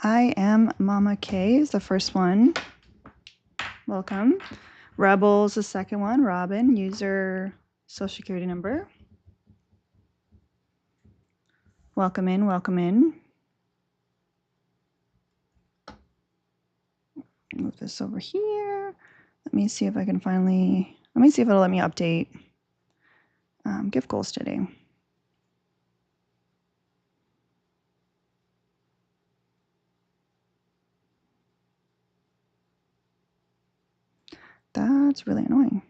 I am Mama K is the first one. Welcome. Rebel's the second one. Robin, user social security number. Welcome in, welcome in. Move this over here. Let me see if I can finally, let me see if it'll let me update gift goals today. That's really annoying.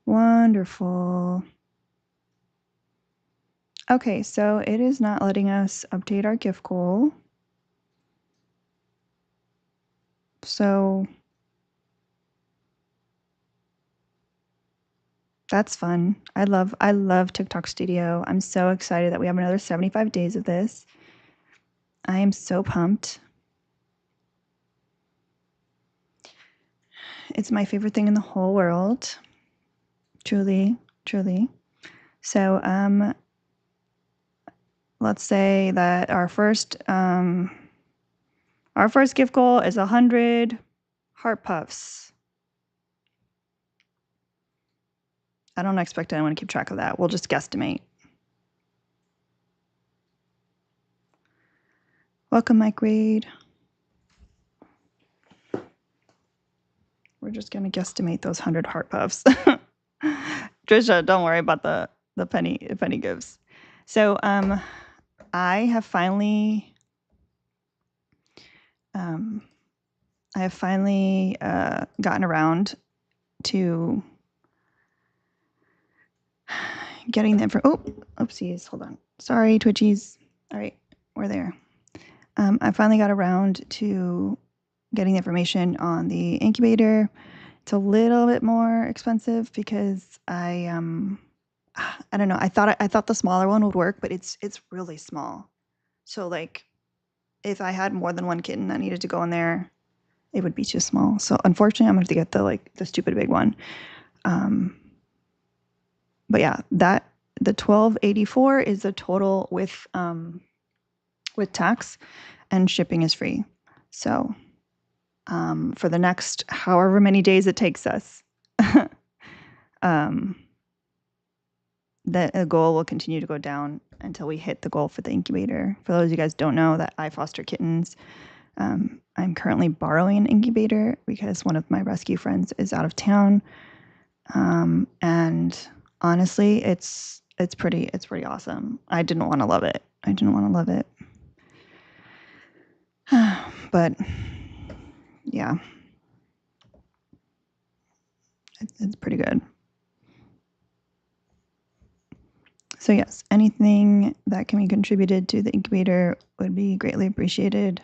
Wonderful. Okay, so it is not letting us update our gift goal. So that's fun. I love TikTok Studio. I'm so excited that we have another 75 days of this. I am so pumped. It's my favorite thing in the whole world. Truly, truly. So, let's say that our first gift goal is 100 heart puffs. I don't expect anyone to keep track of that. We'll just guesstimate. Welcome, Mike Reed. We're just going to guesstimate those 100 heart puffs. Trisha, don't worry about the penny gives. So I have finally gotten around to getting them for oopsies, hold on. Sorry, Twitchies. All right, we're there. I finally got around to getting the information on the incubator. It's a little bit more expensive because I don't know. I thought the smaller one would work, but it's really small. So like if I had more than one kitten that needed to go in there, it would be too small. So unfortunately, I'm going to have to get the stupid big one. But yeah, the $12.84 is the total with tax, and shipping is free. So for the next however many days it takes us, the goal will continue to go down until we hit the goal for the incubator. For those of you guys who don't know that I foster kittens, I'm currently borrowing an incubator because one of my rescue friends is out of town. And honestly, it's pretty awesome. I didn't want to love it. But yeah, it's pretty good. So yes, anything that can be contributed to the incubator would be greatly appreciated.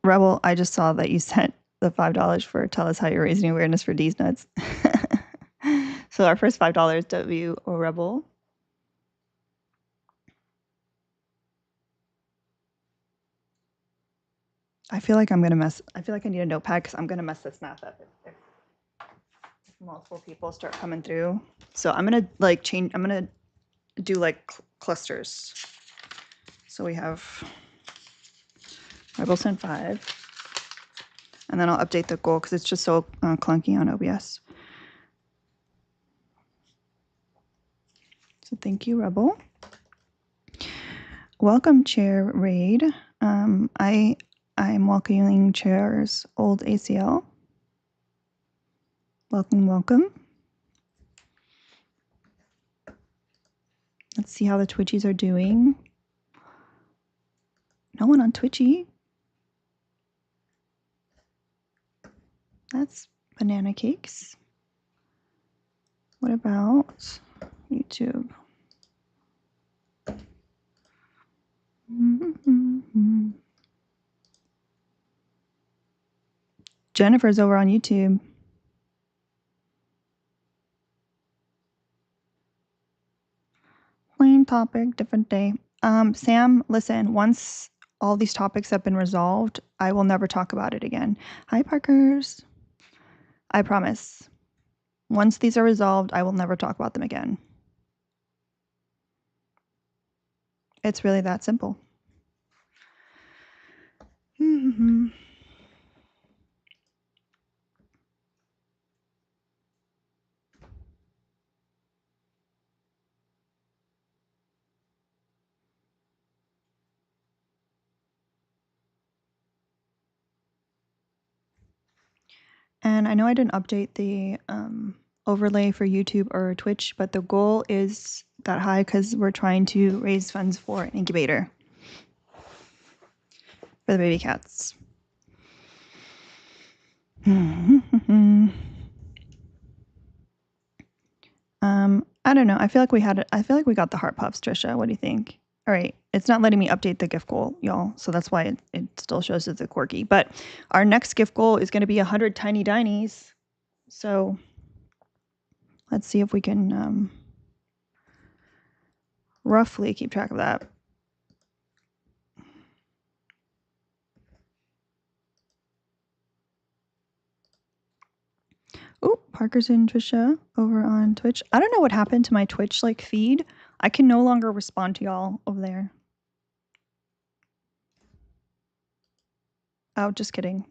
Rebel, I just saw that you sent the $5 for tell us how you're raising awareness for D's nuts. So our first $5 W or Rebel. I feel like I need a notepad because I'm gonna mess this math up if multiple people start coming through. So I'm gonna do clusters. So we have Rebel sent 5. And then I'll update the goal because it's just so clunky on OBS. So thank you, Rebel. Welcome, Chair Raid. I'm welcoming Chair's old ACL. Welcome. Let's see how the Twitchies are doing. No one on Twitchy. That's banana cakes. What about YouTube? Jennifer's over on YouTube. different topic, different day. Sam, listen, once all these topics have been resolved, I will never talk about it again. Hi, Parkers. I promise. Once these are resolved, I will never talk about them again. It's really that simple. Mm-hmm. And I know I didn't update the overlay for YouTube or Twitch, but the goal is that high because we're trying to raise funds for an incubator for the baby cats. I don't know. I feel like we got the heart puffs, Trisha. What do you think? All right. It's not letting me update the gift goal, y'all. So that's why it still shows as a quirky. But our next gift goal is going to be 100 tiny dinies. So let's see if we can roughly keep track of that. Oh, Parker's and Trisha over on Twitch. I don't know what happened to my Twitch feed. I can no longer respond to y'all over there. Oh, just kidding.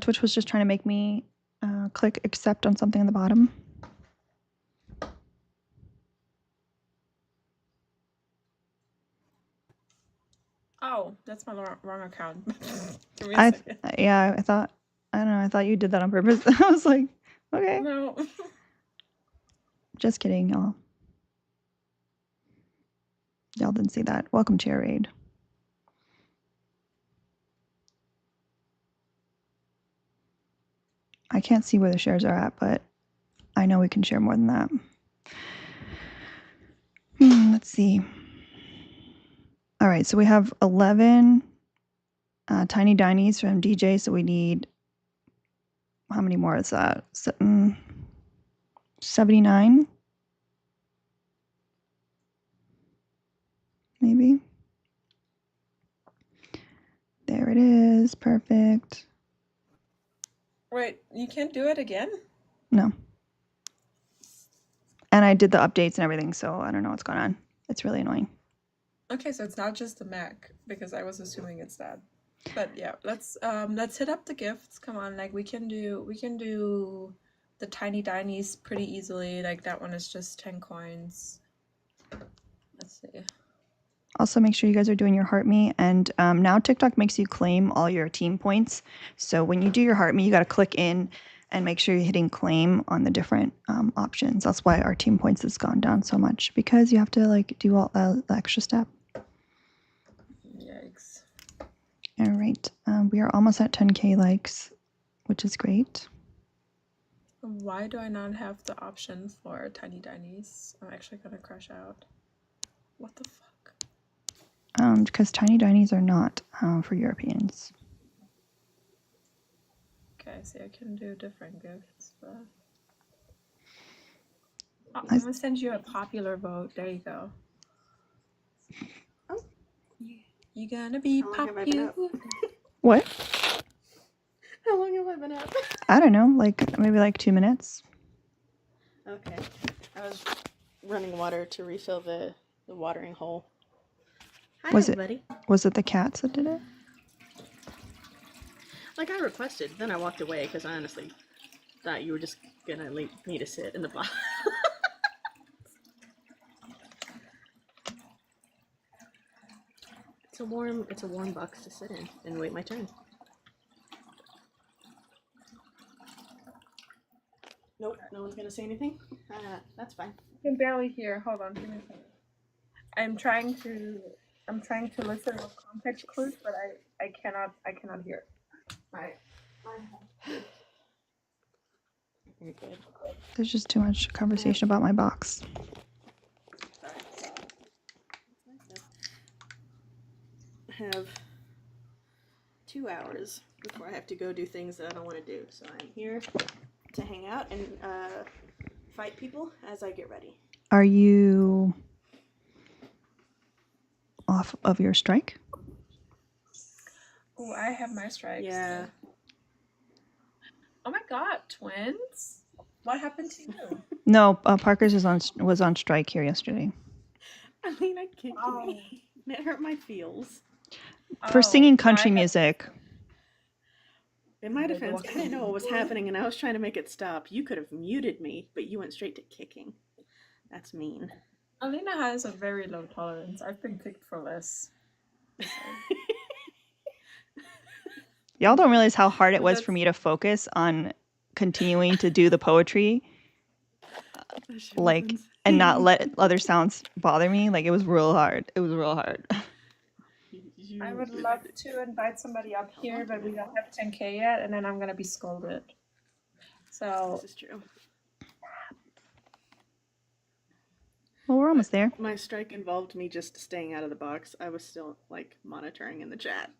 Twitch was just trying to make me click accept on something on the bottom. Oh, that's my wrong account. Give me a I second. I thought you did that on purpose. I was like, okay. No. Just kidding, y'all. Y'all didn't see that. Welcome to your raid. I can't see where the shares are at, but I know we can share more than that. Let's see. All right, so we have 11 tiny dinies from DJ, so we need, how many more is that? 79? Maybe. There it is. Perfect. Wait, you can't do it again? No. And I did the updates and everything, so I don't know what's going on. It's really annoying. Okay, so it's not just the Mac, because I was assuming it's that. But yeah, let's hit up the gifts. Come on, we can do the tiny dinies pretty easily. Like that one is just 10 coins. Let's see. Also, make sure you guys are doing your Heart Me. And now TikTok makes you claim all your team points. So when you do your Heart Me, you got to click in and make sure you're hitting claim on the different options. That's why our team points has gone down so much, because you have to do all the extra step. Yikes. All right. We are almost at 10K likes, which is great. Why do I not have the option for tiny dinies? I'm actually going to crash out. What the fuck? Because tiny dinies are not for Europeans. Okay, see, I can do different gifts, but... Oh, I'm going to send you a popular vote. There you go. Oh. You gonna be popular. What? How long have I been up? I don't know, maybe 2 minutes. Okay. I was running water to refill the watering hole. Hi, everybody. Was it the cats that did it? I requested, then I walked away because I honestly thought you were just gonna leave me to sit in the box. It's a warm box to sit in and wait my turn. Nope, no one's gonna say anything? That's fine. I can barely hear. Hold on, give me a second. I'm trying to listen with context clues, but I cannot hear. Alright. Very good. There's just too much conversation about my box. Sorry. I have 2 hours before I have to go do things that I don't want to do, so I'm here to hang out and fight people as I get ready. Are you off of your strike. Oh, I have my strikes. Yeah. Oh my god, twins! What happened to you? No, Parker's was on strike here yesterday Alina kicked me. It hurt my feels. for singing no, I country had- music. In my Like, defense, what I didn't know what was happened? happening, and I was trying to make it stop. You could have muted me, but you went straight to kicking. That's mean. Alina has a very low tolerance. I've been kicked for less. Y'all don't realize how hard it But was for me to focus on continuing to do the poetry, That shit like, was and not insane. let other sounds bother me. Like, it was real hard. It was real hard. I would love to invite somebody up here, but we don't have 10K yet, and then I'm gonna be scolded. So This is true. Well, we're almost there. My strike involved me just staying out of the box. I was still like monitoring in the chat.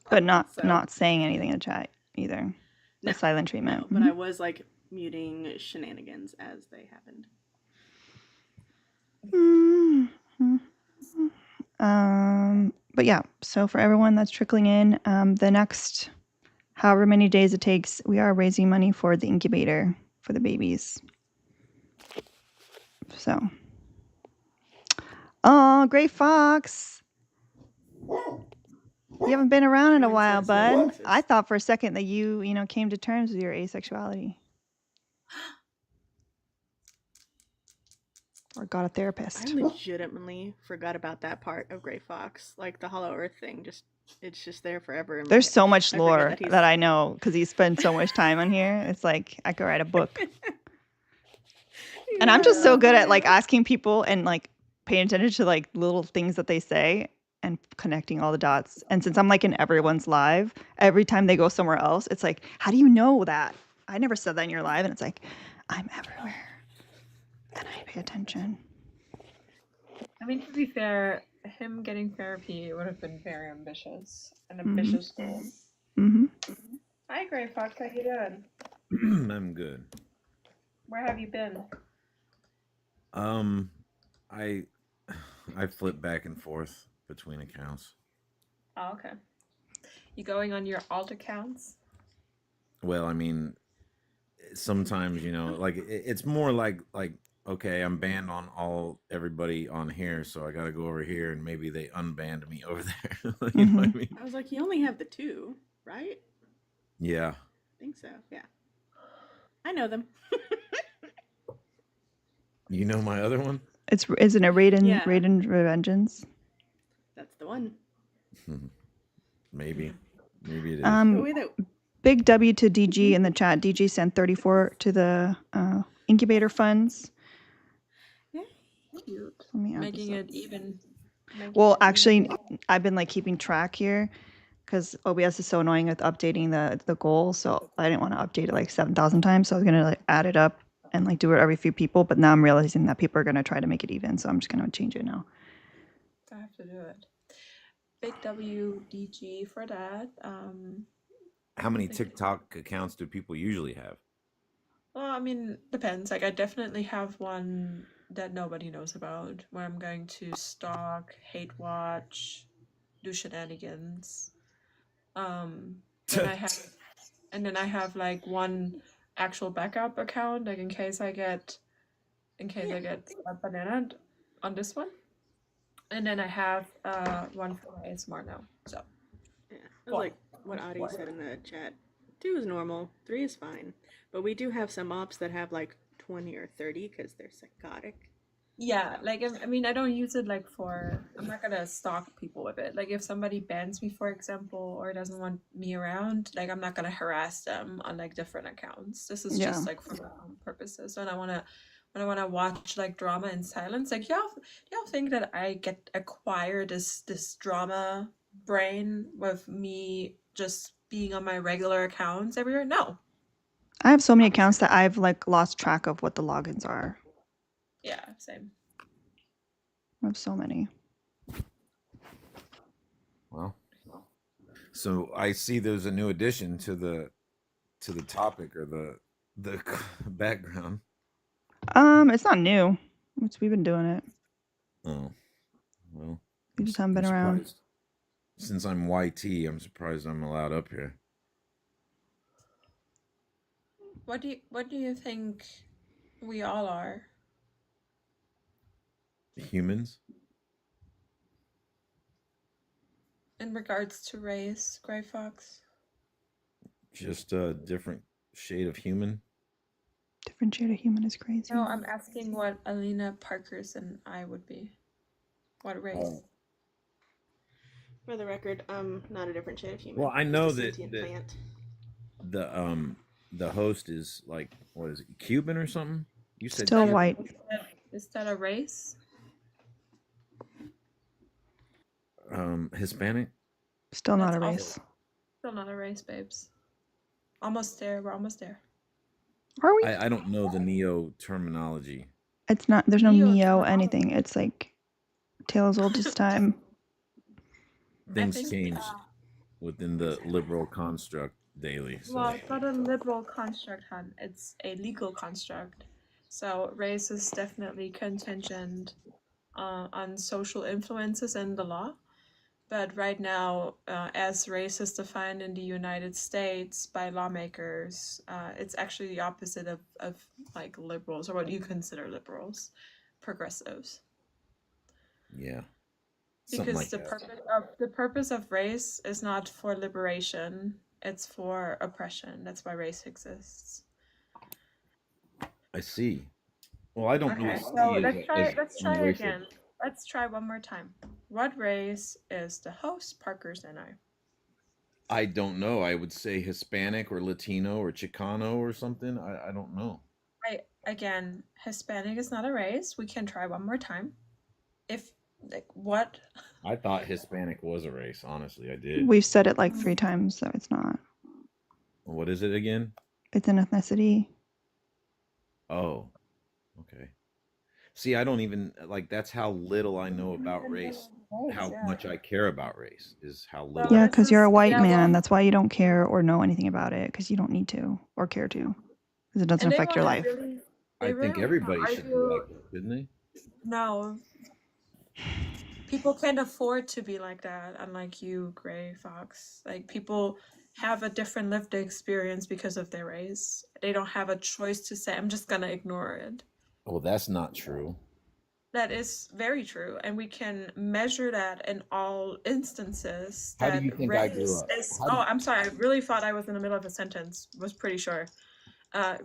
But not So- not saying anything in the chat either. The No, silent treatment. No, but I was like muting shenanigans as they happened. But yeah, so for everyone that's trickling in, the next however many days it takes, we are raising money for the incubator for the babies. So, oh, Gray Fox, you haven't been around in a while, bud. I thought for a second that you came to terms with your asexuality. Or got a therapist. I legitimately forgot about that part of Gray Fox. Like the Hollow Earth thing, it's just there forever. In There's my so much I forget lore that that I know because he spent so much time on here. It's like I could write a book. And I'm just so good at like asking people and like paying attention to like little things that they say and connecting all the dots. And since I'm like in everyone's live, every time they go somewhere else, it's like, how do you know that? I never said that in your live. And it's like, I'm everywhere. And I pay attention. I mean, to be fair, him getting therapy would have been very ambitious. An ambitious goal. Mm-hmm. Hi, Gray Fox. How you doing? I'm good. Where have you been? I flip back and forth between accounts. Oh, okay. You going on your alt accounts? Well, I mean, sometimes like it's more like okay, I'm banned on everybody on here, so I got to go over here and maybe they unbanned me over there. You know what I mean? I was like, you only have the 2, right? Yeah. I think so. Yeah. I know them. You know my other one? Isn't it Raiden? Yeah. Raiden Revengeance? That's the one. Maybe it is. The way that Big W to DG in the chat. DG sent 34 to the incubator funds. Cute. Let me add Making this it even. Well, actually, I've been like keeping track here because OBS is so annoying with updating the goal. So I didn't want to update it like 7,000 times. So I was gonna like add it up and like do it every few people. But now I'm realizing that people are gonna try to make it even. So I'm just gonna change it now. I have to do it. Big WDG for that. How many TikTok accounts do people usually have? Well, I mean, depends. Like, I definitely have one that nobody knows about, where I'm going to stalk, hate watch, do shenanigans. Then I have like one actual backup account, like in case I get bananaed on this one. And then I have one for my ASMR now. So Yeah, it was like what Adi said in the chat. 2 is normal, 3 is fine. But we do have some ops that have like 20 or 30 because they're psychotic. yeah, like I mean, I don't use it like I'm not gonna stalk people with it. Like if somebody bans me, for example, or doesn't want me around, like I'm not gonna harass them on like different accounts. This is just like for my own purposes. And when I wanna watch like drama in silence, like y'all think that I acquire this drama brain with me just being on my regular accounts everywhere? No. I have so many accounts that I've like lost track of what the logins are. Yeah, same. I have so many. Well, so I see there's a new addition to the topic or the background. It's not new. We've been doing it. Oh, well. We just haven't been around. Surprised. Since I'm YT, I'm surprised I'm allowed up here. What do you think we all are? Humans? In regards to race, Gray Fox? Just a different shade of human. Different shade of human is crazy. No, I'm asking what Alina Parker's and I would be. What race? For the record, I'm not a different shade of human. Well, I Just know a that sentient plant. the host is like, what is it, Cuban or something? You said Still Cuban? white. Is that a race? Hispanic? Still not That's a also- race. Still not a race, babes. Almost there. We're almost there. Are we? I don't know the neo terminology. It's not. There's no Neo neo terminology. anything. It's like tales old as time. Things think, change within the liberal construct daily. So. Well, it's not a liberal construct, hun. It's a legal construct. So race is definitely contingent on social influences in the law. But right now, as race is defined in the United States by lawmakers, it's actually the opposite of like liberals, or what you consider liberals, progressives. Yeah. Because Like the purpose of race is not for liberation; it's for oppression. That's why race exists. I see. Well, I don't Okay, really so see let's try racial. again. Let's try one more time. What race is the host, Parker's and I? I don't know. I would say Hispanic or Latino or Chicano or something. I don't know. Again, Hispanic is not a race. We can try one more time. If like what? I thought Hispanic was a race. Honestly, I did. We've said it like 3 times, so it's not. What is it again? It's an ethnicity. Oh, okay. See, I don't even like. That's how little I know about race. How much I care about race is how little. Yeah, this because you're a is- white yeah, man. well- That's why you don't care or know anything about it, because you don't need to or care to, because it doesn't and they affect your wanna life. really- they I think really everybody wanna should be argue- like that, shouldn't they? No. People can't afford to be like that, unlike you, Gray Fox. Like, people have a different lived experience because of their race. They don't have a choice to say, I'm just gonna ignore it. Well, that's not true. That is very true, and we can measure that in all instances. How do That you think I grew race up? is- How do- Oh, I'm sorry. I really thought I was in the middle of a sentence. Was pretty sure.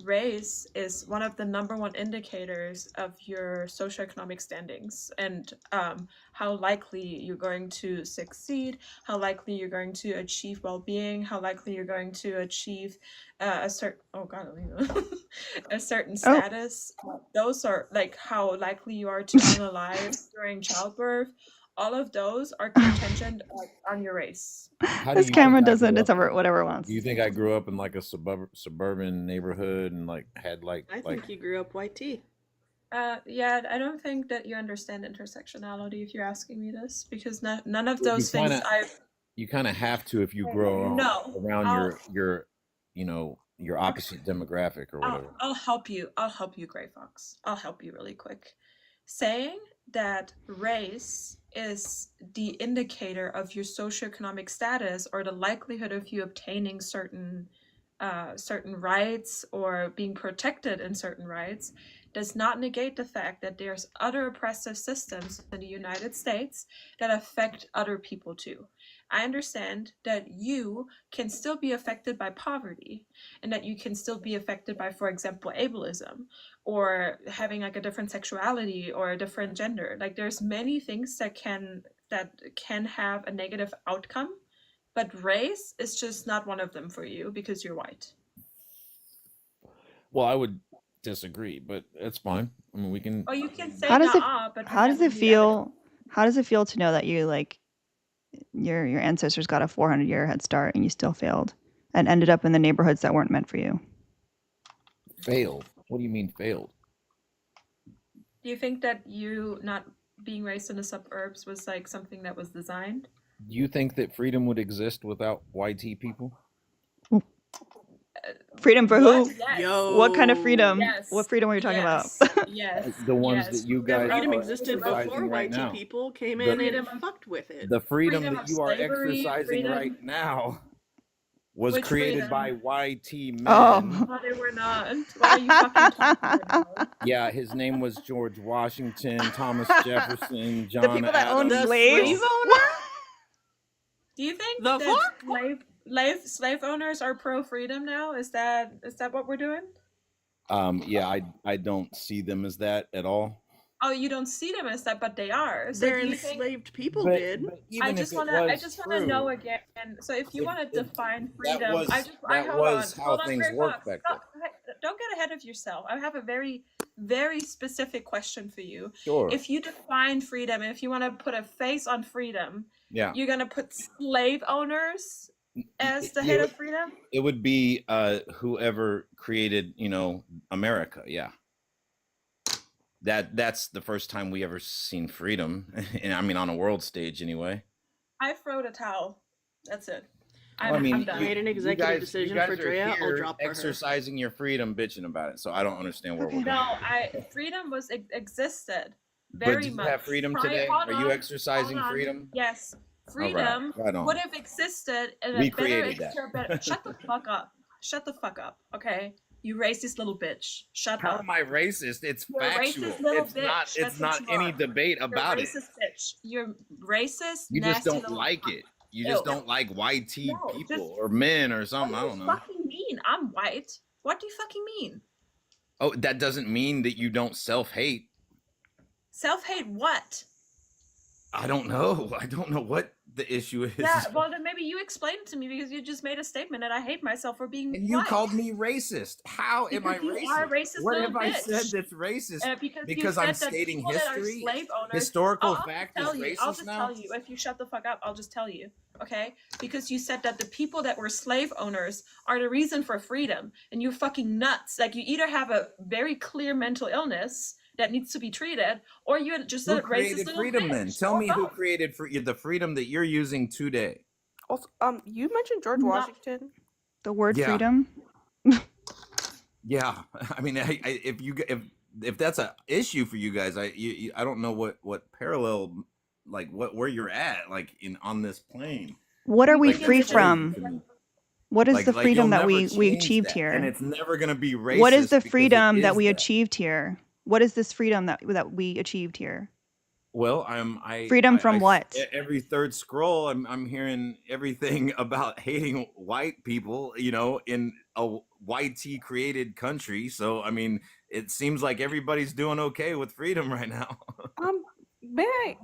Race is one of the number one indicators of your socioeconomic standings and how likely you're going to succeed, how likely you're going to achieve well-being, how likely you're going to achieve a certain a certain status. Those are like how likely you are to unalive during childbirth. All of those are contingent on your race. How do This you camera think I does it. grew It's up? whatever it wants. Do you think I grew up in like a suburban neighborhood and like had like I think you grew up YT. Yeah, I don't think that you understand intersectionality if you're asking me this, because none of Well, those you things kinda- you kind of have to if you grow No, around I'll- your your opposite demographic or whatever. I'll help you. I'll help you, Gray Fox. I'll help you really quick. Saying that race is the indicator of your socioeconomic status or the likelihood of you obtaining certain rights or being protected in certain rights does not negate the fact that there's other oppressive systems in the United States that affect other people too. I understand that you can still be affected by poverty and that you can still be affected by, for example, ableism or having like a different sexuality or a different gender. Like there's many things that can have a negative outcome, but race is just not one of them for you because you're white. Well, I would disagree, but that's fine. I mean, we can. Oh, you can say How does it? but How does it feel? How does it feel to know that you like your ancestors got a 400-year head start and you still failed and ended up in the neighborhoods that weren't meant for you? Failed? What do you mean failed? Do you think that you not being raised in the suburbs was like something that was designed? Do you think that freedom would exist without YT people? Freedom for What? who? Yes. Yo. What kind of freedom? Yes. What freedom are you talking Yes. about? Yes. The ones yes. that you guys Freedom are existed exercising before right whitey now. people came The- in Freedom and of- fucked with it. The freedom Freedom that of you are slavery, exercising freedom- right now was Which created freedom? by YT men. Oh. No, they were not. What are you fucking talking about? Yeah, his name was George Washington, Thomas Jefferson, John The people that owned Adams. The slaves? slave owner? Do you think The that fuck? slave owners are pro freedom now? Is that what we're doing? Yeah, I don't see them as that at all. Oh, you don't see them as that, but they are. So Their do you think? enslaved people But did. even I if just it wanna was true, know again. So if you if- want to if define that freedom, was how things Grey worked Fox. back Don't get ahead of yourself. I have a very, very specific question for you. Sure. If you define freedom, and if you want to put a face on freedom, Yeah. you're gonna put slave owners as the head of freedom. It would be whoever created, America. Yeah. That's the first time we ever seen freedom, and I mean on a world stage anyway. I throw the towel. That's it. Well, I'm You done. made an executive decision for Drea. I'll drop for her. exercising your freedom, bitching about it. So I don't understand where we're No, going. freedom existed But very do you much. have freedom Pri- today? hold Are you on, exercising hold on. freedom? Yes, All freedom right on. would have existed in We a better created that. Shut the fuck up. Shut the fuck up. Okay, you racist little bitch. Shut How up. am I racist? It's You're a factual. racist little It's bitch. not. That's It's what not you any are. debate You're about a it. racist bitch. You're racist. You just nasty don't little like cunt. it. You just Ew. don't like YT No, people just- or men or What something. do I you don't know. fucking mean? I'm white. What do you fucking mean? Oh, that doesn't mean that you don't self-hate. Self-hate what? I don't know. I don't know what the issue is. Yeah, well then maybe you explain it to me because you just made a statement that I hate myself for being And you white. called me racist. How am I Because you racist? are a racist What little have I bitch. said that's racist? Because Because you I'm said that stating people that are history? slave owners, Historical I'll fact just is tell you. racist I'll just now? tell you. If you shut the fuck up, I'll just tell you. Okay? Because you said that the people that were slave owners are the reason for freedom, and you're fucking nuts. Like you either have a very clear mental illness that needs to be treated, or you're just Who a racist created little freedom bitch. then? Tell Or me who both. created the freedom that you're using today. Also, you mentioned George No. Washington. The word Yeah. freedom? Yeah, I mean, if that's a issue for you guys, I don't know what parallel, like where you're at, like on this plane. What are we Like, free it's from? to me. What is Like- the like freedom you'll that never we change achieved that, here? and it's never gonna be racist. What is the because it freedom that is we achieved here? What is this freedom that we achieved here? Well, Freedom from what? Every third scroll, I'm hearing everything about hating white people, in a YT created country. So I mean, it seems like everybody's doing okay with freedom right now. May I?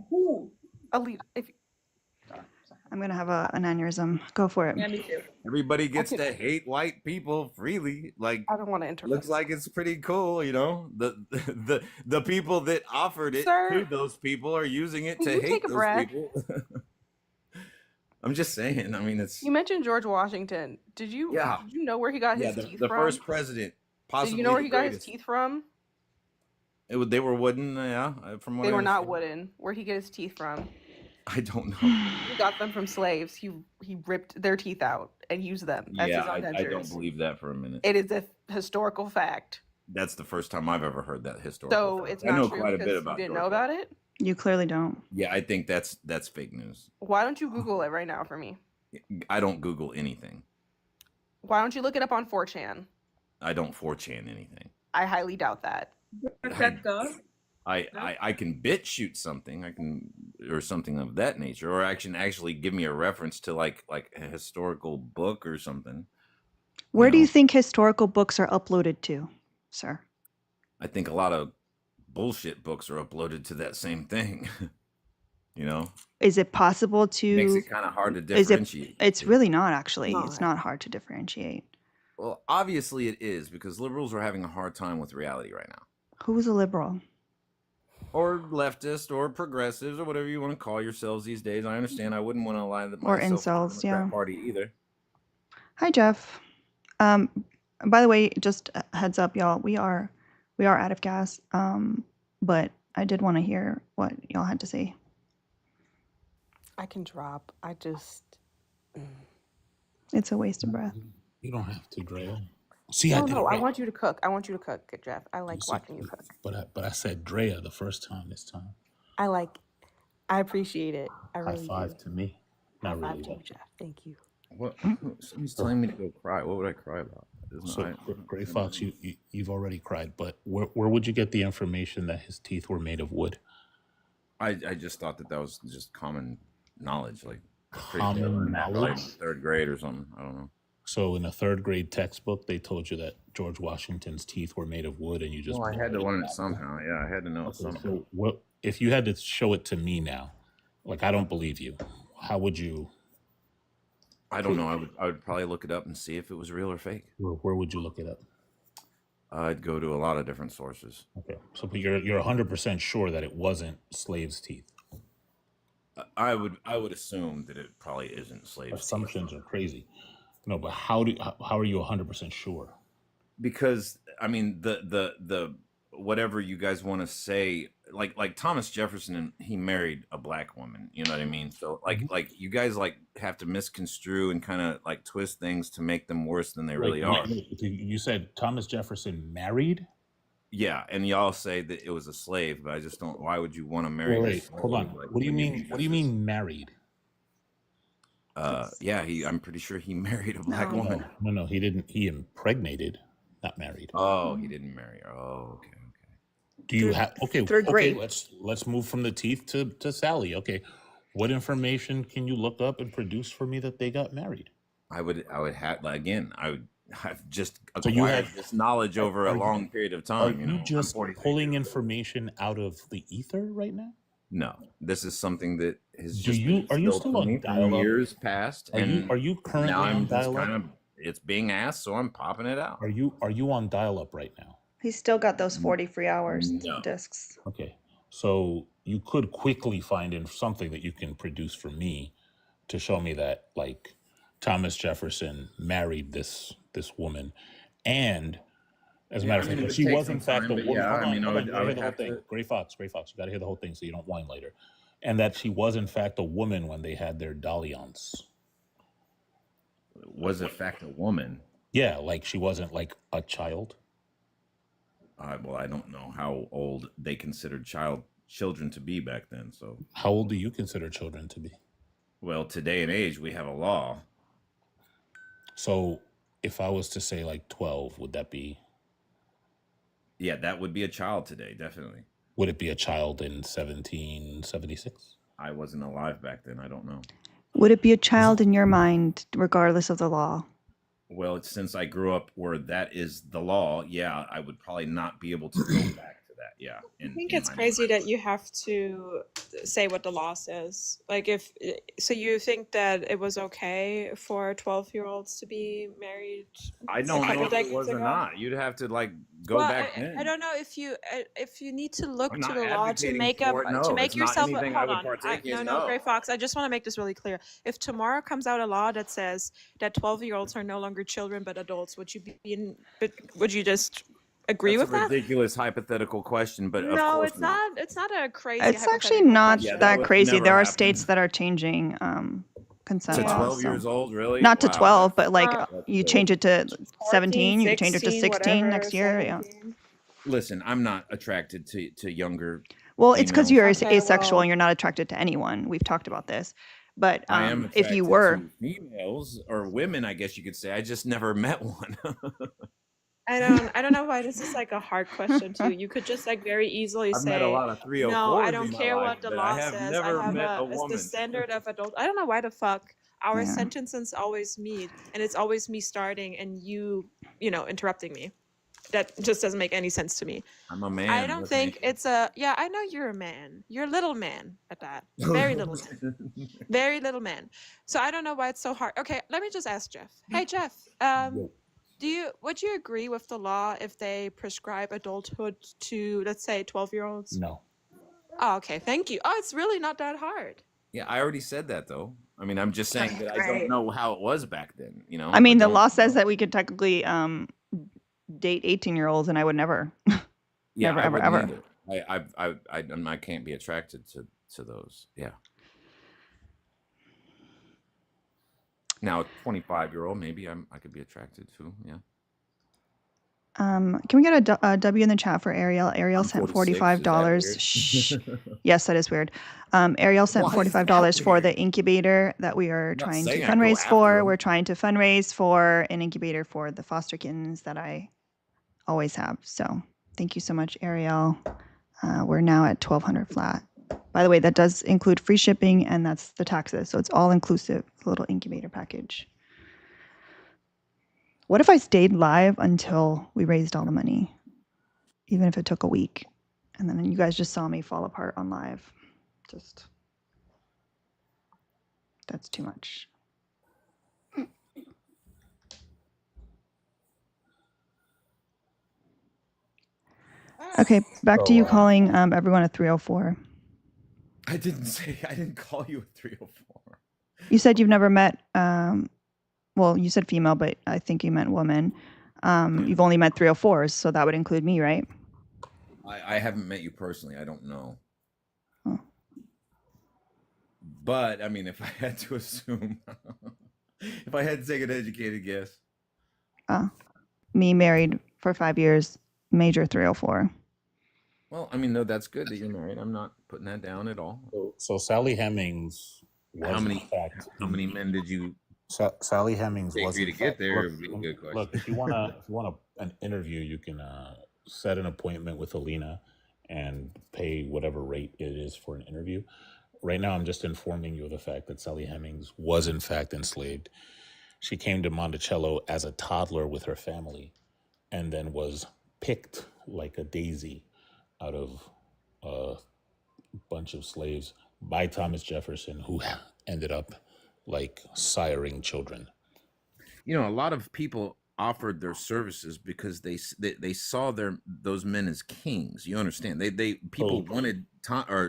Ali, if I'm gonna have an aneurysm. Go for it. Yeah, me too. Everybody gets Okay. to hate white people freely. Like, I don't want to interrupt. looks like it's pretty cool, the people that offered it Sir, to those people are using it can to you hate take a those breath? people. I'm just saying. I mean, it's You mentioned George Washington. Did you? Yeah. Did you know where he got his the teeth the from? first president, possibly. Did you know where the he got his greatest. teeth from? They were wooden, yeah. From what They I were not understand. wooden. Where'd he get his teeth from? I don't know. He got them from slaves. He ripped their teeth out and used them as Yeah, his I indentures. don't believe that for a minute. It is a historical fact. That's the first time I've ever heard that historical. So fact. it's I not know true quite a because bit about you didn't George know about it. You clearly don't. Yeah, I think that's fake news. Why don't you Google it right now for me? I don't Google anything. Why don't you look it up on 4chan? I don't 4chan anything. I highly doubt that. I can bit shoot something. I can, or something of that nature, or actually give me a reference to like a historical book or something. Where do you know. think historical books are uploaded to, sir? I think a lot of bullshit books are uploaded to that same thing. Is it possible to? Makes it kind of hard to Is it? differentiate. It's really not actually. It's Not. not hard to differentiate. Well, obviously it is, because liberals are having a hard time with reality right now. Who's a liberal? Or leftist, or progressives, or whatever you want to call yourselves these days. I understand. I wouldn't want to align myself Or with the incels, Democrat yeah. Party either. Hi, Jeff. By the way, just a heads up, y'all. We are out of gas. But I did want to hear what y'all had to say. I can drop. I just. It's a waste of breath. You don't have to, Drea. See, I No, did it no, I right. want you to cook. I want you to cook, Jeff. I You like said, watching you cook. but I said Drea the first time. This time, I like. I appreciate it. I high really do. five to me. High Not five really to you, though. Jeff. Thank you. What? Somebody's So, telling me to go cry. What would I cry about? so I'm not Gray saying Fox, anything. you've already cried, but where would you get the information that his teeth were made of wood? I just thought that was just common knowledge. Like I'm pretty sure I Common learned that probably knowledge. in third grade or something. I don't know. So in a third grade textbook, they told you that George Washington's teeth were made of wood, and you just Well, I had to blurted learn it it out. somehow. Yeah, I had to know it Okay, somehow. so what if you had to show it to me now? Like I don't believe you. How would you? I don't know. I would probably look it up and see if it was real or fake. Where would you look it up? I'd go to a lot of different sources. Okay, so but you're 100% sure that it wasn't slaves' teeth. I would assume that it probably isn't slaves' teeth. Assumptions are crazy. No, but how are you 100% sure? Because I mean the whatever you guys want to say, like Thomas Jefferson, and he married a black woman. You know what I mean? So like you guys like have to misconstrue and kind of like twist things to make them worse than they really are. You said Thomas Jefferson married? Yeah, and y'all say that it was a slave, but I just don't. Why would you want to marry? Wait, hold on. Like, What do you mean? What do you mean married? Yeah, I'm pretty sure he married a black woman. No, he didn't. He impregnated, not married. Oh, he didn't marry her. Oh, okay. Do you have third okay? grade. Let's move from the teeth to Sally. Okay, what information can you look up and produce for me that they got married? I would have again. I've just So you acquired have this knowledge over a are you- long period of Are time. you I'm just 46 pulling years old. information out of the ether right now? No, this is something that has Do just you been are you instilled still to on me from dial-up? years past, and Are you currently now on I'm just dial-up? kind of it's being asked, so I'm popping it out. Are you on dial-up right now? He's still got those 40 free hours No. discs. Okay, so you could quickly find in something that you can produce for me to show me that like Thomas Jefferson married this woman, and as a Yeah, matter I of mean, fact, it that would she take was some in fact time, a but woman. yeah, Hold I on, mean, hold on. You I gotta hear would the whole have thing. to. Gray Fox, you gotta hear the whole thing so you don't whine later. And that she was in fact a woman when they had their dalliance. Was in fact a woman. Yeah, like she wasn't like a child. Well, I don't know how old they considered children to be back then. So, How old do you consider children to be? well, today and age, we have a law. So if I was to say like 12, would that be? Yeah, that would be a child today, definitely. Would it be a child in 1776? I wasn't alive back then. I don't know. Would it be a child in your mind, regardless of the law? Well, since I grew up where that is the law, yeah, I would probably not be able to go back to that. Yeah. I think it's crazy that you have to say what the law says. Like so you think that it was okay for 12-year-olds to be married? I don't know if it was or not. You'd have to like go back then. I don't know if you need to look I'm to not the law to advocating make up for it. No, to make it's not yourself anything I hold would on. partake in, No, no. Gray Fox, I just want to make this really clear. If tomorrow comes out a law that says that 12-year-olds are no longer children but adults, would you just agree That's with a that? ridiculous hypothetical question, but of No, course it's not. It's not a crazy. It's actually hypothetical not question. Yeah, that that would crazy. never There are happen. states that are changing consent To Yeah. laws. 12 years so- old, really? Not to Wow, 12, but like Uh, you that's change it to 17, 14, you can change it to 16, 16 whatever, next year. Yeah. 17. Listen, I'm not attracted to younger. Well, it's because females. you're Okay, asexual well- and you're not attracted to anyone. We've talked about this. But I am if you attracted were, to females or women, I guess you could say. I just never met one. I don't know why this is like a hard question too. You could just like very easily I've say, met a lot of 304s no, I in don't my care life, what the but law I have says. never I have met a it's the woman. standard of adult. I don't know why the fuck our Yeah. sentences always meet, and it's always me starting and you interrupting me. That just doesn't make any sense to me. I'm a man. I don't with think me. it's a I know you're a man. You're a little man at that. Very little man. Very little man. So I don't know why it's so hard. Okay, let me just ask Jeff. Hey Jeff, would you agree with the law if they prescribe adulthood to, let's say, 12-year-olds? No. Oh, okay, thank you. Oh, it's really not that hard. Yeah, I already said that though. I mean, I'm just saying that I Great. don't know how it was back then. I mean, the don't law says know. that we could technically date 18-year-olds, and I would never. Yeah, never, I ever, wouldn't ever. either. I can't be attracted to those. Yeah. Now, a 25-year-old, maybe I could be attracted to. Yeah. Can we get a W in the chat for Ariel? Ariel I'm sent 46. Is that $45. weird? Shh. Yes, that is weird. Ariel sent Why is that $45 for weird? the incubator that we are I'm not trying to saying I go fundraise after for. him. We're trying to fundraise for an incubator for the foster kittens that I always have. So thank you so much, Ariel. We're now at $1,200 flat. By the way, that does include free shipping and that's the taxes. So it's all inclusive, the little incubator package. What if I stayed live until we raised all the money? Even if it took a week. And then you guys just saw me fall apart on live. Just, that's too much. Okay, back to you calling everyone a 304. I didn't call you a 304. You said you've never met, well, you said female, but I think you meant woman. You've only met 304s, so that would include me, right? I haven't met you personally. I don't know. Oh. But I mean, if I had to assume, if I had to take an educated guess, Me married for 5 years, major 304. well, I mean, no, that's good that you're married. I'm not putting that down at all. So Sally Hemings was How many in fact how many men did you Sally Hemings take was for you to in get fact, there? look, Would be a good question. look, if you want an interview, you can set an appointment with Alina and pay whatever rate it is for an interview. Right now, I'm just informing you of the fact that Sally Hemings was in fact enslaved. She came to Monticello as a toddler with her family and then was picked like a daisy out of a bunch of slaves by Thomas Jefferson, who ended up like siring children. You know, a lot of people offered their services because they saw those men as kings. You understand? People wanted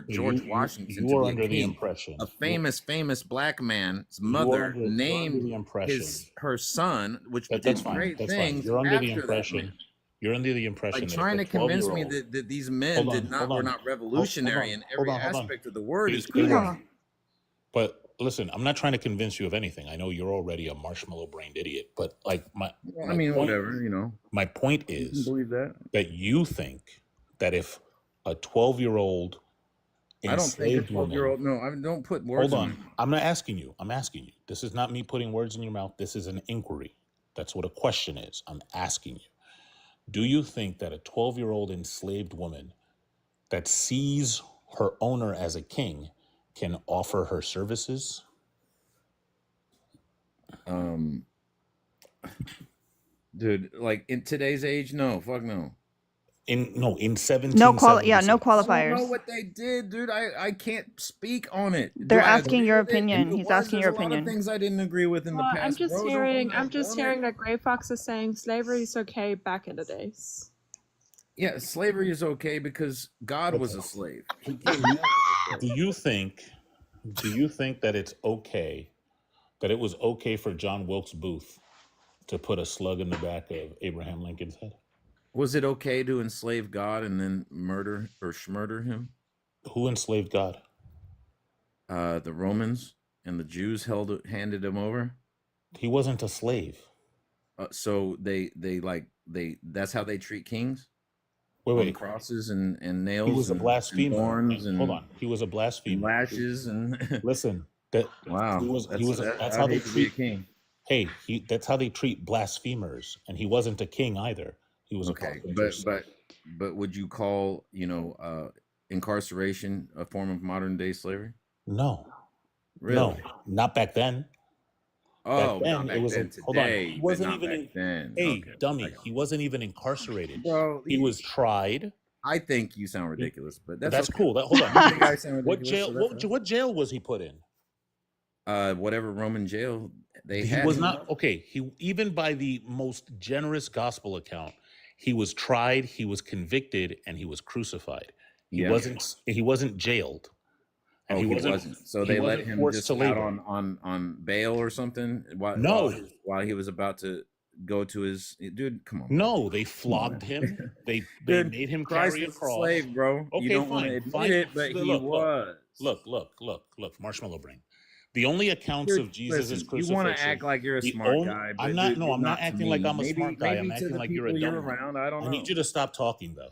George Washington you to are be a under the king. impression A famous black man's you are mother under the named impression her son, which that did that's fine. great That's fine. things You're under the after that man. impression. You're under the impression Like that trying to if a convince me 12-year-old that these men were not revolutionary in every aspect of the word is They crazy. were. But listen, I'm not trying to convince you of anything. I know you're already a marshmallow brained idiot, but like my point, whatever, you know. my point You can is believe that. that you think that if a 12-year-old I don't think a enslaved woman, 12-year-old. No, I don't put words. hold in on, I'm not asking you. I'm asking you. This is not me putting words in your mouth. This is an inquiry. That's what a question is. I'm asking you. Do you think that a 12-year-old enslaved woman that sees her owner as a king can offer her services? Dude, like in today's age, no, fuck no. In 1776. No I don't know qualifiers. what they did, dude. I can't speak on it. They're Do I asking agree your with it? opinion. If it He's was, asking your there's a lot of opinion. things I didn't agree with in the Well, past. I'm just bro. hearing. Don't I'm just want it. hearing that Gray Fox is saying slavery is okay back in the days. Yeah, slavery is okay because God was a slave. He came down as a slave. Do you think that it's okay, that it was okay for John Wilkes Booth to put a slug in the back of Abraham Lincoln's head? Was it okay to enslave God and then murder or schmurder him? Who enslaved God? The Romans and the Jews handed him over. He wasn't a slave. So they that's how they treat kings. Wait. Crosses and nails. He was a blasphemer. Thorns and hold on. He was a blasphemer. And lashes and listen. Wow. That's how they treat a king. Hey, that's how they treat blasphemers, and he wasn't a king either. He was okay. But would you call incarceration a form of modern day slavery? No. Really? No, not back then. Oh, back then, not back it was then. Hold on. Today, He wasn't not even back then. Hey, dummy. He wasn't even incarcerated. Bro, he was tried. I think you sound ridiculous, but that's okay. Cool. Hold on. I think I sound ridiculous. What jail was he put in? Whatever Roman jail they he had. Was not okay. He, even by the most generous gospel account, he was tried, he was convicted, and he was crucified. He wasn't jailed. And he wasn't. So they let him just out on bail or something while he was about to go to his dude. Come on. No, they flogged him. They made him carry a cross. Slave, bro. Okay, you don't fine. Want to admit it, but he was. Look, Marshmallow Brain. The only accounts Dude, of Jesus' listen, you want to crucifixion. act like you're a The smart only guy, I'm but not. dude, No, you're I'm not not to acting like me. I'm a smart guy. I'm Maybe to acting the like you're a people you're dumb one. around. I don't know. I need you to stop talking, though.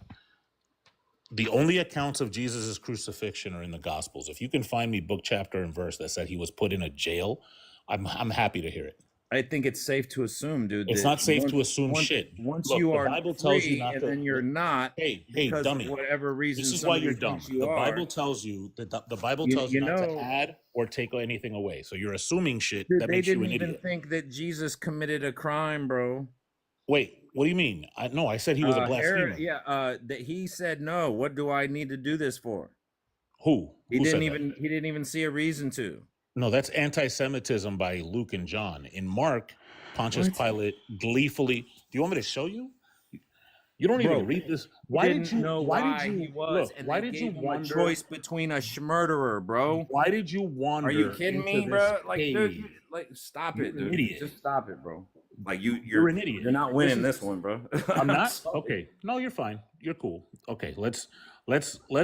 The only accounts of Jesus' crucifixion are in the Gospels. If you can find me book, chapter, and verse that said he was put in a jail, I'm happy to hear it. I think it's safe to assume, dude, It's that not safe to assume shit. once Look, you the are Bible tells you free not and to. then you're not Hey, because dummy. of whatever reason This is why somebody you're dumb. thinks you The are. Bible tells you that the Bible You- tells you you not to know- add or take anything away. So you're assuming shit Dude, that they makes you didn't an even idiot. think that Jesus committed a crime, bro. Wait, what do you mean? I said he was a blasphemer. That he said no. What do I need to do this for? Who? He Who didn't said that? even. He didn't even see a reason to. No, that's anti-Semitism by Luke and John. In Mark, Pontius What? Pilate gleefully. Do you want me to show you? You don't Bro, even read this. He Why didn't did you? know Why did he you was? look? And Why they did you gave him a wander? choice between a murderer, bro. Why did you wander? Are you kidding into me, this bro? Like, dude, cave? like, stop You're it, an dude. idiot. Just stop it, bro. Like, You're an idiot. You're not winning this one, bro. I'm not. Sorry. Okay. No, you're fine. You're cool. Okay. Let's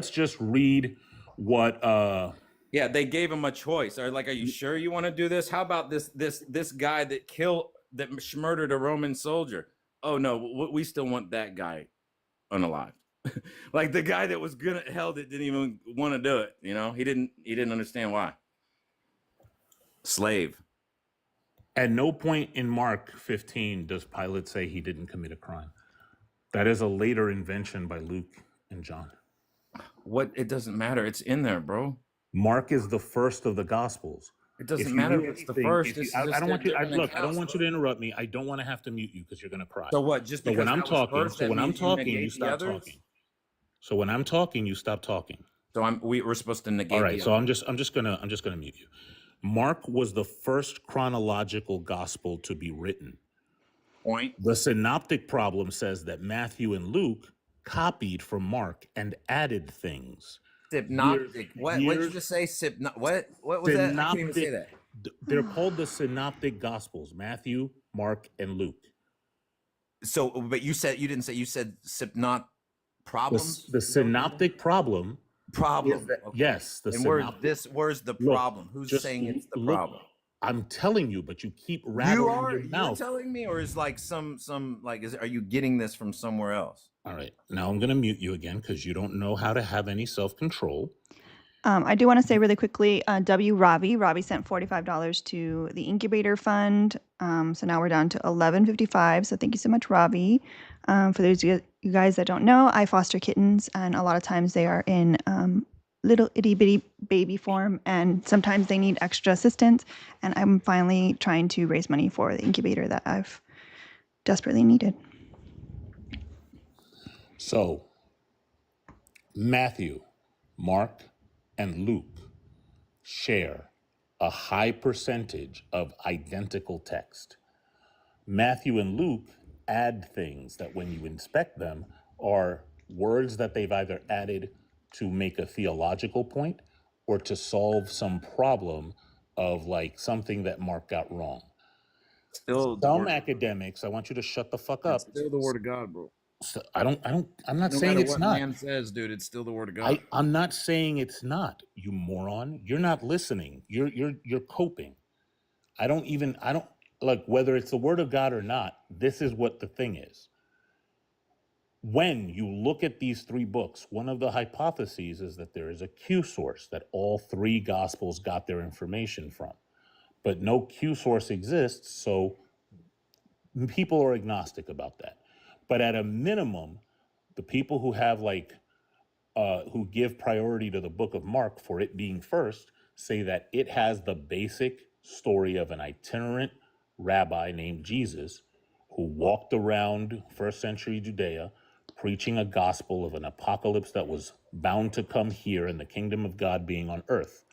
just read what. Yeah, they gave him a choice. Are you sure you want to do this? How about this guy that murdered a Roman soldier? Oh no, we still want that guy unalived. Like the guy that was held it didn't even want to do it. You know, he didn't understand why. Slave. At no point in Mark 15 does Pilate say he didn't commit a crime. That is a later invention by Luke and John. What? It doesn't matter. It's in there, bro. Mark is the first of the Gospels. It doesn't matter if it's the first. I don't want you. Look, I don't want you to interrupt me. I don't want to have to mute you because you're going to cry. So what? Just So because when I'm that was talking, first, so that when I'm means you talking, you negate the stop others? talking. So when I'm talking, you stop talking. So we're supposed to negate. All right. the So others. I'm just gonna mute you. Mark was the first chronological gospel to be written. Point. The synoptic problem says that Matthew and Luke copied from Mark and added things. Synoptic. What did you just say? What was that? I can't even say that. They're called the synoptic gospels: Matthew, Mark, and Luke. So, but you didn't say. You said not problems. The synoptic problem. Problem. Okay. Yes. The And synoptic. where's the problem? Who's saying it's the problem? I'm telling you, but you keep rattling your mouth. You're telling me, or is like are you getting this from somewhere else? All right. Now I'm going to mute you again because you don't know how to have any self-control. I do want to say really quickly, Robbie sent $45 to the incubator fund. So now we're down to $11.55. So thank you so much, Robbie. For those of you guys that don't know, I foster kittens, and a lot of times they are in little itty bitty baby form, and sometimes they need extra assistance. And I'm finally trying to raise money for the incubator that I've desperately needed. So, Matthew, Mark, and Luke share a high percentage of identical text. Matthew and Luke add things that when you inspect them are words that they've either added to make a theological point or to solve some problem of like something that Mark got wrong. Still, Some academics, I want you to shut the fuck up. It's still the word of God, bro. So I'm not No saying matter it's what not. man says, dude, it's still the word of God. I'm not saying it's not, you moron. You're not listening. You're coping. I don't like whether it's the word of God or not. This is what the thing is. When you look at these three books, one of the hypotheses is that there is a Q source that all three gospels got their information from, but no Q source exists. So people are agnostic about that. But at a minimum, the people who have who give priority to the book of Mark for it being first say that it has the basic story of an itinerant rabbi named Jesus who walked around first century Judea preaching a gospel of an apocalypse that was bound to come here and the kingdom of God being on earth.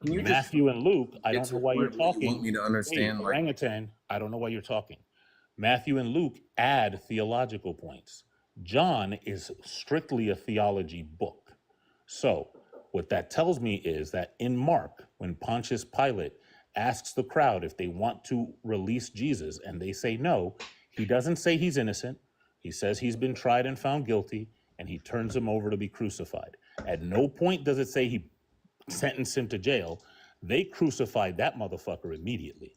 Matthew and Luke, I don't know why you're talking. You want me to understand, Hey, orangutan, I don't know why you're talking. Matthew and Luke add theological points. John is strictly a theology book. So what that tells me is that in Mark, when Pontius Pilate asks the crowd if they want to release Jesus and they say no, he doesn't say he's innocent. He says he's been tried and found guilty, and he turns him over to be crucified. At no point does it say he sentenced him to jail. They crucified that motherfucker immediately.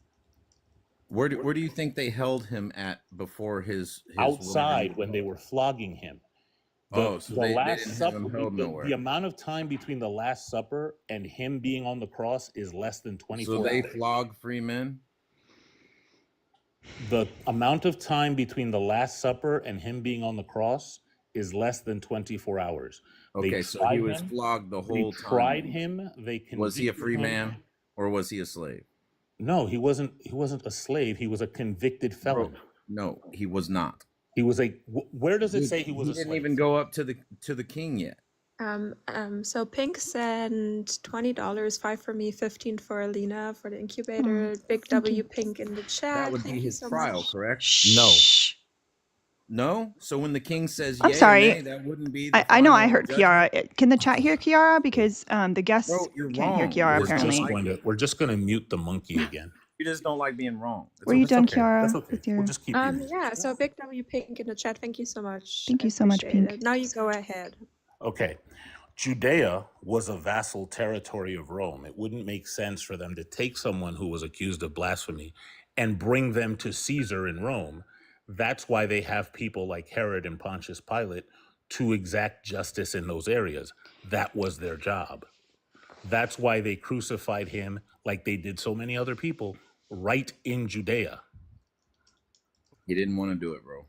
Where do you think they held him at before his Outside whatever- when they were flogging him. Oh, so they Last didn't have him Supper, held the nowhere. amount of time between the Last Supper and him being on the cross is less than 24 So they hours. flog free men? The amount of time between the Last Supper and him being on the cross is less than 24 hours. They Okay, so he tried was him. flogged the They whole time. tried him. They Was he a convicted free him. man or was he a slave? No, he wasn't. He wasn't a slave. He was a convicted felon. Bro, no, he was not. He was a. Where does it say he was He a didn't slave? even go up to the king yet. So Pink sent $20, 5 for me, 15 for Alina for the incubator. Big thank W you. Pink in the chat. That would Thank be you his so trial, much. correct? Shh. No? So when the king says I'm yay or sorry. nay, that wouldn't be the I know I final heard judgment? Kiara. Can the chat hear Kiara? Because the guests Bro, you're can't hear wrong. Kiara You just don't apparently. like it. We're just going to mute the monkey again. You just don't like being wrong. Were you That's done, okay. Kiara? That's okay. With your... We'll just keep you. Yeah, so Big W Pink in the chat. Thank you so much. Thank I you so much, appreciate Pink. it. Now you go ahead. Okay. Judea was a vassal territory of Rome. It wouldn't make sense for them to take someone who was accused of blasphemy and bring them to Caesar in Rome. That's why they have people like Herod and Pontius Pilate to exact justice in those areas. That was their job. That's why they crucified him like they did so many other people right in Judea. He didn't want to do it, bro.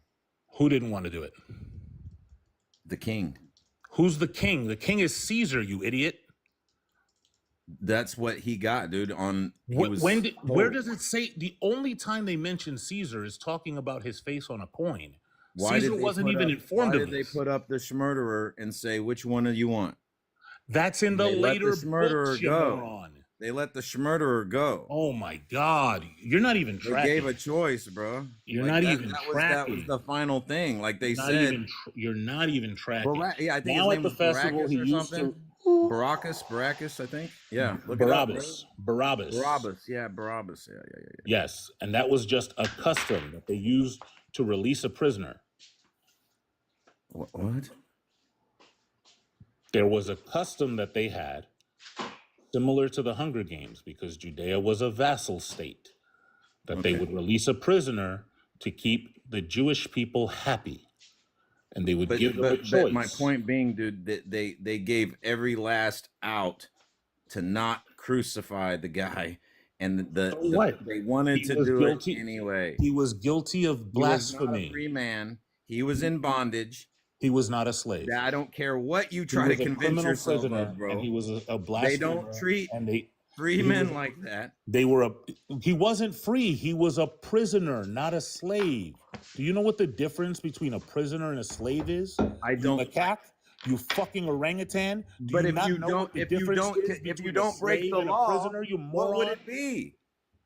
Who didn't want to do it? The king. Who's the king? The king is Caesar, you idiot. That's what he got, dude. Where does it say? The only time they mention Caesar is talking about his face on a coin. Caesar wasn't even informed of this. Why did they put up the schmurderer and say, which one do you want? That's in the later books, you moron. They let the schmurderer go. Oh my God. You're not even They tracking. gave a choice, bro. You're not even that tracking. Was the final thing. Like they Not said. even you're not even tracking. Yeah, I think Now his at name the was festival, Baracus he or used something. to Baracus, I think. Yeah. Look Barabbas. it up, bro. Barabbas. Yeah, Barabbas. Yeah. Yes, and that was just a custom that they used to release a prisoner. What? There was a custom that they had similar to the Hunger Games because Judea was a vassal state, that they would release a prisoner to keep the Jewish people happy. And they would give them a choice. But my point being, dude, that they gave every last out to not crucify the guy. And they wanted to do it anyway. He was guilty of blasphemy. He was not a free man. He was in bondage. He was not a slave. I don't care what you try to convince yourself of, bro. And he was a blasphemer. They don't treat free men like that. He wasn't free. He was a prisoner, not a slave. Do you know what the difference between a prisoner and a slave is? I don't. Macaque, you fucking orangutan. But if you don't break the law, prisoner, you moron? What would it be?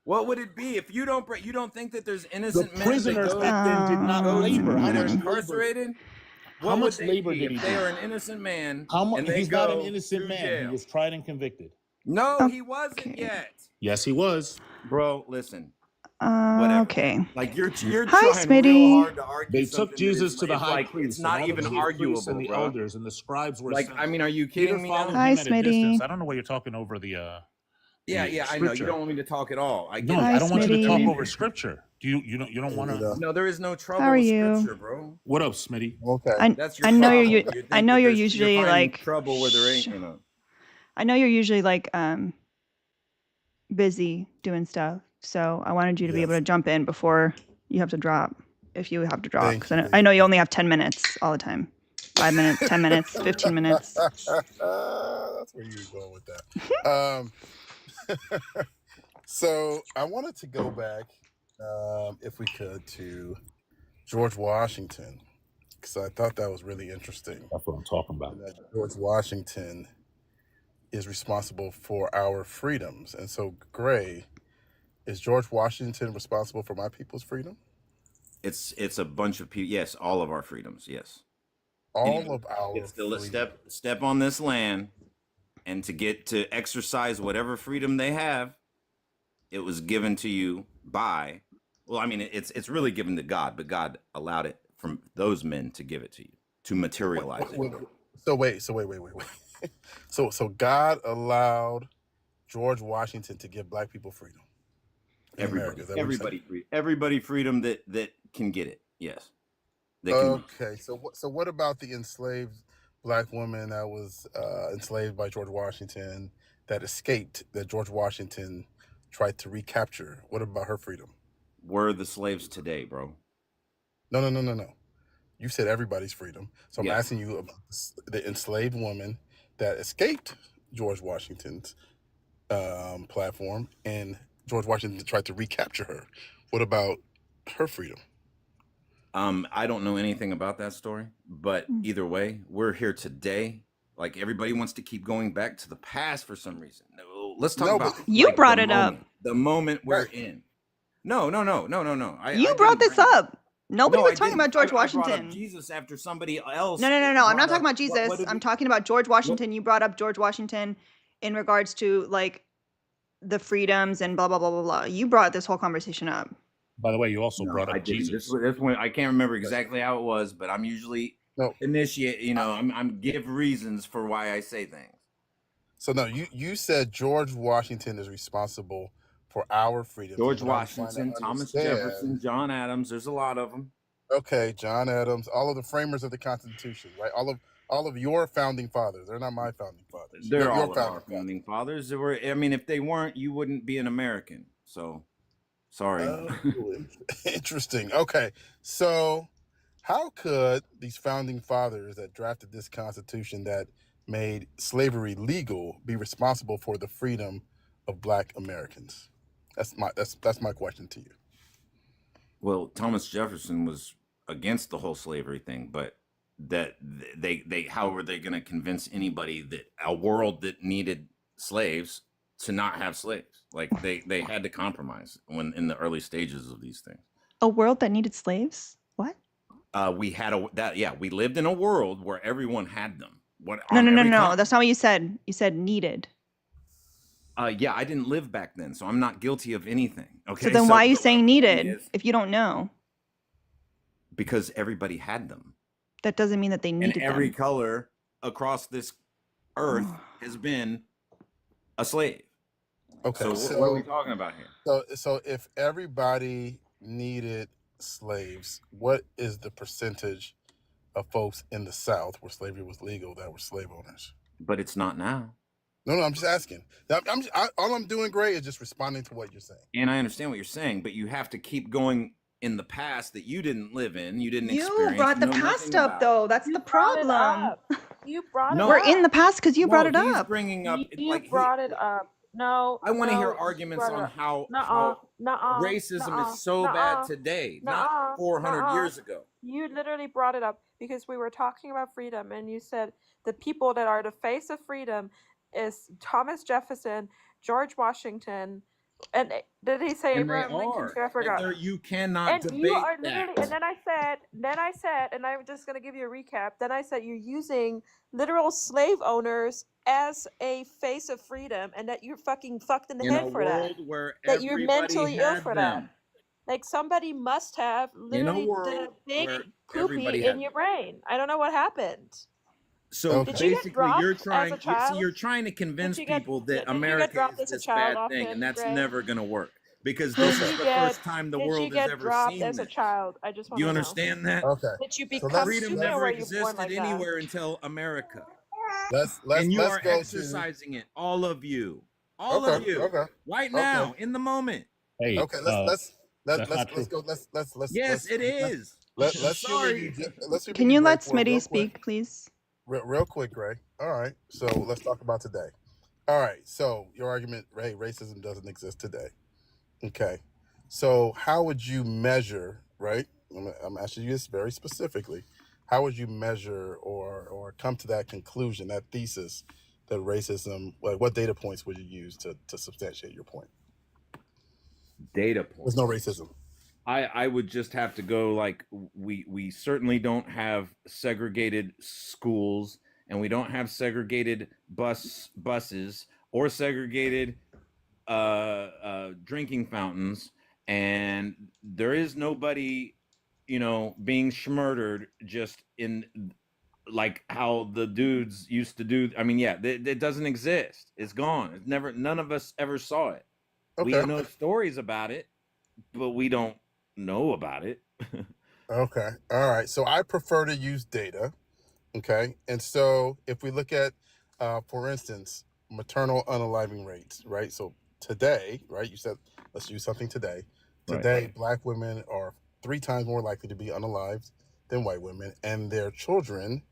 What would it be if you don't break? You don't think that there's innocent men? Prisoners back then did not labor. How much incarcerated? How much labor did he do? They are an innocent man. He's not an innocent man. He was tried and convicted. No, he wasn't yet. Yes, he was. Bro, listen. Okay. Like you're Hi, trying Smitty. real hard to argue. They took Jesus to the high priest. It's not even arguable, and the bro. elders and the scribes were like. sent. I mean, are you kidding me? Hi, Smitty. I don't know why you're talking over the. Yeah, I know. You don't want me to talk at all. I don't want you to talk over scripture. You don't want to. No, there is no trouble. How are with you? Scripture, bro. What up, Smitty? Okay. I know you're usually like trouble where there ain't. I know you're usually like busy doing stuff, so I wanted you to be able to jump in before you have to drop, if you have to drop, because I know you only have 10 minutes all the time. 5 minutes, 10 minutes, 15 minutes. That's where you were going with that. So I wanted to go back, if we could, to George Washington, because I thought that was really interesting. That's what I'm talking about. That George Washington is responsible for our freedoms. And so, Gray, is George Washington responsible for my people's freedom? It's a bunch of people. Yes, all of our freedoms. Yes. All of our it's still a step on this land, and to get to exercise whatever freedom they have, it was given to you by, well, I mean, it's really given to God, but God allowed it from those men to give it to you, to materialize it. So wait. So God allowed George Washington to give black people freedom in America. Is that what you're saying? Everybody freedom that can get it. Yes, they can. Okay, so what about the enslaved black woman that was enslaved by George Washington that escaped, that George Washington tried to recapture? What about her freedom? We're the slaves today, bro. No. You said everybody's freedom. So I'm Yeah. asking you about the enslaved woman that escaped George Washington's platform, and George Washington tried to recapture her. What about her freedom? I don't know anything about that story, but either way, we're here today. Like everybody wants to keep going back to the past for some reason. No, let's talk about You like, brought the it up. moment, the moment we're in. No. You brought this up. Nobody was talking about George I brought up Washington. Jesus after somebody else. No. I'm brought not talking up- about Jesus. what did I'm we- talking about George Washington. You brought up George Washington in regards to like the freedoms and blah blah blah blah blah. You brought this whole conversation up. By the way, you also No, brought I up didn't. Jesus. This one I can't remember exactly how it was, but I'm usually initiate. You know, I'm give reasons for why I say things. So no, you said George Washington is responsible for our freedom. George Washington, Thomas Jefferson, John Adams. There's a lot of them. Okay, John Adams, all of the framers of the Constitution, right? All of your founding fathers. They're not my founding fathers. They're your all of our founding fathers. They were, I mean, if they weren't, you wouldn't be an American. So, sorry. Interesting. Okay, so how could these founding fathers that drafted this Constitution that made slavery legal be responsible for the freedom of Black Americans? That's my question to you. Well, Thomas Jefferson was against the whole slavery thing, but that they how were they going to convince anybody that a world that needed slaves to not have slaves? Like they had to compromise when in the early stages of these things. A world that needed slaves? What? We had we lived in a world where everyone had them. No. That's not what you said. You said needed. Yeah, I didn't live back then, so I'm not guilty of anything. Okay. So then why are you saying needed if you don't know? Because everybody had them. That doesn't mean that they needed and every them. color across this earth has been a slave. Okay. So what are we talking about here? So if everybody needed slaves, what is the percentage of folks in the South where slavery was legal that were slave owners? But it's not now. No, I'm just asking. All I'm doing, Gray, is just responding to what you're saying. And I understand what you're saying, but you have to keep going in the past that you didn't live in, you didn't experience. You brought the past up, though. That's the problem. You brought it up. We're in the past because you brought it He's up. bringing up. You brought it up. No. I want to hear arguments on how racism is so bad today, not 400 years ago. You literally brought it up because we were talking about freedom, and you said the people that are the face of freedom is Thomas Jefferson, George Washington, and did he say And Abraham they Lincoln? are. I forgot. And you cannot And debate you are that. literally, and then I said, and I'm just gonna give you a recap. Then I said you're using literal slave owners as a face of freedom, and that you're fucking fucked in the head for that. Where That you're mentally ill for them. that. Like somebody must have literally did a big poopy in your brain. I don't know what happened. So Did you get basically, dropped you're as a trying. child? You're trying to convince Did you get- people did that you get America dropped is as a this child bad thing, often, and that's Gray? never going to work because this is the first time the world Did you has get ever dropped seen as a this. child? I just want Do you to know. understand that? Okay. Did you So become let's- Freedom stupid or never were you born existed like that? anywhere until America. Let's And you let's are go exercising it, all of you, all of you, right now, in the moment. Hey, Okay, let's go. Let's. Yes, it is. Let's Sorry. Can you let Smitty speak, please? Real quick, Gray. All right, so let's talk about today. All right, so your argument, hey, racism doesn't exist today. Okay, so how would you measure, right? I'm asking you this very specifically. How would you measure or come to that conclusion, that thesis, that racism, what data points would you use to substantiate your point? Data points. There's no racism. I would just have to go like we certainly don't have segregated schools, and we don't have segregated buses or segregated drinking fountains, and there is nobody being murdered just in like how the dudes used to do. I mean, yeah, it doesn't exist. It's gone. It's never. None of us ever saw it. We Okay. know stories about it, but we don't know about it. Okay. All right. So I prefer to use data. Okay. And so if we look at, for instance, maternal unaliving rates, right? So today, right, you said, let's use something today. Today, Right. Black women are 3 times more likely to be unalived than white women, and their children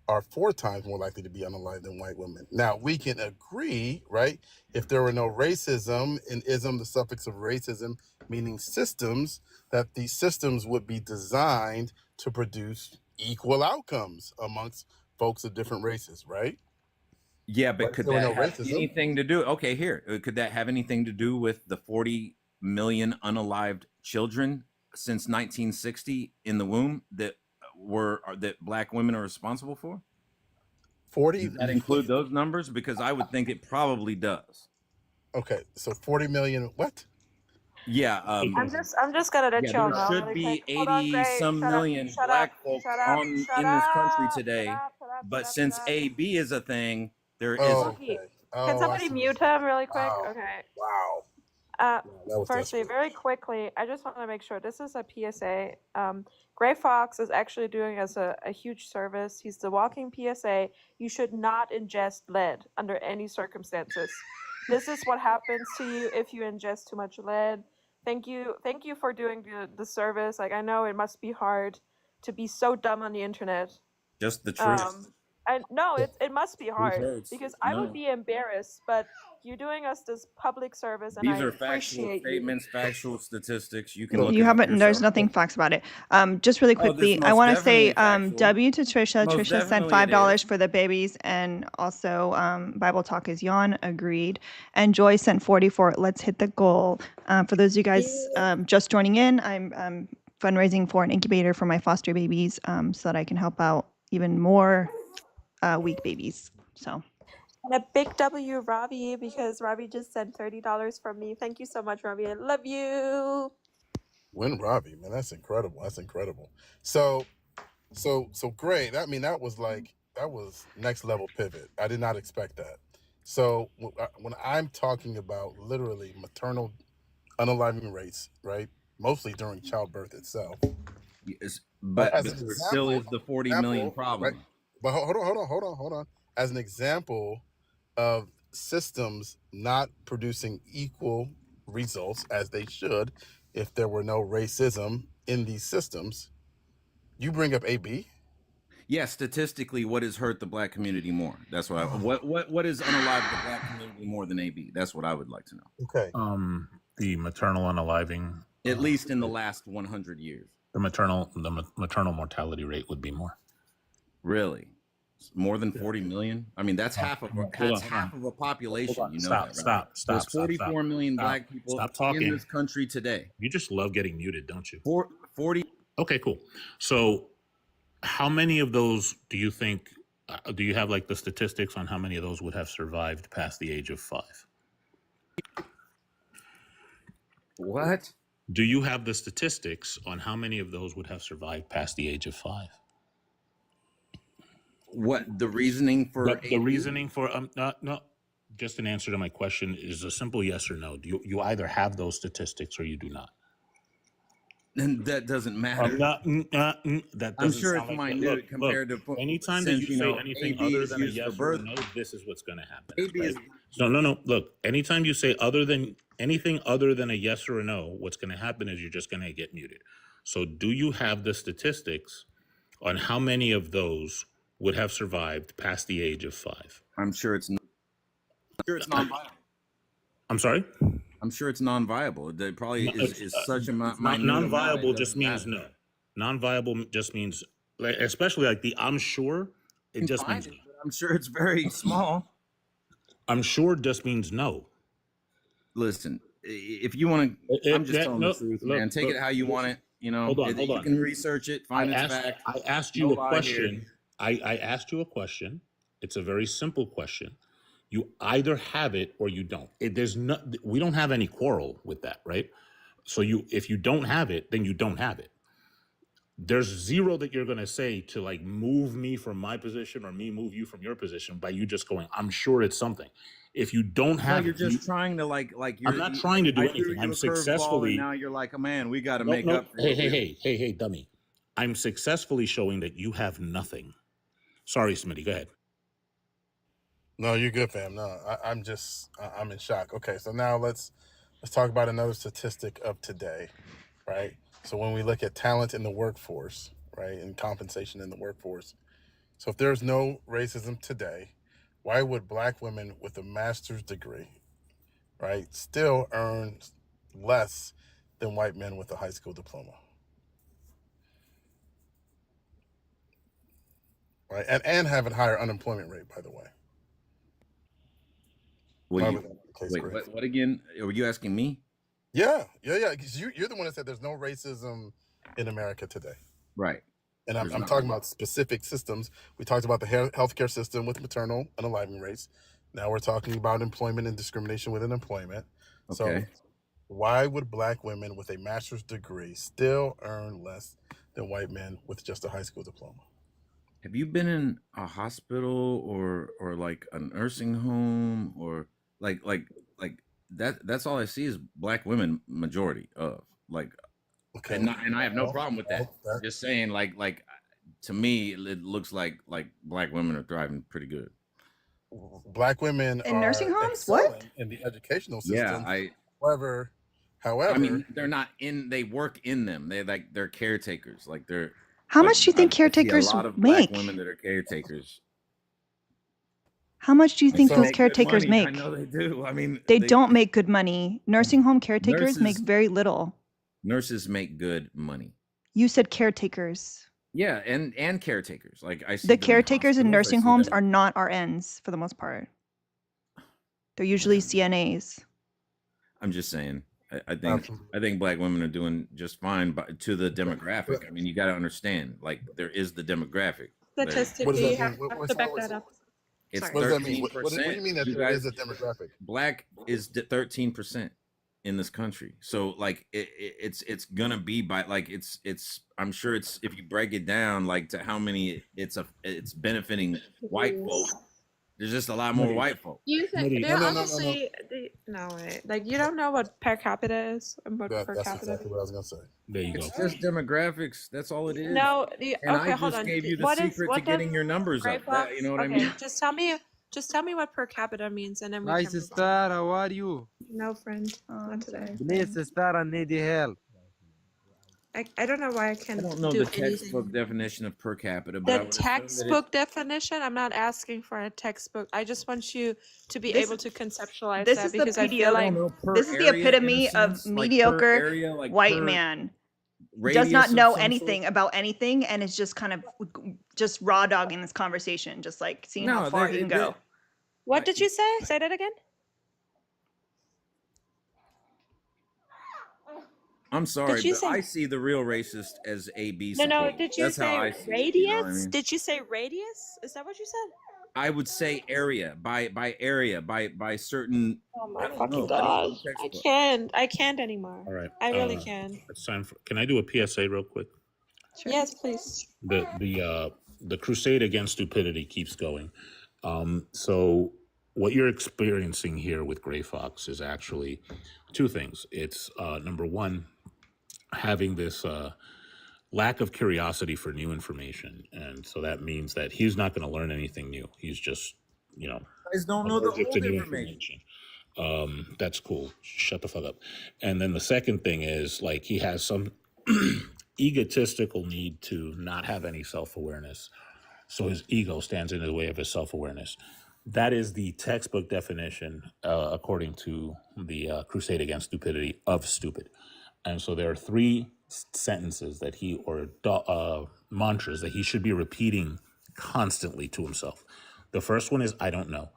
are 4 times more likely to be unalived than white women. Now, we can agree, right, if there were no racism, in ism, the suffix of racism, meaning systems, that these systems would be designed to produce equal outcomes amongst folks of different races, right? Yeah, But but if could there were that no have racism, anything to do? Okay, here, could that have anything to do with the 40 million unalived children since 1960 in the womb that that Black women are responsible for? 40, Does that include those numbers? Because I would think it probably does. okay, so 40 million, what? Yeah, It I'm doesn't. just gonna let yeah, y'all there know should really be quick. Hold on, 80 Gray. some Shut up. million Shut up. Black folks Shut up. on Shut in this country up. Shut today. up. Shut up. Shut But up. Shut since up. AB is a thing, there Oh, isn't. Pookie, okay. can Oh, I somebody see. mute him really quick? Wow. Okay. Wow. Uh, Wow, that was Firstly, desperate. very quickly, I just want to make sure this is a PSA. Gray Fox is actually doing us a huge service. He's the walking PSA. You should not ingest lead under any circumstances. This is what happens to you if you ingest too much lead. Thank you for doing the service. Like, I know it must be hard to be so dumb on the internet. Just the truth. And no, it must be Truth hard hurts. because I would No. be embarrassed, but you're doing us this public service, and These I are factual appreciate you. statements, factual statistics. You can look You it up haven't. There's yourself. nothing facts about it. Just really Oh, this quickly, I most want to say definitely factual. W to Trisha. Most Trisha sent definitely it $5 is. for the babies, and also Bible Talk is yawn agreed. And Joy sent 44. Let's hit the goal. For those of you guys just joining in, I'm fundraising for an incubator for my foster babies, so that I can help out even more weak babies. So. And a big W, Robbie, because Robbie just sent $30 from me. Thank you so much, Robbie. I love you. Win Robbie, man, that's incredible. That's incredible. So great. I mean, that was next level pivot. I did not expect that. So when I'm talking about literally maternal unaliving rates, right, mostly during childbirth itself, Yes, but but as an there still example, is the 40 million right? problem. But hold on. As an example of systems not producing equal results as they should, if there were no racism in these systems, you bring up AB. Yeah, statistically, what has hurt the Black community more? That's what what has unalived the Black community more than AB? That's what I would like to know. Okay. The maternal unaliving. At least in the last 100 years. The maternal mortality rate would be more. Really? More than 40 million? I mean, that's half of a population. You know that, right? Stop. There's 44 million Black people in this country today. You just love getting muted, don't you? 40. Okay, cool. So how many of those do you think, do you have like the statistics on how many of those would have survived past the age of 5? What? Do you have the statistics on how many of those would have survived past the age of 5? What the reasoning for The reasoning for no, just an answer to my question is a simple yes or no. Do you either have those statistics or you do not? And that doesn't matter. That I'm doesn't sure sound it's like minute compared to anytime that you say anything other than a yes or a no, this is what's going to happen. Right? No. Look, anytime you say anything other than a yes or a no, what's going to happen is you're just going to get muted. So, do you have the statistics on how many of those would have survived past the age of 5? I'm sure it's non-viable. I'm sorry? I'm sure it's non-viable. There probably is such a non-viable just means no. Non-viable just means, like, especially like the I'm sure, it just means no. I'm sure it's very small. I'm sure just means no. Listen, if you want to, I'm just telling the truth, man. Take it how you want it. You know, hold on. You can research it, find its fact. I asked you a question. I asked you a question. It's a very simple question. You either have it or you don't. We don't have any quarrel with that, right? So if you don't have it, then you don't have it. there's zero that you're going to say to like move me from my position or me move you from your position by you just going, I'm sure it's something. If you don't No, have you're it, just trying to like I'm you're. not trying to do I threw anything. you I'm a curveball, and successfully. now you're like, oh man, we got to No, make no. up for Hey, it. hey, dummy. I'm successfully showing that you have nothing. Sorry, Smitty. Go ahead. No, you're good, fam. No, I'm in shock. Okay, so now let's talk about another statistic of today, right? So when we look at talent in the workforce, right, and compensation in the workforce, so if there's no racism today, why would Black women with a master's degree, right, still earn less than white men with a high school diploma, right, and have a higher unemployment rate, by the way? Well, Why you, would that be the case, wait, Griff? what again? Were you asking me? Yeah, because you're the one that said there's no racism in America today. Right. And I'm There's not. talking about specific systems. We talked about the healthcare system with maternal unaliving rates. Now we're talking about employment and discrimination within employment. Okay. So why would Black women with a master's degree still earn less than white men with just a high school diploma? Have you been in a hospital or like a nursing home or like that's all I see is Black women majority of like Okay. and I have no Well, problem with that. well, Just saying like to me it looks like Black women are thriving pretty good. Black women In are nursing homes? excelling What? in the educational Yeah, system. However, I mean they're not in they work in them. They're caretakers. Like they're How like, much do you think I see caretakers a lot of Black make? women that are caretakers. How much do you They think So- those make good caretakers money. I make? know they do. I mean, They don't make good money. Nursing home caretakers make Nurses- very little. Nurses make good money. You said caretakers. Yeah, and caretakers. Like I see The them in caretakers in hospitals, I nursing see homes them- are not RNs for the most part. They're usually CNAs. I'm just saying. I think Absolutely. I think Black women are doing just fine, but to the demographic. I mean, you got to understand. Like there is the demographic. but What does Statistically, that you mean? have to back that up. It's Sorry. What does that mean? 13%. What do you mean that You there guys- is a demographic? Black is 13% in this country. So like it's gonna be by like it's I'm sure it's if you break it down like to how many it's benefiting white folk. There's just a lot more white folk. You think Smitty. they're No. honestly no way. Like you don't know what per capita is and what per That's capita. exactly what I was gonna say. There you go. It's just demographics. That's all it is. No, And okay, I hold just on. gave you the What is- secret what to getting does your numbers Gray up. That, Fox? you know what Okay, I mean? just tell me what per capita means, and then we Hi can. move on. sister, how are you? No friend, Oh, not today. Please sister, I need your help. I don't know why I can't I don't know do the textbook anything. definition of per capita, but I The would assume that textbook definition. I'm not asking for a textbook. I just want you to be This- able to conceptualize this that is the because I PDO. feel I like don't know, per This is the area, in a epitome of sense, like, per mediocre area, like, white per man. Does radius not of know some anything sort. about anything and is just kind of just raw dogging this conversation, just like seeing how No, far they- he can they- go. what did you say? Say that again. I'm sorry, you but say- I see the real racist as AB No, support. did you That's how I say see radius? it, you know what I mean? Did you say radius? Is that what you said? I would say area by area by certain. Oh I my don't fucking know. I don't know god! I textbook. can't anymore. All right. I really can. It's time for. Can I do a PSA real quick? Yes, please. The crusade against stupidity keeps going. So what you're experiencing here with Gray Fox is actually two things. It's number one, having this lack of curiosity for new information, and so that means that he's not going to learn anything new. He's just, Guys don't know the allergic old to new information. That's cool. Shut the fuck up. And then the second thing is like he has some egotistical need to not have any self-awareness. So his ego stands in the way of his self-awareness. That is the textbook definition, according to the Crusade Against Stupidity, of stupid. And so there are three sentences that mantras that he should be repeating constantly to himself. The first one is, I don't know.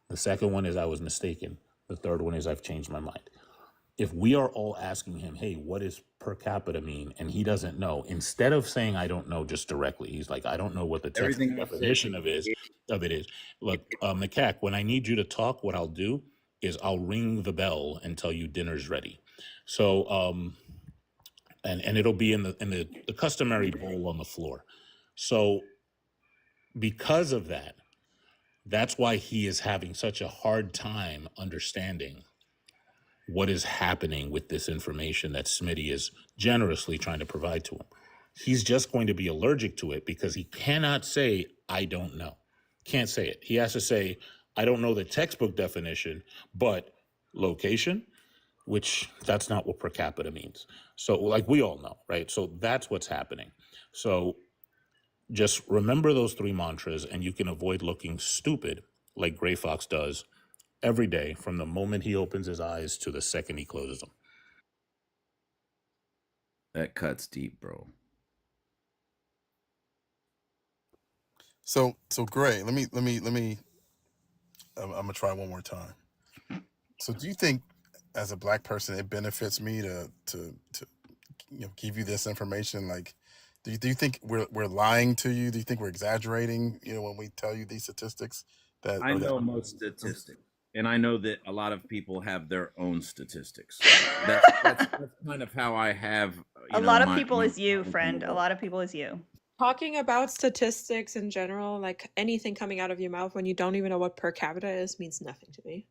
The second one is, I was mistaken. The third one is, I've changed my mind. If we are all asking him, hey, what does per capita mean? And he doesn't know, instead of saying, I don't know, just directly, he's like, I don't know what the textbook Everything definition of it is. Look, Macaque, when I need you to talk, what I'll do is I'll ring the bell and tell you dinner's ready. So and it'll be in the customary bowl on the floor. So because of that, that's why he is having such a hard time understanding what is happening with this information that Smitty is generously trying to provide to him. He's just going to be allergic to it because he cannot say, I don't know. Can't say it. He has to say, I don't know the textbook definition, but location, which that's not what per capita means. So, like we all know, right? So that's what's happening. So just remember those 3 mantras and you can avoid looking stupid like Gray Fox does every day from the moment he opens his eyes to the second he closes them. That cuts deep, bro. So Gray, let me. I'm gonna try one more time. So, do you think, as a black person, it benefits me to give you this information? Like, do you think we're lying to you? Do you think we're exaggerating? When we tell you these statistics, I know most statistics, and I know that a lot of people have their own statistics. That's kind of how I have. A lot of people is you, friend. A lot of people is you. Talking about statistics in general, like anything coming out of your mouth when you don't even know what per capita is, means nothing to me.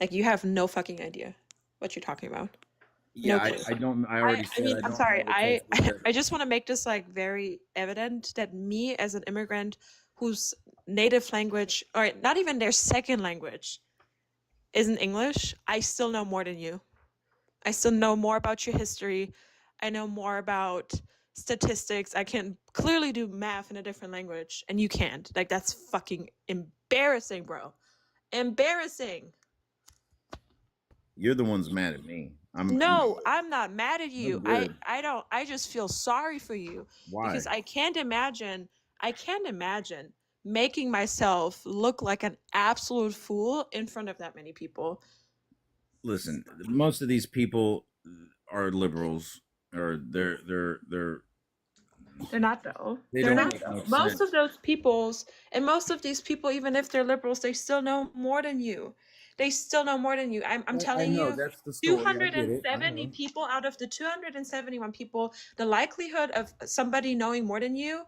Like, you have no fucking idea what you're talking about. Yeah, No clue. I don't. I already said. I mean, I I'm don't sorry. know the I textbook just want to make this like very evident that me as an immigrant whose native language, or not even their second language, isn't English, I still know more than you. I still know more about your history. I know more about statistics. I can clearly do math in a different language, and you can't. Like, that's fucking embarrassing, bro. Embarrassing. You're the ones mad at me. I'm not mad at you. I just feel sorry for you. Why? Because I can't imagine making myself look like an absolute fool in front of that many people. Listen, most of these people are liberals, or they're not though. They're not though. Most of those peoples, and most of these people, even if they're liberals, they still know more than you. They still know more than you. I'm telling you, that's the story. 270 people out of the 271 people, the likelihood of somebody knowing more than you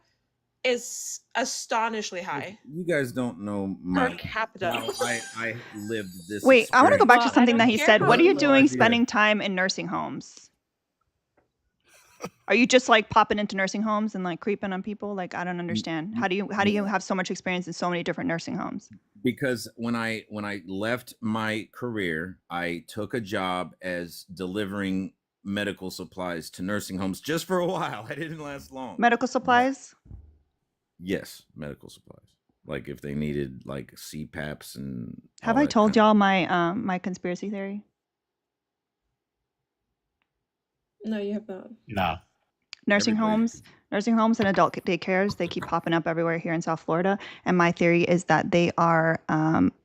is astonishingly high. You guys don't know my per capita. I lived this. Wait, I want to go back to Well, something I that don't he care said. how What are you you live. doing spending time in nursing homes? Are you just like popping into nursing homes and like creeping on people? Like, I don't understand. How do you have so much experience in so many different nursing homes? Because when I left my career, I took a job as delivering medical supplies to nursing homes just for a while. I didn't last long. Medical supplies? Yes, medical supplies. Like if they needed like CPAPs and Have I told y'all my my conspiracy theory? No, you have not. Nah. Nursing homes and adult daycares, they keep popping up everywhere here in South Florida. And my theory is that they are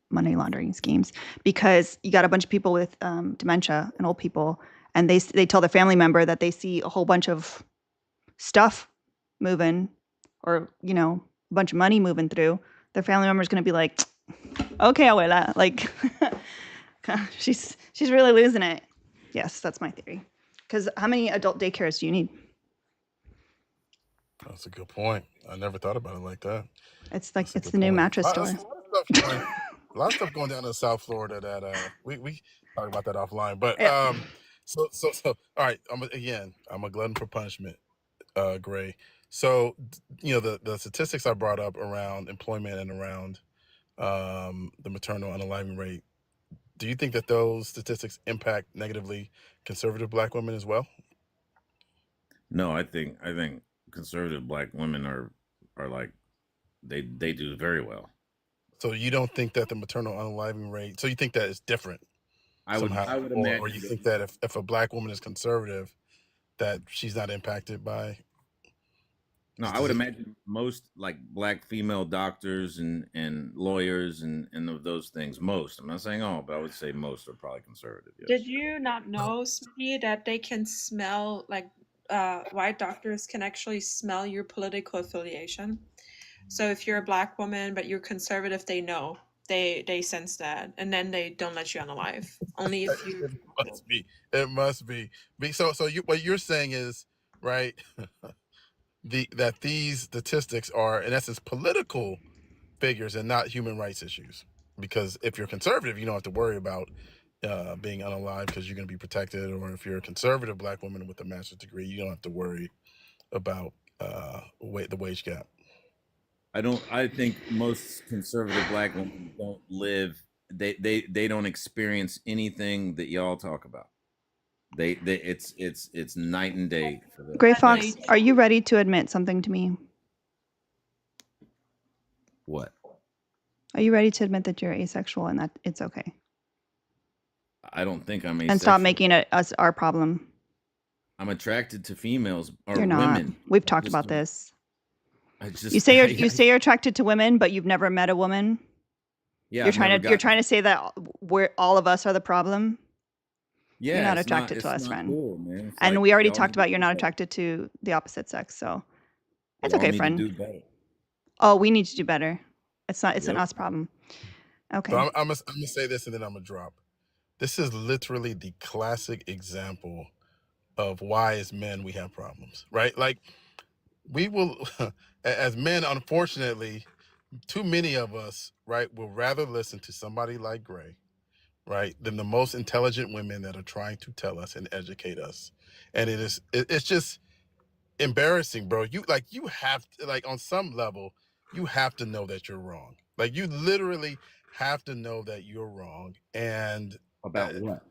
money laundering schemes, because you got a bunch of people with dementia and old people, and they tell their family member that they see a whole bunch of stuff moving, or a bunch of money moving through. Their family member is going to be like, okay, abuela, like she's really losing it. Yes, that's my theory. Because how many adult daycares do you need? That's a good point. I never thought about it like that. It's like it's the new mattress store. A lot of stuff going down in South Florida that we talk about that offline. But so all right. I'm a glutton for punishment, Gray. So the statistics I brought up around employment and around the maternal unaliving rate. Do you think that those statistics impact negatively conservative Black women as well? No, I think conservative Black women are like they do very well. So you don't think that the maternal unaliving rate? So you think that it's different? I would imagine. Or you think that if a Black woman is conservative, that she's not impacted by? No, I would imagine most like Black female doctors and lawyers and those things. Most, I'm not saying all, but I would say most are probably conservative. Yes. Did you not know, Smitty, that they can smell, like white doctors can actually smell your political affiliation? So if you're a Black woman but you're conservative, they know. They sense that, and then they don't let you unalive. Only if you. It must be. So what you're saying is, right? That these statistics are in essence political figures and not human rights issues. Because if you're conservative, you don't have to worry about being unalive because you're going to be protected, or if you're a conservative black woman with a master's degree, you don't have to worry about the wage gap. I think most conservative black women don't live. They don't experience anything that y'all talk about. It's night and day for them. Gray That's Fox, very are you true. ready to admit something to me? What? Are you ready to admit that you're asexual and that it's okay? I don't think I'm asexual. And stop making it us our problem. I'm attracted to females or You're not. women. We've talked about this. I just You say you're attracted to women, but you've never met a woman. Yeah, You're trying to say that we're all of us are the problem. Yeah, you're not it's attracted to it's us, not friend. cool, man. It's And like, we already y'all talked need to about you're do not better. attracted to the opposite sex, so it's Y'all okay, need friend. to do better. Oh, we need to do better. It's an Yep. us problem. Okay. So I'm gonna say this and then I'm gonna drop. This is literally the classic example of why as men we have problems, right? Like we will, as men, unfortunately, too many of us, right, will rather listen to somebody like Gray, right, than the most intelligent women that are trying to tell us and educate us. And it's just embarrassing, bro. You have to, like, on some level, you have to know that you're wrong. Like, you literally have to know that you're wrong. And About what?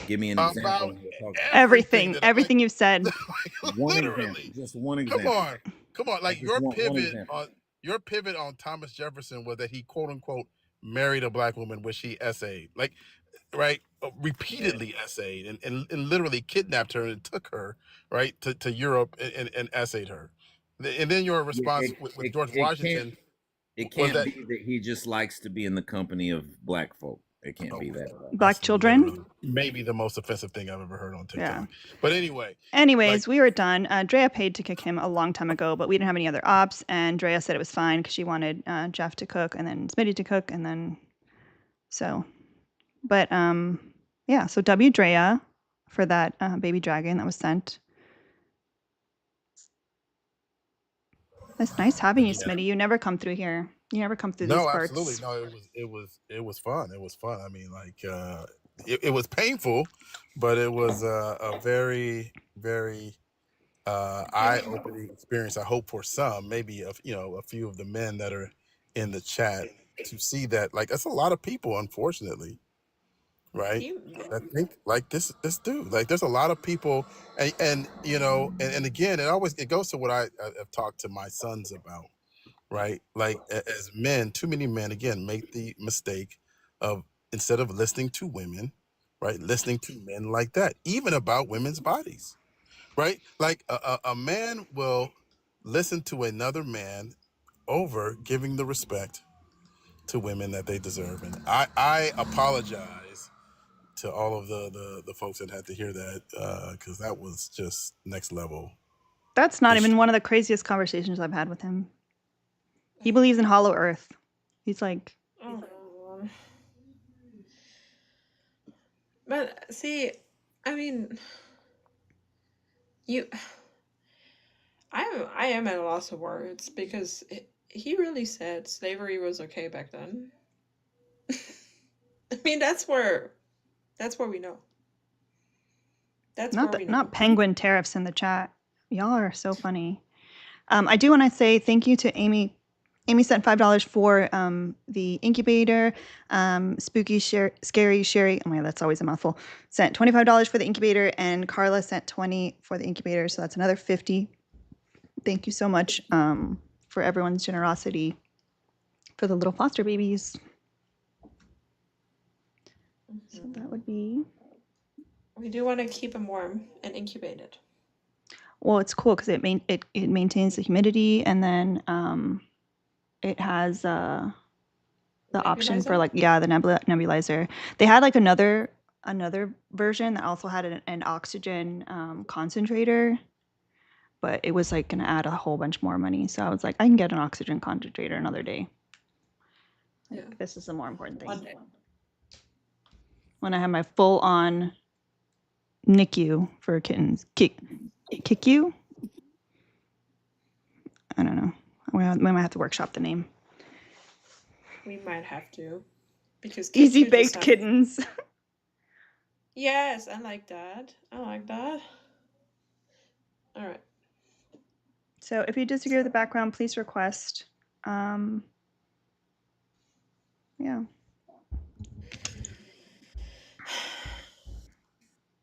Give me an example. about Of what everything that, like, you've said. like, one literally. example. Just one Come example. on. Like, I just want one example. your pivot on Thomas Jefferson was that he quote unquote married a black woman, which he essayed, like, right, repeatedly essayed and literally kidnapped her and took her right to Europe and essayed her. And then your response with George Washington It was can't that be that he just likes to be in the company of black folk. It can't be that. Black children. Maybe the most offensive thing I've ever heard on TikTok. Yeah. But anyway. Anyways, we were done. Drea paid to kick him a long time ago, but we didn't have any other ops, and Drea said it was fine because she wanted Jeff to cook and then Smitty to cook, and then so. But yeah. So W Drea for that baby dragon that was sent. It's nice having you, Smitty. You never come through here. You never come through these parts. Absolutely. No, it was fun. It was fun. I mean, like, it was painful, but it was a very, very eye-opening experience. I hope for some, maybe a few of the men that are in the chat, to see that, like, that's a lot of people, unfortunately, right? I think like this dude, like, there's a lot of people, and again, it goes to what I've talked to my sons about. Right? Like, as men, too many men, again, make the mistake of, instead of listening to women, right, listening to men like that, even about women's bodies, right? Like, a man will listen to another man over giving the respect to women that they deserve. And I apologize to all of the folks that had to hear that, because that was just next level. That's not even one of the craziest conversations I've had with him. He believes in Hollow Earth. He's like, but see, I mean, I am at a loss of words because he really said slavery was okay back then. I mean, that's where we know. That's not penguin tariffs in the chat. Y'all are so funny. I do want to say thank you to Amy. Amy sent $5 for the incubator. Scary Sherry, oh my God, that's always a mouthful, sent $25 for the incubator, and Carla sent $20 for the incubator, so that's another $50. Thank you so much for everyone's generosity for the little foster babies. So that would be... We do want to keep them warm and incubated. Well, it's cool because it maintains the humidity, and then it has the option for, like, the nebulizer. They had like another version that also had an oxygen concentrator, but it was like gonna add a whole bunch more money. So I was like, I can get an oxygen concentrator another day. Like, this is the more important thing. One day. When I have my full-on NICU for kittens. KICU? We might have to workshop the name. We might have to. Because Easy Kitchu just baked have... kittens. Yes, I like that. I like that. All right. So if you disagree with the background, please request. Yeah.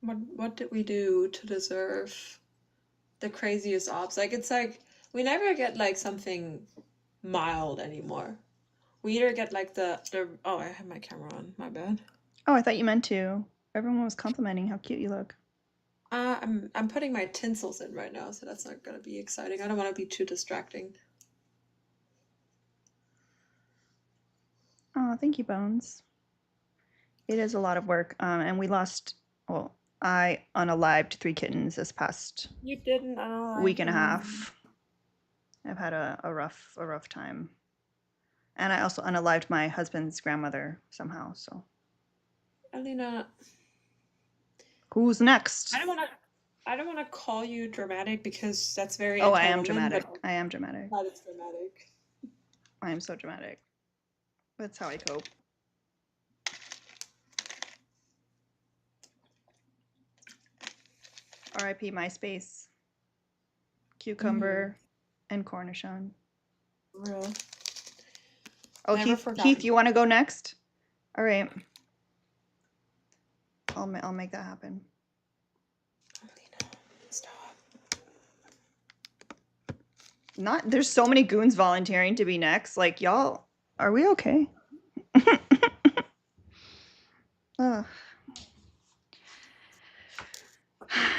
What did we do to deserve the craziest ops? Like, it's like we never get like something mild anymore. We either get like the oh, I have my camera on. My bad. Oh, I thought you meant to. Everyone was complimenting how cute you look. I'm putting my tinsels in right now, so that's not gonna be exciting. I don't want to be too distracting. Oh, thank you, Bones. It is a lot of work, and we lost. Well, I unalived 3 kittens this past You didn't unalive week and a them. half. I've had a rough time, and I also unalived my husband's grandmother somehow. So Alina, who's next? I don't want to call you dramatic because that's very Oh, I am anti-woman, dramatic. but I am dramatic. that is dramatic. I am so dramatic. That's how I cope. R.I.P. MySpace, Cucumber, and Cornichon. Real. Oh, Never Keith, forgotten. you want to go next? All right. I'll make that happen. Alina, stop. There's so many goons volunteering to be next. Like, y'all, are we okay? Ugh.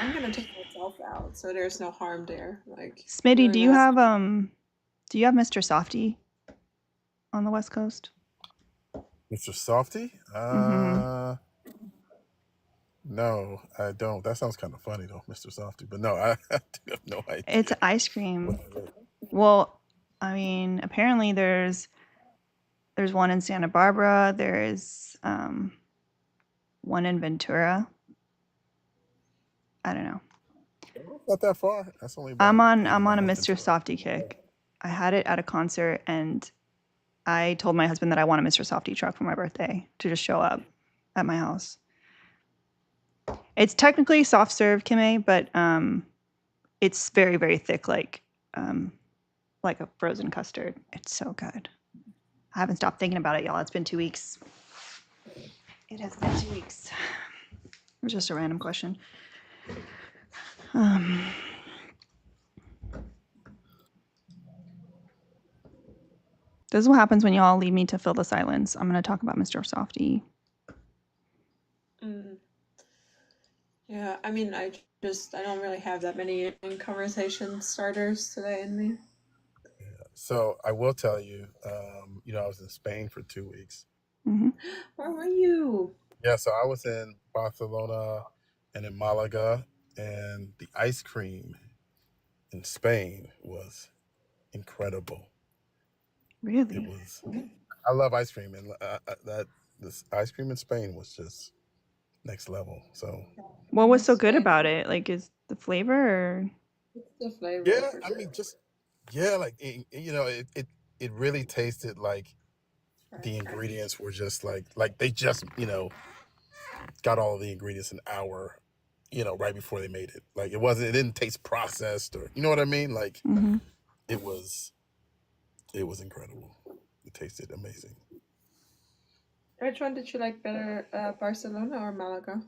I'm gonna take myself out, so there's no harm there. Like, Smitty, do you have Mr. Softy on the West Coast? Mr. Softy? No, I don't. That sounds kind of funny though, Mr. Softy. But no, I have no idea. It's ice cream. Well, I mean, apparently there's one in Santa Barbara. There's one in Ventura. I don't know. Not that far. That's only about I'm on maybe a month or Mr. two. Softy kick. I had it at a concert, and I told my husband that I want a Mr. Softy truck for my birthday to just show up at my house. It's technically soft serve, Kime, but it's very, very thick, like a frozen custard. It's so good. I haven't stopped thinking about it, y'all. It's been 2 weeks. It has been 2 weeks. It was just a random question. This is what happens when y'all leave me to fill the silence. I'm going to talk about Mr. Softy. Yeah, I mean, I don't really have that many conversation starters today in me. So I will tell you, I was in Spain for 2 weeks. Mm-hmm. Where were you? Yeah, so I was in Barcelona and in Malaga, and the ice cream in Spain was incredible. Really? It was. I love ice cream, and this ice cream in Spain was just next level. So. What was so good about it? Like, is the flavor or? It's the flavor. Yeah, I mean, like it really tasted like the ingredients were just like they just got all of the ingredients an hour, right before they made it. Like it didn't taste processed, or you know what I mean. Like it was incredible. It tasted amazing. Which one did you like better, Barcelona or Malaga?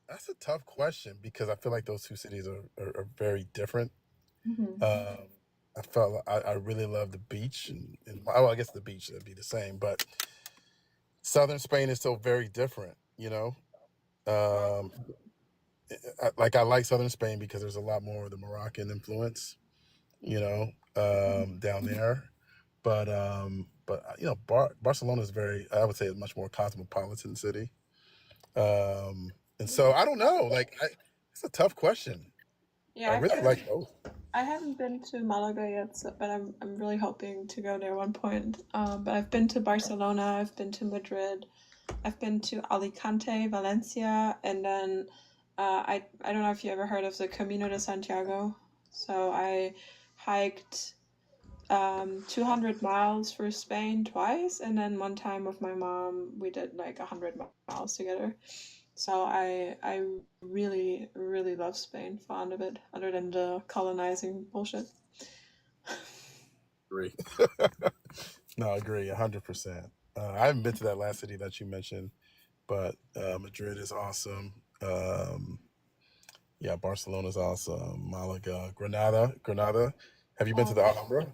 That's a tough question because I feel like those two cities are very different. I really love the beach, and I guess the beach would be the same, but southern Spain is still very different. I like southern Spain because there's a lot more of the Moroccan influence, down there. But Barcelona is I would say, a much more cosmopolitan city. And so I don't know. It's a tough question. Yeah, I really like both. I haven't been to Malaga yet, but I'm really hoping to go there one point. But I've been to Barcelona, I've been to Madrid, I've been to Alicante, Valencia, and then I don't know if you ever heard of the Camino de Santiago. So I hiked 200 miles through Spain twice, and then one time with my mom we did like 100 miles together. So I really really love Spain, fond of it, other than the colonizing bullshit. Agree. No, I agree 100%. I haven't been to that last city that you mentioned, but Madrid is awesome. Yeah, Barcelona's awesome. Malaga, Granada. Have you been to the Alhambra?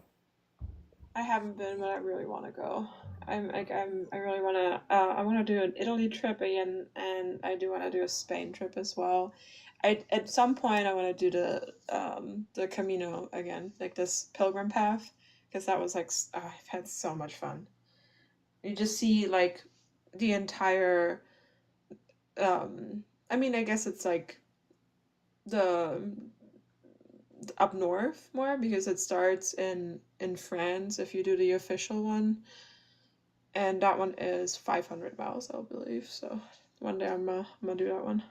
I haven't been, but I really want to go. I really want to. I want to do an Italy trip again, and I do want to do a Spain trip as well. At some point I want to do the Camino again, like this pilgrim path, because that was like I've had so much fun. You just see like the entire. I mean, I guess it's like the up north more because it starts in France if you do the official one, and that one is 500 miles, I believe. So one day I'm gonna do that one.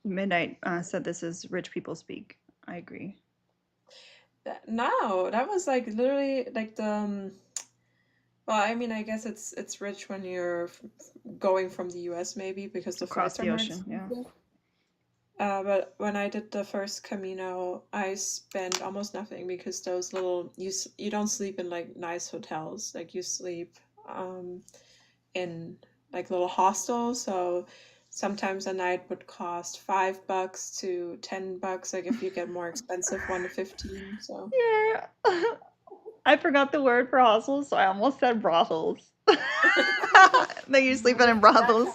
Midnight said this is rich people speak. I agree. No, that was like literally like the. Well, I mean, I guess it's rich when you're going from the U.S. maybe because the Across flights are the more ocean, yeah. expensive. But when I did the first Camino, I spent almost nothing because those little you don't sleep in like nice hotels. Like you sleep in like little hostels. So sometimes a night would cost $5 to $10. Like if you get more expensive one to 15. So Yeah. I forgot the word for hostels, so I almost said brothels. That you're sleeping in brothels.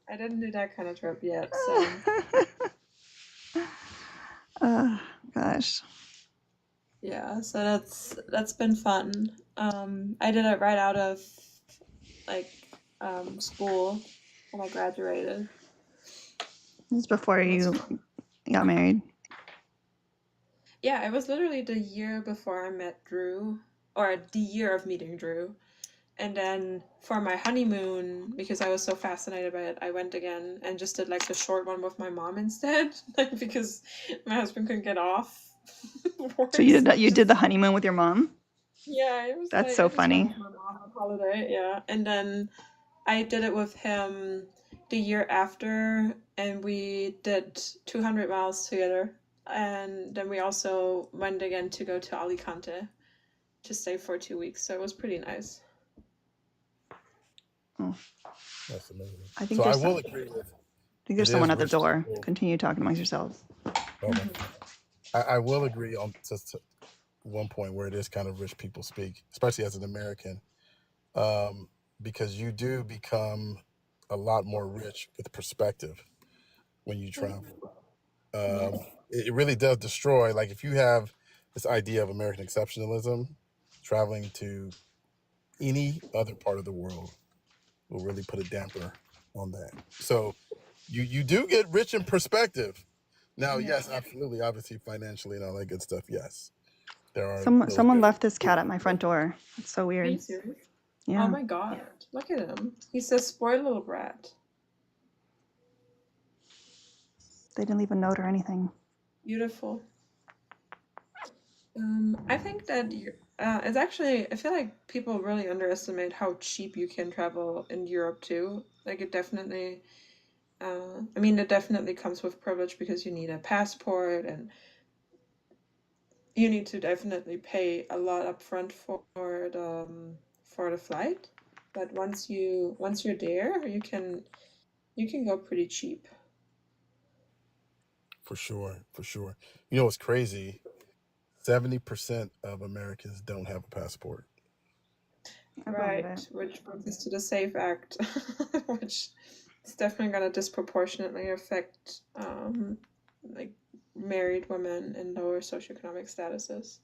I didn't do that kind of trip yet. So Gosh. yeah, so that's been fun. I did it right out of like school when I graduated. This is before you got married. Yeah, it was literally the year before I met Drew, or the year of meeting Drew. And then for my honeymoon, because I was so fascinated by it, I went again and just did like the short one with my mom instead, like because my husband couldn't get off work. So you So did the honeymoon with your mom? yeah, it was That's like so I just went funny. with my mom on holiday, yeah. And then I did it with him the year after, and we did 200 miles together. And then we also went again to go to Alicante to stay for 2 weeks. So it was pretty nice. Oh, That's amazing. I think So I there's will agree with. I think there's It someone is at the rich door. people. Continue talking amongst yourselves. Oh my. I will agree on just one point where it is kind of rich people speak, especially as an American, because you do become a lot more rich with perspective when you travel. It really does destroy. Like if you have this idea of American exceptionalism, traveling to any other part of the world will really put a damper on that. So you do get rich in perspective. Now, yes, absolutely, obviously financially and all that good stuff. Yes, there are those Someone left benefits. this cat at my front door. It's so Are you weird. serious? Yeah. Oh my god. Look at him. He's a spoiled little brat. They didn't leave a note or anything. Beautiful. I think that it's actually, I feel like people really underestimate how cheap you can travel in Europe too. Like it definitely, I mean, it definitely comes with privilege because you need a passport and you need to definitely pay a lot up front for the flight. But once you're there, you can go pretty cheap. For sure, for sure. You know what's crazy? 70% of Americans don't have a passport. I believe Right, it. which brings us to the SAFE Act, which is definitely going to disproportionately affect like married women in lower socioeconomic statuses.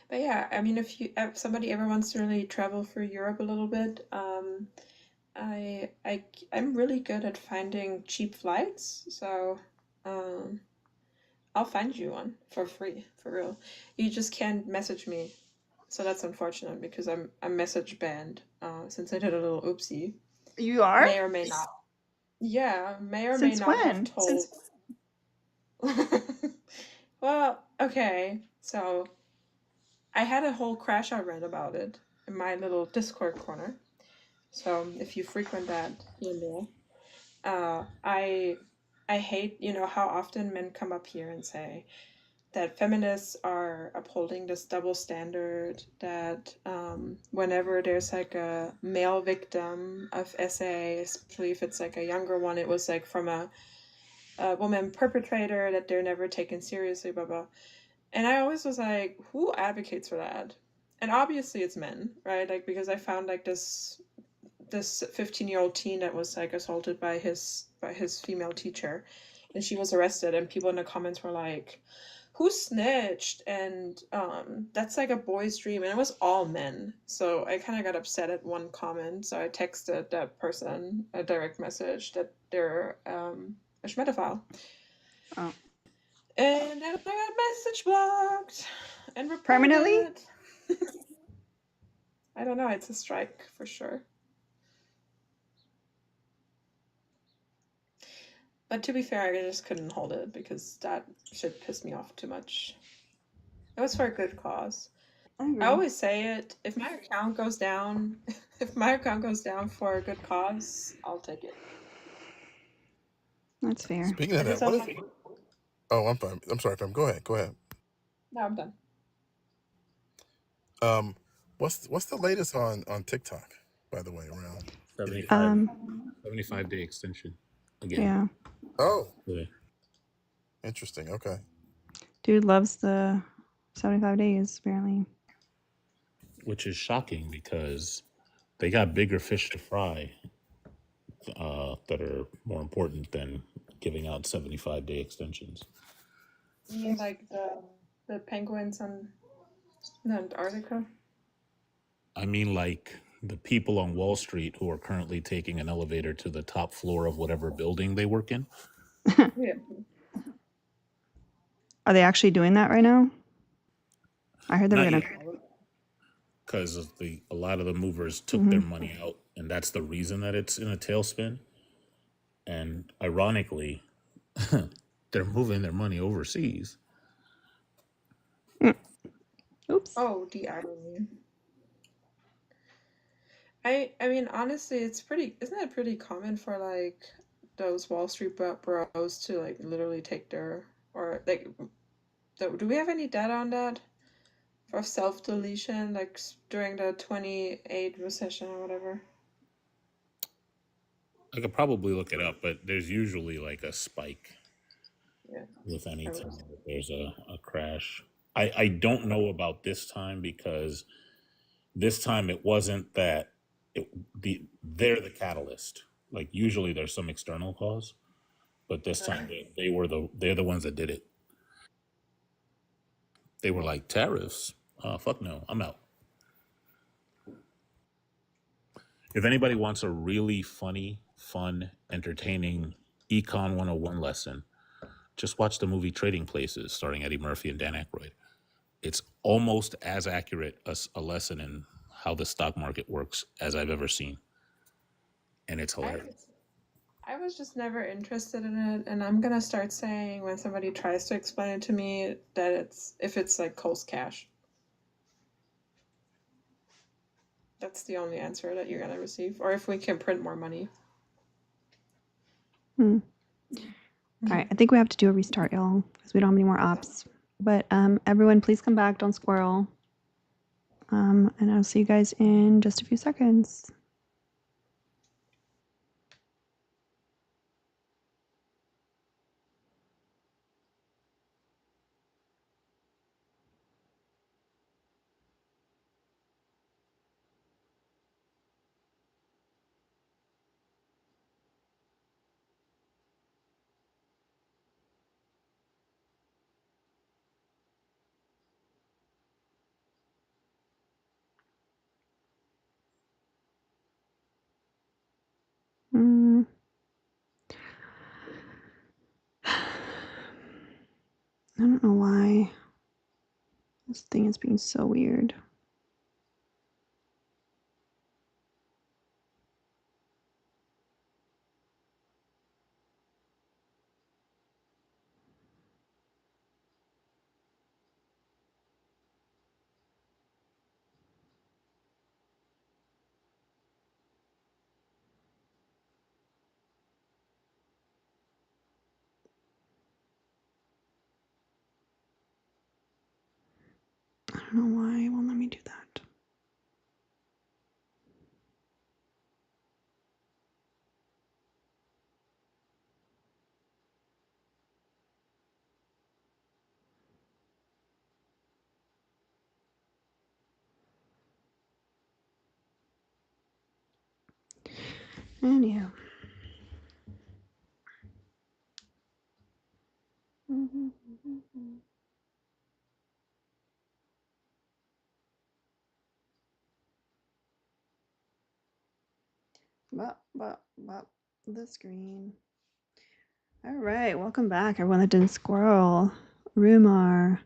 But yeah, I mean, if somebody ever wants to really travel through Europe a little bit, I'm really good at finding cheap flights, so um, I'll find you one for free, for real. You just can't message me, so that's unfortunate because I'm message banned since I did a little oopsie. You are? May or may not. Yeah, may or Since may not when? have told. Well, okay. So I had a whole crash I read about it in my little Discord corner. So if you frequent that here and there, I hate, how often men come up here and say that feminists are upholding this double standard, that whenever there's like a male victim of SA, especially if it's like a younger one, it was like from a woman perpetrator, that they're never taken seriously, blah blah. And I always was like, who advocates for that? And obviously it's men, right? Like, because I found like this 15-year-old teen that was like assaulted by his female teacher, and she was arrested, and people in the comments were like, who snitched? And that's like a boy's dream, and it was all men. So I kind of got upset at one comment, so I texted that person a direct message that they're a schmedophile. Oh. And then I got message blocked and reported. Permanently? I don't know, it's a strike for sure. But to be fair, I just couldn't hold it because that shit pissed me off too much. It was for a good cause. I always say it, if my account goes down, for a good cause, I'll take it. That's fair. Speaking of that, what is? Oh, I'm fine. I'm sorry, fam. Go ahead. No, I'm done. What's the latest on TikTok? By the way, around 75-day extension again. Yeah. Oh, Yeah. interesting. Okay. Dude loves the 75 days, apparently. Which is shocking because they got bigger fish to fry that are more important than giving out 75-day extensions. You mean like the penguins in Antarctica? I mean, like the people on Wall Street who are currently taking an elevator to the top floor of whatever building they work in. Yeah. Are they actually doing that right now? I heard they were Not going to. because a lot of the movers took their money out, and that's the reason that it's in a tailspin. And ironically, they're moving their money overseas. Oops. Oh, the irony. I mean, honestly, isn't it pretty common for like those Wall Street bros to like literally take their, or like, do we have any data on that for self-deletion, like during the 28 recession or whatever? I could probably look it up, but there's usually like a spike Yeah. with any time that there's a crash. I don't know about this time because this time it wasn't that they're the catalyst. Like usually there's some external cause, but this time they're the ones that did it. They were like, tariffs? Fuck no, I'm out. If anybody wants a really funny, fun, entertaining Econ 101 lesson, just watch the movie Trading Places starring Eddie Murphy and Dan Aykroyd. It's almost as accurate as a lesson in how the stock market works as I've ever seen. And it's hilarious. I was just never interested in it, and I'm gonna start saying when somebody tries to explain it to me that if it's like Coast Cash. That's the only answer that you're gonna receive, or if we can print more money. All right, I think we have to do a restart, y'all, because we don't have any more ops. But everyone, please come back. Don't squirrel. And I'll see you guys in just a few seconds. I don't know why this thing is being so weird. don't know why it won't let me do that. Anyhow. The screen. All right, welcome back, everyone that didn't squirrel. Rumar,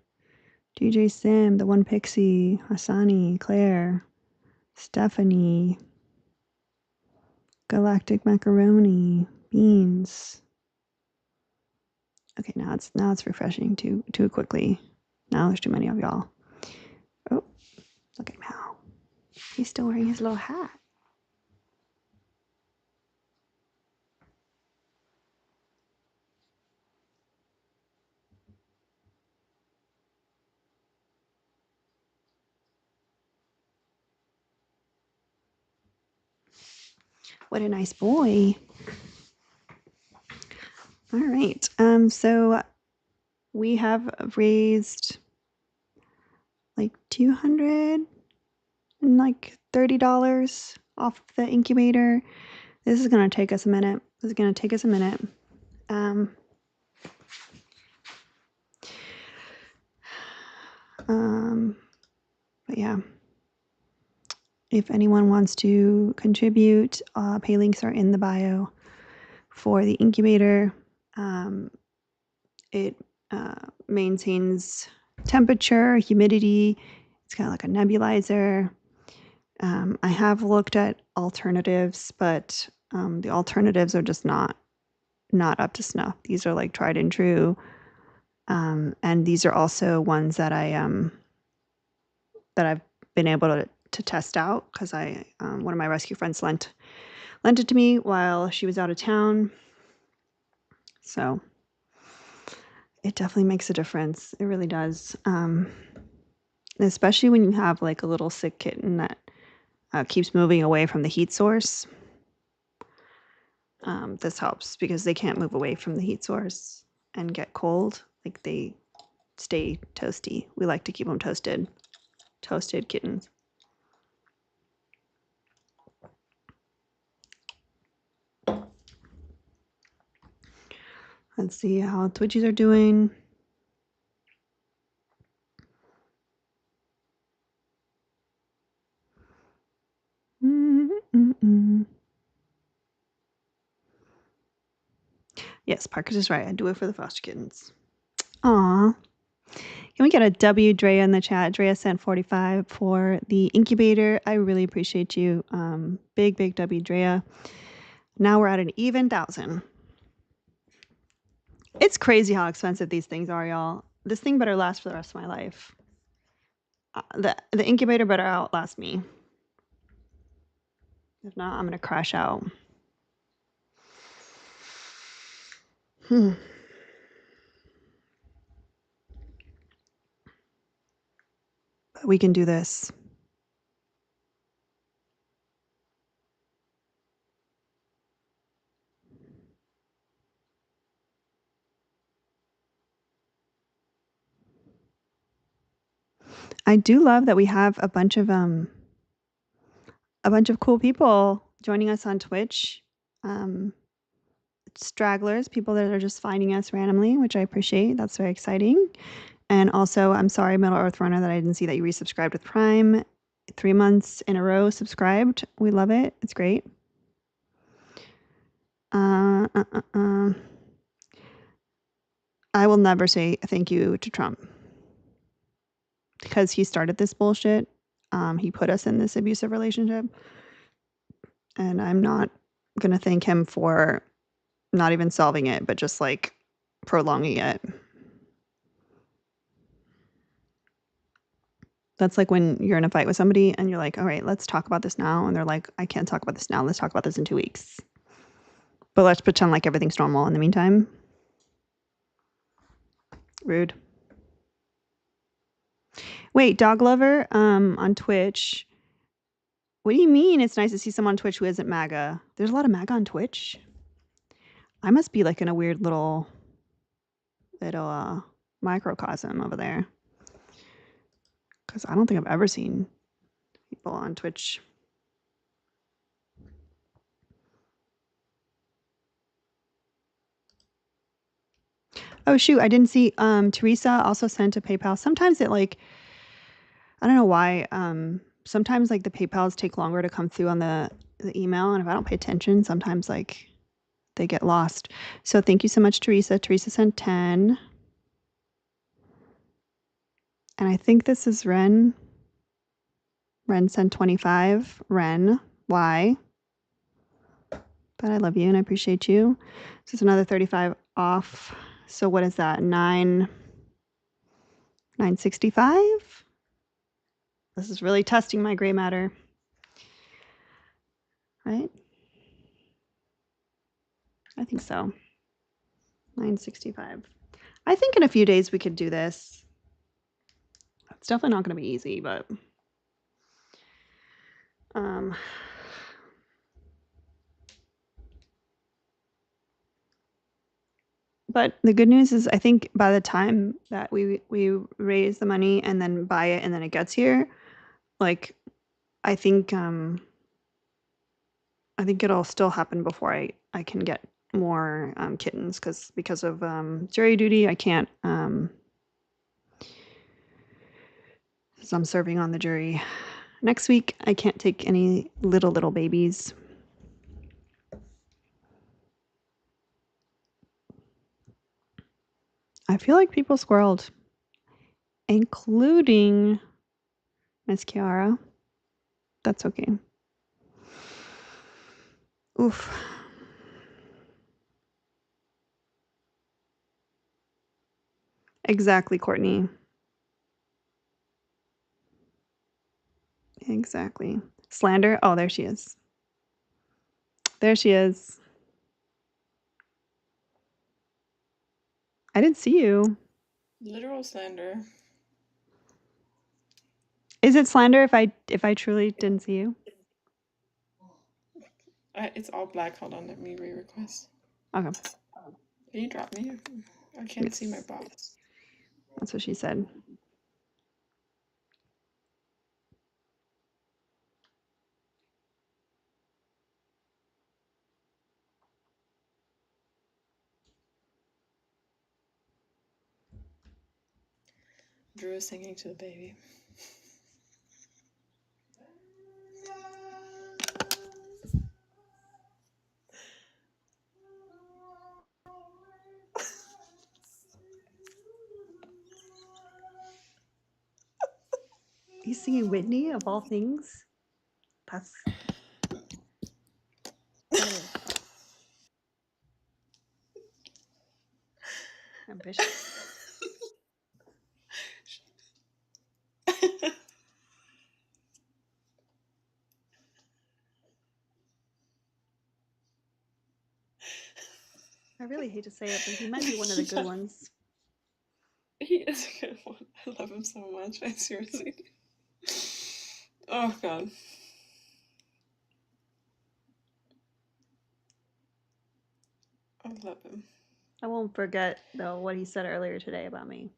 DJ Sim, the One Pixie, Hassani, Claire, Stephanie, Galactic Macaroni, Beans. Okay, now it's refreshing too quickly. Now there's too many of y'all. Oh, look at him now. He's still wearing his little hat. What a nice boy. All right. So we have raised like $230 off the incubator. This is going to take us a minute. But yeah, if anyone wants to contribute, pay links are in the bio for the incubator. It maintains temperature, humidity. It's kind of like a nebulizer. I have looked at alternatives, but the alternatives are just not up to snuff. These are like tried and true. And these are also ones that I've been able to test out because one of my rescue friends lent it to me while she was out of town. So it definitely makes a difference. It really does. Especially when you have like a little sick kitten that keeps moving away from the heat source. This helps because they can't move away from the heat source and get cold. Like they stay toasty. We like to keep them toasted kittens. Let's see how Twitchies are doing. Yes, Parker's is right. I do it for the foster kittens. Aw. Can we get a W, Drea, in the chat? Drea sent 45 for the incubator. I really appreciate you. Big W, Drea. Now we're at an even 1,000. It's crazy how expensive these things are, y'all. This thing better last for the rest of my life. The incubator better outlast me. If not, I'm going to crash out. But we can do this. I do love that we have a bunch of cool people joining us on Twitch. Stragglers, people that are just finding us randomly, which I appreciate. That's very exciting. And also, I'm sorry, Middle Earth Runner, that I didn't see that you resubscribed with Prime. 3 months in a row subscribed. We love it. It's great. I will never say thank you to Trump because he started this bullshit. He put us in this abusive relationship. And I'm not going to thank him for not even solving it, but just like prolonging it. That's like when you're in a fight with somebody and you're like, all right, let's talk about this now. And they're like, I can't talk about this now. Let's talk about this in 2 weeks. But let's pretend like everything's normal in the meantime. Rude. Wait, Dog Lover on Twitch. What do you mean it's nice to see someone on Twitch who isn't MAGA? There's a lot of MAGA on Twitch. I must be like in a weird little microcosm over there. Because I don't think I've ever seen people on Twitch. Oh shoot, I didn't see Teresa also sent a PayPal. Sometimes it like I don't know why. Sometimes like the PayPals take longer to come through on the email, and if I don't pay attention, sometimes like they get lost. So thank you so much, Teresa. Teresa sent 10. And I think this is Ren. Ren sent 25. Ren, why? But I love you and I appreciate you. So it's another 35 off. So what is that? 965? This is really testing my gray matter. Right? I think so. 965. I think in a few days we could do this. It's definitely not going to be easy, but but the good news is I think by the time that we raise the money and then buy it and then it gets here, like I think it'll still happen before I can get more kittens because of jury duty. I can't because I'm serving on the jury next week. I can't take any little babies. I feel like people squirreled, including Miss Kiara. That's okay. Oof. Exactly, Courtney. Exactly. Slander. Oh, there she is. There she is. I didn't see you. Literal slander. Is it slander if I truly didn't see you? It's all black. Hold on, let me re-request. Okay. Can you drop me? I can't see my box. That's what she said. Drew is singing to the baby. He's singing Whitney of all things. That's ambitious. I really hate to say it, but he might be one of the good ones. He is a good one. I love him so much. I seriously. Oh god. I love him. I won't forget though what he said earlier today about me.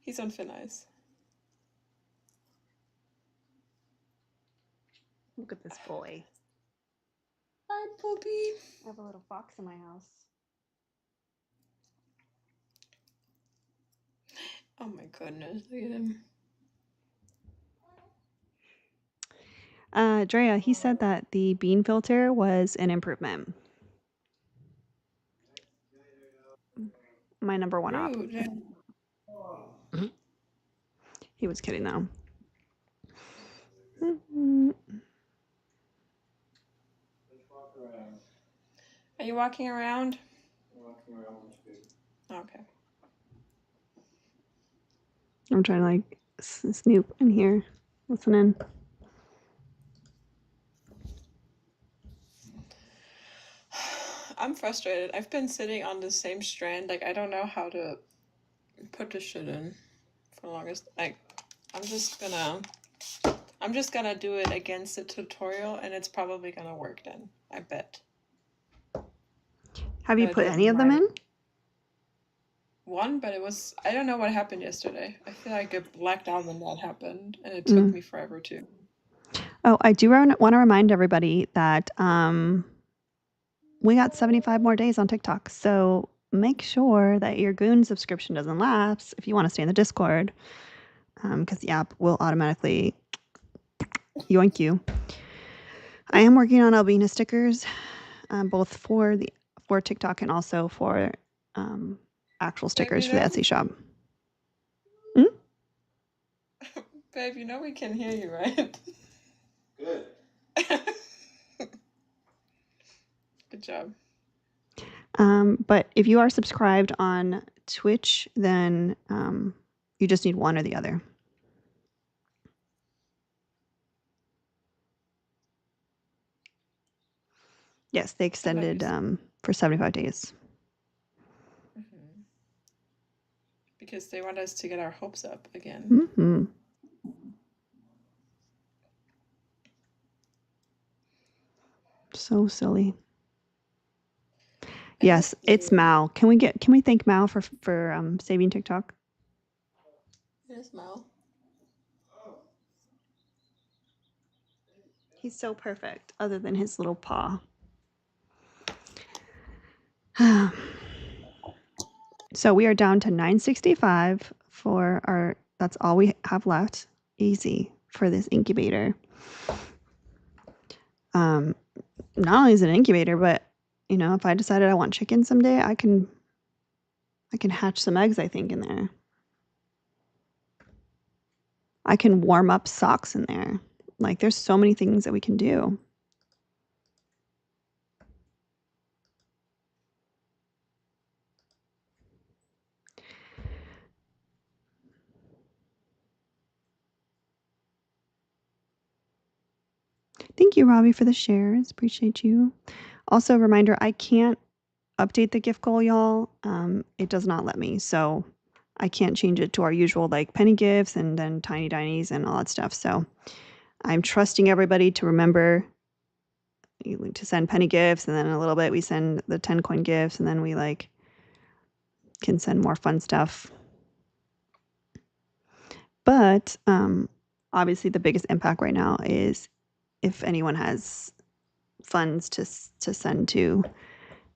He's on thin ice. Look at this boy. Hi, puppy. I have a little fox in my house. Oh my goodness, look at him. Drea, he said that the bean filter was an improvement. My number one op. He was kidding though. Are you walking around? Okay. I'm trying to like snoop in here. Listen in. I'm frustrated. I've been sitting on the same strand. Like I don't know how to put this shit in for the longest. Like, I'm just gonna do it against the tutorial, and it's probably gonna work then. I bet. Have you But put it any of them might. in? One, but I don't know what happened yesterday. I feel like I blacked out when that happened, and it took me forever to. Oh, I do want to remind everybody that we got 75 more days on TikTok. So make sure that your Goon subscription doesn't lapse if you want to stay in the Discord, because the app will automatically yoink you. I am working on Albina stickers, both for TikTok and also for actual stickers for the Etsy shop. Babe, you know we can hear you, right? Good. Good job. But if you are subscribed on Twitch, then you just need one or the other. Yes, they extended for 75 days. Mm-hmm. Because they want us to get our hopes up again. Mm-hmm. So silly. Yes, it's Mal. Can we thank Mal for saving TikTok? Yes, Mal. He's so perfect, other than his little paw. So we are down to 965 for our. That's all we have left. Easy for this incubator. Not only is it an incubator, but if I decided I want chicken someday, I can hatch some eggs, I think, in there. I can warm up socks in there. Like, there's so many things that we can do. Thank you, Robbie, for the shares. Appreciate you. Also, a reminder, I can't update the gift goal, y'all. It does not let me. So I can't change it to our usual like penny gifts and then tiny dinies and all that stuff. So I'm trusting everybody to remember to send penny gifts, and then in a little bit we send the 10 coin gifts, and then we can send more fun stuff. But obviously the biggest impact right now is if anyone has funds to send to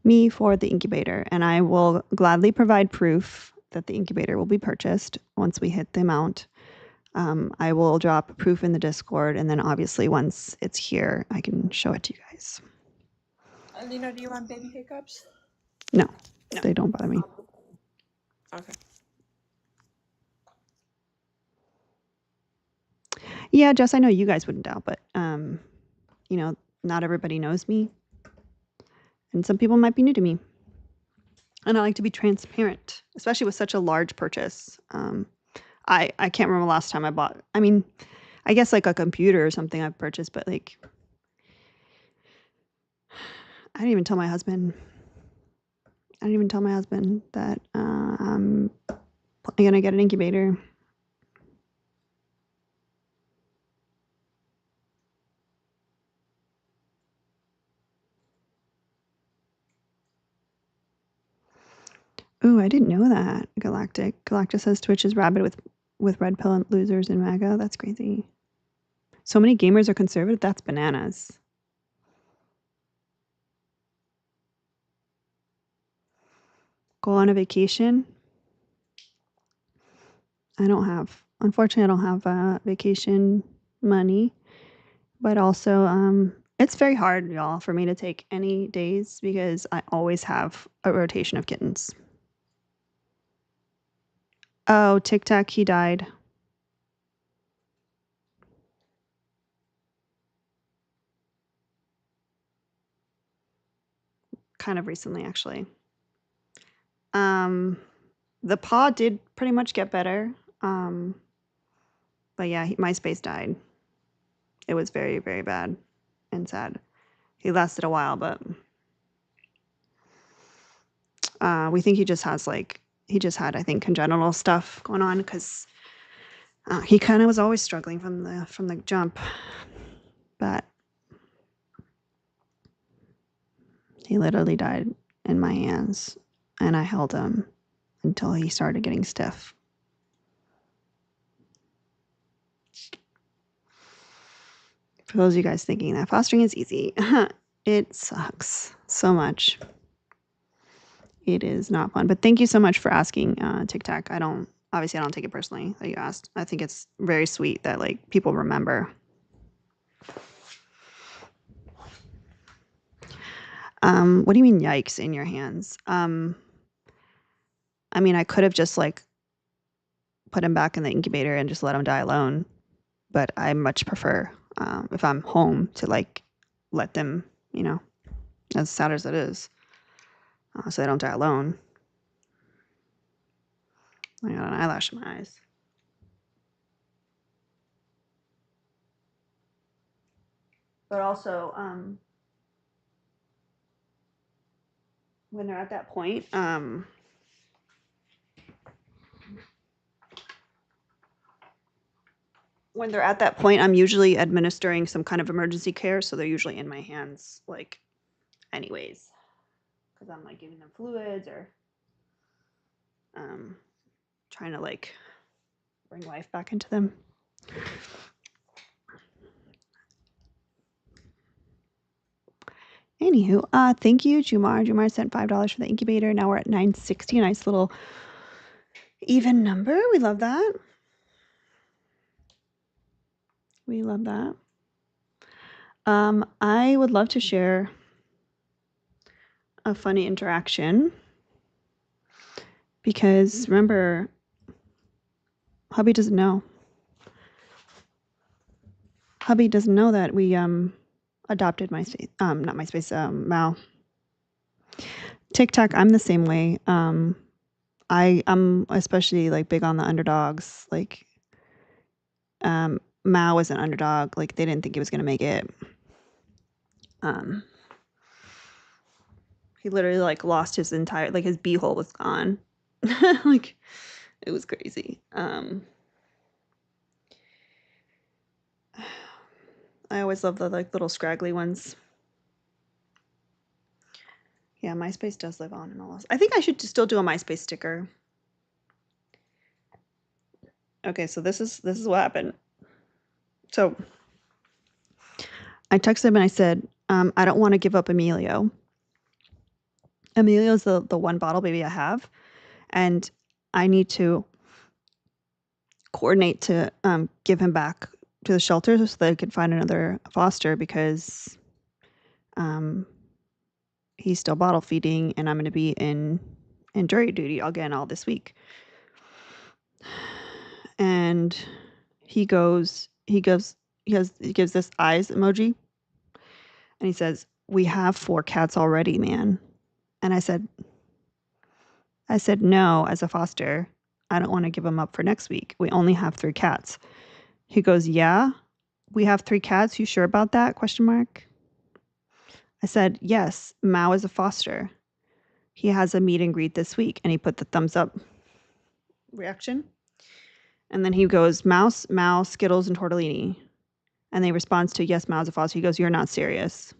me for the incubator, and I will gladly provide proof that the incubator will be purchased once we hit the amount. I will drop proof in the Discord, and then obviously once it's here, I can show it to you guys. Alina, do you want baby hiccups? No, they don't bother me. Okay. Yeah, Jess, I know you guys wouldn't doubt, but not everybody knows me, and some people might be new to me. And I like to be transparent, especially with such a large purchase. I can't remember last time I bought. I mean, I guess like a computer or something I've purchased, but like I didn't even tell my husband that I'm gonna get an incubator. Ooh, I didn't know that. Galactic says Twitch is rabid with red pill losers in MAGA. That's crazy. So many gamers are conservative. That's bananas. Go on a vacation. Unfortunately, I don't have vacation money, but also it's very hard, y'all, for me to take any days because I always have a rotation of kittens. Oh, Tic Tac, he died. Kind of recently, actually. The paw did pretty much get better. But yeah, MySpace died. It was very, very bad and sad. He lasted a while, but we think he just has like he just had, I think, congenital stuff going on because he kind of was always struggling from the jump, but he literally died in my hands, and I held him until he started getting stiff. For those of you guys thinking that fostering is easy, it sucks so much. It is not fun. But thank you so much for asking, Tic Tac. I don't take it personally that you asked. I think it's very sweet that like people remember. What do you mean, yikes, in your hands? I mean, I could have just like put him back in the incubator and just let him die alone. But I much prefer, if I'm home, to like let them, as sad as it is, so they don't die alone. I got an eyelash in my eyes. But also, when they're at that point, I'm usually administering some kind of emergency care, so they're usually in my hands, like, anyways, because I'm like giving them fluids or trying to like bring life back into them. Anywho, thank you, Jumar. Jumar sent $5 for the incubator. Now we're at 960. Nice little even number. We love that. We love that. I would love to share a funny interaction because remember, hubby doesn't know. Hubby doesn't know that we adopted MySpace. Not MySpace. Mal. TikTok. I'm the same way. I'm especially like big on the underdogs. Like, Mao was an underdog. Like they didn't think he was gonna make it. He literally like lost his entire like his beehole was gone. Like it was crazy. I always love the like little scraggly ones. Yeah, MySpace does live on and all else. I think I should still do a MySpace sticker. Okay, so this is what happened. So I texted him and I said, I don't want to give up Emilio. Emilio's the one bottle baby I have, and I need to coordinate to give him back to the shelter so that I could find another foster because he's still bottle feeding and I'm going to be in jury duty again all this week. And he gives this eyes emoji and he says, "We have 4 cats already, man." And I said, no, as a foster, I don't want to give them up for next week. We only have 3 cats. He goes, "Yeah, we have 3 cats. You sure about that? Question mark. I said, "Yes, Mao is a foster. He has a meet and greet this week." And he put the thumbs up reaction. And then he goes, "Mouse, Skittles, and Tortellini." And they responds to, "Yes, Mao's a foster." He goes, "You're not serious."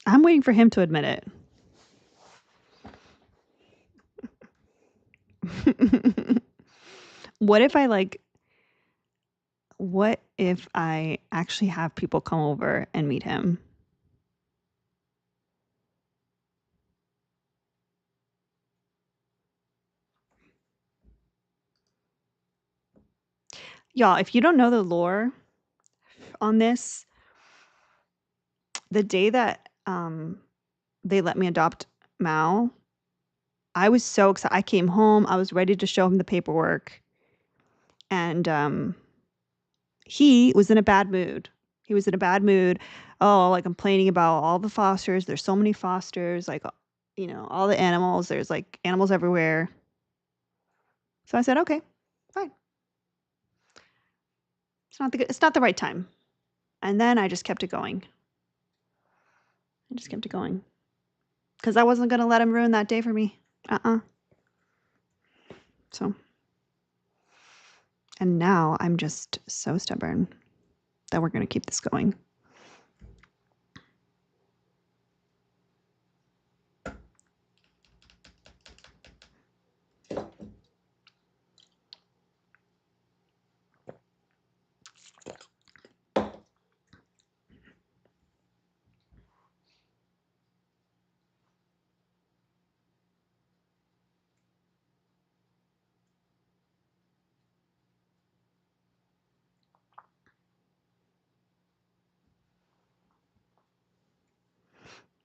I'm waiting for him to admit it. What if I actually have people come over and meet him? Y'all, if you don't know the lore on this, the day that they let me adopt Mao, I was so excited. I came home. I was ready to show him the paperwork. And he was in a bad mood. He was in a bad mood. Oh, like complaining about all the fosters. There's so many fosters, like, all the animals. There's like animals everywhere. So I said, okay, fine. It's not the right time. And then I just kept it going. Because I wasn't going to let him ruin that day for me. So, and now I'm just so stubborn that we're going to keep this going.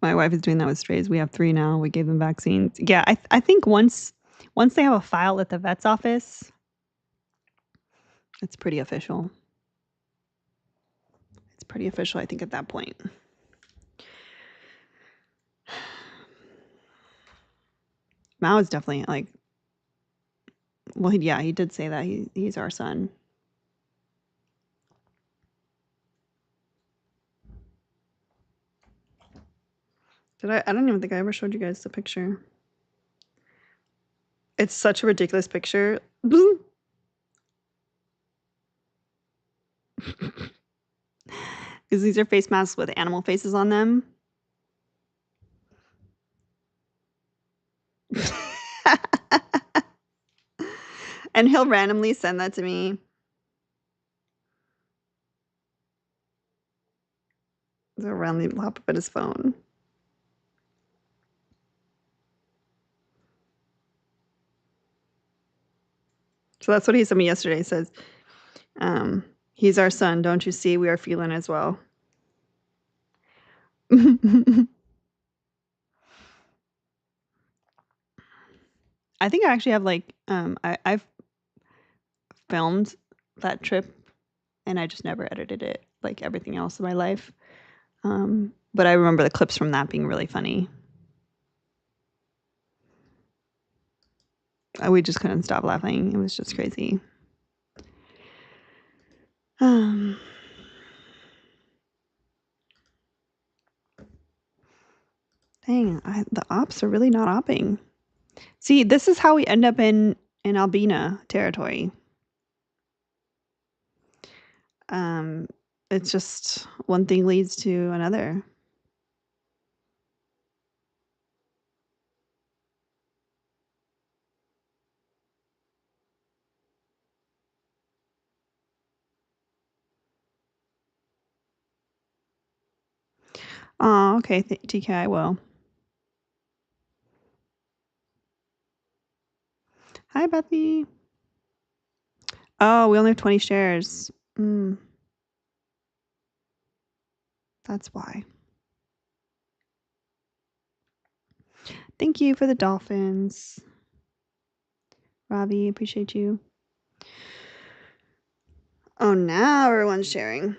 My wife is doing that with strays. We have 3 now. We gave them vaccines. Yeah, I think once they have a file at the vet's office, it's pretty official. It's pretty official, I think, at that point. Mao is definitely like, well, he did say that he's our son. I don't even think I ever showed you guys the picture. It's such a ridiculous picture. Because these are face masks with animal faces on them. And he'll randomly send that to me. He'll randomly pop up at his phone. So that's what he sent me yesterday. He says, he's our son. Don't you see? We are feeling as well. I think I actually have like, I've filmed that trip and I just never edited it like everything else in my life. But I remember the clips from that being really funny. We just couldn't stop laughing. It was just crazy. Dang, the ops are really not opping. See, this is how we end up in Albina territory. It's just one thing leads to another. Oh, okay, TK, I will. Hi, Bethy. Oh, we only have 20 shares. That's why. Thank you for the dolphins. Ravi, appreciate you. Oh, now everyone's sharing.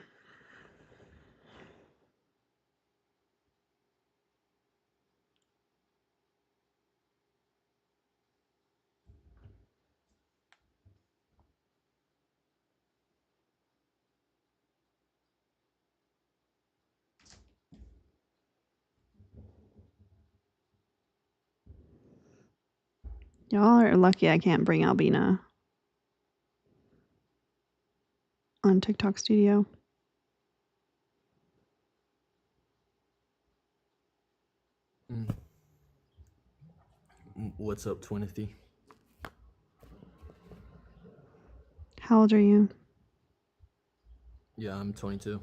Y'all are lucky I can't bring Albina on TikTok Studio. What's up, Twinity? How old are you? Yeah, I'm 22.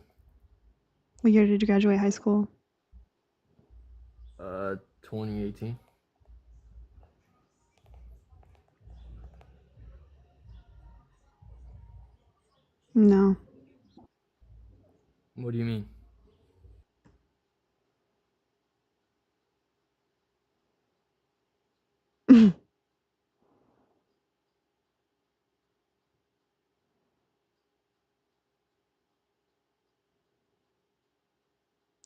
What year did you graduate high school? 2018. No. What do you mean?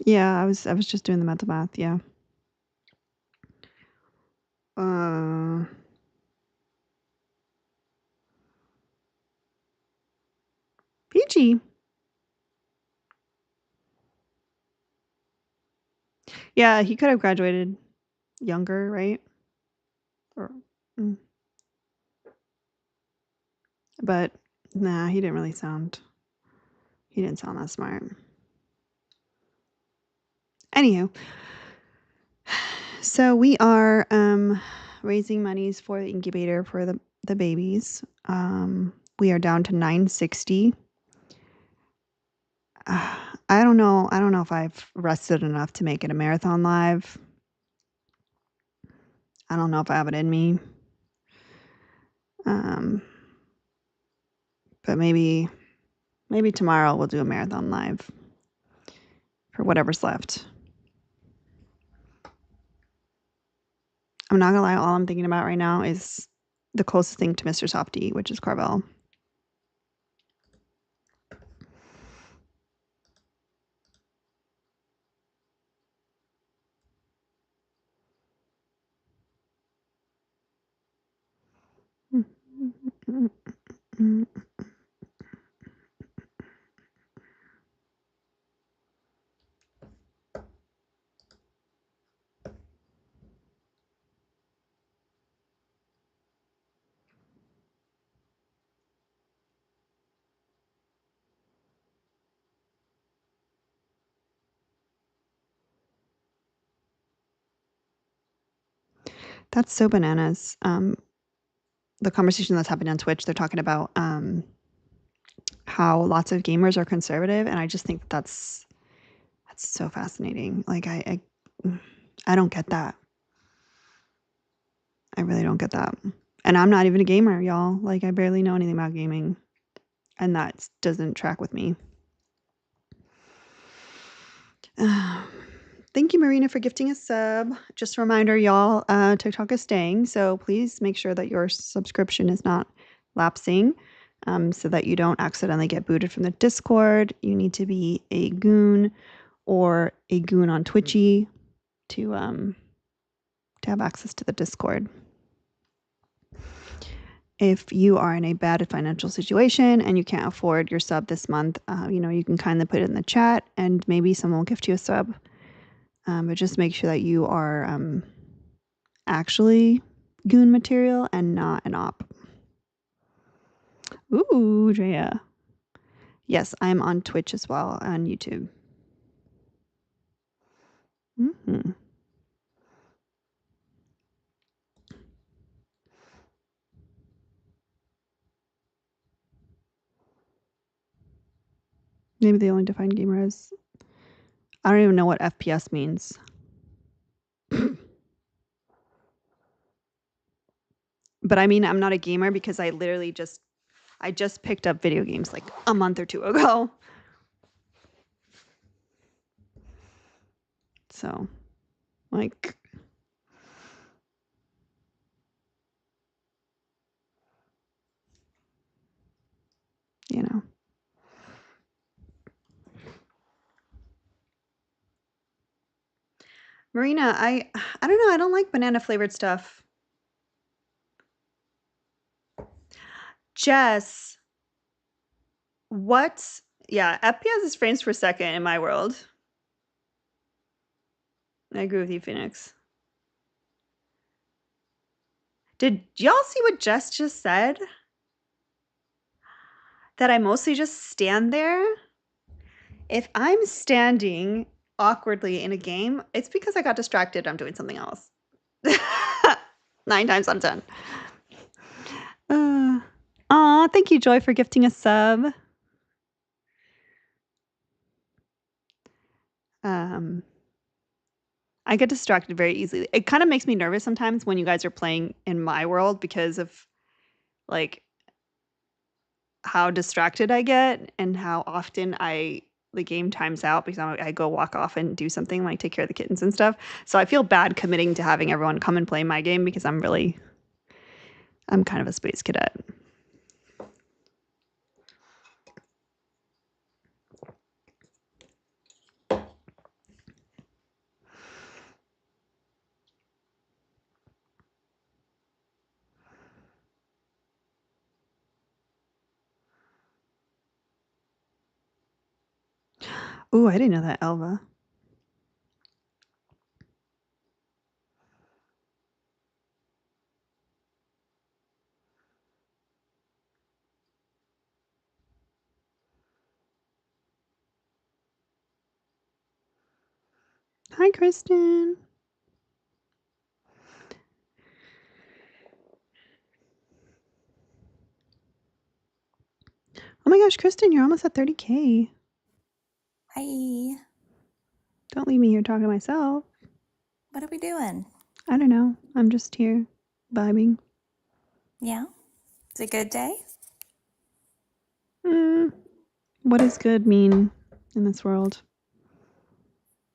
Yeah, I was just doing the mental math, yeah. Peachy. Yeah, he could have graduated younger, right? Or, but nah, he didn't sound that smart. Anywho, so we are raising monies for the incubator for the babies. We are down to 960. I don't know if I've rested enough to make it a marathon live. I don't know if I have it in me. But maybe tomorrow we'll do a marathon live for whatever's left. I'm not gonna lie, all I'm thinking about right now is the closest thing to Mr. Softy, which is Carvel. That's so bananas. The conversation that's happening on Twitch, they're talking about how lots of gamers are conservative, and I just think that's so fascinating. Like I don't get that. I really don't get that. And I'm not even a gamer, y'all. Like I barely know anything about gaming, and that doesn't track with me. Thank you, Marina, for gifting a sub. Just a reminder, y'all, TikTok is staying, so please make sure that your subscription is not lapsing, so that you don't accidentally get booted from the Discord. You need to be a goon or a goon on Twitchy to have access to the Discord. If you are in a bad financial situation and you can't afford your sub this month, you can kindly put it in the chat and maybe someone will gift you a sub. But just make sure that you are actually goon material and not an op. Ooh, Drea. Yes, I'm on Twitch as well, on YouTube. Mm-hmm. Maybe they only define gamer as... I don't even know what FPS means. But I mean, I'm not a gamer because I literally just picked up video games like a month or two ago. So, like, you know. Marina, I don't know. I don't like banana flavored stuff. Jess, what? Yeah, FPS is frames per second in my world. I agree with you, Phoenix. Did y'all see what Jess just said? That I mostly just stand there? If I'm standing awkwardly in a game, it's because I got distracted. I'm doing something else. 9 times out of 10. Aw, thank you, Joy, for gifting a sub. I get distracted very easily. It kind of makes me nervous sometimes when you guys are playing in my world because of like how distracted I get and how often the game times out because I go walk off and do something like take care of the kittens and stuff. So I feel bad committing to having everyone come and play my game because I'm kind of a space cadet. Ooh, I didn't know that, Elva. Hi, Kristen. Oh my gosh, Kristen, you're almost at 30K. Hi. Don't leave me here talking to myself. What are we doing? I don't know. I'm just here vibing. Yeah? It's a good day? What does good mean in this world?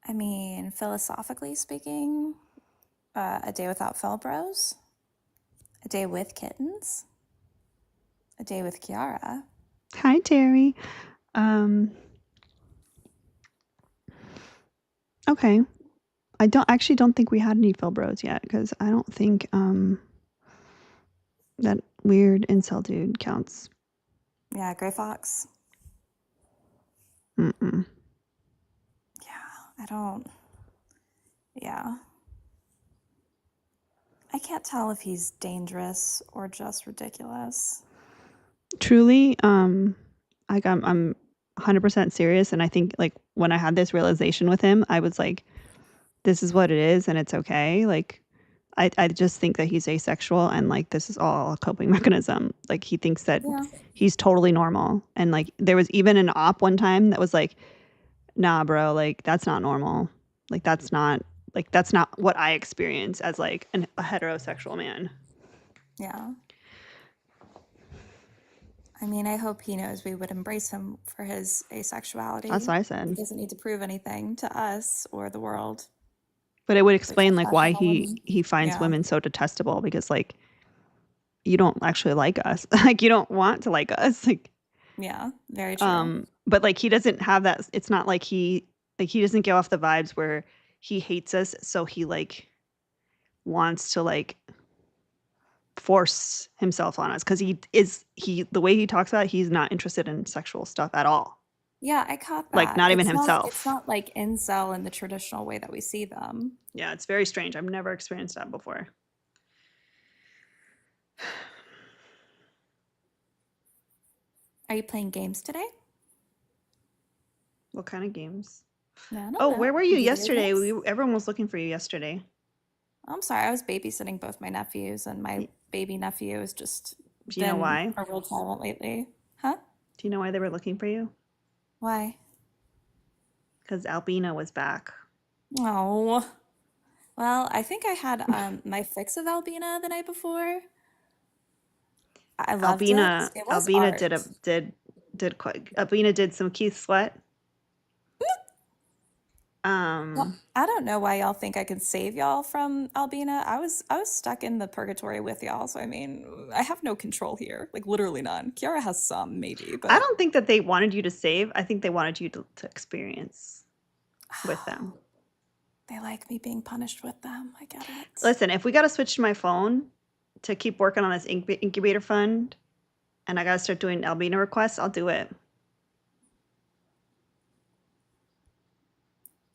I mean, philosophically speaking, a day without Felbros, a day with kittens, a day with Kiara. Hi, Terry. Okay. I don't think we had any Philbros yet because I don't think that weird incel dude counts. Yeah, Gray Fox. Mm-mm. Yeah, I don't. Yeah. I can't tell if he's dangerous or just ridiculous. Truly, like I'm 100% serious, and I think like when I had this realization with him, I was like, this is what it is, and it's okay. Like, I just think that he's asexual, and like this is all a coping mechanism. Like he thinks that Yeah. he's totally normal, and like there was even an op one time that was like, nah, bro, like that's not normal. Like that's not what I experience as like a heterosexual man. Yeah. I mean, I hope he knows we would embrace him for his asexuality. That's what I He said. doesn't need to prove anything to us or the world. But it would explain like Us why and all women. he finds Yeah. women so detestable, because like you don't actually like us. Like you don't want to like us. Like Yeah, very true. but like he doesn't have that. It's not like he doesn't give off the vibes where he hates us, so he like wants to like force himself on us, because the way he talks about it, he's not interested in sexual stuff at all. Yeah, I caught that. Like not even It's himself. not like incel in the traditional way that we see them. Yeah, it's very strange. I've never experienced that before. Are you playing games today? What kind of games? No, I don't Oh, know. where were you Video yesterday? games? Everyone was looking for you yesterday. I'm sorry, I was babysitting both my nephews, and my baby nephew has just Do you know been why? a real tyrant lately. Huh? Do you know why they were looking for you? Why? Because Albina was back. Oh. Well, I think I had my fix of Albina the night before. I loved it. It was Albina art. Albina did some Keith Sweat. Well, I don't know why y'all think I could save y'all from Albina. I was stuck in the purgatory with y'all, so I mean, I have no control here. Like literally none. Kiara has some, maybe, but I don't think that they wanted you to save. I think they wanted you to experience with them. they like me being punished with them. I get it. Listen, if we got to switch to my phone to keep working on this incubator fund, and I got to start doing Albina requests, I'll do it.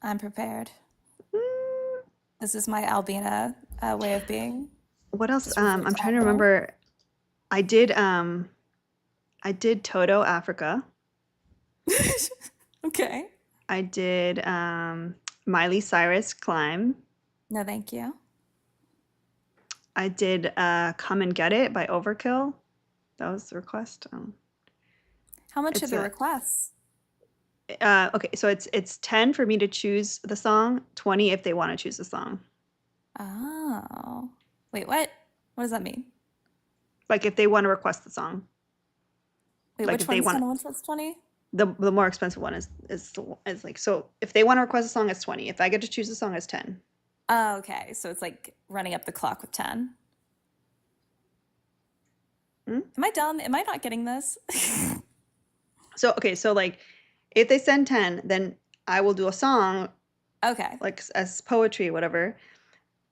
I'm prepared. This is my Albina way of being. What else? Just refer I'm trying to Alba. remember. I did Toto Africa. Okay. I did Miley Cyrus Climb. No, thank you. I did Come and Get It by Overkill. That was the request. How much are It's the a- requests? Okay, so it's 10 for me to choose the song, 20 if they want to choose the song. Oh. Wait, what? What does that mean? Like if they want to request the song. Wait, Like which if they one's want 10 and which one's 20? the more expensive one is like, so if they want to request a song, it's 20. If I get to choose a song, it's 10. Oh, okay. So it's like running up the clock with 10. Am I dumb? Am I not getting this? So okay, so like if they send 10, then I will do a song Okay. like as poetry, whatever.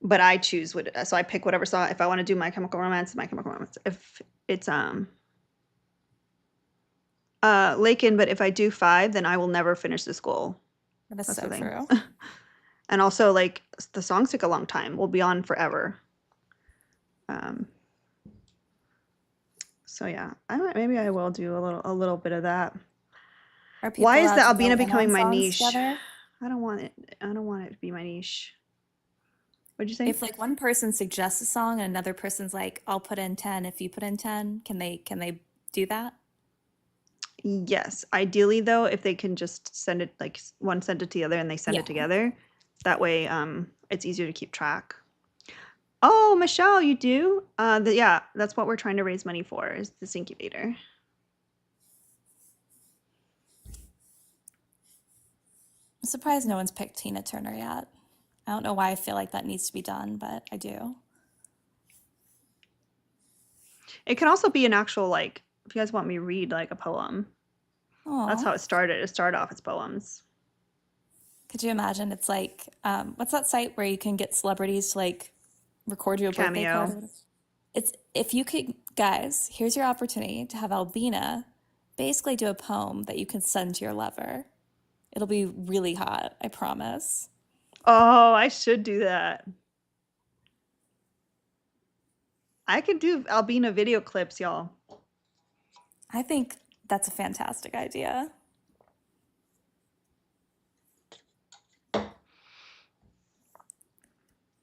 But I choose what, so I pick whatever song. If I want to do My Chemical Romance, My Chemical Romance. If it's Lakin, but if I do 5, then I will never finish this goal. That is That's so the thing. true. And also, like, the songs take a long time. We'll be on forever. So yeah, maybe I will do a little bit of that. Are people Why is allowed the to Albina go in becoming on my songs niche? together? I don't want it to be my niche. What'd you say? If like one person suggests a song and another person's like, I'll put in 10 if you put in 10, can they do that? Yes. Ideally though, if they can just send it like one send it to the other and they send Yeah. it together, that way it's easier to keep track. Oh, Michelle, you do? Yeah, that's what we're trying to raise money for, is this incubator. I'm surprised no one's picked Tina Turner yet. I don't know why I feel like that needs to be done, but I do. It can also be an actual, like, if you guys want me to read like a poem. That's how Aw. it started. It started off as poems. Could you imagine? It's like, what's that site where you can get celebrities to like record you a birthday card? Or Cameo. whatever? It's if you could, guys, here's your opportunity to have Albina basically do a poem that you can send to your lover. It'll be really hot, I promise. Oh, I should do that. I could do Albina video clips, y'all. I think that's a fantastic idea.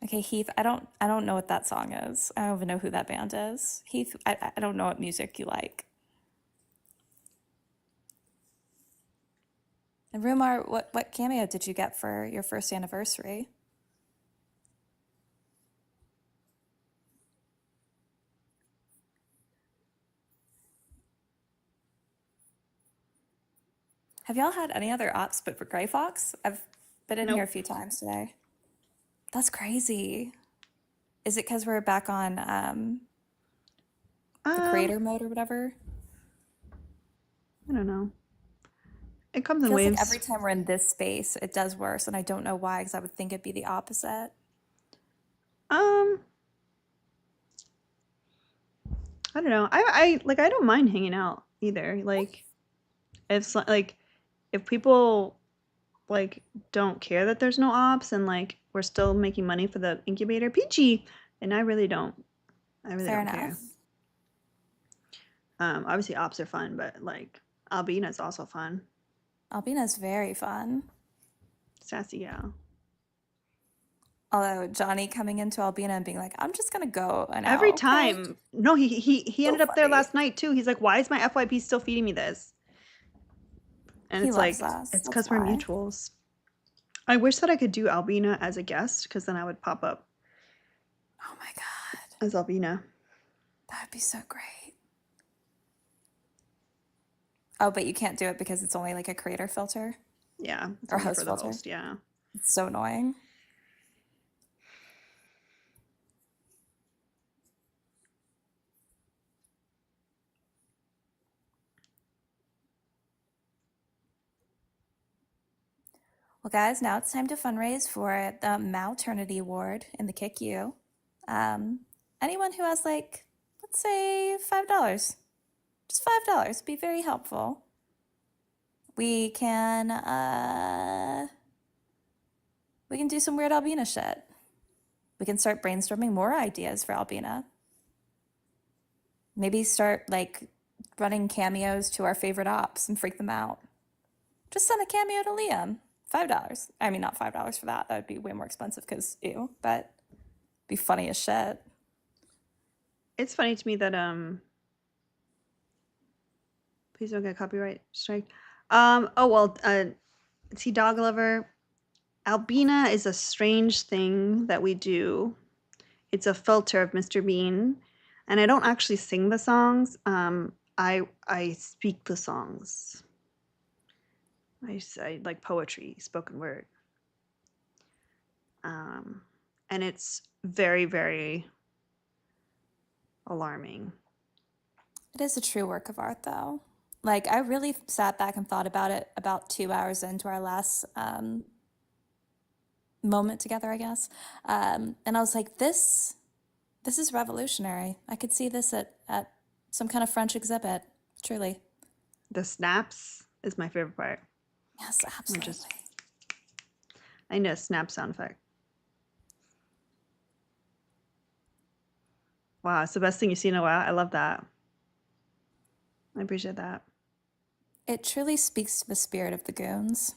Okay, Heath, I don't know what that song is. I don't even know who that band is. Heath, I don't know what music you like. And Rumar, what cameo did you get for your first anniversary? Have y'all had any other ops but for Gray Fox? I've been in here a few times today. That's crazy. Is it because we're back on the creator mode or whatever? I don't know. It comes in Feels waves. like every time we're in this space, it does worse, and I don't know why, because I would think it'd be the opposite. I don't know. I don't mind hanging out either. Like, if people like don't care that there's no ops and like we're still making money for the incubator, peachy. And I really don't. I really Fair don't care. enough. Obviously ops are fun, but like Albina is also fun. Albina's very fun. Sassy gal. Although Johnny coming into Albina and being like, I'm just gonna go an hour. Every okay?" time. No, he ended up there funny. last night too. He's like, why is my FYP still feeding me this? And He it's loves like, us. it's That's because we're why. mutuals. I wish that I could do Albina as a guest, because then I would pop up Oh my god, as Albina. that would be so great. Oh, but you can't do it because it's only like a creator filter Yeah. or only host for the filter. host, yeah. It's so annoying. Well, guys, now it's time to fundraise for the Maternity Award in the Kick U. Anyone who has like, let's say $5, just $5, would be very helpful. We can do some weird Albina shit. We can start brainstorming more ideas for Albina. Maybe start like running cameos to our favorite ops and freak them out. Just send a cameo to Liam. $5. I mean, not $5 for that. That would be way more expensive because ew, but be funny as shit. It's funny to me that please don't get copyright strike. See, Dog Lover, Albina is a strange thing that we do. It's a filter of Mr. Bean, and I don't actually sing the songs. I speak the songs. I like poetry, spoken word. And it's very, very alarming. It is a true work of art, though. Like, I really sat back and thought about it about 2 hours into our last moment together, I guess. And I was like, this is revolutionary. I could see this at some kind of French exhibit, truly. The snaps is my favorite part. Yes, absolutely. I need a snap sound effect. Wow, it's the best thing you've seen in a while. I love that. I appreciate that. It truly speaks to the spirit of the goons.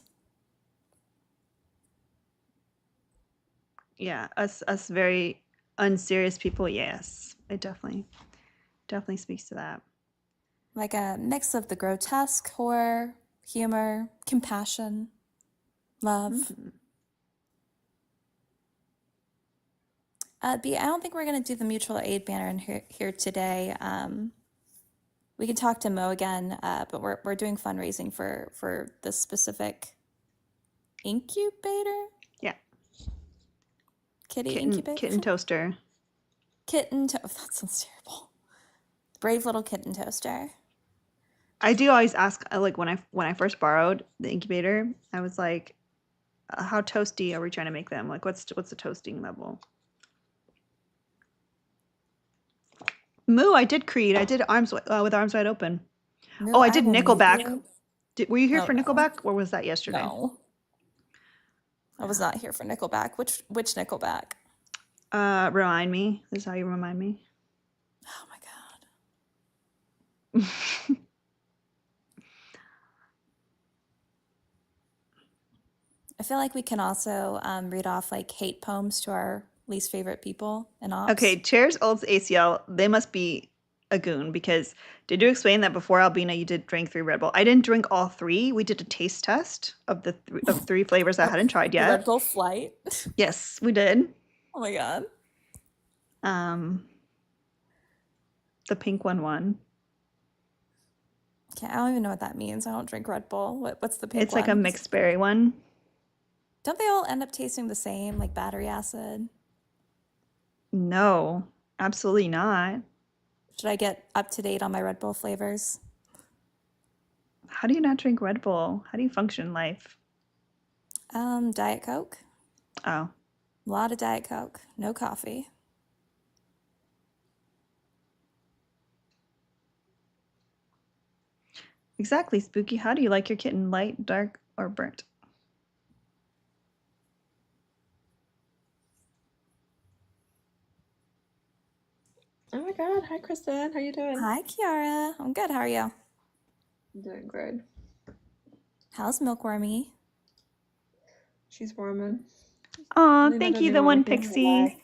Yeah, us very unserious people. Yes, it definitely speaks to that. Like a mix of the grotesque, horror, humor, compassion, love. Mhm. B, I don't think we're going to do the mutual aid banner in here today. We can talk to Mo again, but we're doing fundraising for this specific incubator. Yeah, Kitty kitten incubator. toaster. That sounds terrible. Brave little kitten toaster. I do always ask, like when I first borrowed the incubator, I was like, how toasty are we trying to make them? Like, what's the toasting level? Moo, I did Creed. I did Arms with Arms Wide Open. Moo, Oh, I did will meet Nickelback. you. Were you here Oh, for no. Nickelback, or was that yesterday? No. I was not here for Nickelback. Which Nickelback? Remind me. This is how you remind me. Oh my god. I feel like we can also read off like hate poems to our least favorite people in ops. Okay, Chairs Olds ACL, they must be a goon, because did you explain that before Albina you did drink 3 Red Bull? I didn't drink all 3. We did a taste test of the 3 flavors I hadn't tried The yet. Red Bull Flight. Yes, we did. Oh my god. The pink one won. Okay, I don't even know what that means. I don't drink Red Bull. What's the pink It's one? like a mixed berry one. Don't they all end up tasting the same, like battery acid? No, absolutely not. Should I get up to date on my Red Bull flavors? How do you not drink Red Bull? How do you function in life? Diet Coke. Oh. A lot of Diet Coke. No coffee. Exactly, Spooky. How do you like your kitten? Light, dark, or burnt? Oh my god, hi Kristen, how you doing? Hi, Kiara. I'm good. How are you? I'm doing great. How's Milkwormy? She's warming. Aw, Really thank not you, the doing one anything, pixie. relax.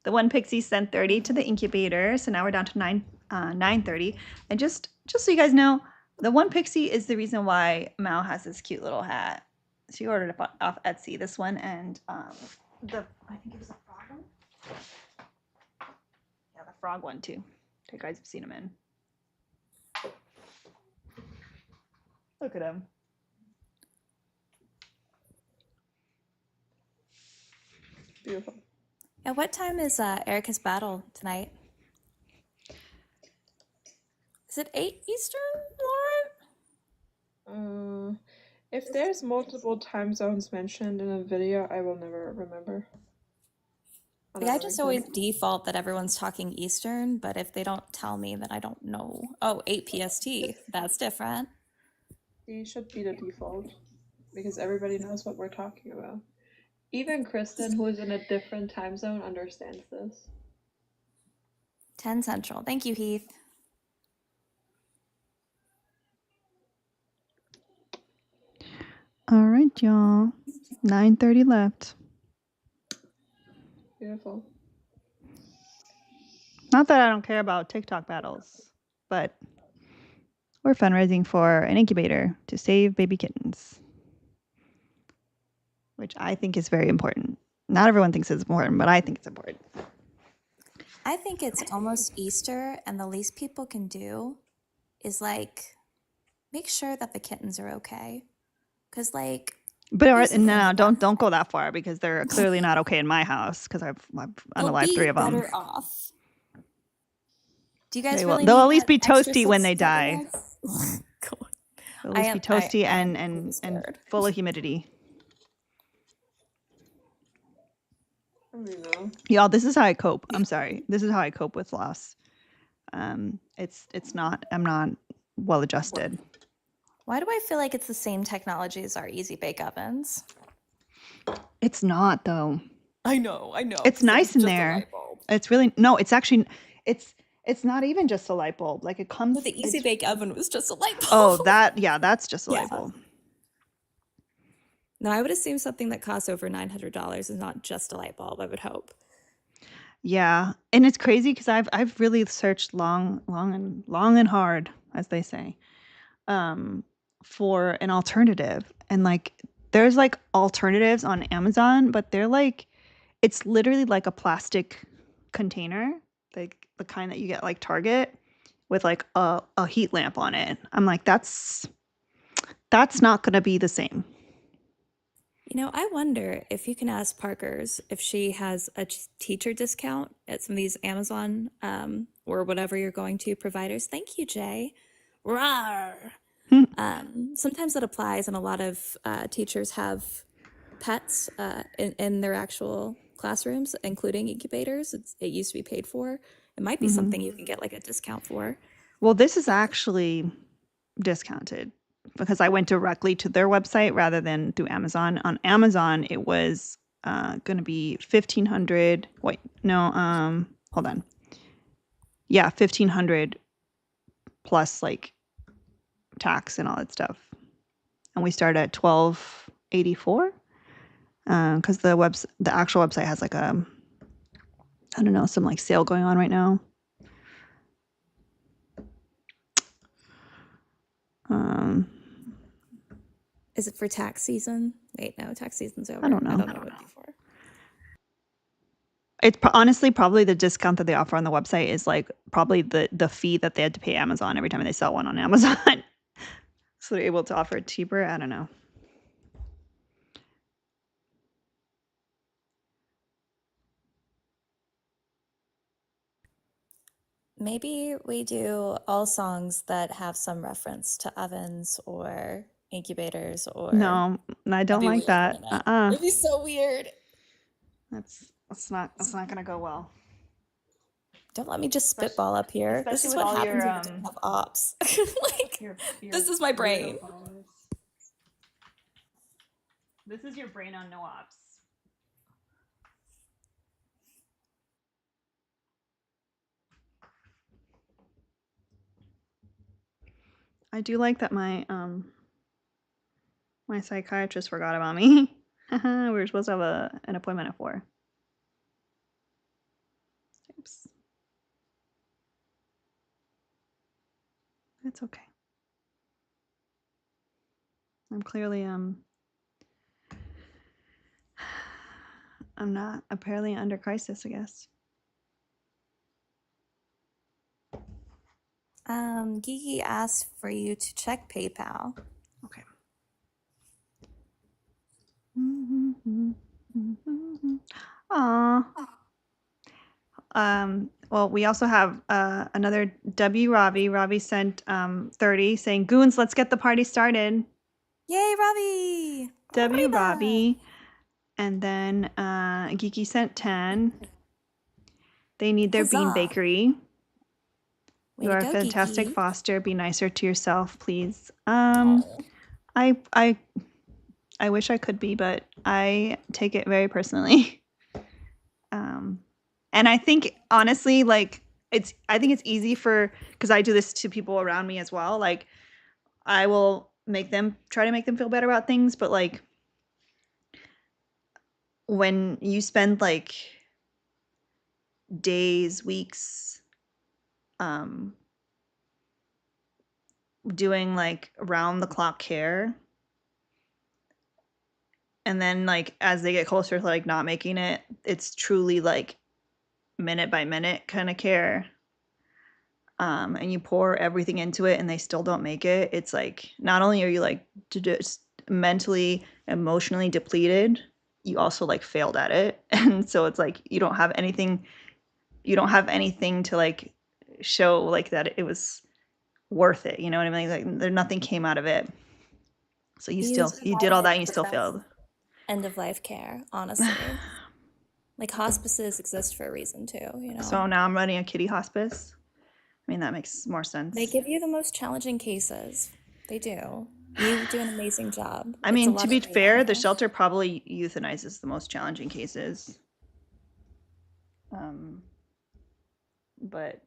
The one pixie sent 30 to the incubator, so now we're down to 930. And just so you guys know, the one pixie is the reason why Mao has this cute little hat. She ordered it off Etsy, this one, and I think it was a frog one. Yeah, the frog one too. You guys have seen him in. Look at him. Beautiful. At what time is Erica's battle tonight? Is it 8 Eastern, Lauren? If there's multiple time zones mentioned in a video, I will never remember. Like, I just always default that everyone's talking Eastern, but if they don't tell me, then I don't know. Oh, 8 PST. That's different. These should be the default, because everybody knows what we're talking about. Even Kristen, who is in a different time zone, understands this. 10 Central. Thank you, Heath. All right, y'all. 9:30 left. Beautiful. Not that I don't care about TikTok battles, but we're fundraising for an incubator to save baby kittens, which I think is very important. Not everyone thinks it's important, but I think it's important. I think it's almost Easter, and the least people can do is like make sure that the kittens are okay. Because like, but no, don't go that far, because they're clearly not okay in my house, because I've unalived 3 of them. Better off. Do you guys They'll at least be toasty when they die. Cool. They'll at least be toasty and full of humidity. Y'all, this is how I cope. I'm sorry. This is how I cope with loss. I'm not well adjusted. Why do I feel like it's the same technology as our Easy Bake Ovens? It's not, though. I know. It's nice in there. It's really it's actually it's not even just a light bulb. Like, it comes. But the Easy Bake Oven was just a light bulb. Oh, that's just a light bulb. No, I would assume something that costs over $900 is not just a light bulb, I would hope. Yeah, and it's crazy because I've really searched long and hard, as they say, um, for an alternative, and like there's like alternatives on Amazon, but they're like it's literally like a plastic container, like the kind that you get like Target with like a heat lamp on it. I'm like that's not going to be the same. You know, I wonder if you can ask Parker's if she has a teacher discount at some of these Amazon or whatever you're going to providers. Thank you, Jay. Rawr. Sometimes that applies, and a lot of teachers have pets in their actual classrooms, including incubators. It used to be paid for. It might be Mhm. something you can get like a discount for. Well, this is actually discounted because I went directly to their website rather than through Amazon. On Amazon, it was going to be $1,500. Wait, no, hold on. Yeah, $1,500 plus like tax and all that stuff. And we start at $1,284 because the actual website has like a, I don't know, some like sale going on right now. Is it for tax season? Wait, no, tax season's over. I don't know. I don't know what it'd be for. It's honestly probably the discount that they offer on the website is like probably the fee that they had to pay Amazon every time they sell one on Amazon. So they're able to offer it cheaper. I don't know. Maybe we do all songs that have some reference to ovens or incubators or No, I don't That'd be like weird, that. wouldn't it? It'd be so weird. That's not gonna go well. Don't let me just spitball up here. This is what happens when we don't have ops. Like, this is my brain. This is your brain on no ops. I do like that my psychiatrist forgot about me. We were supposed to have an appointment at 4. Oops. It's okay. I'm clearly I'm not apparently under crisis, I guess. Gigi asked for you to check PayPal. Okay. Aw. Well, we also have another W. Ravi. Ravi sent 30 saying, "Goons, let's get the party started." Yay, Ravi! W. Arriba! Ravi. And then Geeky sent 10. They need their bean Huzzah! bakery. Way You to are a go, fantastic Geeky. foster. Be nicer to yourself, please. Aw. I wish I could be, but I take it very personally. And I think honestly, like I think it's easy because I do this to people around me as well. Like I will try to make them feel better about things, but like when you spend like days, weeks, doing like around the clock care, and then like as they get closer to like not making it, it's truly like minute by minute kind of care. And you pour everything into it and they still don't make it. It's like not only are you like just mentally, emotionally depleted, you also like failed at it. And so it's like you don't have anything to like show like that it was worth it. You know what I mean? Like nothing came out of it. So you did all that and you still failed. End of life care, honestly. Like hospices exist for a reason too, you know. So now I'm running a kitty hospice. I mean, that makes more sense. They give you the most challenging cases. They do. You do an amazing job. I mean, to be fair, the shelter probably euthanizes the most challenging cases. But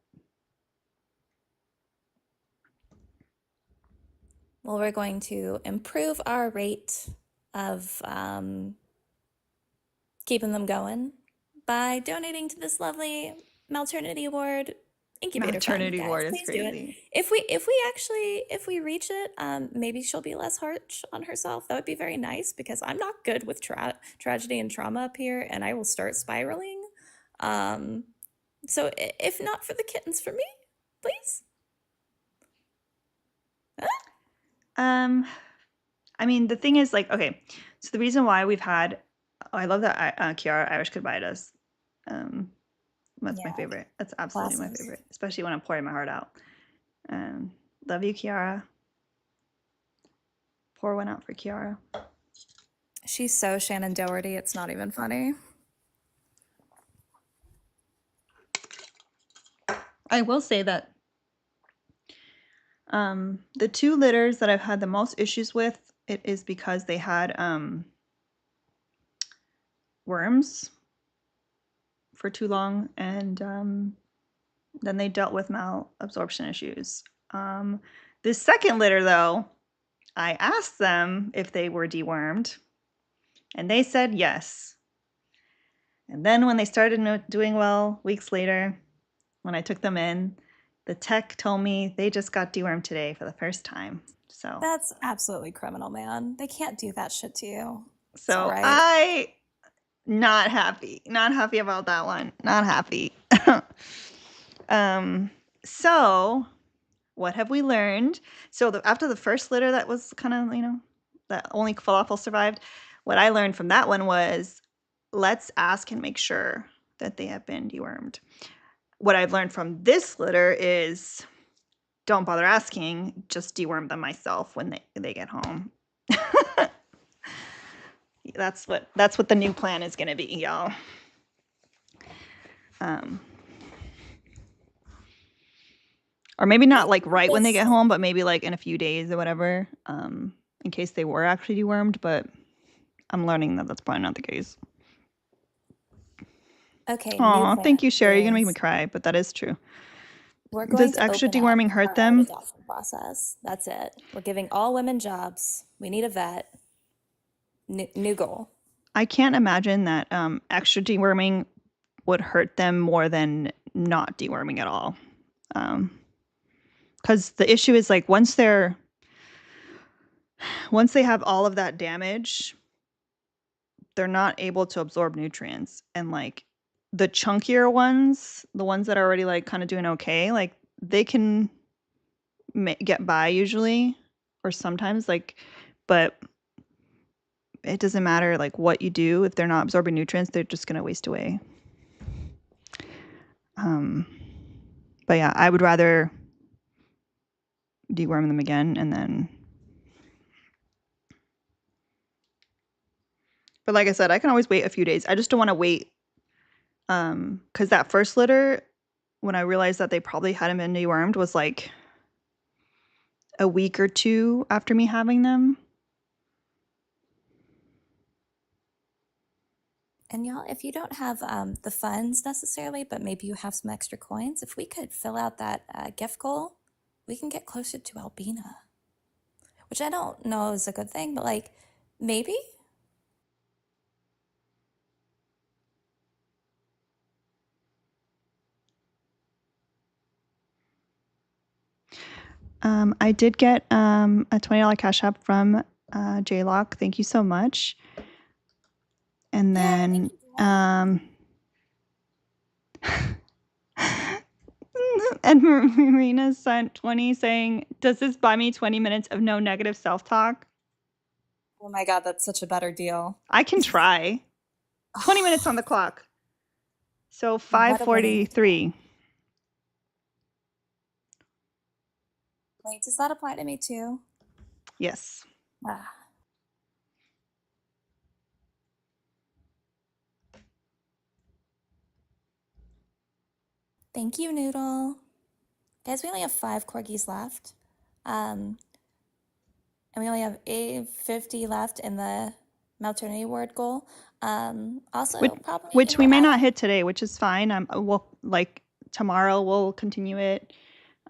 well, we're going to improve our rate of keeping them going by donating to this lovely maternity ward incubator Maternity fund, ward guys. is Please do it. crazy. If we reach it, maybe she'll be less harsh on herself. That would be very nice because I'm not good with tragedy and trauma up here, and I will start spiraling. So if not for the kittens, for me, please. I mean, the thing is, like, okay, so the reason why we've had, I love that Kiara Irish Goodbye does. That's my Yeah, favorite. That's absolutely my classic. favorite, especially when I'm pouring my heart out. Love you, Kiara. Pour one out for Kiara. She's so Shannon Doherty, it's not even funny. I will say that the 2 litters that I've had the most issues with, it is because they had worms for too long, and then they dealt with malabsorption issues. This second litter, though, I asked them if they were dewormed, and they said yes. And then when they started doing well, weeks later, when I took them in, the tech told me they just got dewormed today for the first time. So That's absolutely criminal, man. They can't do that shit to you. It's so all right. I not happy about that one. Not happy. So what have we learned? So after the first litter that was kind of, that only falafel survived, what I learned from that one was let's ask and make sure that they have been dewormed. What I've learned from this litter is don't bother asking, just deworm them myself when they get home. That's what the new plan is going to be, y'all. Or maybe not like right when they get home, but maybe like in a few days or whatever, in case they were actually dewormed. But I'm learning that that's probably not the case. Okay. Aw, thank you, Sherry. You're gonna make me is cry, but that is true. we're going Does to extra open deworming up hurt our them? own adoption process. That's it. We're giving all women jobs. We need a vet. New goal. I can't imagine that extra deworming would hurt them more than not deworming at all. Because the issue is like once they have all of that damage, they're not able to absorb nutrients. And like the chunkier ones, the ones that are already like kind of doing okay, like they can get by usually, or sometimes, like, but it doesn't matter like what you do. If they're not absorbing nutrients, they're just going to waste away. But yeah, I would rather deworm them again and then. But like I said, I can always wait a few days. I just don't want to wait. Because that first litter, when I realized that they probably hadn't been dewormed, was like a week or 2 after me having them. And y'all, if you don't have the funds necessarily, but maybe you have some extra coins, if we could fill out that gift goal, we can get closer to Albina. Which I don't know is a good thing, but like maybe. I did get a $20 cash app from JLock. Thank you so much. And then and Marina sent 20 saying, does this buy me 20 minutes of no negative self-talk? Oh my God, that's such a better deal. I can try. 20 minutes on the clock. So 5:43. Wait, does that apply to me too? Yes. Thank you, Noodle. Guys, we only have 5 corgis left. And we only have 850 left in the maternity ward goal. Also, Which we may not hit today, which is fine. We'll like tomorrow we'll continue it.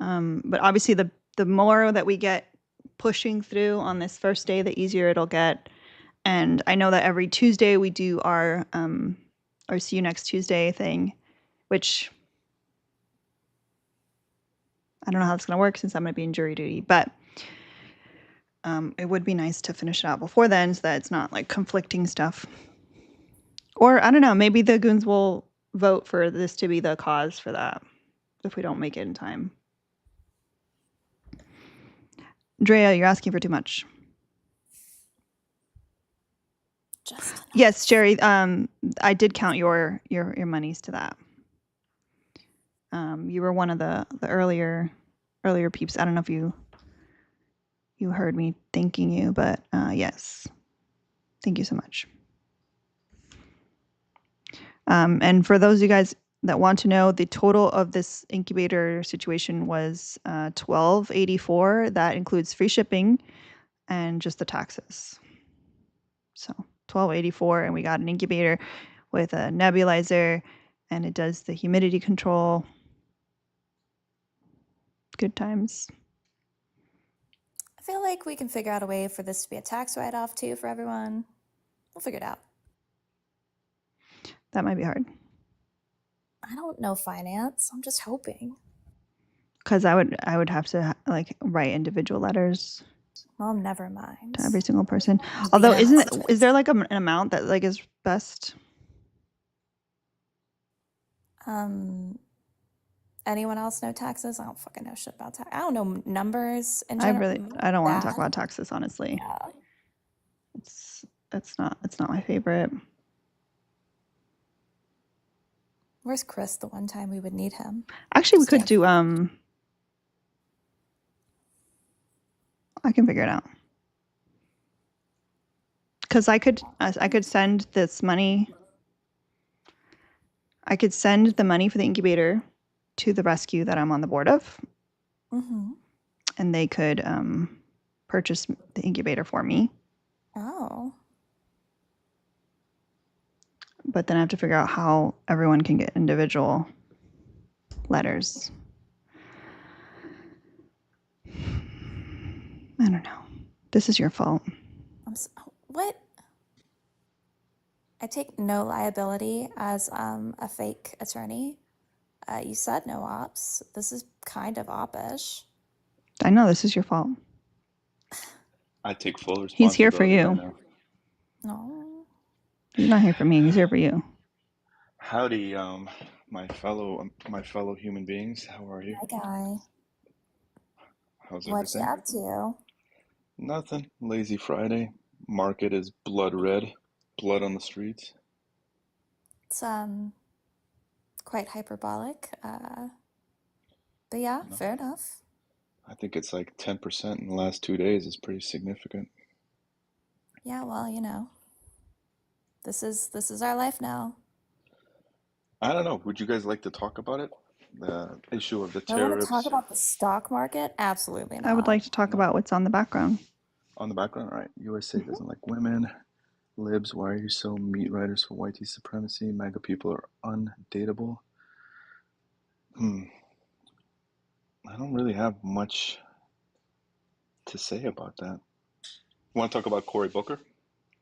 But obviously the more that we get pushing through on this first day, the easier it'll get. And I know that every Tuesday we do our See You Next Tuesday thing, which I don't know how it's going to work since I'm going to be in jury duty, but it would be nice to finish it out before then so that it's not like conflicting stuff. Or I don't know, maybe the goons will vote for this to be the cause for that if we don't make it in time. Drea, you're asking for too much. Just enough. Yes, Jerry. I did count your monies to that. You were one of the earlier peeps. I don't know if you heard me thanking you, but yes, thank you so much. And for those of you guys that want to know, the total of this incubator situation was $12.84. That includes free shipping and just the taxes. So $12.84, and we got an incubator with a nebulizer, and it does the humidity control. Good times. I feel like we can figure out a way for this to be a tax write-off too for everyone. We'll figure it out. That might be hard. I don't know finance. I'm just hoping. Because I would have to like write individual letters. Well, never mind. To every single person. Just Although, being is honest. there like an amount that like is best? Anyone else know taxes? I don't fucking know shit about tax. I don't know numbers in I general. don't want to talk Bad. about taxes, honestly. Yeah. It's not my favorite. Where's Chris the one time we would need him? Actually, we could do I can figure it out. Because I could send this money. I could send the money for the incubator to the rescue that I'm on the board of. Mm-hmm. And they could purchase the incubator for me. Oh. But then I have to figure out how everyone can get individual letters. I don't know. This is your fault. What? I take no liability as a fake attorney. You said no ops. This is kind of op-ish. I know this is your fault. I take full responsibility. He's here for you. Right now. No. He's not here for me. He's here for you. Howdy, my fellow human beings. How are you? Hi, guy. How's What everything? you up to? Nothing. Lazy Friday. Market is blood red. Blood on the streets. It's quite hyperbolic. But yeah, No. fair enough. I think it's like 10% in the last 2 days is pretty significant. Yeah, well, you know. This is our life now. I don't know. Would you guys like to talk about it? The issue of the I want to talk tariffs about the stock market? Absolutely not. I would like to talk about what's on the background. on the background. All right. USA doesn't like women. Libs, why are you so meat riders for white supremacy? MAGA people are undateable. I don't really have much to say about that. You want to talk about Cory Booker?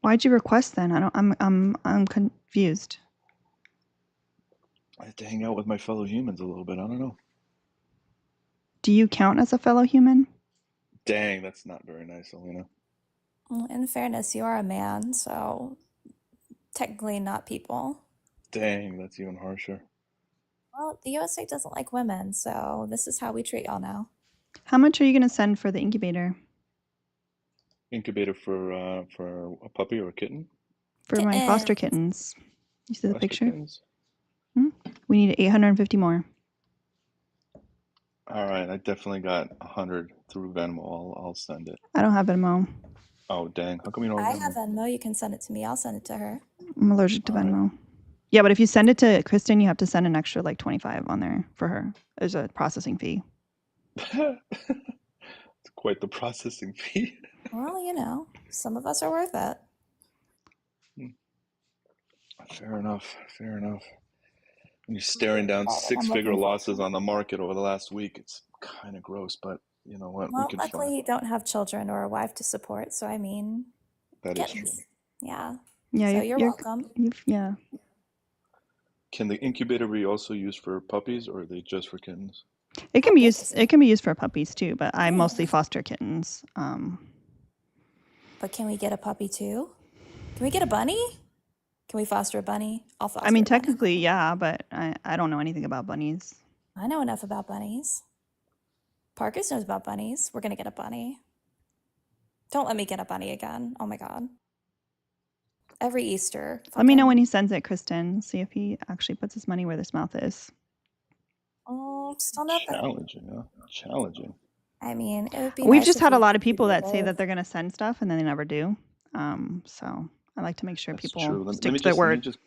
Why'd you request then? I'm confused. I have to hang out with my fellow humans a little bit. I don't know. Do you count as a fellow human? Dang, that's not very nice, Alina. Well, in fairness, you are a man, so technically not people. Dang, that's even harsher. Well, the USA doesn't like women, so this is how we treat y'all now. How much are you going to send for the incubator? Incubator for a puppy or a kitten? For my foster kittens. You see the Foster picture? kittens? We need 850 more. All right, I definitely got 100 through Venmo. I'll send it. I don't have Venmo. Oh, dang. How come you don't I have have Venmo? Venmo. You can send it to me. I'll send it to her. I'm allergic to All right. Venmo. Yeah, but if you send it to Kristen, you have to send an extra like 25 on there for her. There's a processing fee. It's quite the processing fee. Well, you know, some of us are worth it. Fair enough. Fair enough. When you're staring down I'm six-figure looking for losses on the market over the last week, it's kind of gross, but you know what? Well, We can luckily find. you don't have children or a wife to support, so I mean, That is true. kittens. Yeah. Yeah, So you're welcome. Yeah. Can the incubator be also used for puppies, or are they just for kittens? It can be used. It can be used for puppies too, but I mostly Yeah. foster kittens. But can we get a puppy too? Can we get a bunny? Can we foster a bunny? I'll foster I mean, a bunny. technically, yeah, but I don't know anything about bunnies. I know enough about bunnies. Parkus knows about bunnies. We're gonna get a bunny. Don't let me get a bunny again. Oh my god. Every Easter. Let me know fucking- when he sends it, Kristen. See if he actually puts his money where his mouth is. Oh, still nothing. Challenging, huh? Challenging. I mean, it would be We've nice just if had a we lot of could do people that say both. that they're going to send stuff and then they never do. So I like to make sure That's people true. stick to their Let me word. just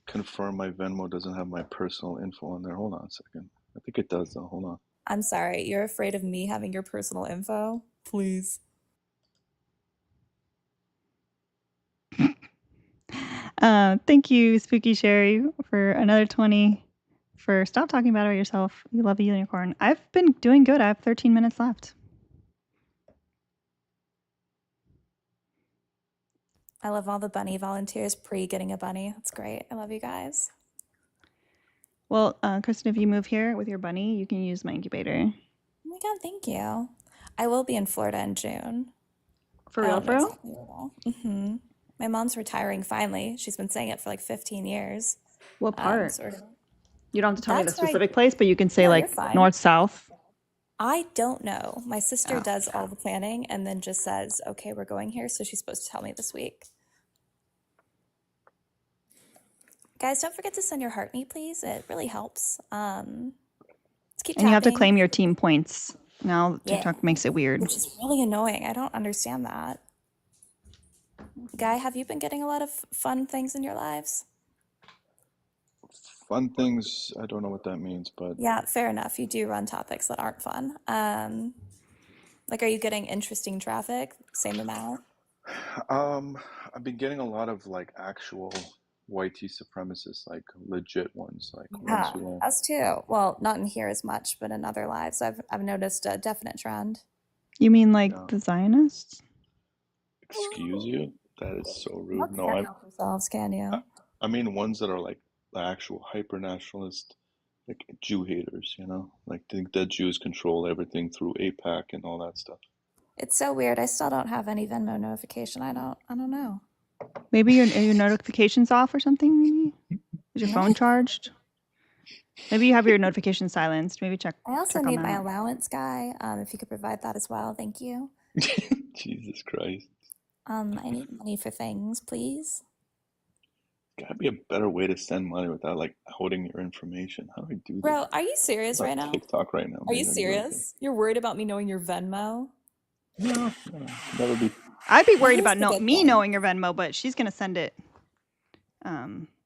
confirm my Venmo doesn't have my personal info on there. Hold on a second. I think it does though. Hold on. I'm sorry. You're afraid of me having your personal info? Please. Thank you, Spooky Sherry, for another 20 for Stop Talking About It Yourself. You love a unicorn. I've been doing good. I have 13 minutes left. I love all the bunny volunteers pre getting a bunny. That's great. I love you guys. Well, Kristen, if you move here with your bunny, you can use my incubator. Oh my god, thank you. I will be in Florida in June. For real, for real? Mm-hmm. My mom's retiring finally. She's been saying it for like 15 years. What part? Sort of. You don't have to tell me the That's right. specific place, but you can say No, like you're fine. north, south. I don't know. My sister Oh. does all the planning and then just says, okay, we're going here. So she's supposed to tell me this week. Guys, don't forget to send your heart me, please. It really helps. Let's keep And you have to tapping. claim your team points. Now Yeah. TikTok makes it weird. Which is really annoying. I don't understand that. Guy, have you been getting a lot of fun things in your lives? Fun things, I don't know what that means, but Yeah, fair enough. You do run topics that aren't fun. Like, are you getting interesting traffic? Same amount? I've been getting a lot of like actual YT supremacists, like legit ones, like ones Yeah, who us too. Well, not in here as much, but in other lives, I've noticed a definite trend. You mean like the Zionists? excuse you. That is so rude. What No, can't help yourselves, can you? I mean ones that are like the actual hyper nationalist, like Jew haters, you know, like think that Jews control everything through AIPAC and all that stuff. It's so weird. I still don't have any Venmo notification. I don't know. Maybe your notifications off or something. Maybe is your phone charged? Maybe you have your notifications silenced. Maybe check. I also check on need my that. allowance, Guy. If you could provide that as well, thank you. Jesus Christ. I need money for things, please. Gotta be a better way to send money without like holding your information. How do I do this? Bro, are you serious About right now? TikTok right now. Are you man. serious? You're worried about me knowing your Venmo? No, that would be. I'd be worried Here's about the good me thing. knowing your Venmo, but she's gonna send it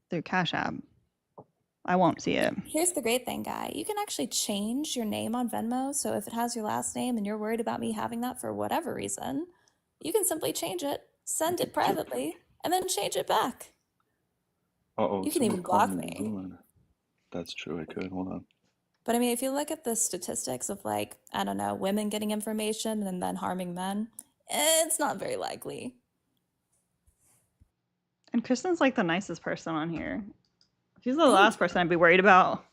through Cash App. I won't see it. Here's the great thing, Guy. You can actually change your name on Venmo. So if it has your last name and you're worried about me having that for whatever reason, you can simply change it, send it privately, and then change it back. Uh-oh, You can even block me. Zoom. That's true, I could. Hold on. But I mean, if you look at the statistics of like, I don't know, women getting information and then harming men, it's not very likely. And Kristen's like the nicest person on here. She's the last person I'd be worried about.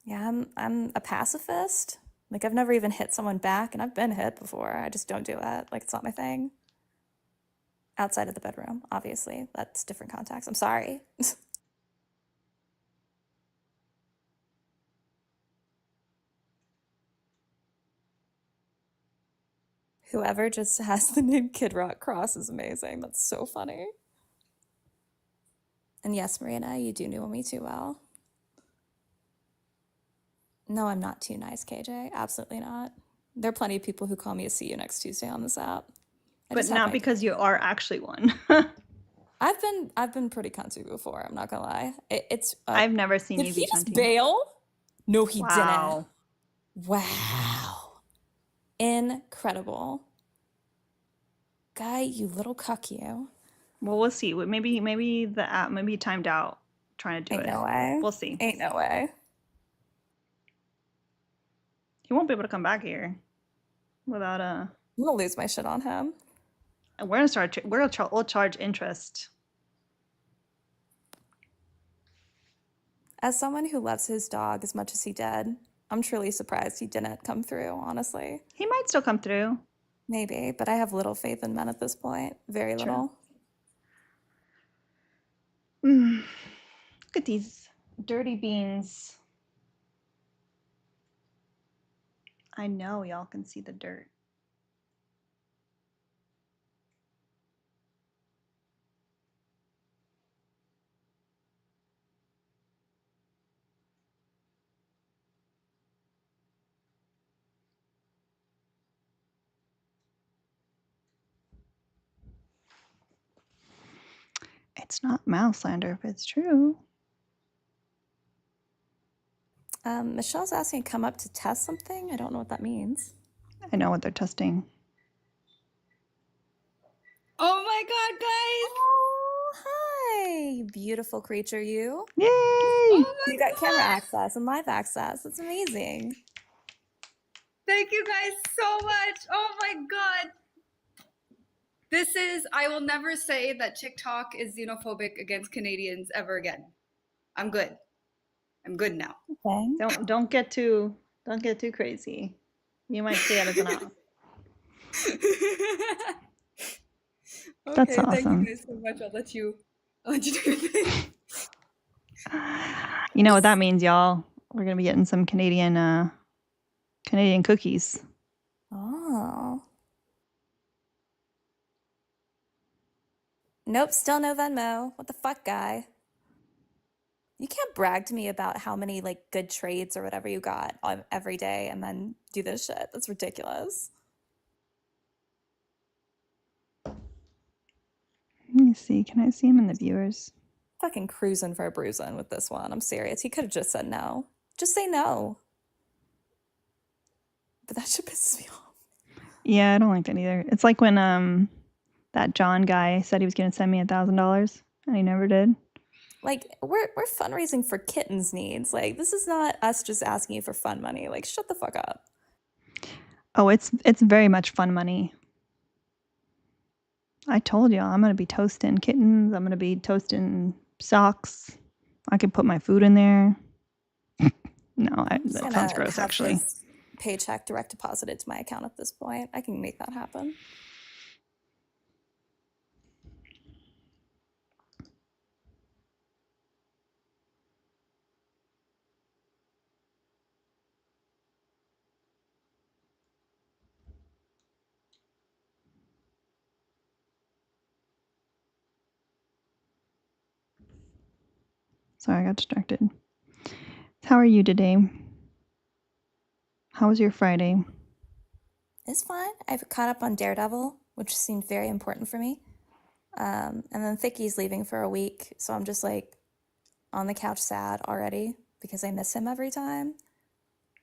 Yeah, I'm a pacifist. Like, I've never even hit someone back, and I've been hit before. I just don't do it. Like, it's not my thing. Outside of the bedroom, obviously. That's different context. I'm sorry. Whoever just has the name Kid Rock Cross is amazing. That's so funny. And yes, Marina, you do know me too well. No, I'm not too nice, KJ. Absolutely not. There are plenty of people who call me a see you next Tuesday on this app. But not because you are actually one. I've been pretty cunty before. I'm not gonna lie. I've never seen did you he be just cunty. bail? No, he Wow. didn't. Wow. Incredible. Guy, you little cuck, you. Well, we'll see. Maybe the app maybe timed out trying to do Ain't it. no way. We'll see. Ain't no way. He won't be able to come back here without a. I'm gonna lose my shit on him. And we're gonna start. We'll charge interest. As someone who loves his dog as much as he did, I'm truly surprised he didn't come through, honestly. He might still come through. Maybe, but I have little faith in men at this point. Very little. Look at these dirty beans. I know y'all can see the dirt. It's not mouse slander if it's true. Michelle's asking to come up to test something. I don't know what that means. I know what they're testing. Oh my god, guys! Oh, hi, beautiful creature, you. Yay! Oh my You got god! camera access and live access. That's amazing. Thank you guys so much. Oh my god. I will never say that TikTok is xenophobic against Canadians ever again. I'm good. I'm good now. Okay. Don't get too crazy. You might see it as an off. That's Okay, thank awesome. you guys so much. I'll let you do your thing. You know what that means, y'all? We're gonna be getting some Canadian cookies. Oh. Nope, still no Venmo. What the fuck, guy? You can't brag to me about how many like good trades or whatever you got every day and then do this shit. That's ridiculous. Let me see. Can I see him in the viewers? Fucking cruising for a bruising with this one. I'm serious. He could have just said no. Just say no. But that shit pisses me off. Yeah, I don't like that either. It's like when that John guy said he was gonna send me $1,000 and he never did. Like, we're fundraising for kittens' needs. Like, this is not us just asking you for fun money. Like, shut the fuck up. Oh, it's very much fun money. I told you I'm gonna be toasting kittens. I'm gonna be toasting socks. I could put my food in there. No, that sounds gross, actually. This paycheck direct deposited to my account at this point. I can make that happen. Sorry, I got distracted. How are you today? How was your Friday? It's fine. I've caught up on Daredevil, which seemed very important for me. And then Thicky's leaving for a week, so I'm just like on the couch sad already because I miss him every time.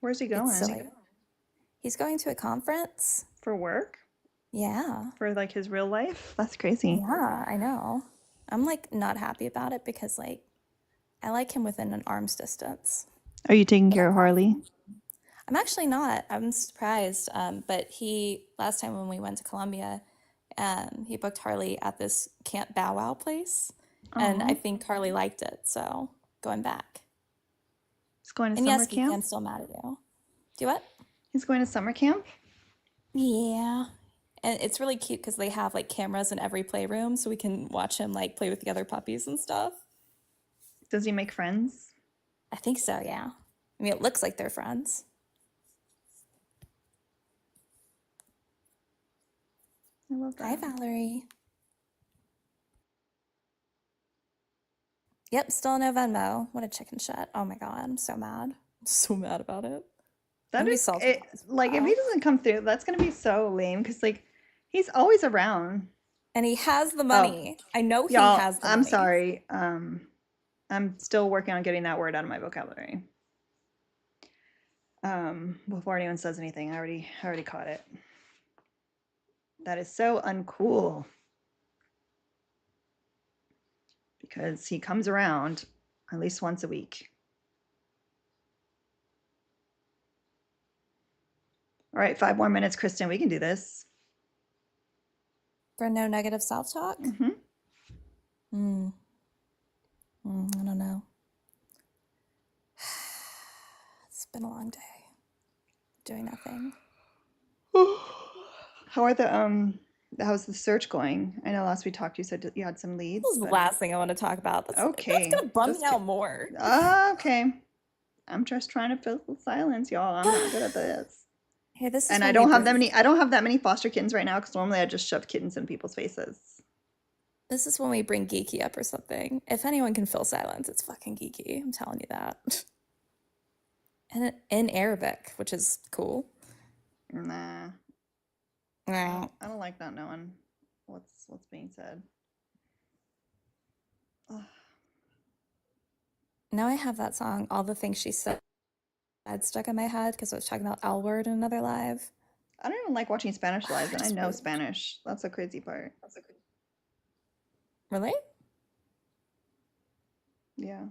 Where's he going? It's silly. He's going to a conference. For work? Yeah. For like his real life? That's crazy. Yeah, I know. I'm like not happy about it because like I like him within an arm's distance. Are you taking care of Harley? I'm actually not. I'm surprised. But last time when we went to Colombia, he booked Harley at this Camp Bow Wow place. And I think Harley liked it, so going back. He's going to and summer yes, camp? I'm still mad at you. Do what? He's going to summer camp? Yeah. And it's really cute because they have like cameras in every playroom so we can watch him like play with the other puppies and stuff. Does he make friends? I think so, yeah. I mean, it looks like they're friends. I love that. Hi, Valerie. Yep, still no Venmo. What a chicken shit. Oh my god, I'm so mad. I'm so mad about it. That is like if he doesn't come through, that's gonna be so lame because like he's always around. And he has the money. I know he Y'all, has the money. I'm sorry. I'm still working on getting that word out of my vocabulary. Before anyone says anything, I already caught it. That is so uncool. Because he comes around at least once a week. All right, 5 more minutes, Kristen. We can do this. For no negative self-talk? Mm-hmm. I don't know. It's been a long day. Doing nothing. How's the search going? I know last we talked, you said you had some leads. This is the last thing I want to talk about. That's gonna bum me out more. Okay. I'm just trying to fill the silence, y'all. I'm not good at this. Hey, this is And when I we don't have bring- that many foster kittens right now because normally I just shove kittens in people's faces. This is when we bring geeky up or something. If anyone can fill silence, it's fucking geeky. I'm telling you that. And in Arabic, which is cool. Nah. No. I don't like not knowing what's being said. Ugh. Now I have that song, All the Things She Said, stuck in my head because I was talking about L word in another live. I don't even like watching Spanish lives, and I know Spanish. That's the crazy part. Really? Yeah.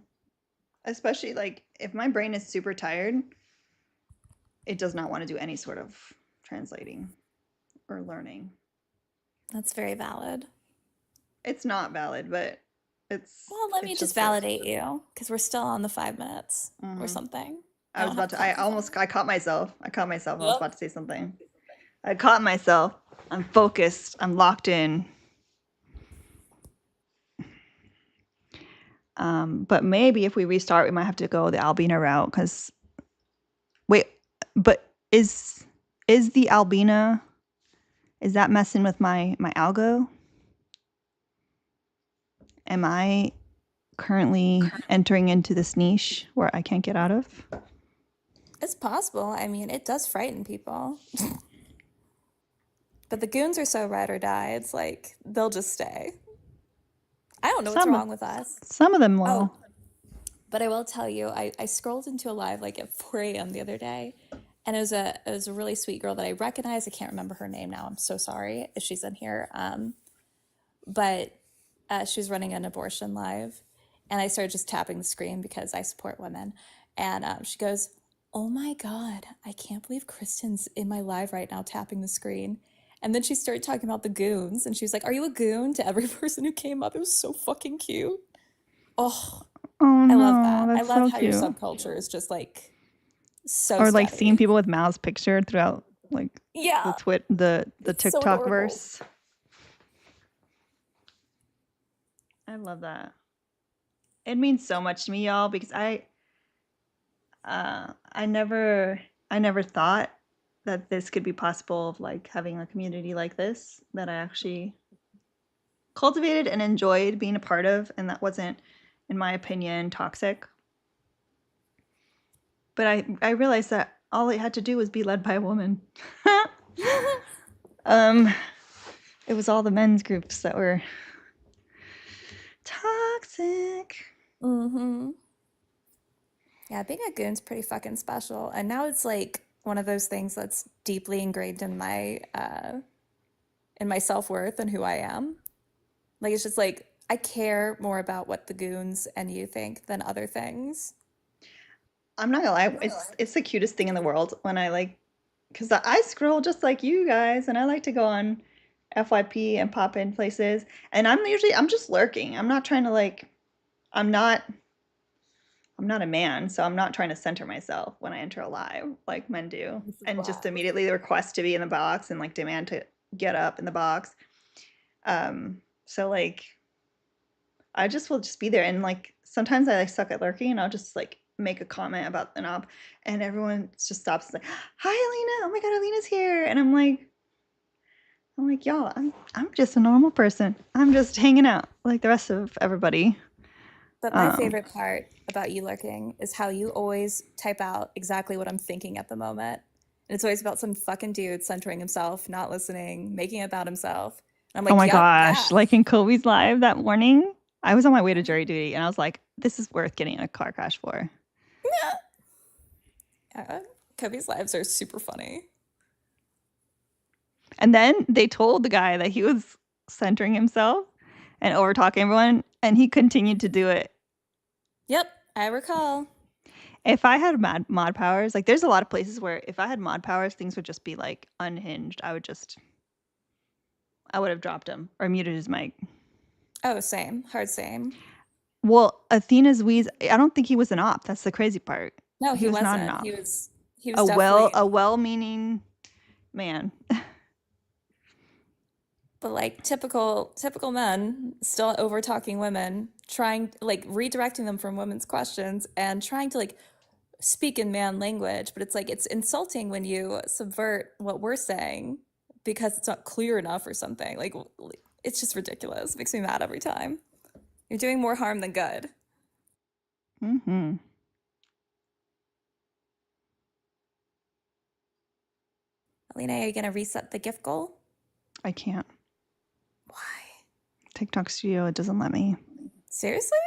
Especially like if my brain is super tired, it does not want to do any sort of translating or learning. That's very valid. It's not valid, but it's. Well, let me just validate you because we're still on the 5 minutes or something. I caught myself. I was about to say something. I caught myself. I'm focused. I'm locked in. But maybe if we restart, we might have to go the Albina route because. Wait, but is the Albina? Is that messing with my algo? Am I currently entering into this niche where I can't get out of? It's possible. I mean, it does frighten people. But the goons are so ride or die, it's like they'll just stay. I don't know what's wrong with us. Some of them will. But I will tell you, I scrolled into a live like at 4 a.m. the other day, and it was a really sweet girl that I recognize. I can't remember her name now. I'm so sorry if she's in here. But she was running an abortion live, and I started just tapping the screen because I support women. And she goes, "Oh my God, I can't believe Kristen's in my live right now tapping the screen." And then she started talking about the goons, and she was like, "Are you a goon?" to every person who came up. It was so fucking cute. Oh, I love that. I love how your subculture is just like so. Or like steady. seeing people with mouths pictured throughout like the TikTok verse. I love that. It means so much to me, y'all, because I never thought that this could be possible of like having a community like this that I actually cultivated and enjoyed being a part of, and that wasn't, in my opinion, toxic. But I realized that all it had to do was be led by a woman. It was all the men's groups that were toxic. Yeah, being a goon's pretty fucking special. And now it's like one of those things that's deeply ingrained in my self-worth and who I am. Like it's just like I care more about what the goons and you think than other things. I'm not gonna lie, it's the cutest thing in the world when I like, because I scroll just like you guys, and I like to go on FYP and pop in places, and I'm just lurking. I'm not trying to like, I'm not a man, so I'm not trying to center myself when I enter a live like men do, and just immediately request to be in the box and like demand to get up in the box. So like, I just will just be there, and like sometimes I like suck at lurking, and I'll just like make a comment about the knob, and everyone just stops and like, "Hi, Alina! Oh my God, Alina's here!" And I'm like, y'all, I'm just a normal person. I'm just hanging out like the rest of everybody. But my favorite part about you lurking is how you always type out exactly what I'm thinking at the moment. And it's always about some fucking dude centering himself, not listening, making it about himself. And I'm like, oh my yep, gosh, yeah. like in Kobe's live that morning, I was on my way to jury duty, and I was like, this is worth getting in a car crash for. Yeah, Kobe's lives are super funny. And then they told the guy that he was centering himself and over talking everyone, and he continued to do it. Yep, I recall. If I had mod powers, like there's a lot of places where if I had mod powers, things would just be like unhinged. I I would have dropped him or muted his mic. Oh, same. Hard same. Well, Athena's wheeze, I don't think he was an op. That's the crazy part. No, he was not an wasn't. op. He was A definitely well-meaning man. but like typical men still over talking women, trying like redirecting them from women's questions and trying to like speak in man language, but it's like it's insulting when you subvert what we're saying because it's not clear enough or something. Like it's just ridiculous. It makes me mad every time. You're doing more harm than good. Mm-hmm. Alina, are you gonna reset the gift goal? I can't. Why? TikTok Studio, it doesn't let me. Seriously?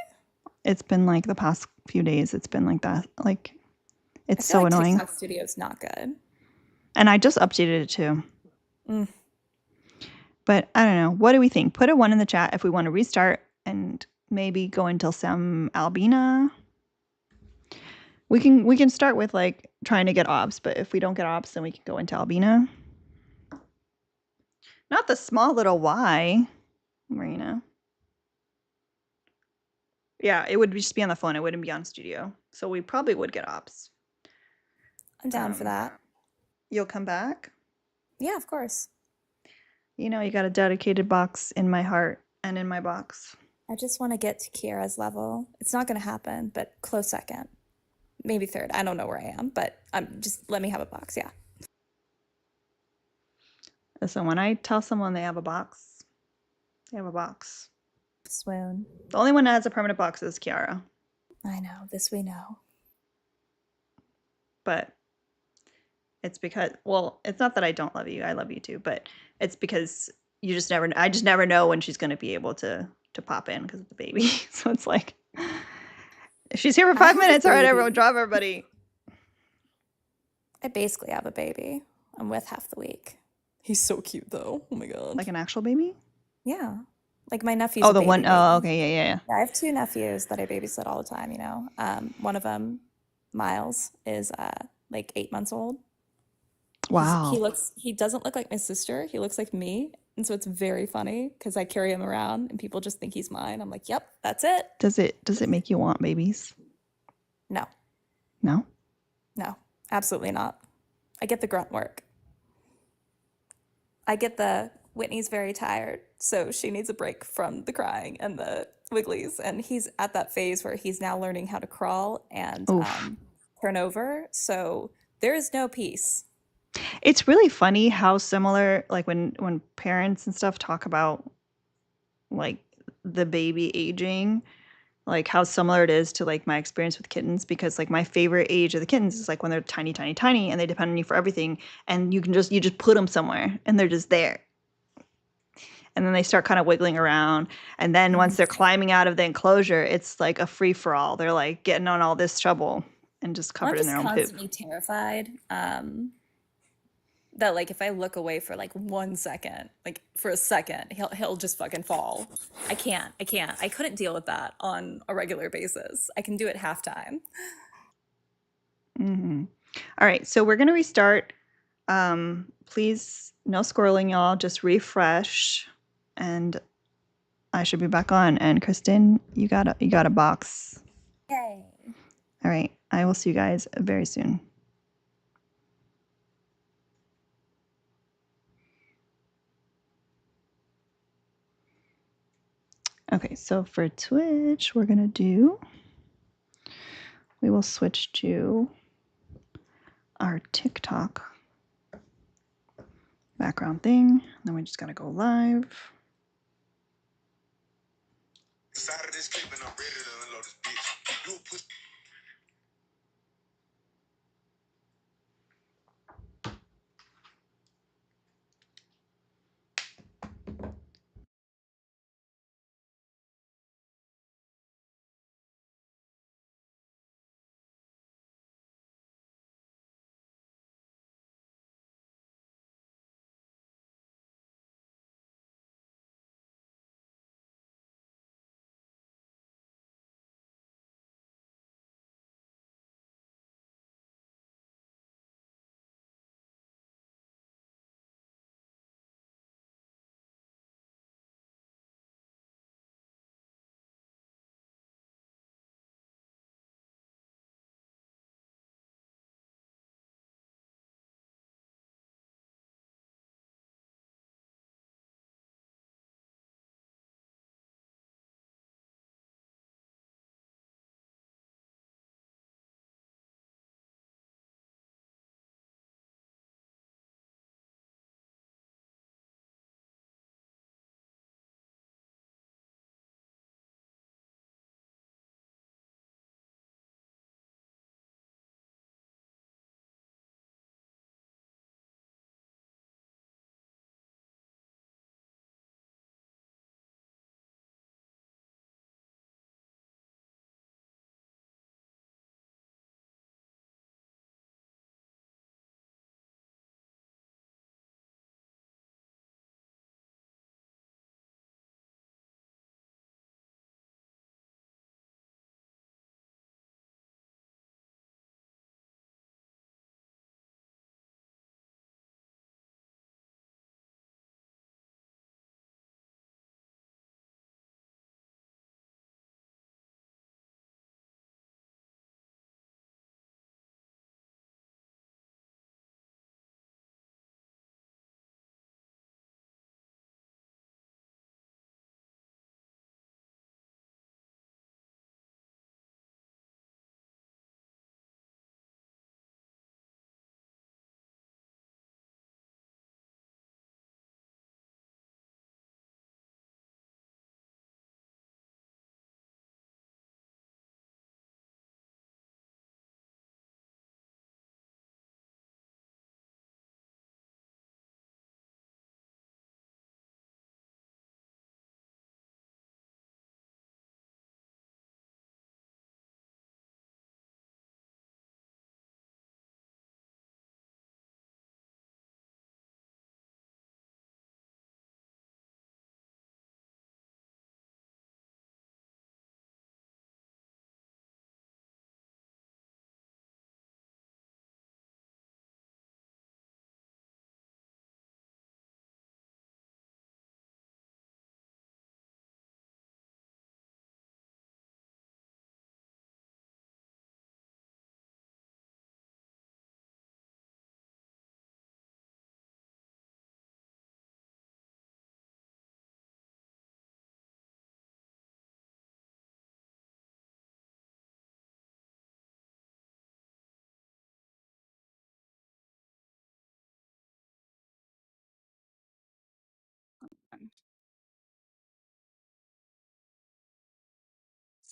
It's been like the past few days, it's been like that. Like, it's I feel so like annoying. TikTok Studio's not good. And I just updated it too. Mm. But I don't know. What do we think? Put a 1 in the chat if we want to restart and maybe go until some Albina. We can start with like trying to get ops, but if we don't get ops, then we can go into Albina. Not the small little Y, Marina. Yeah, it would just be on the phone. It wouldn't be on studio. So we probably would get ops. I'm down for that. You'll come back? Yeah, of course. You know, you got a dedicated box in my heart and in my box. I just want to get to Kiara's level. It's not going to happen, but close second. Maybe third. I don't know where I am, but just let me have a box. Yeah. So when I tell someone they have a box, they have a box. Swoon. The only one that has a permanent box is Kiara. I know. This we know. But it's because, well, it's not that I don't love you. I love you too. But it's because you just never, I just never know when she's going to be able to pop in because of the baby. So it's like, she's here for 5 minutes. All right, everyone, drop everybody. I basically have a baby. I'm with half the week. He's so cute though. Oh my god. Like an actual baby? Yeah. Like my nephew's Oh, a the baby one, baby. oh, okay, yeah. I have 2 nephews that I babysit all the time, you know. One of them, Miles, is like 8 months old. Wow. He doesn't look like my sister. He looks like me. And so it's very funny because I carry him around and people just think he's mine. I'm like, yep, that's it. Does it make you want babies? No. No? No, absolutely not. I get the grunt work. I get the Whitney's very tired, so she needs a break from the crying and the wigglies. And he's at that phase where he's now learning how to crawl and turn over. So there is no peace. It's really funny how similar, like when parents and stuff talk about like the baby aging, like how similar it is to like my experience with kittens, because like my favorite age of the kittens is like when they're tiny, tiny, tiny and they depend on you for everything, and you just put them somewhere and they're just there. And then they start kind of wiggling around. And then once they're climbing out of the enclosure, it's like a free for all. They're like getting on all this trouble and just covered in their own I'm poop. just constantly terrified that like if I look away for like 1 second, like for a second, he'll just fucking fall. I can't. I couldn't deal with that on a regular basis. I can do it halftime. Mm-hmm. All right, so we're gonna restart. Please, no scrolling, y'all. Just refresh, and I should be back on. And Kristen, you got a box. Yay! All right, I will see you guys very soon. Okay, so for Twitch, we will switch to our TikTok background thing. Then we just gotta go live.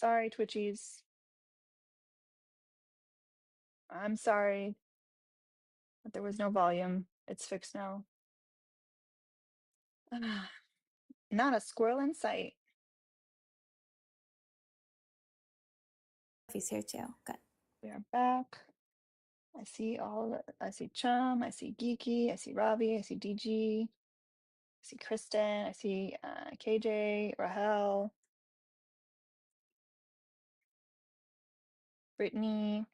Sorry, Twitchies. I'm sorry, but there was no volume. It's fixed now. Not a squirrel in sight. He's here too. Good. We are back. I see I see Chum, I see Geeky, I see Robbie, I see DG, I see Kristen, I see KJ, Rahel, Brittany.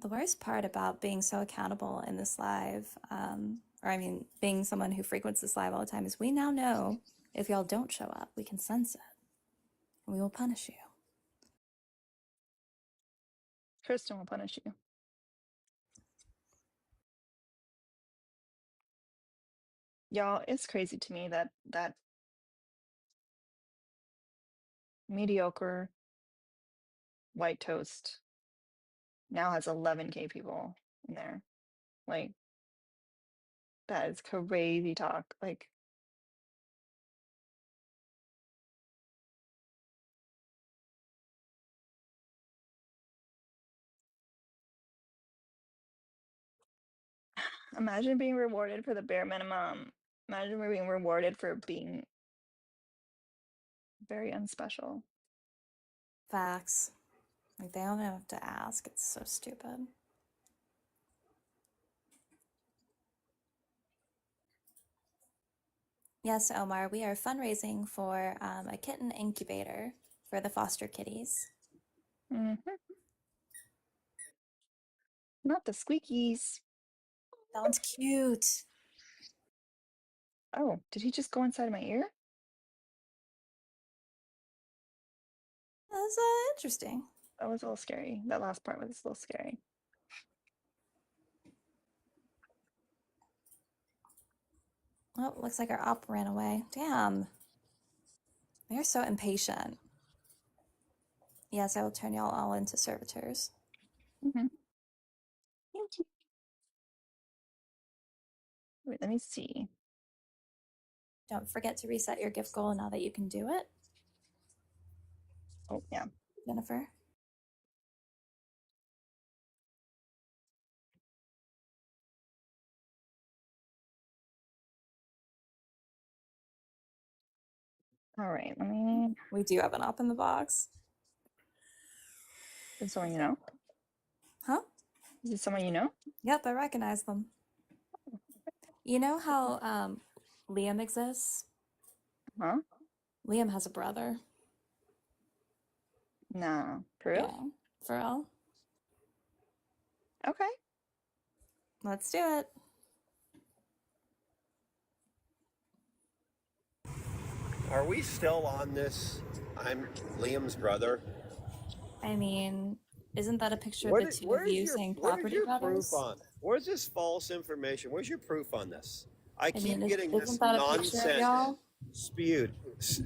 The worst part about being so accountable in this live, or I mean, being someone who frequents this live all the time, is we now know if y'all don't show up, we can sense it, and we will punish you. Kristen will punish you. Y'all, it's crazy to me that mediocre white toast now has 11K people in there. Like, that is crazy talk. Like, imagine being rewarded for the bare minimum. Imagine we're being rewarded for being very unspecial. Facts. Like, they don't have to ask. It's so stupid. Yes, Omar, we are fundraising for a kitten incubator for the foster kitties. Mm-hmm. Not the squeakies. That one's cute. Oh, did he just go inside my ear? That's interesting. That was a little scary. That last part was a little scary. Oh, looks like our op ran away. Damn. They're so impatient. Yes, I will turn y'all all into servitors. Mm-hmm. Thank you. Wait, let me see. Don't forget to reset your gift goal now that you can do it. Oh, yeah. Jennifer. All right, let me. We do have an op in the box. Is it someone you know? Huh? Is it someone you know? Yep, I recognize them. You know how Liam exists? Huh? Liam has a brother. Nah. For real? Yeah, for real. Okay. Let's do it. Are we still on this? I'm Liam's brother. I mean, isn't that a picture of the two of you saying Where's property your brothers? proof on? Where's this false information? Where's your proof on this? I I mean, keep getting this isn't that a picture of nonsense y'all? spewed.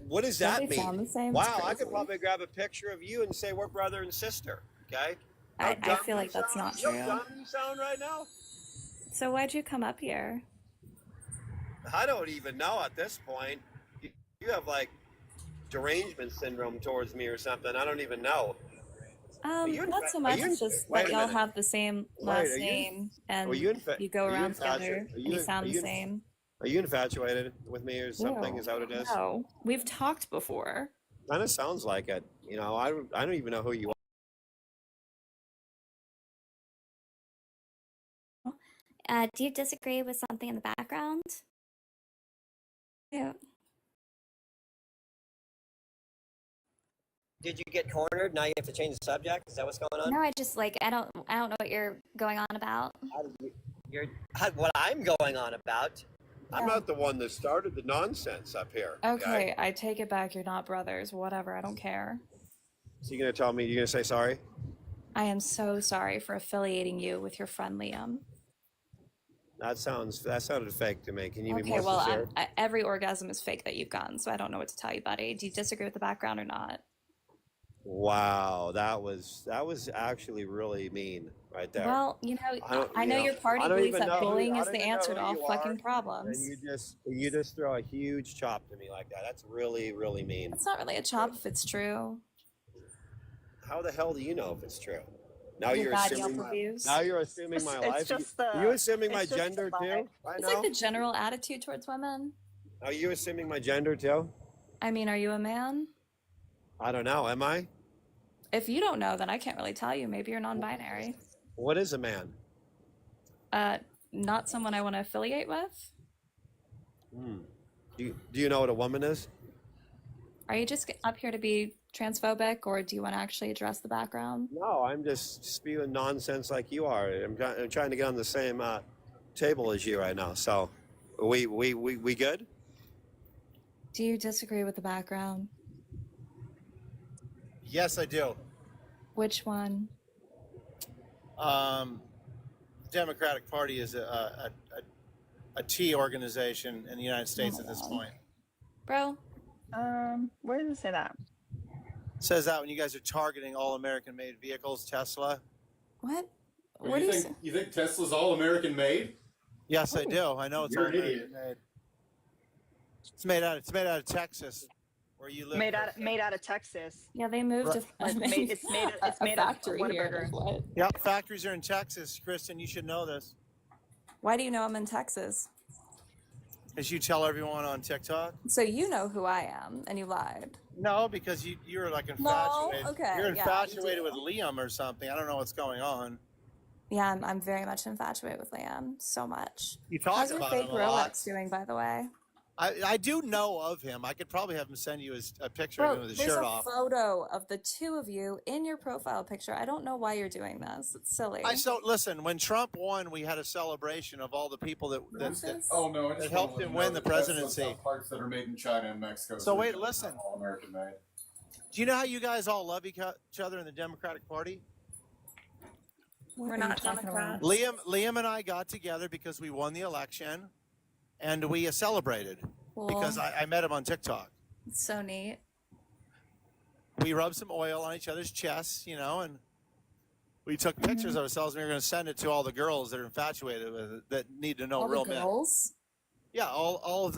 What does Don't that they sound mean? the same? It's Wow, I crazy. could probably grab a picture of you and say we're brother and sister. Okay? I feel like that's not You know true. how dumb you sound right now? So why'd you come up here? I don't even know at this point. You have like derangement syndrome towards me or something. I don't even know. Not so much. It's just that y'all have the same last name and you go around together and you sound the same. Are you infatuated with me or something? Ew. Is that what it is? No, we've talked before. Kind of sounds like it. You know, I don't even know who you are. Do you disagree with something in the background? Yeah. Did you get cornered? Now you have to change the subject? Is that what's going on? No, I just like I don't know what you're going on about. What I'm going on about? I'm not the one that started the nonsense up here. Okay, I take it back. You're not brothers. Whatever. I don't care. So you're gonna tell me? You're gonna say sorry? I am so sorry for affiliating you with your friend Liam. That sounded fake to me. Can you be Okay, more well, sincere? every orgasm is fake that you've gotten, so I don't know what to tell you, buddy. Do you disagree with the background or not? Wow, that was actually really mean right there. Well, I know your I party don't believes even that know bullying I is don't the even know answer who to all you fucking are, problems. and you just throw a huge chop to me like that. That's really, really mean. That's not really a chop if it's true. How the hell do you know if it's true? Now Your you're bad assuming Yelp reviews. now you're assuming my life. Are you assuming my gender too? Right It's now? like the general attitude towards women. Are you assuming my gender too? I mean, are you a man? I don't know. Am I? If you don't know, then I can't really tell you. Maybe you're non-binary. What is a man? Not someone I want to affiliate with. Do you know what a woman is? Are you just up here to be transphobic, or do you want to actually address the background? No, I'm just spewing nonsense like you are. I'm trying to get on the same table as you right now. So, we good? Do you disagree with the background? Yes, I do. Which one? Democratic Party is a T organization in the United States at this point. Bro? Where does it say that? It says that when you guys are targeting all American-made vehicles, Tesla. What? What do you think? You think Tesla's all American made? Yes, I do. I know it's You're all an idiot. American made. It's made out of Texas, where you live. Made out of Texas. Yeah, they moved. Right. It's made a of factory here. Whataburger. Yep, factories are in Texas, Kristen. You should know this, Why do you know I'm in Texas? as you tell everyone on TikTok. So you know who I am, and you lied. No, because you're like infatuated. okay, You're yeah, infatuated you with Liam or something. I don't know what's going on. Yeah, I'm very much infatuated with Liam. So much. You talk How's your about fake him a lot. Rolex doing, by the way? I do know of him. I could probably have him send you a picture of him Bro, with his there's shirt a off. photo of the two of you in your profile picture. I don't know why you're doing this. It's silly. Listen, when Trump won, we had a celebration of all the people that Oh no! I that just helped wanna let him you win know the that Tesla's presidency. got parts that are made in China and Mexico. So wait, they're listen. not all American made. Do you know how you guys all love each other in the Democratic Party? We're not Democrats. Liam and I got together because we won the election, and we celebrated because I met him on TikTok. It's so neat. We rubbed some oil on each other's chests, and we took pictures of ourselves, and we were going to send it to all the girls that are infatuated with it, that need to know All real the men. girls? Yeah, all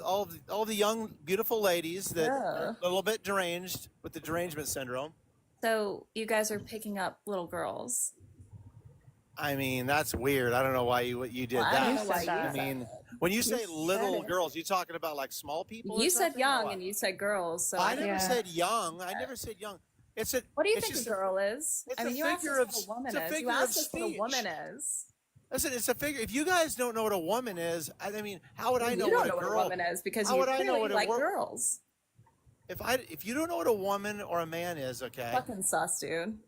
the young, beautiful ladies that are a little bit deranged with the derangement syndrome. So you guys are picking up little girls. I mean, that's weird. I don't know why you did Well, I that. don't know why you I said mean, when you say said little it. girls, you talking about like small people? or You said something, or young what? and you said girls. So I never said young. I never said young. What do you it's think a just girl is? it's I a mean, you asked figure us of- what a woman it's a is. You figure of asked us what a speech. woman is. Listen, it's a figure. If you guys don't know what a woman is, I mean, how would I know You don't what know a what a girl? woman is because how you would I know clearly what a like wor- girls. If you don't know what a woman or a man is, okay. Fucking sus, dude.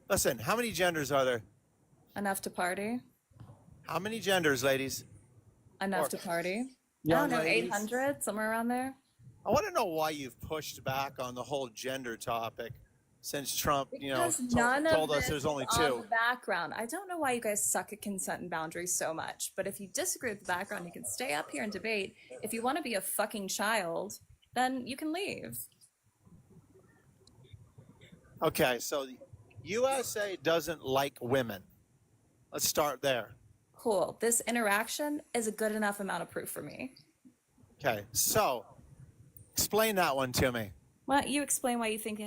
Listen, how many genders are there? Enough to party. How many genders, ladies? Enough Or- to party. I Young don't know, ladies? 800, somewhere around there. I want to know why you've pushed back on the whole gender topic since Trump, Because told, none told of us this there's only is on two. the background. I don't know why you guys suck at consent and boundaries so much, but if you disagree with the background, you can stay up here and debate. If you want to be a fucking child, then you can leave. Okay, so the USA doesn't like women. Let's start there. Cool. This interaction is a good enough amount of proof for me. Okay, so explain that one to me. Why don't you explain why you think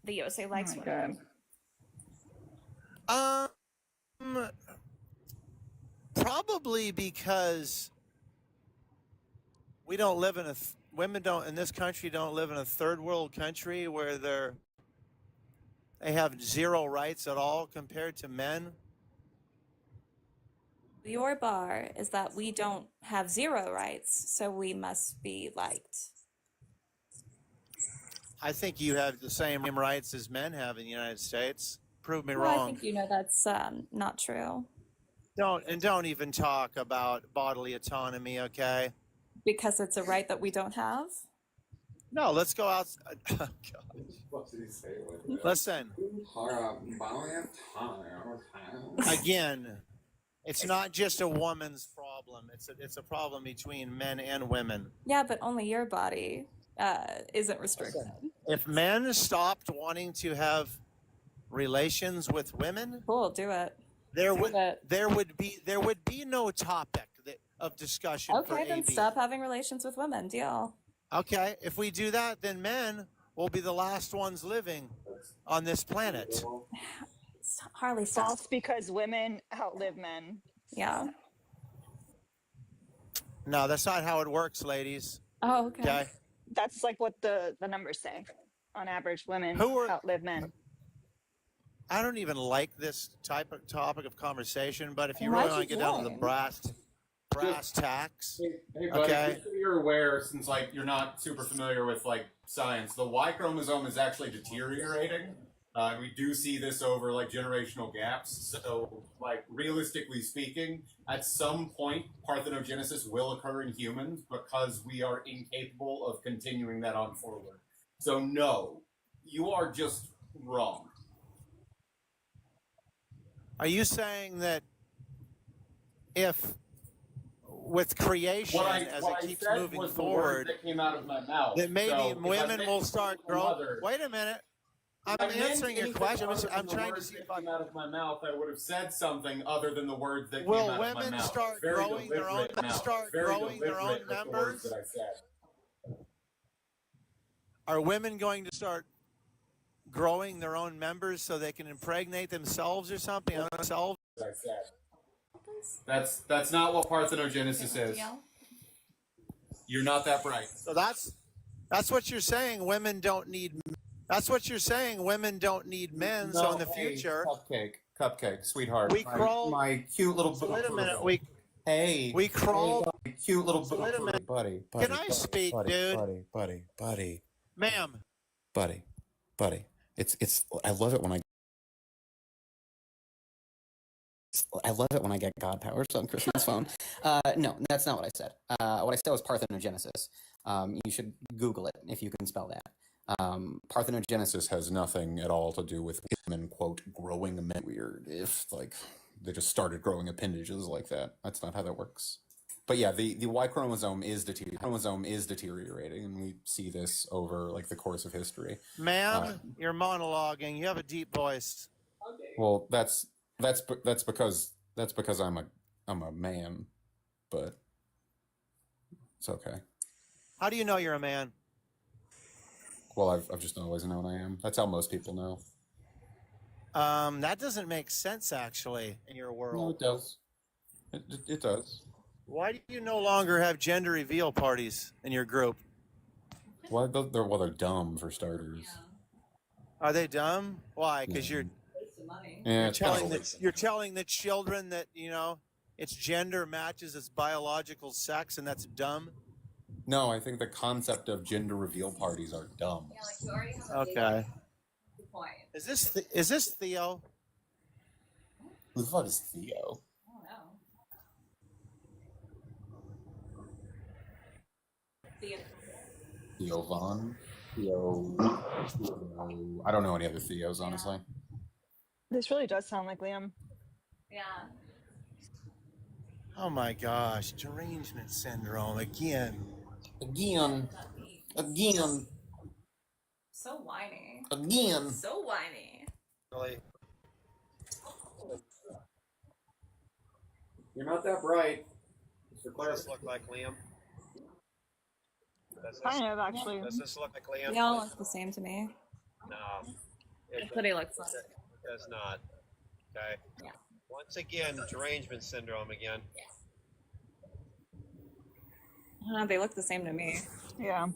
the USA likes women? Probably because we don't live in women don't in this country don't live in a third world country where they have zero rights at all compared to men. Your bar is that we don't have zero rights, so we must be liked. I think you have the same rights as men have in the United States. Prove me Well, I wrong. think you know that's not true. Don't even talk about bodily autonomy, okay? Because it's a right that we don't have? No, let's go out. Oh, God. What did he say? With Listen, again, it's not just a woman's problem. It's a problem between men and women. Yeah, but only your body isn't restricted. if men stopped wanting to have relations with women, Cool, do it. there Do would it. there would be no topic of discussion for Okay, then AB. stop having relations with women. Deal. Okay, if we do that, then men will be the last ones living on this planet. Harley, stop. False, because women outlive men. Yeah. No, that's not how it works, ladies. Oh, okay. Okay. That's like what the numbers say. On average, women outlive men. I don't even like this type of topic of conversation, but if you Why'd really want to you get down to the join? brass tacks, Hey, buddy, okay. just so you're aware, since like you're not super familiar with like science, the Y chromosome is actually deteriorating. We do see this over like generational gaps. So, like realistically speaking, at some point, parthenogenesis will occur in humans because we are incapable of continuing that on forward. So, no, you are just wrong. Are you saying that if with creation, as it keeps moving forward, that came out of my mouth. that maybe So, if I women make will a start single growing? mother- Wait a minute. I'm If I meant answering your anything question. other I'm than trying the to words see if that came out of my mouth, I would have said something other than the words that Will came out of my women mouth. start Very growing their own- deliberate mouth. start Very growing their own deliberate with the words members? that I said. Are women going to start growing their own members so they can impregnate themselves or something? Themselves? I said. That's not what parthenogenesis is. You're not that bright. So that's what you're saying. Women don't need. That's what you're saying. Women don't need men. So in the future, cupcake, sweetheart. We crawl. My cute little. So wait a minute. We crawl. Hey, cute little. So wait a minute. Buddy. Can I speak, dude? Buddy. Ma'am. Buddy. It's. I love it when I get God powers on Christian's phone. No, that's not what I said. What I said was parthenogenesis. You should Google it if you can spell that. Parthenogenesis has nothing at all to do with women, quote, growing men. Weird if like they just started growing appendages like that. That's not how that works. But yeah, the Y chromosome is deteriorating, and we see this over like the course of history. Ma'am, you're monologuing. You have a deep voice. Well, that's because I'm a man, but it's okay. How do you know you're a man? Well, I've just always known I am. That's how most people know. That doesn't make sense actually in your world. No, it does. It does. Why do you no longer have gender reveal parties in your group? Well, they're dumb for starters. Are they dumb? Why? Because you're Yeah, you're telling the children that its gender matches its biological sex, and that's dumb. No, I think the concept of gender reveal parties are dumb. Yeah, like you already have a Okay. Good point. Is this Theo? Who the fuck is Theo? I don't know. Theo Vaughn? Theo. I don't know any other Theos, honestly. This really does sound like Liam. Yeah. Oh my gosh, derangement syndrome again. So whiny. Again. So whiny. Really? You're not that bright. Does this look like Liam? Kind of, actually. Does this look like Liam? They all look the same to me. No. That's what he looks like. It does not. Okay. Yeah. Once again, derangement syndrome again. I don't know, they look the same to me. Yeah,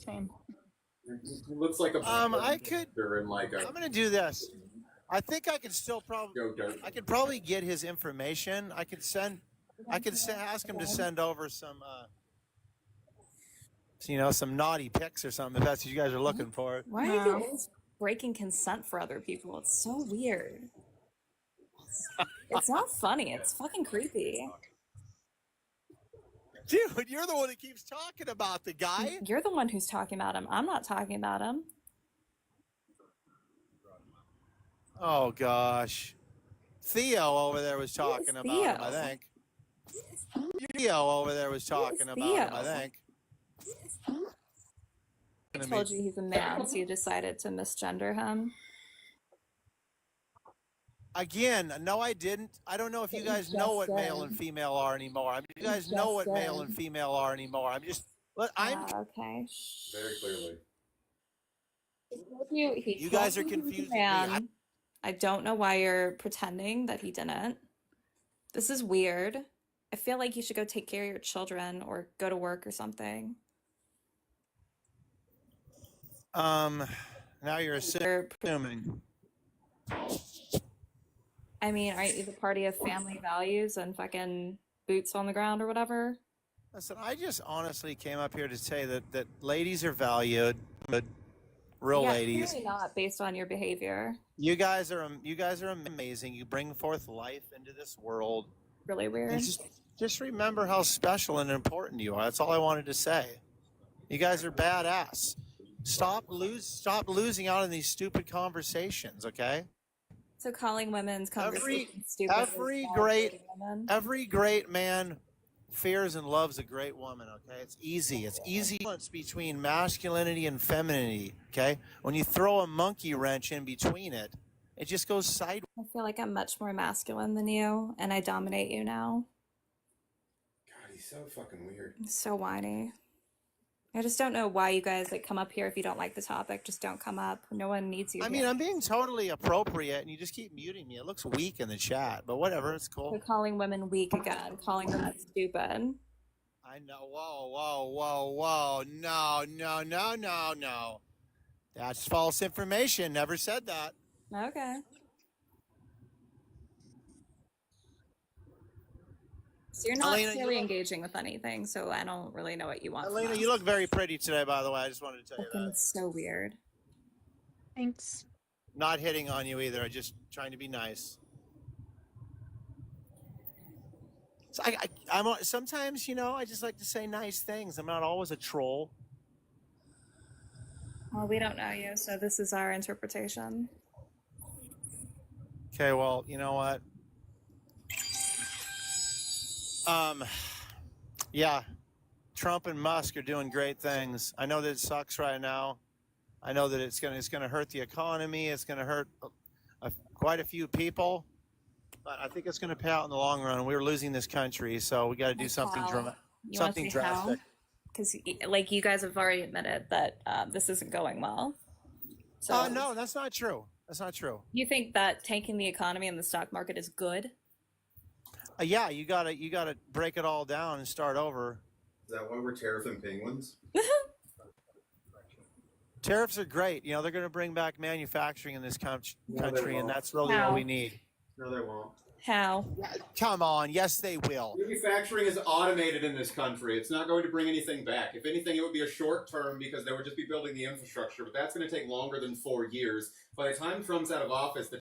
same. It looks like a. I could. In like a. I'm gonna do this. I think I could still probably. I could probably get his information. I could ask him to send over some. Some naughty pics or something if that's what you guys are looking for. Why are you always breaking consent for other people? It's so weird. It's not funny. It's fucking creepy. Dude, you're the one who keeps talking about the guy. You're the one who's talking about him. I'm not talking about him. Oh gosh, Theo over there was talking about him. I think. Theo over there was talking about him. I think. I told you he's a man, so you decided to misgender him. Again, no, I didn't. I don't know if But you you guys know just what male and did. female are anymore. I mean, you You guys know just what male and did. female are anymore. I'm Okay. Very clearly. He You told guys are you he was a confusing me. man. I don't know why you're pretending that he didn't. This is weird. I feel like you should go take care of your children or go to work or something. Now you're assuming. I mean, aren't you the party of family values and fucking boots on the ground or whatever? Listen, I just honestly came up here to say that ladies are valued, but real Yeah, ladies. clearly not based on your behavior. You guys are amazing. You bring forth life into this world. Really weird. And just remember how special and important you are. That's all I wanted to say. You guys are badass. Stop losing out in these stupid conversations, okay? So calling women's conversations stupid is Every validating women. every great man fears and loves a great woman, okay? It's easy. It's easy balance between masculinity and femininity, okay? When you throw a monkey wrench in between it, it just goes sideways. I feel like I'm much more masculine than you, and I dominate you now. God, he's so fucking weird. So whiny. I just don't know why you guys like come up here if you don't like the topic. Just don't come up. No one needs you. I mean, I'm being totally appropriate, and you just keep muting me. It looks weak in the chat, but whatever. It's cool. You're calling women weak again, calling them stupid. I know. Whoa. No. That's false information. Never said that. Okay. So you're not Elena, really engaging with anything, so I don't really know what you want. Elena, from you us. look very pretty today, by the way. I just wanted to tell you Fucking that. so weird. Thanks. Not hitting on you either. I'm just trying to be nice. So I'm sometimes, I just like to say nice things. I'm not always a troll. Well, we don't know you, so this is our interpretation. Okay, well, you know what? Yeah, Trump and Musk are doing great things. I know that it sucks right now. I know that it's gonna hurt the economy. It's gonna hurt quite a few people, but I think it's gonna pay out in the long run. We're losing this country, so we got to do something dramatic, something drastic. Because, like, you guys have already admitted that this isn't going well. So, no, that's not true. That's not true. You think that tanking the economy and the stock market is good? Yeah, you gotta break it all down and start over. Is that why we're tariffing penguins? Tariffs are great. They're going to bring back manufacturing in this country, and that's really all we need. No, they won't. How? Come on. Yes, they will. Manufacturing is automated in this country. It's not going to bring anything back. If anything, it would be a short term because they would just be building the infrastructure, but that's going to take longer than 4 years. By the time Trump's out of office, the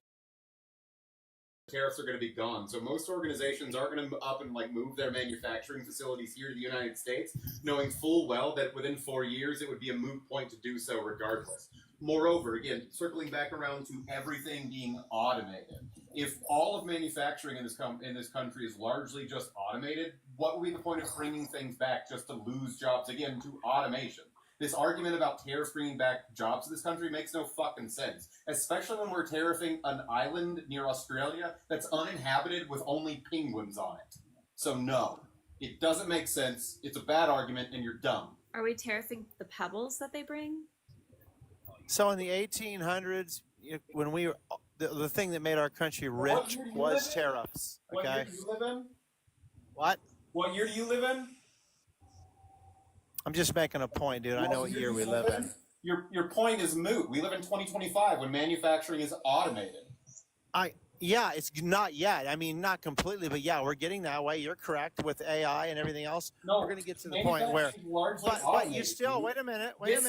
tariffs are going to be gone. So most organizations are going to up and move their manufacturing facilities here to the United States, knowing full well that within 4 years it would be a moot point to do so regardless. Moreover, again, circling back around to everything being automated. If all of manufacturing in this country is largely just automated, what would be the point of bringing things back just to lose jobs again to automation? This argument about tariffs bringing back jobs in this country makes no fucking sense, especially when we're tariffing an island near Australia that's uninhabited with only penguins on it. So no, it doesn't make sense. It's a bad argument and you're dumb. Are we tariffing the pebbles that they bring? So in the 1800s, when we were, the thing that made our country rich was tariffs. Okay. What year do you live in? What? What year do you live in? I'm just making a point, dude. I know what year we live in. Your point is moot. We live in 2025 when manufacturing is automated. Yeah, it's not yet. I mean, not completely, but yeah, we're getting that way. You're correct with AI and everything else. No, we're going to get to the point where. But you still, wait a minute. This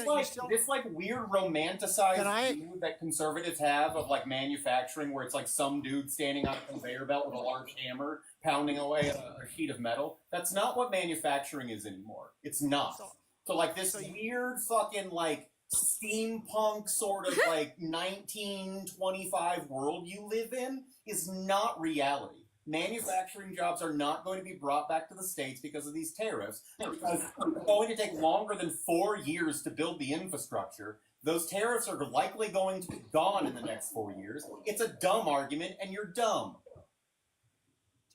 weird romanticized view that conservatives have of like manufacturing, where it's like some dude standing on a conveyor belt with a large hammer pounding away a sheet of metal. That's not what manufacturing is anymore. It's not. So like this weird fucking like steampunk sort of like 1925 world you live in is not reality. manufacturing jobs are not going to be brought back to the States because of these tariffs, because it's going to take longer than 4 years to build the infrastructure. Those tariffs are likely going to be gone in the next 4 years. It's a dumb argument, and you're dumb.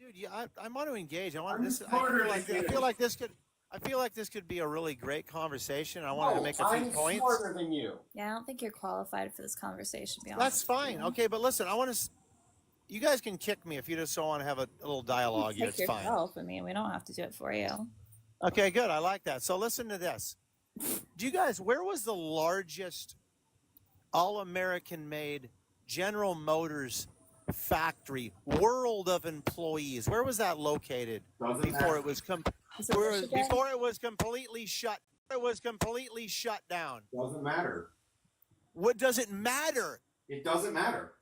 Dude, yeah, I want to engage. I want this. I feel like this could be a really great conversation. I wanted to make a few points. I'm smarter than you. Yeah, I don't think you're qualified for this conversation, to be That's fine. Okay, but listen, I want to. You guys can kick me if you just don't want to have a little dialogue here. It's fine. I mean, we don't have to do it for you. Okay, good. I like that. So listen to this. Do you guys? Where was the largest all-American made General Motors factory, world of employees? Where was that located before it was completely shut? It was completely shut down. Doesn't matter. What does it matter? It doesn't matter.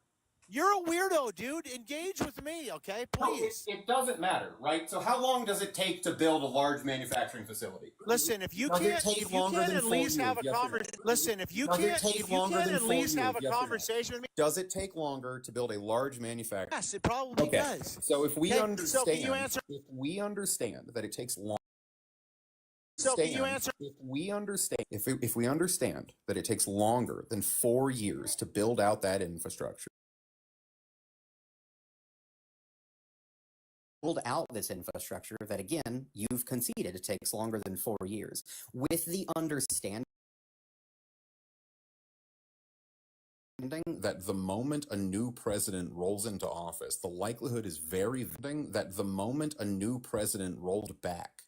You're a weirdo, dude. Engage with me, okay? Please. No, it doesn't matter, right? So how long does it take to build a large manufacturing facility? Listen, if you can't at least have a conversation. Listen, if you can't at least have a conversation with me. Does it take longer to build a large manufacturing? Yes, it probably does. So if we understand, so can you answer? if we understand that it takes long. So can you answer? If we understand that it takes longer than 4 years to build out that infrastructure. Build out this infrastructure that, again, you've conceded it takes longer than 4 years, with the understanding that the moment a new president rolls into office, the likelihood is very that the moment a new president rolled back,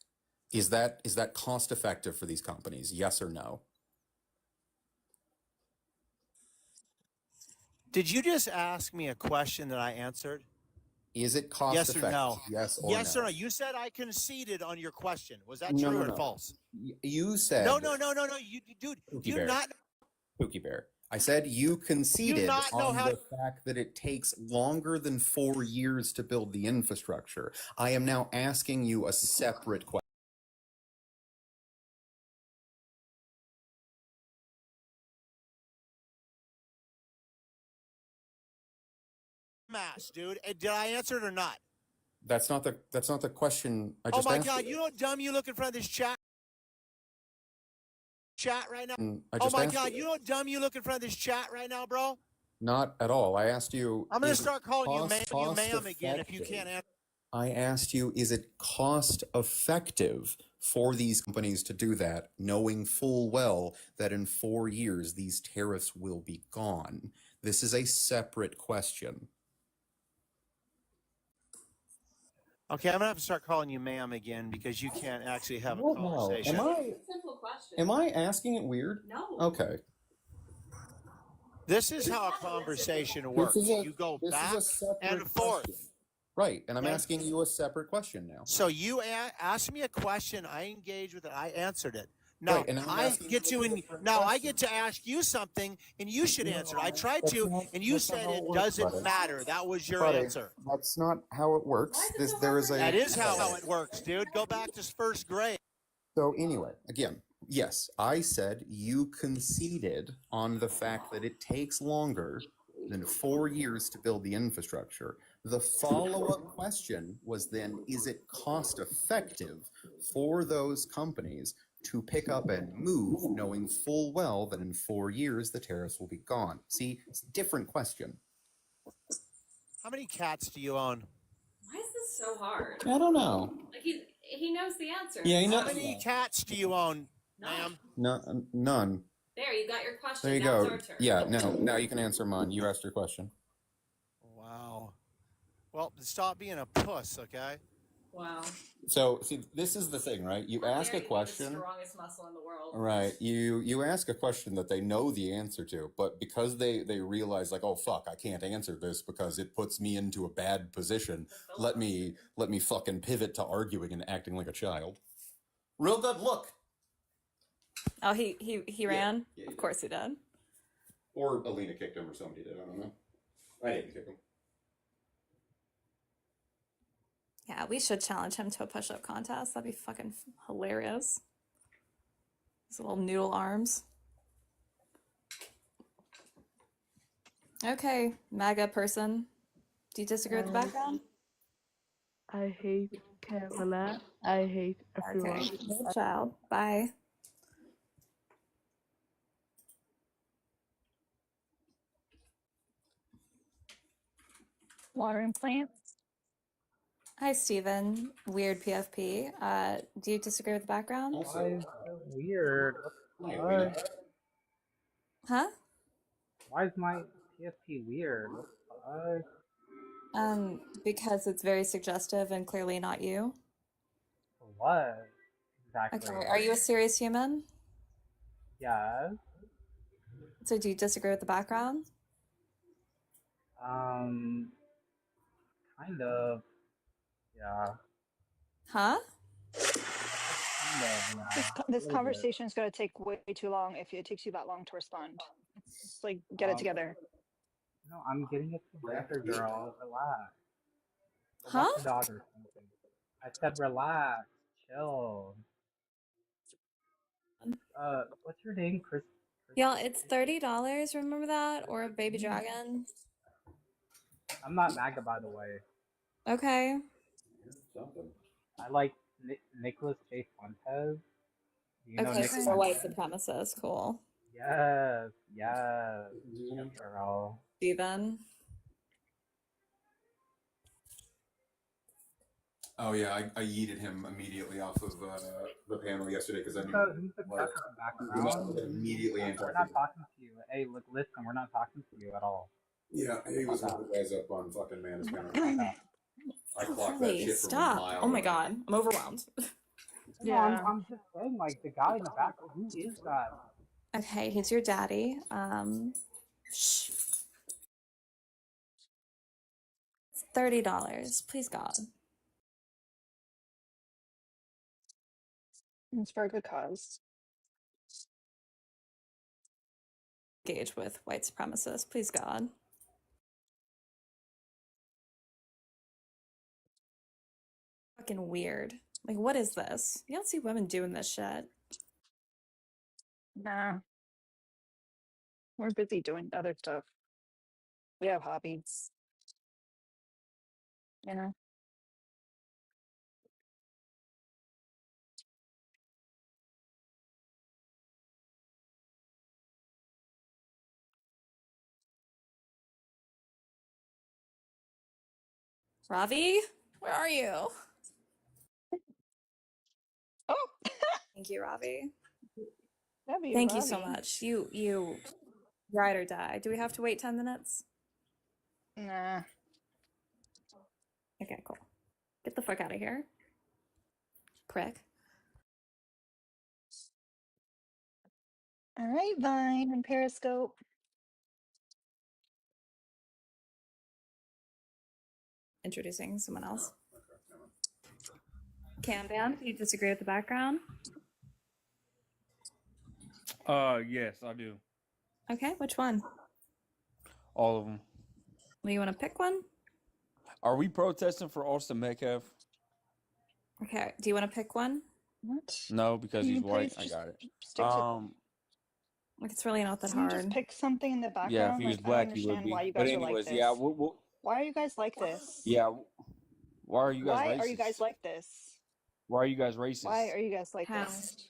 is that cost effective for these companies? Yes or no? Did you just ask me a question that I answered? Is it cost effective? Yes or no? Yes or no? You said I conceded on your question. Was that true or false? You said no. You, dude, do you not? Pookie Bear. I said you conceded on the fact that it takes longer than 4 years to build the infrastructure. I am now asking you a separate question. Dude, did I answer it or not? That's not the question I just asked. Oh my God, you know how dumb you look in front of this chat right now? Oh my God, you know how dumb you look in front of this chat right now, bro? Not at all. I asked you. I'm going to start calling you ma'am again if you can't answer. I asked you, is it cost effective for these companies to do that, knowing full well that in 4 years these tariffs will be gone? This is a separate question. Okay, I'm gonna have to start calling you ma'am again because you can't actually have a conversation. Am I asking it weird? No. Okay. This is how a conversation works. You go back and forth. Question. Right, and I'm asking you a separate question now. So you asked me a question, I engaged with it, I answered it. Now right, and I get to ask you something, and you should answer. I tried to, and you said it doesn't matter. That was your answer. That's not how it works. That is how it works, dude. Go back to first grade. So anyway, again, yes, I said you conceded on the fact that it takes longer than 4 years to build the infrastructure. The follow-up question was then, is it cost effective for those companies to pick up and move, knowing full well that in 4 years the tariffs will be gone? See, it's a different question. How many cats do you own? Why is this so hard? I don't know. Like he knows the answer. Yeah, he knows. How many cats do you own, ma'am? None. There, you got your question. There you now go. It's our turn. Yeah, now you can answer mine. You asked your question. Wow. Well, stop being a puss, okay? Wow. So, see, this is the thing, right? You ask a question. The strongest muscle in the world. Right. You ask a question that they know the answer to, but because they realize, like, oh fuck, I can't answer this because it puts me into a bad position. Let me fucking pivot to arguing and acting like a child. Real good look. Oh, he ran? Yeah, of course he did. Or Alina kicked him or somebody did, I don't know. I didn't kick him. Yeah, we should challenge him to a push-up contest. That'd be fucking hilarious. His little noodle arms. Okay, MAGA person. Do you disagree with the background? I hate Camilla. I hate everyone. Okay, good child. Bye. Watering plants. Hi, Steven. Weird PFP. Do you disagree with the background? Why is so weird? What the fuck? Huh? Why is my PSP weird? What the fuck? Because it's very suggestive and clearly not you. What? Okay, Exactly. are you a serious human? Yes. So do you disagree with the background? Kind of. Yeah. Huh? Kind of, yeah. This A little bit. conversation is going to take way too long if it takes you that long to respond. It's like, get it Um, together. no, I'm getting it together, girl. Relax. Go Huh? walk the dog or something. I said relax. Chill. What's your name? Chris? Y'all, it's $30. Remember that? Or a baby dragon? I'm not MAGA, by the way. Okay. I like Nicholas J. Fuentes. Do you know Okay, Nick so you're a white Fuentes? supremacist. Cool. Yes, yes, yes, girl. Steven. Oh yeah, I yeeted him immediately off of the panel yesterday because I knew Who's the like crap in the background? immediately We're not talking to you. Hey, look, listen, we're not talking to you at all. Yeah, he was one of the guys up on fucking Manus panel. I clocked that Really? shit from a Stop. mile Oh my away. god. I'm overwhelmed. No, I'm just saying, like, the guy in the background, who is that? Okay, he's your daddy. Shh. It's $30. Please God. It's for a good cause. Engage with white supremacists. Please God. Fucking weird. Like, what is this? You don't see women doing this shit. Nah. We're busy doing other stuff. We have hobbies. You know? Ravi? Where are you? Oh! Thank you, Ravi. That'd be Thank you so Ravi. much. You ride or die. Do we have to wait 10 minutes? Nah. Okay, cool. Get the fuck out of here. Prick. All right, Vine and Periscope. Introducing someone else. Kanban, do you disagree with the background? Yes, I do. Okay, which one? All of them. Well, you want to pick one? Are we protesting for Austin Metcalf? Okay, do you want to pick one? What? No, because Can he's you white. please I just got it. stick to... Like, it's really not that Can you just hard. pick something in the Yeah, if background? he was Like, I don't black, he would understand why be. you But guys are like anyways, yeah, this. Why are you guys like this? yeah. Why are you guys Why are you guys racist? like this? Why are you guys Why racist? are you guys like How? this?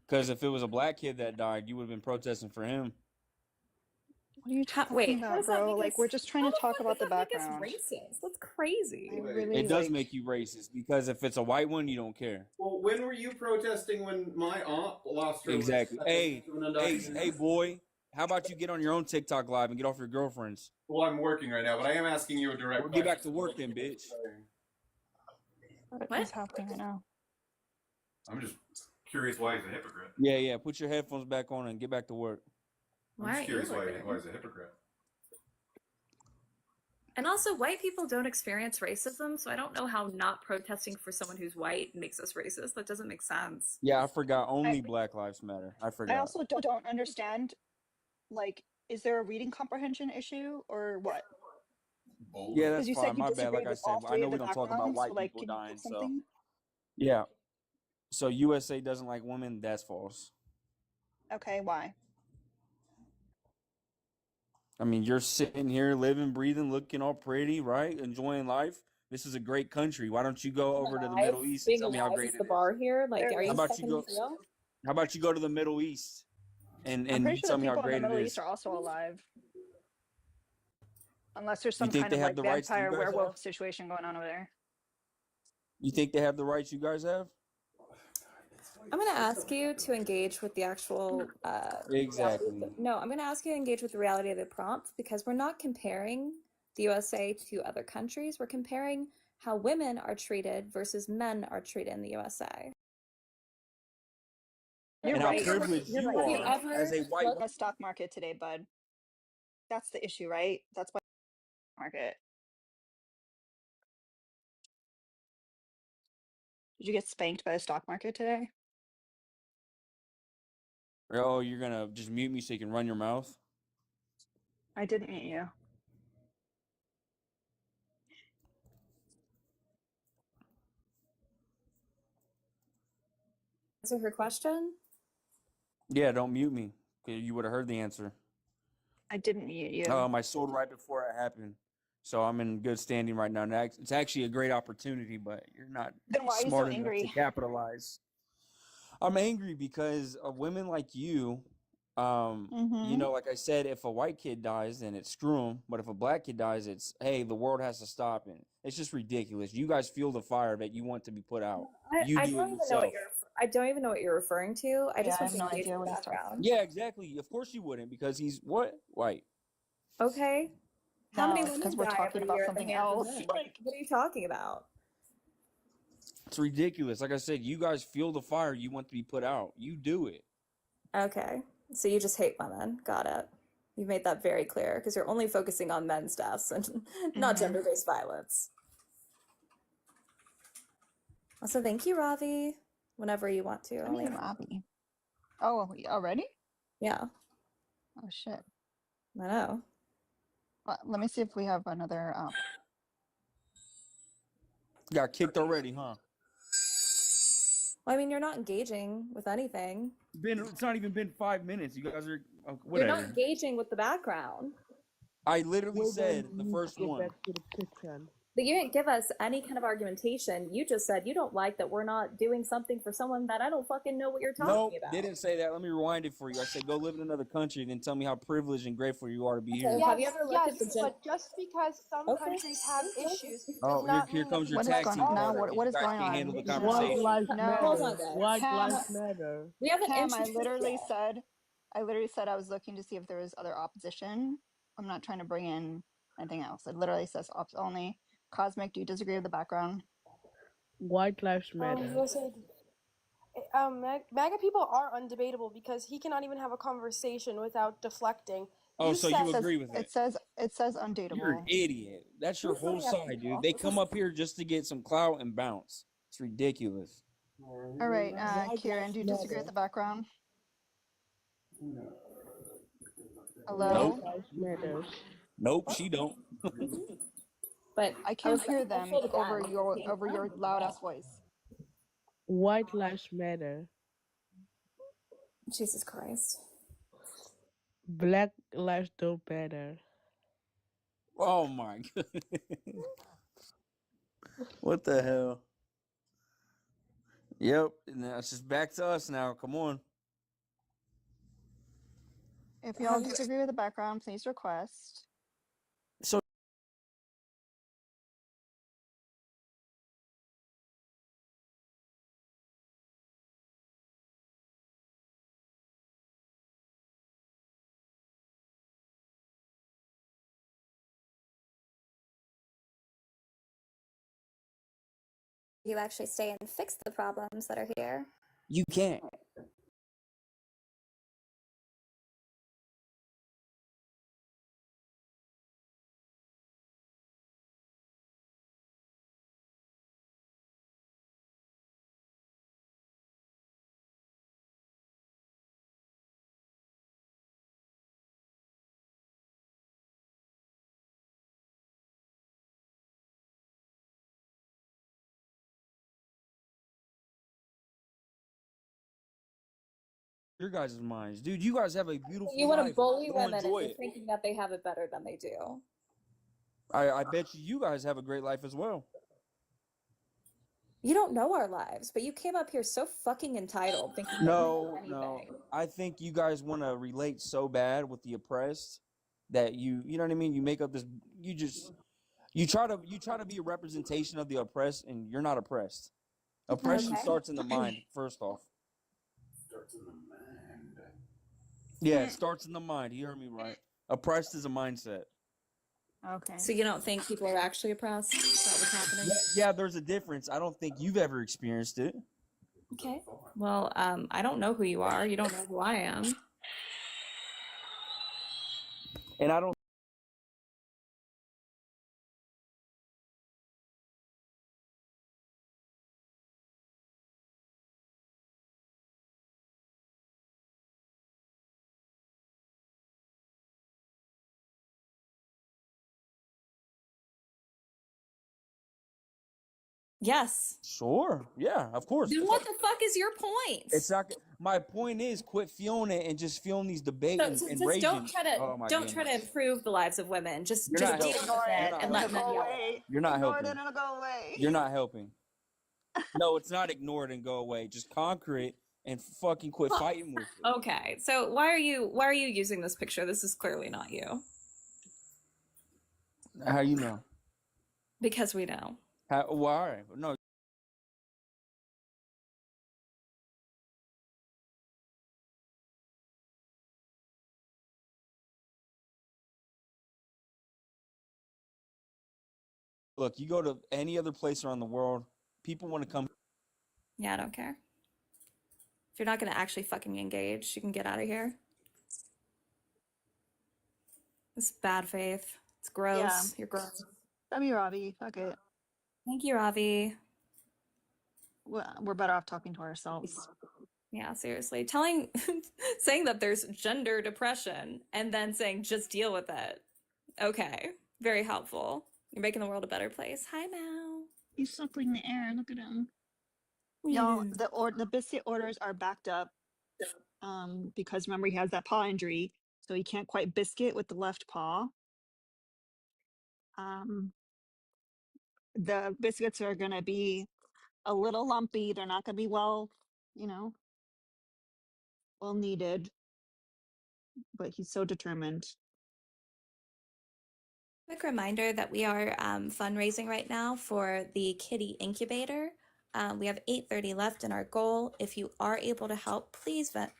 Because if it was a black kid that died, you would have been protesting for him. What are you talking Wait, how about, does that bro? make Like, us? we're just trying How to the talk fuck about does the that make us background. racist? That's crazy. I really It does like... make you racist because if it's a white one, you don't care. Well, when were you protesting when my aunt lost her Exactly. respect Hey, to an undocumented? hey, boy. How about you get on your own TikTok live and get off your girlfriends? Well, I'm working right now, but I am asking you a direct Or question. get back to work then, bitch. What is happening right now? I'm just curious why he's a hypocrite. Yeah. Put your headphones back on and get back to work. I'm just curious why he's a hypocrite. And also, white people don't experience racism, so I don't know how not protesting for someone who's white makes us racist. That doesn't make sense. Yeah, I forgot. Only Black Lives Matter. I I forgot. also don't understand, like, is there a reading comprehension issue or what? Yeah, that's Because you fine. said you My bad. Like disagreed I with said, all I three know of we the don't talk about backgrounds, so, white like, people can you dying. pick So something? yeah. So USA doesn't like women. That's false. Okay, why? I mean, you're sitting here living, breathing, looking all pretty, right? Enjoying life. This is a great country. Why don't you go over to the Alive? Middle East and Being tell me how alive great is it the is? bar here. Like, are How you about you fucking go? real? How about you go to the Middle East I'm and pretty you sure tell the me how people in the great it Middle East is? are also alive, unless there's You some think kind they of have like the rights that you vampire guys have? werewolf situation going on over there. You think they have the rights you guys have? I'm going to ask you to engage with the actual reality. Exactly. No, I'm going to ask you to engage with the reality of the prompt because we're not comparing the USA to other countries. We're comparing how women are treated versus men are treated in the USA. You're And how right. privileged You're you right. Have you are ever as a white looked The stock market today, bud. That's the issue, right? That's why market. Did you get spanked by the stock market today? Oh, you're gonna just mute me so you can run your mouth? I didn't meet you. answer her question? Yeah, don't mute me. 'Cause you would have heard the answer. I didn't mute you. I sold right before it happened. So I'm in good standing right now. It's actually a great opportunity, but you're not Then why are you so smart enough to angry? capitalize. I'm angry because of women like you. You know, like I said, if a white kid dies, then it's screw 'em. But if a black kid dies, it's hey, the world has to stop. And it's just ridiculous. You guys feel the fire that you want to be put out. You I do don't it even know what yourself. I don't even know what you're referring to. I Yeah, just I want have to no engage idea with what he's talking background. Yeah, exactly. Of course you wouldn't because he's what? White. Okay. How many No, it's because women we're die talking every about year at the something hands of else. men? Like, what are you talking about? It's ridiculous. Like I said, you guys feel the fire you want to be put out. You do it. Okay. So you just hate women. Got it. You made that very clear because you're only focusing on men's deaths and not gender-based violence. Also, thank you, Ravi. Whenever you want to. I mean, Robbie. Oh, already? Yeah, Oh shit. I know. Well, let me see if we have another. Got kicked already, huh? Well, I mean, you're not engaging with anything. It's not even been 5 minutes. You guys are You're not whatever. engaging with the background. I literally Well, then said we the need to first go one. back to the kitchen. But you didn't give us any kind of argumentation. You just said you don't like that we're not doing something for someone that I don't fucking know what you're talking Nope, about. didn't say that. Let me rewind it for you. I said go live in another country, then tell me how privileged and grateful you are to be here. Okay, have you ever looked at the But just because some countries have issues does Oh, not here mean comes that your What is tag going team on now? brother. What You is guys going can't on? handle the No. conversation. White lives No. matter. Hold on, guys. White Cam, lives matter. We have an Cam, I interesting literally said I was looking to see if there was other opposition. I'm not trying to bring in anything else. It literally says ops only. Cosmic, do you disagree with the background? White lives matter. listen, MAGA people are undebatable because he cannot even have a conversation without deflecting. Oh, so you It agree with it? it says You're an undateable. idiot. That's your Who's whole coming after side, you? dude. They come up here just to get some clout and bounce. It's ridiculous. All right, White Kieran, lives do you disagree matter. with the background? White Nope. Hello? lives matter. Nope, she don't. But I I can't was hear looking for them shit again. over your loud ass voice. White lives matter. Jesus Christ. Black lives don't matter. Oh my goodness. What the hell? Yep, and now it's just back to us now. Come on. If y'all disagree with the background, please request. So You actually stay and fix the problems that are here. you can't. Your guys' minds, dude. You guys have a beautiful You want to life. bully Go women and enjoy you're it. thinking that they have it better than they do. I bet you guys have a great life as well. You don't know our lives, but you came up here so fucking entitled, thinking that you know No. anything. I think you guys want to relate so bad with the oppressed that you know what I mean. You make up this. You try to be a representation of the oppressed, and you're not oppressed. Oppression Okay. starts in the mind first off. Starts in the mind. Yeah, it starts in the mind. You heard me right. Oppressed is a mindset. Okay. So you don't think people are actually oppressed? Is that what's happening? Yeah, there's a difference. I don't think you've ever experienced it. Okay. Well, I don't know who you are. You don't know who I am. And I don't. Yes. Sure. Yeah, of course. Then what the fuck is your point? It's not. My point is, quit feeling it and just feeling these debate So, and, so and just raging. Oh my don't try to goodness. improve the lives of women. Just You're just not deal helping. with Ignore You're it, it not and and let helping. it'll men go yell at away. it. You're not Ignore it, helping. and it'll go away. You're not helping. No, it's not ignore it and go away. Just conquer it and fucking quit Well, fighting with it. okay. So why are you using this picture? This is clearly not you. How you know? Because we know. Why? No. Look, you go to any other place around the world, people want to come. Yeah, I don't care. If you're not gonna actually fucking engage, you can get out of here. It's bad faith. It's gross. Yeah. You're gross. That'd be Robbie. Fuck it. Thank you, Ravi. We're better off talking to ourselves. Yeah, seriously. Saying that there's gender depression and then saying just deal with it. Okay. Very helpful. You're making the world a better place. Hi, Mao. He's suckling the air. Look at him. Y'all, the biscuit orders are backed up. Because remember he has that paw injury, so he can't quite biscuit with the left paw. The biscuits are gonna be a little lumpy. They're not gonna be well needed. But he's so determined. Quick reminder that we are fundraising right now for the Kitty Incubator. We have 8:30 left in our goal. If you are able to help, please not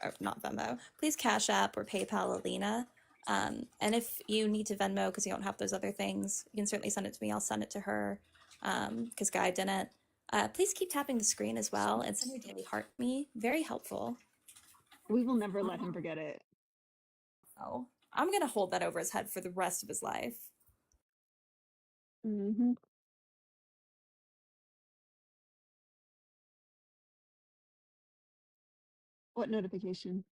Venmo, please Cash App or PayPal Alina. And if you need to Venmo because you don't have those other things, you can certainly send it to me. I'll send it to her because Guy didn't. Please keep tapping the screen as well and send your daily heart me. Very helpful. We will never let him forget it. Oh, I'm gonna hold that over his head for the rest of his life. Mm-hmm. What notification?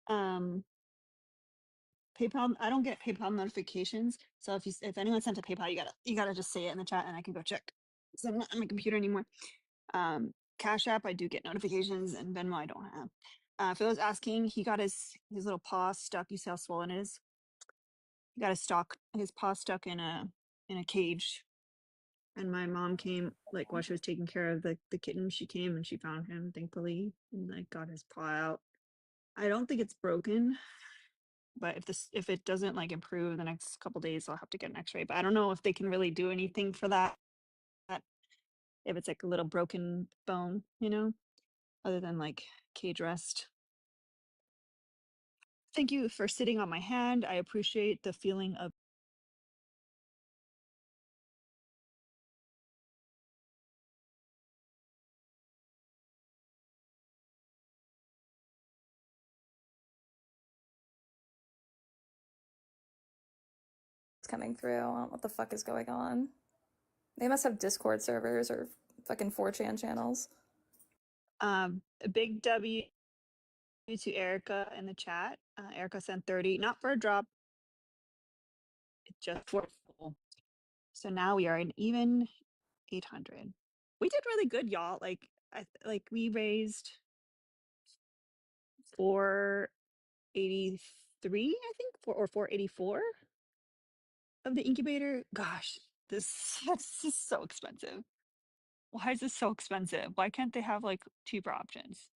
PayPal. I don't get PayPal notifications. So if anyone sent a PayPal, you gotta just say it in the chat, and I can go check. So I'm not on my computer anymore. Cash App, I do get notifications, and Venmo, I don't have. For those asking, he got his little paw stuck. You see how swollen it is? He got his paw stuck in a cage. And my mom came, like, while she was taking care of the kitten. She came and she found him, thankfully, and like got his paw out. I don't think it's broken, but if it doesn't like improve the next couple days, I'll have to get an X-ray. But I don't know if they can really do anything for that. If it's like a little broken bone, other than like cage rest. Thank you for sitting on my hand. I appreciate the feeling of It's coming through. I don't know what the fuck is going on. They must have Discord servers or fucking 4chan channels. a big W to Erica in the chat. Erica sent 30, not for a drop, just for full. So now we are an even 800. We did really good, y'all. Like we raised 483, I think, or 484. of the incubator. Gosh, this is so expensive. Why is this so expensive? Why can't they have like cheaper options?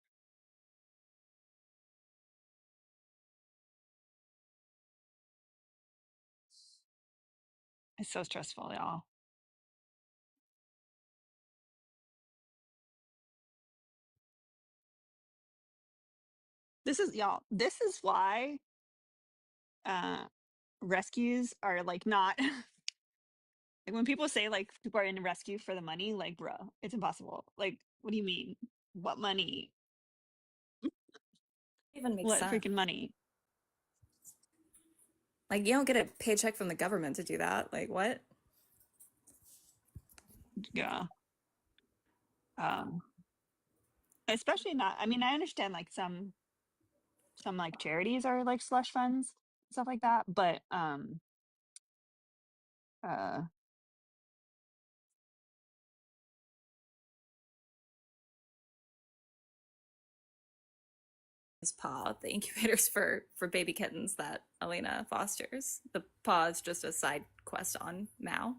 It's so stressful, y'all. This is y'all. This is why rescues are like not like when people say like people are in rescue for the money, like bro, it's impossible. Like, what do you mean? What money? Even makes What sense. freaking money? Like, you don't get a paycheck from the government to do that. Like, what? Yeah. Especially not. I mean, I understand like some like charities are like slush funds, stuff like that, but uh His paw, the incubators for baby kittens that Elena fosters. The paw is just a side quest on Mao.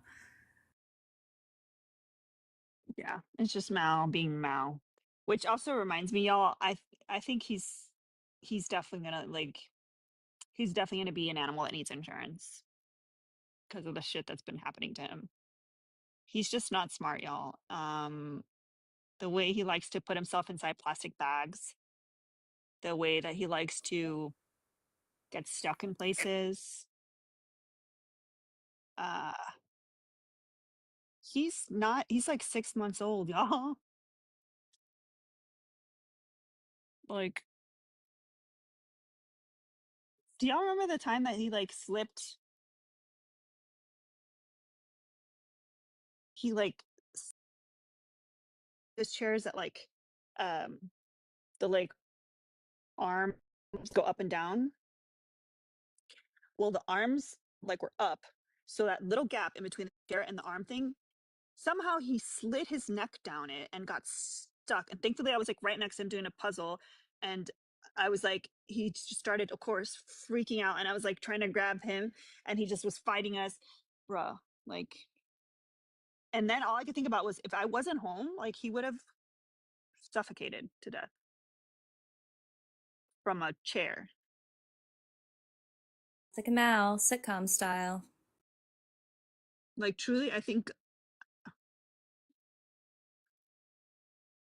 yeah, it's just Mao being Mao. Which also reminds me, y'all, I think he's definitely gonna like he's definitely gonna be an animal that needs insurance because of the shit that's been happening to him. He's just not smart, y'all. The way he likes to put himself inside plastic bags, the way that he likes to get stuck in places. He's not, he's like 6 months old, y'all. Like, do y'all remember the time that he like slipped? He like his chairs that like the like arms go up and down. Well, the arms like were up, so that little gap in between the chair and the arm thing, somehow he slid his neck down it and got stuck. And thankfully, I was like right next to him doing a puzzle, and I was like, he just started, of course, freaking out, and I was like trying to grab him, and he just was fighting us, bruh. Like, and then all I could think about was if I wasn't home, like he would have suffocated to death from a chair. It's like a Mao sitcom style. Like truly, I think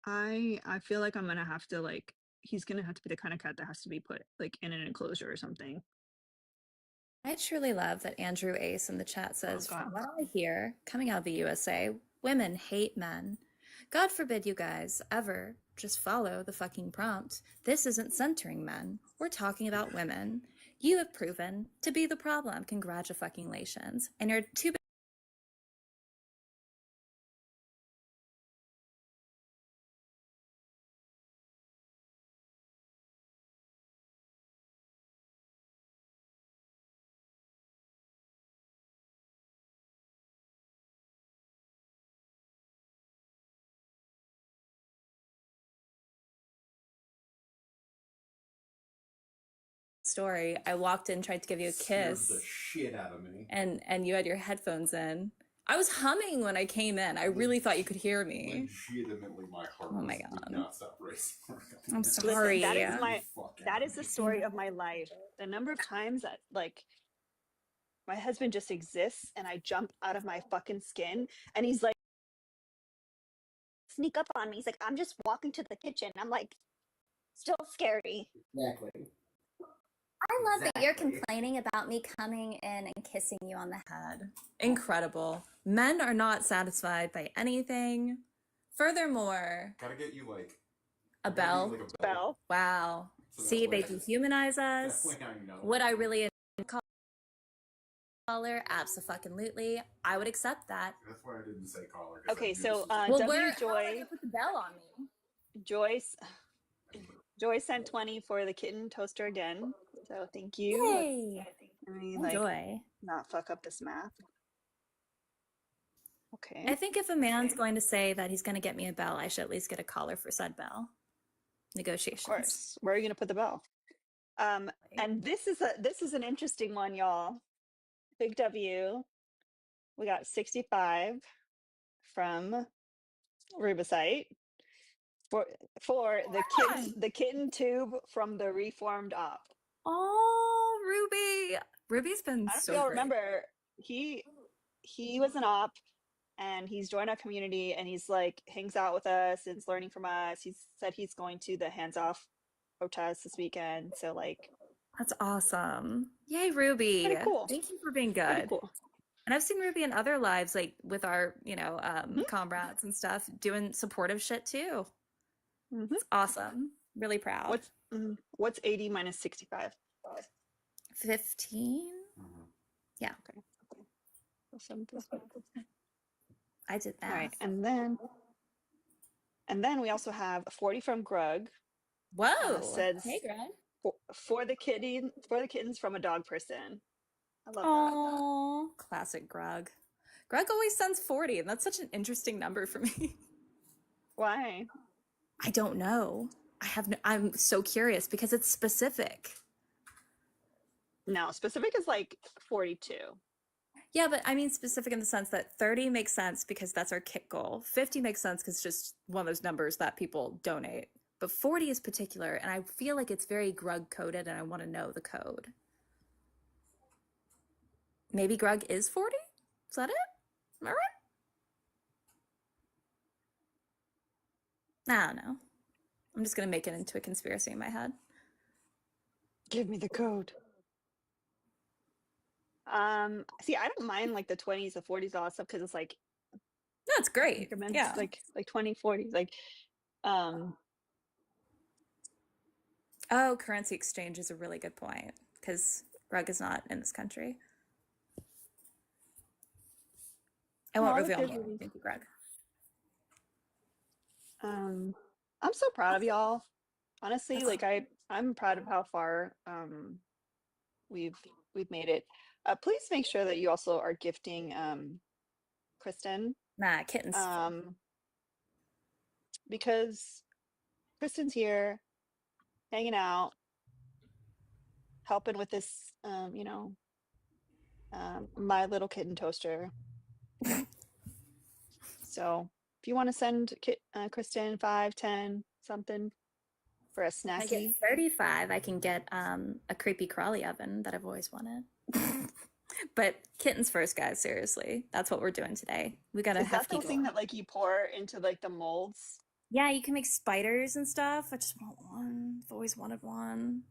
I feel like I'm gonna have to like he's gonna have to be the kind of cat that has to be put like in an enclosure or something. I truly love that Andrew Ace in the chat says, God. from what I hear, coming out of the USA, women hate men. God forbid you guys ever just follow the fucking prompt. This isn't centering men. We're talking about women. You have proven to be the problem. Congratulations. And you're too story. I walked in, tried to give you a kiss. Scared the shit out of me. And you had your headphones in. I was humming when I came in. I really thought you could hear me. Legitimately, my heart Oh my would God. not stop racing. I'm Listen, sorry. that is the story of my life. The number of times that like my husband just exists and I jump out of my fucking skin and he's like sneak up on me. He's like, I'm just walking to the kitchen. I'm like, still scary. Exactly. I love that you're complaining about me coming in and kissing you on the head. Incredible. Men are not satisfied by anything. Furthermore, Gotta get you like a bell. like a bell. Wow. So that See, way- they dehumanize us. that way I know. Would I really collar? Absolutely. I would accept that. That's why I didn't say collar. 'cause I Okay, knew so this was- Well, W where? How am I Joy gonna put the bell on me? Joy sent 20 for the kitten toaster again. So thank you. Yay! Let me Enjoy. not fuck up this math. Okay. I think if a man's going to say that he's going to get me a bell, I should at least get a collar for said bell. Negotiations. Of course. Where are you gonna put the bell? And this is an interesting one, y'all. Big W. We got 65 from Rubicite for the kitten tube from the reformed op. Oh, Ruby. Ruby's been I don't know if so y'all great. remember, he was an op and he's joined our community and he's like hangs out with us and is learning from us. He's said he's going to the hands off protest this weekend. So like That's awesome. Yay, Ruby. pretty cool. Thank you for being Pretty good. cool. And I've seen Ruby in other lives, like with our, Mm-hmm. comrades and stuff, doing supportive shit too. It's awesome. Really proud. What's 80 minus 65? 15? Yeah. Okay. 7%. I did that. All right, and then we also have 40 from Grug. Whoa. Says Hey, Greg. For the kittens from a dog person. I love that. Oh, classic Grug. Greg always sends 40, and that's such an interesting number for me. Why? I don't know. I'm so curious because it's specific. No, specific is like 42. Yeah, but I mean specific in the sense that 30 makes sense because that's our kick goal. 50 makes sense because it's just one of those numbers that people donate. But 40 is particular, and I feel like it's very Grug coded, and I want to know the code. Maybe Grug is 40? Is that it? Am I right? I don't know. I'm just going to make it into a conspiracy in my head. Give me the code. See, I don't mind like the 20s, the 40s, all that stuff because it's like that's great. Increments, Yeah, like 20, 40s, like Oh, currency exchange is a really good point because Greg is not in this country. I won't reveal more. Thank you, Greg. I'm so proud of y'all. Honestly, like I'm proud of how far we've made it. Please make sure that you also are gifting Kristen. Nah, kittens. Because Kristen's here hanging out, helping with this my little kitten toaster. So if you want to send Kristen 5, 10, something for a If I get snacky. 35, I can get a creepy crawly oven that I've always wanted. But kittens first, guys. Seriously, that's what we're doing today. We got a Is that hefty the thing that like you pour into like the molds? Yeah, you can make spiders and stuff. I just want one. I've always wanted one.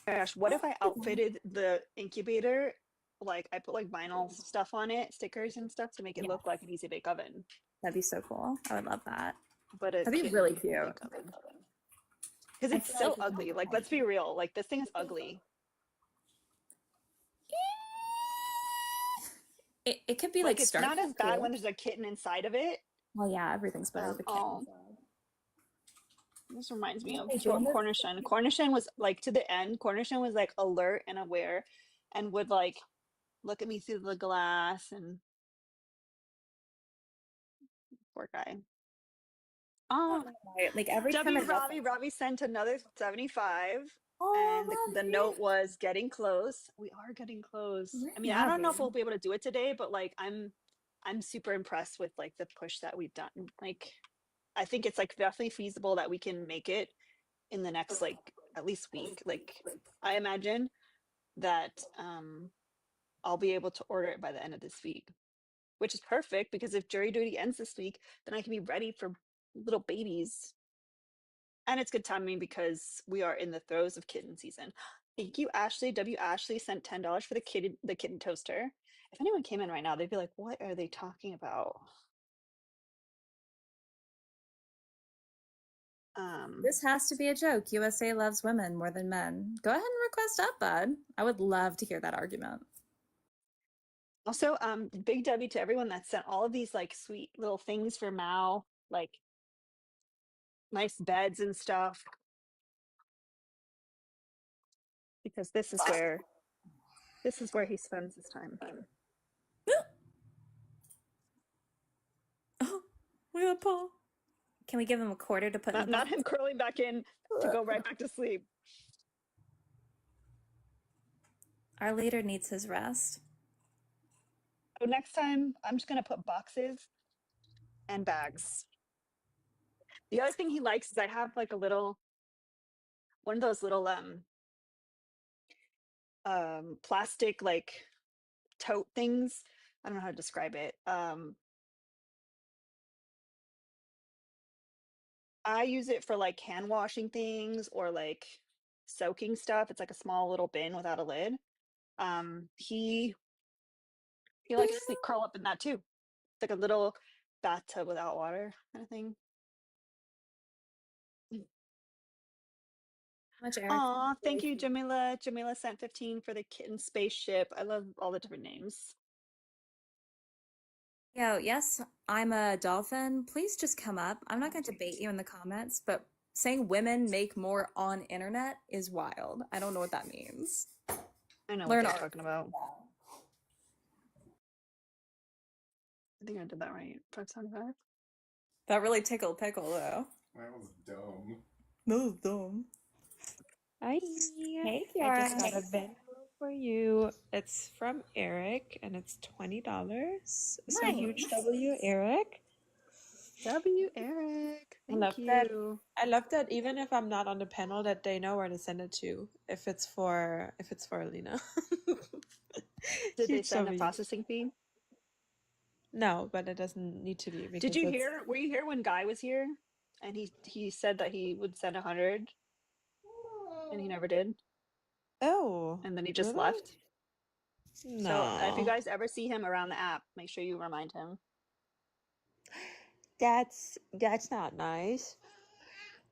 Gosh, what if I outfitted the incubator? Like I put like vinyl stuff on it, stickers and stuff to make it look like an easy bake oven. That'd be so cool. I would love that. But that'd be really cute. Because it's so ugly. Like, let's be real. Like this thing is ugly. It could be like like it's not as Starfield, bad too. when there's a kitten inside of it. Well, yeah, everything's better with a kitten. This reminds me of Hey, Jordan. Cornishan. Cornishan was like to the end. Cornishan was like alert and aware, and would like look at me through the glass. And poor guy. Oh, Like every time I Robbie sent another 75. Oh, and the note was getting close. We are getting close. I mean, I Yeah, don't know if babe. we'll be able to do it today, but like I'm super impressed with like the push that we've done. Like I think it's like definitely feasible that we can make it in the next like at least week. Like I imagine that I'll be able to order it by the end of this week, which is perfect because if jury duty ends this week, then I can be ready for little babies. And it's good timing because we are in the throes of kitten season. Thank you, Ashley. W. Ashley sent $10 for the kitten toaster. If anyone came in right now, they'd be like, "What are they talking about?" This has to be a joke. USA loves women more than men. Go ahead and request up, bud. I would love to hear that argument. Also, big W to everyone that sent all of these like sweet little things for Mao, like nice beds and stuff. Because this is where he spends his time. Look at Paul. Can we give him a quarter to put in the Not box? him curling back in to go right back to sleep. Our leader needs his rest. So next time, I'm just gonna put boxes and bags. The other thing he likes is I have like a little, one of those little plastic like tote things. I don't know how to describe it. I use it for like hand washing things or like soaking stuff. It's like a small little bin without a lid. He likes to sleep curl up in that too. It's like a little bathtub without water kind of thing. Much Eric. Aw, thank you, Jamila. Jamila sent 15 for the kitten spaceship. I love all the different names. Yo, yes, I'm a dolphin. Please just come up. I'm not going to debate you in the comments, but saying women make more on internet is wild. I don't know what that means. I know Learn what they're art. talking about. I think I did that right. 575. That really tickled Pickle, though. That was dumb. No, dumb. Hi. Hey, I just Kiara. got a Venmo for you. It's from Eric and it's $20. So huge Nice. W, Eric. W, Eric. I Thank love that. you. I love that even if I'm not on the panel that they know where to send it to if it's for Alina. Did they Huge send a W. processing fee? No, but it doesn't need to be Did because you it's hear? Were you here when Guy was here? And he said that he would send 100 and he never did. Oh, And then he just really? left. So if you No. guys ever see him around the app, make sure you remind him. That's not nice.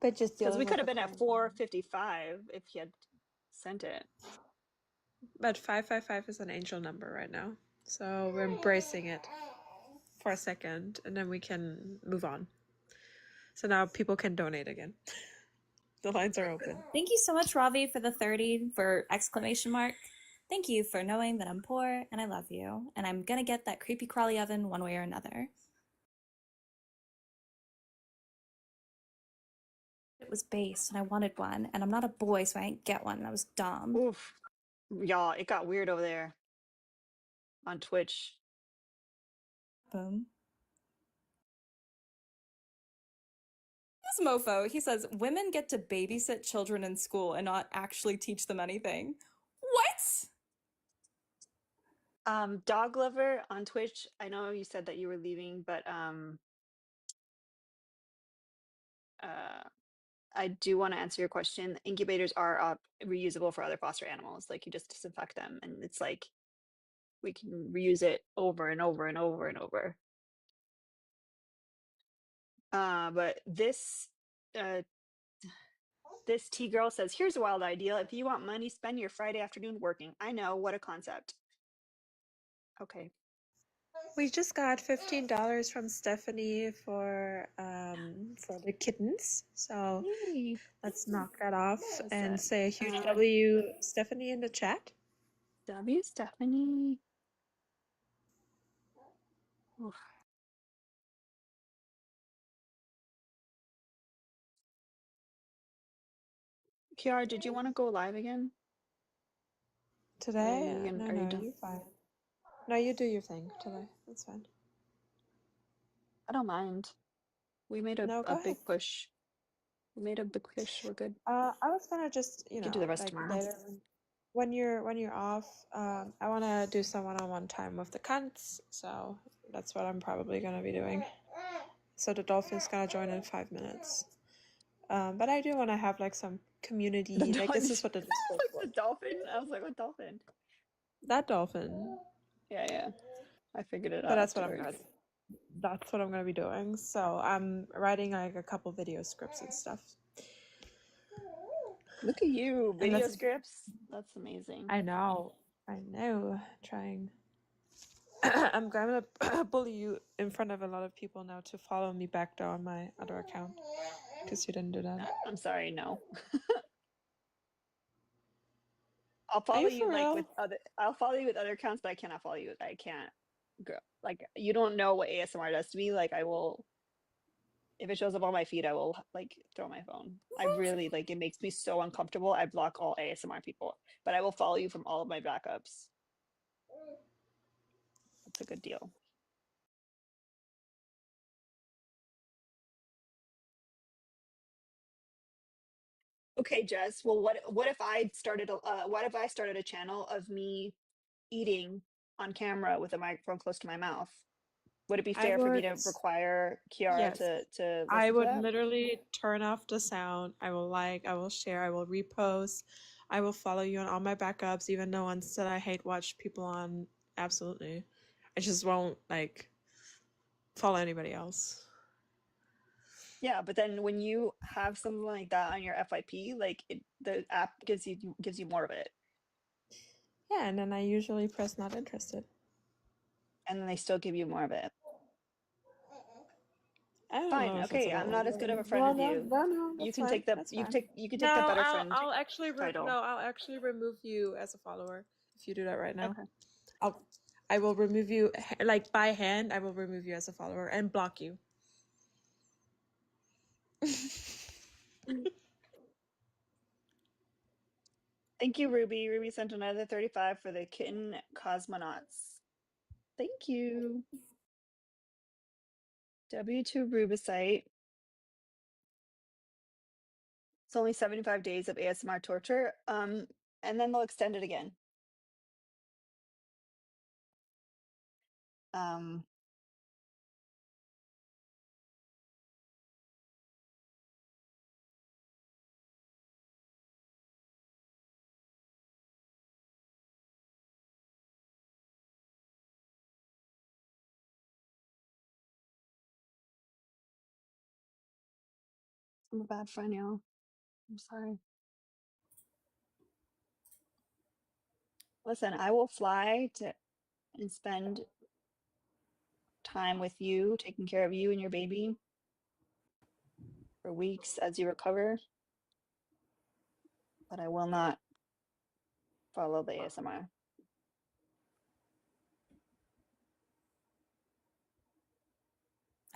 But just Because we dealing could with have the been at current. 455 if he had sent it. But 555 is an angel number right now. So we're embracing it for a second and then we can move on. So now people can donate again. The lines are open. Thank you so much, Ravi, for the 30 for exclamation mark. Thank you for knowing that I'm poor and I love you. And I'm gonna get that creepy crawly oven one way or another. It was base and I wanted one, and I'm not a boy, so I didn't get one. I was dumb. Oof. Y'all, it got weird over there on Twitch. Boom. This mofo, he says, women get to babysit children in school and not actually teach them anything. What? Dog Lover on Twitch. I know you said that you were leaving, but I do want to answer your question. Incubators are reusable for other foster animals. Like you just disinfect them, and it's like we can reuse it over and over and over and over. But this T girl says, "Here's a wild idea. If you want money, spend your Friday afternoon working." I know, what a concept. Okay. We just got $15 from Stephanie for the kittens. So Yay. let's knock that off What was and that? say a huge W Stephanie in the chat. W Stephanie. Oof. Kiara, did you want to go live again? Today? Are you No, done? you're fine. No, you do your thing today. That's fine. I don't mind. We made No, a go ahead. big push. We made a big push. We're good. I was gonna just, We can do the rest like tomorrow. later when you're off, I wanna do some one-on-one time with the cunts, so that's what I'm probably gonna be doing. So the dolphin's gonna join in 5 minutes. But I do wanna have like some community, like this is what the Discord Like the dolphin. I was like, what dolphin? that dolphin. Yeah. I figured it But out that's what afterwards. that's what I'm gonna be doing. So I'm writing like a couple video scripts and stuff. Look at you, And video that's scripts. That's amazing. I know. Trying. I'm gonna bully you in front of a lot of people now to follow me back down on my other account because you didn't do that. I'm sorry, no. I'll Are follow you you for like real? with other. I'll follow you with other accounts, but I cannot follow you. I can't. Girl, like you don't know what ASMR does to me. Like I will, if it shows up on my feed, I will like throw my phone. I really like it makes me so uncomfortable. I block all ASMR people, but I will follow you from all of my backups. It's a good deal. Okay, Jess. Well, what if I started a channel of me eating on camera with a microphone close to my mouth? Would it be I fair for me would, to require Kiara yes, to I listen to would that? literally turn off the sound. I will like, I will share, I will repost, I will follow you on all my backups, even the ones that I hate watch people on. Absolutely. I just won't like follow anybody else. Yeah, but then when you have something like that on your FYP, like the app gives you more of it, Yeah, and then I usually press not interested. and then they still give you more of it. I don't Fine. know if it's a Okay, I'm little. not as good of a friend No, as no, you. no, no. You That's can fine. take the That's fine. you can No, take the better I'll friend I'll actually title. no, I'll actually remove you as a follower if you do that right now. Okay. I will remove you like by hand. I will remove you as a follower and block you. Thank you, Ruby. Ruby sent another 35 for the kitten cosmonauts. Thank you. W2 Rubicite. It's only 75 days of ASMR torture. And then they'll extend it again. Um, I'm a bad friend, y'all. I'm sorry. Listen, I will fly to and spend time with you, taking care of you and your baby for weeks as you recover, but I will not follow the ASMR.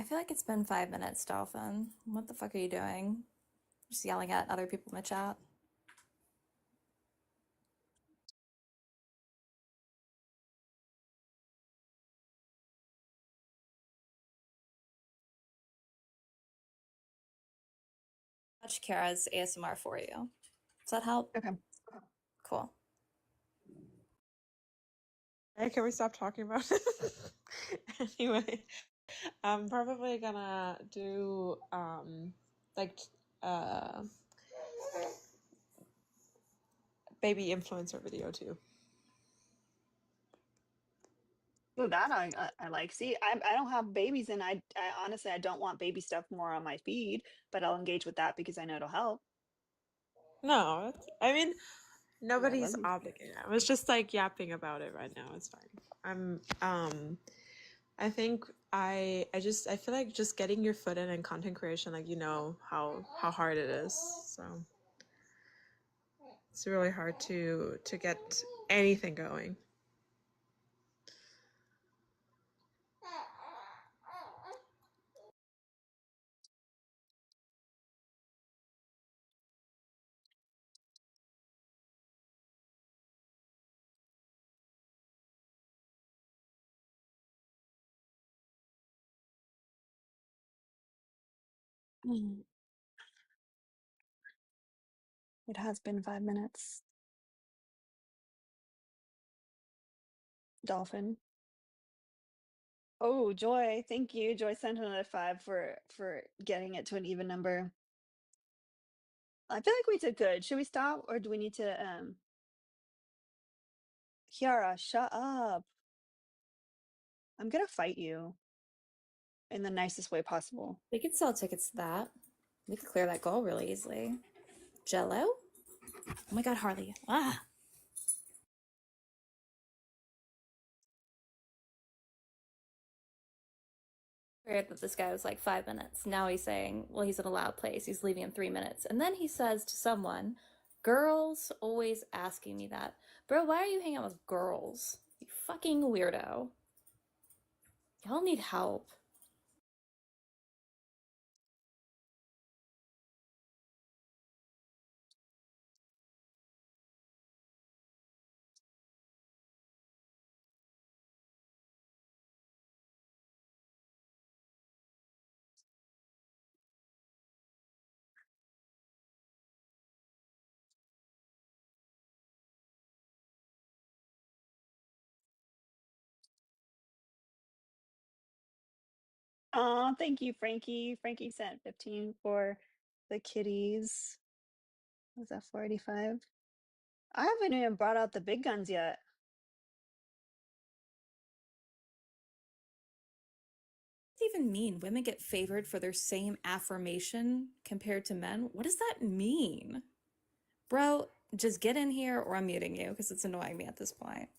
I feel like it's been 5 minutes, Dolphin. What the fuck are you doing? Just yelling at other people in the chat. Watch Kara's ASMR for you. Does that help? Okay. Cool. Hey, can we stop talking about it? Anyway, I'm probably gonna do like uh baby influencer video too. So that I like. See, I don't have babies, and I honestly I don't want baby stuff more on my feed, but I'll engage with that because I know it'll help. No, I mean nobody's love you. obligated. I was just like yapping about it right now. It's fine. I think I feel like just getting your foot in content creation, like you know how hard it is. So it's really hard to get anything going. Mm. It has been 5 minutes. Dolphin. Oh, Joy, thank you. Joy sent another 5 for getting it to an even number. I feel like we did good. Should we stop or do we need to Kiara, shut up. I'm gonna fight you in the nicest way possible. We could sell tickets to that. We could clear that goal really easily. Jello? Oh my god, Harley. Ah! Weird that this guy was like 5 minutes. Now he's saying, well, he's in a loud place. He's leaving in 3 minutes. And then he says to someone, girls always asking me that. Bro, why are you hanging out with girls? You fucking weirdo. Y'all need help. Oh, thank you, Frankie. Frankie sent 15 for the kitties. Was that 485? I haven't even brought out the big guns yet. What does it even mean? Women get favored for their same affirmation compared to men? What does that mean? Bro, just get in here or I'm muting you because it's annoying me at this point.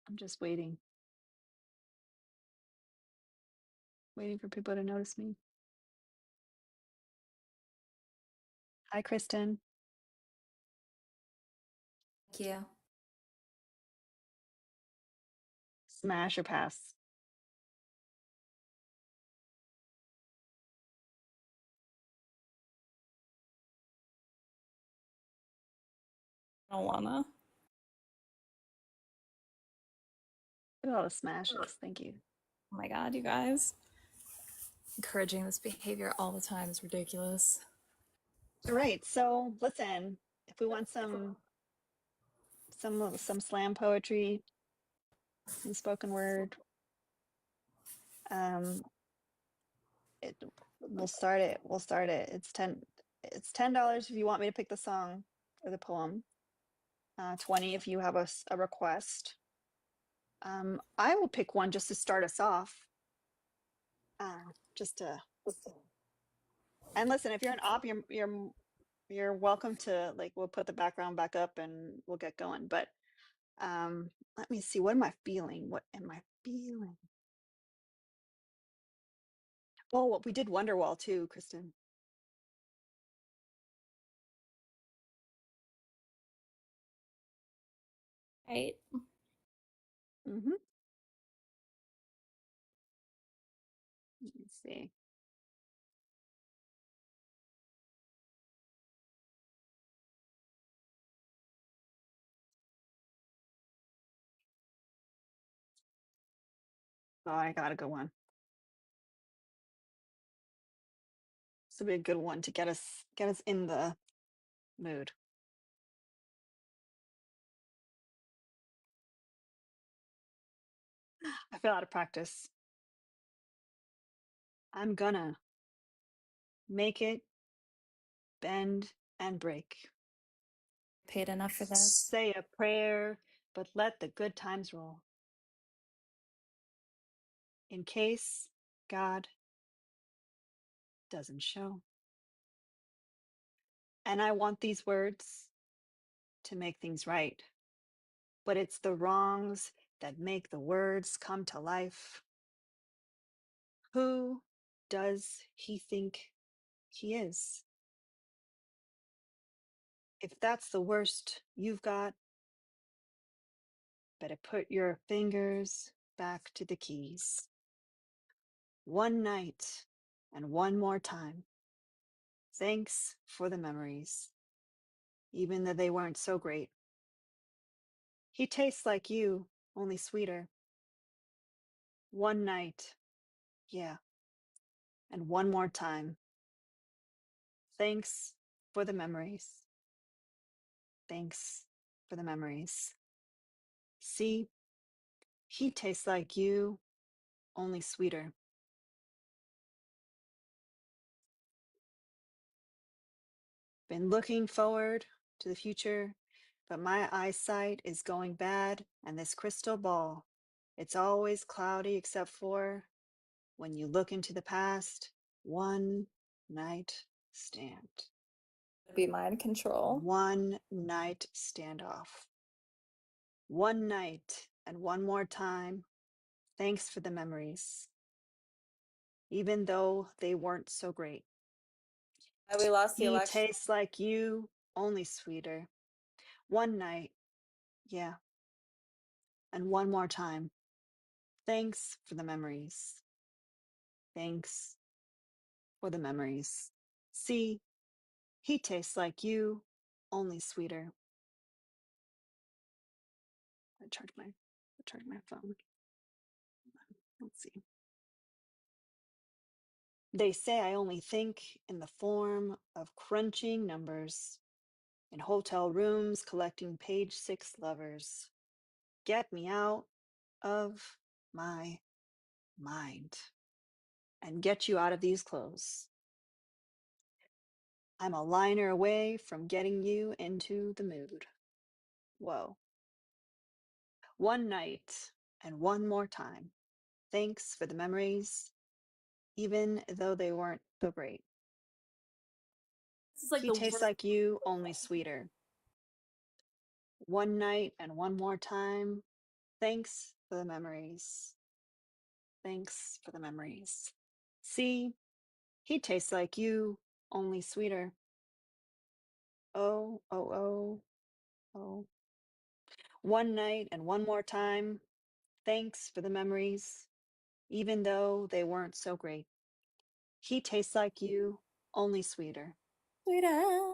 I'm just waiting. Waiting for people to notice me. Hi, Kristen. Thank you. Smash or pass? I don't wanna. Look at all the smashes. Thank you. Oh my god, you guys. Encouraging this behavior all the time is ridiculous. All right. So listen, if we want some slam poetry, some spoken word, it we'll start it. We'll start it. It's $10 if you want me to pick the song or the poem. 20 if you have a request. I will pick one just to start us off. Just to and listen, if you're an op, you're welcome to, like, we'll put the background back up and we'll get going. But let me see, what am I feeling? What am I feeling? Oh, we did Wonderwall too, Kristen. Right. Mm-hmm. Let's see. Oh, I got a good one. This will be a good one to get us in the mood. I feel out of practice. I'm gonna make it, bend, and break. Paid enough for this. Say a prayer, but let the good times roll. In case God doesn't show. And I want these words to make things right. But it's the wrongs that make the words come to life. Who does he think he is? If that's the worst you've got, better put your fingers back to the keys. One night and one more time. Thanks for the memories, even though they weren't so great. He tastes like you, only sweeter. One night, yeah, and one more time. Thanks for the memories. Thanks for the memories. See, he tastes like you, only sweeter. Been looking forward to the future, but my eyesight is going bad, and this crystal ball, it's always cloudy except for when you look into the past. One night stand. Be mind control. One night standoff. One night and one more time. Thanks for the memories, even though they weren't so great. We lost the He election. tastes like you, only sweeter. One night, yeah, and one more time. Thanks for the memories. Thanks for the memories. See, he tastes like you, only sweeter. I charge my phone. Let's see. They say I only think in the form of crunching numbers in hotel rooms collecting page 6 lovers. Get me out of my mind and get you out of these clothes. I'm a liner away from getting you into the mood. Whoa. One night and one more time. Thanks for the memories, even though they weren't so great. This is like He the tastes worst. like you, only sweeter. One night and one more time. Thanks for the memories. Thanks for the memories. See, he tastes like you, only sweeter. Oh, oh, oh, oh. One night and one more time. Thanks for the memories, even though they weren't so great. He tastes like you, only sweeter. Sweeter.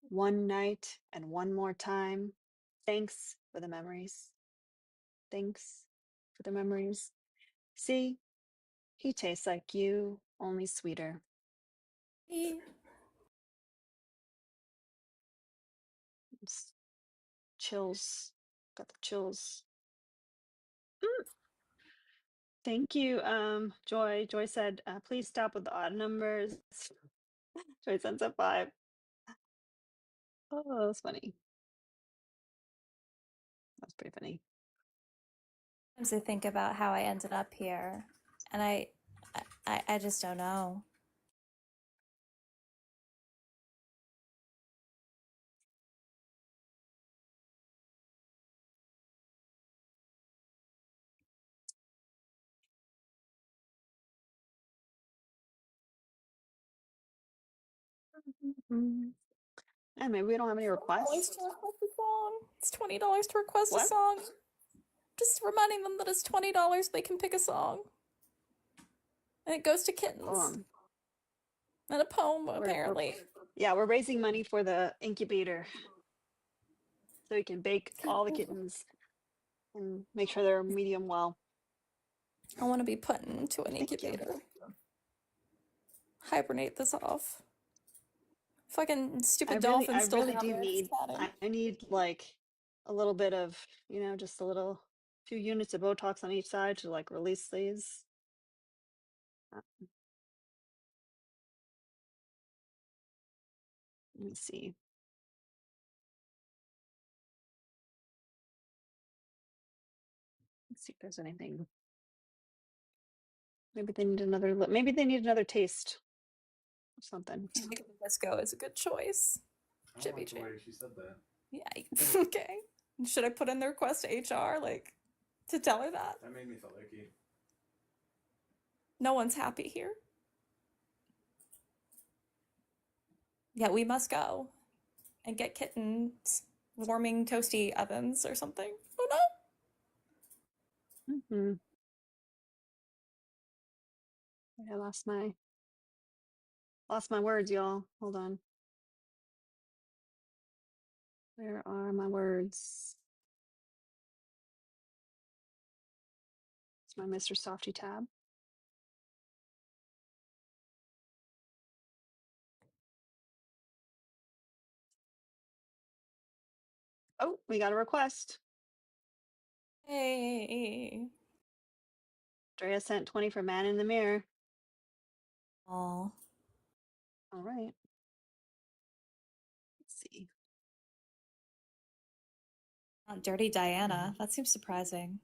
One night and one more time. Thanks for the memories. Thanks for the memories. See, he tastes like you, only sweeter. It's chills. Got the chills. Thank you, Joy. Joy said, please stop with the odd numbers. Joy sends a 5. Oh, that's funny. That's pretty funny. Sometimes I think about how I ended up here, and I just don't know. And maybe we don't have any $20 requests. to request a song. It's $20 to request a What? song. Just reminding them that it's $20 they can pick a song. And it goes to Hold kittens. on. And a poem, We're, apparently. yeah, we're raising money for the incubator so we can bake all the kittens and make sure they're medium well. I want to be put into an Thank you. incubator. Hibernate this off. Fucking stupid dolphins I still really down do there need, scatting. I need like a little bit of, just a little few units of Botox on each side to like release these. Let me see. Let's see if there's anything. Maybe they need another, maybe they need another taste of something. Disco is a good choice. I don't Jimmy like the Jam. way she said that. Yeah, okay. Should I put in the request to HR, to tell her that? That made me feel icky. No one's happy here. Yeah, we must go and get kittens warming toasty ovens or something. Oh no! Mm-hmm. I lost my words, y'all. Hold on. Where are my words? It's my Mr. Softy tab. Oh, we got a request. Hey. Drea sent 20 for Man in the Mirror. Oh. All right. Let's see. Not Dirty Diana. That seems surprising.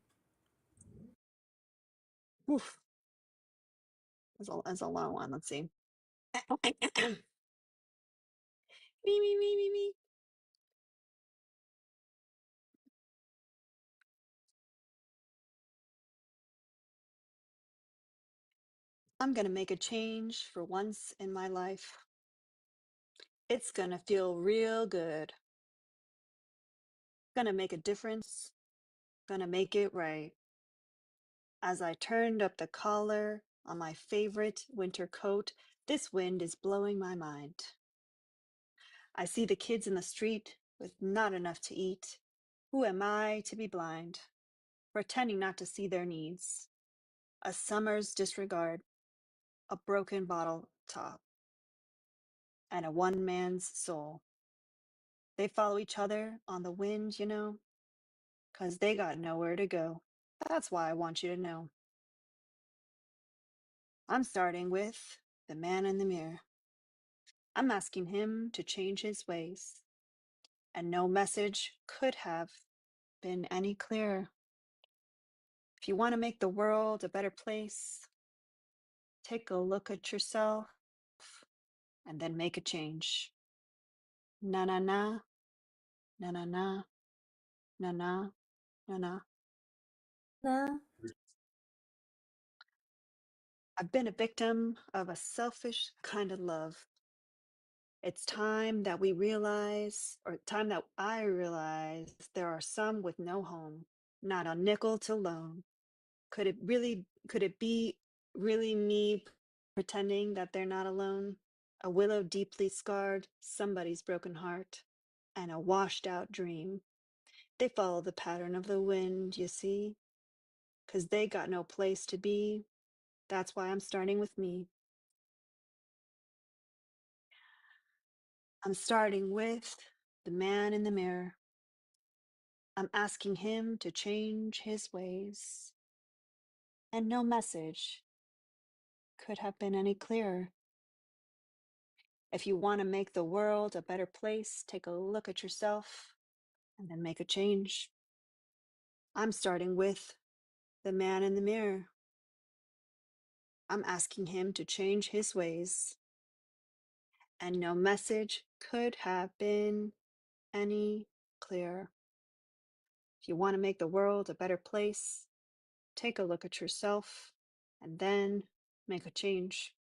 Oof. As a low one. Let's see. Me. I'm gonna make a change for once in my life. It's gonna feel real good. Gonna make a difference, gonna make it right. As I turned up the collar on my favorite winter coat, this wind is blowing my mind. I see the kids in the street with not enough to eat. Who am I to be blind, pretending not to see their needs? A summer's disregard, a broken bottle top, and a one man's soul. They follow each other on the wind, 'cause they got nowhere to go. That's why I want you to know. I'm starting with the man in the mirror. I'm asking him to change his ways, and no message could have been any clearer. If you want to make the world a better place, take a look at yourself and then make a change. Na na na, na na na, na na, na na. No. I've been a victim of a selfish kind of love. It's time that we realize, or time that I realize, there are some with no home, not a nickel to loan. Could it be really me pretending that they're not alone? A willow deeply scarred somebody's broken heart, and a washed out dream. They follow the pattern of the wind, you see, 'cause they got no place to be. That's why I'm starting with me. I'm starting with the man in the mirror. I'm asking him to change his ways. And no message could have been any clearer. If you want to make the world a better place, take a look at yourself and then make a change. I'm starting with the man in the mirror. I'm asking him to change his ways. And no message could have been any clearer. If you want to make the world a better place, take a look at yourself and then make a change.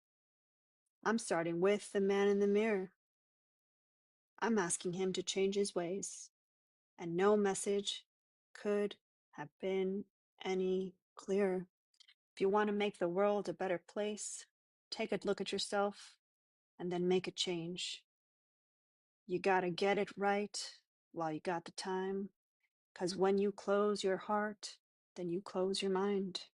I'm starting with the man in the mirror. I'm asking him to change his ways, and no message could have been any clearer. If you want to make the world a better place, take a look at yourself and then make a change. You got to get it right while you got the time, because when you close your heart, then you close your mind.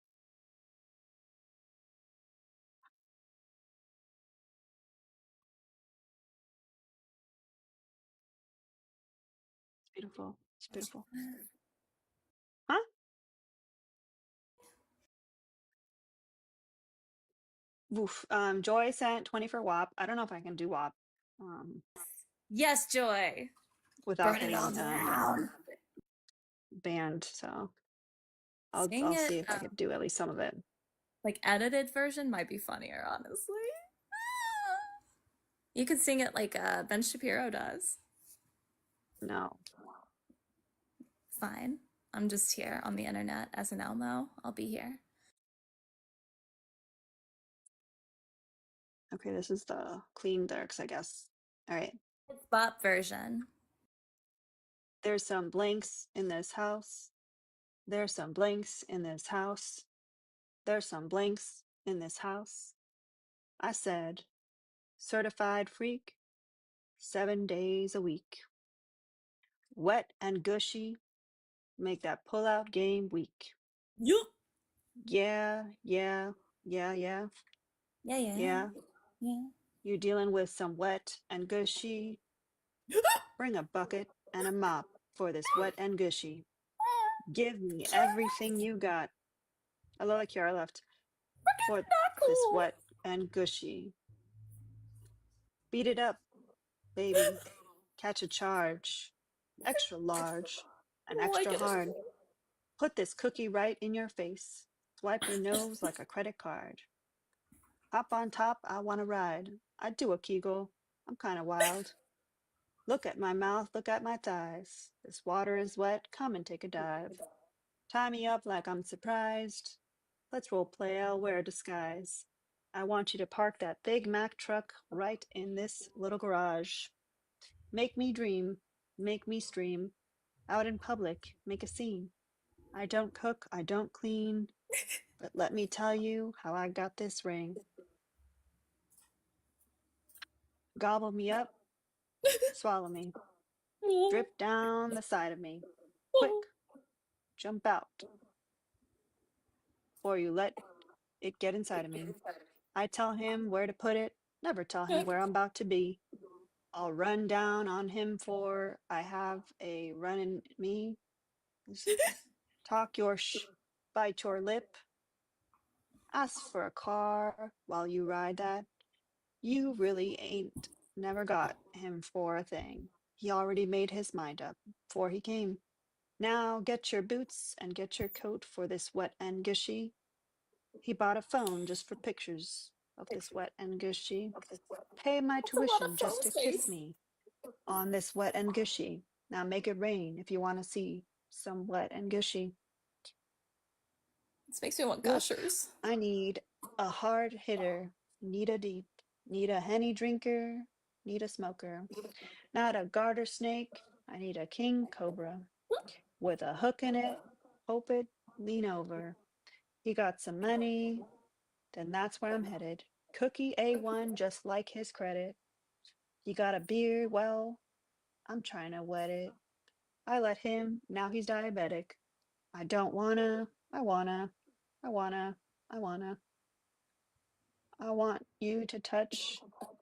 It's beautiful. It's beautiful. Huh? Oof. Joy sent 20 for WAP. I don't know if I can do WAP Yes, Joy. without Burn it all getting down. banned. So Sing I'll it. see if I can do at least some of it. Like edited version might be funnier, honestly. You could sing it like Ben Shapiro does. No. Fine. I'm just here on the internet as an Elmo. I'll be here. Okay, this is the clean lyrics, I guess. All right. It's bop version. There's some blanks in this house. There's some blanks in this house. There's some blanks in this house. I said, certified freak, 7 days a week. Wet and gushy, make that pull-out game weak. Yup. Yeah, yeah, yeah, yeah. Yeah, yeah. Yeah. Yeah. You're dealing with some wet and gushy. Bring a bucket and a mop for this wet and gushy. Give me everything you got. I love like Kiara left. For this cool. wet and gushy. Beat it up, baby. Catch a charge. Extra large and Like extra it. hard. Put this cookie right in your face. Swipe your nose like a credit card. Hop on top, I want to ride. I'd do a Kegel. I'm kind of wild. Look at my mouth, look at my thighs. This water is wet, come and take a dive. Tie me up like I'm surprised. Let's role play, I'll wear a disguise. I want you to park that Big Mac truck right in this little garage. Make me dream, make me stream. Out in public, make a scene. I don't cook, I don't clean, but let me tell you how I got this ring. Gobble me up, swallow me, drip down the side of me. Quick, jump out, or you let it get inside of me. I tell him where to put it, never tell him where I'm about to be. I'll run down on him for I have a run in me. Talk your bite your lip, ask for a car while you ride that. You really ain't never got him for a thing. He already made his mind up before he came. Now get your boots and get your coat for this wet and gushy. He bought a phone just for pictures of this wet and gushy. Pay my That's a lot of tuition just phone to kiss space. me on this wet and gushy. Now make it rain if you want to see some wet and gushy. This makes me want Look, gushers. I need a hard hitter, need a deep, need a henny drinker, need a smoker. Not a garter snake, I need a king cobra with a hook in it. Hope it lean over. He got some money, then that's where I'm headed. Cookie A1 just like his credit. He got a beard, well, I'm trying to wet it. I let him, now he's diabetic. I don't wanna, I wanna, I wanna, I wanna. I want you to touch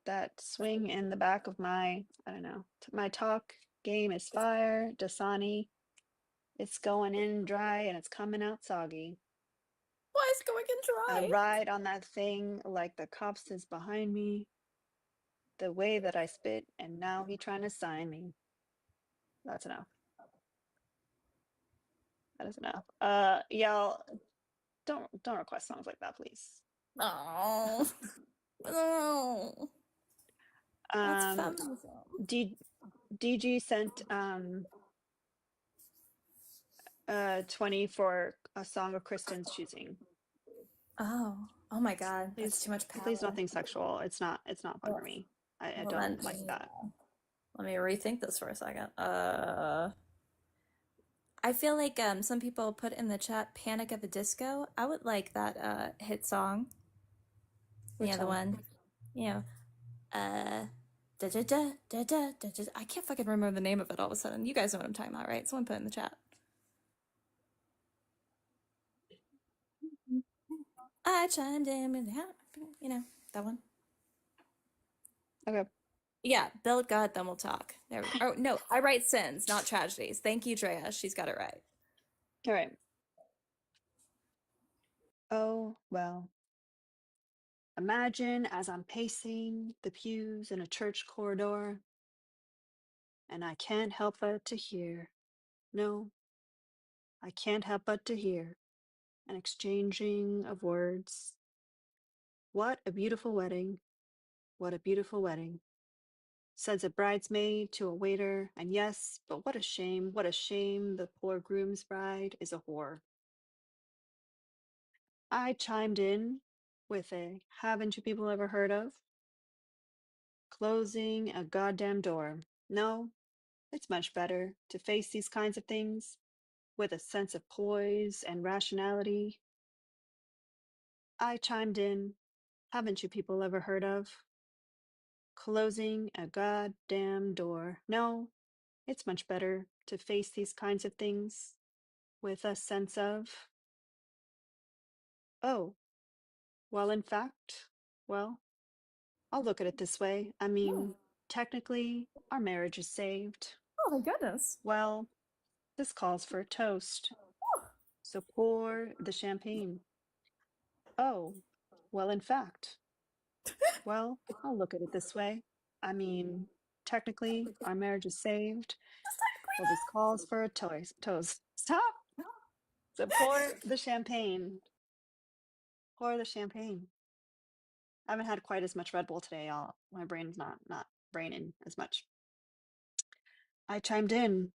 that swing in the back of my, I don't know, my talk game is fire, Dasani. It's going in dry and it's coming out soggy. Why is it going in I dry? ride on that thing like the cops is behind me. The way that I spit, and now he trying to sign me. That's enough. That is enough. Y'all, don't request songs like that, please. Oh, no. That's Um, feminism. DG sent 20 for a song of Kristen's choosing. Oh my God, that's Please, too much please power. nothing sexual. It's not fun for me. I Well don't then, like that. let me rethink this for a second. I feel like some people put in the chat "Panic at the Disco." I would like that hit song. Which The song? one, you know, da da da da da da da. I can't fucking remember the name of it all of a sudden. You guys know what I'm talking about, right? Someone put it in the chat. I chimed in with you know, that one. Okay. Yeah, build God, then we'll talk. There we go. Oh no, I write sins, not tragedies. Thank you, Drea. She's got it right. All right. Oh, well. Imagine as I'm pacing the pews in a church corridor, and I can't help but to hear, no, I can't help but to hear an exchanging of words. What a beautiful wedding. What a beautiful wedding. Says a bridesmaid to a waiter, and yes, but what a shame the poor groom's bride is a whore. I chimed in with a haven't you people ever heard of? Closing a goddamn door. No, it's much better to face these kinds of things with a sense of poise and rationality. I chimed in, haven't you people ever heard of? Closing a goddamn door. No, it's much better to face these kinds of things with a sense of, oh, well, in fact, well, I'll look at it this way. I mean, technically, our marriage is saved. Oh my goodness. Well, this calls for a toast. So pour the champagne. Oh, well, in fact, well, I'll look at it this way. I mean, technically, our marriage is saved. Well, this calls for a toast. Stop! So pour the champagne. Pour the champagne. I haven't had quite as much Red Bull today. My brain's not braining as much. I chimed in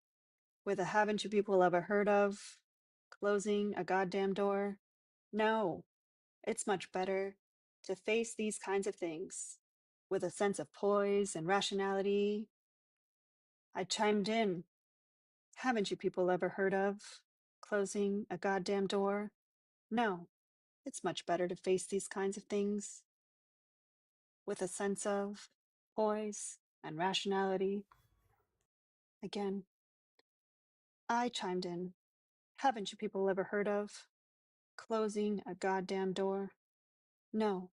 with a haven't you people ever heard of closing a goddamn door? No, it's much better to face these kinds of things with a sense of poise and rationality. I chimed in Haven't you people ever heard of closing a goddamn door? No, it's much better to face these kinds of things with a sense of poise and rationality. Again, I chimed in. Haven't you people ever heard of closing a goddamn door? No,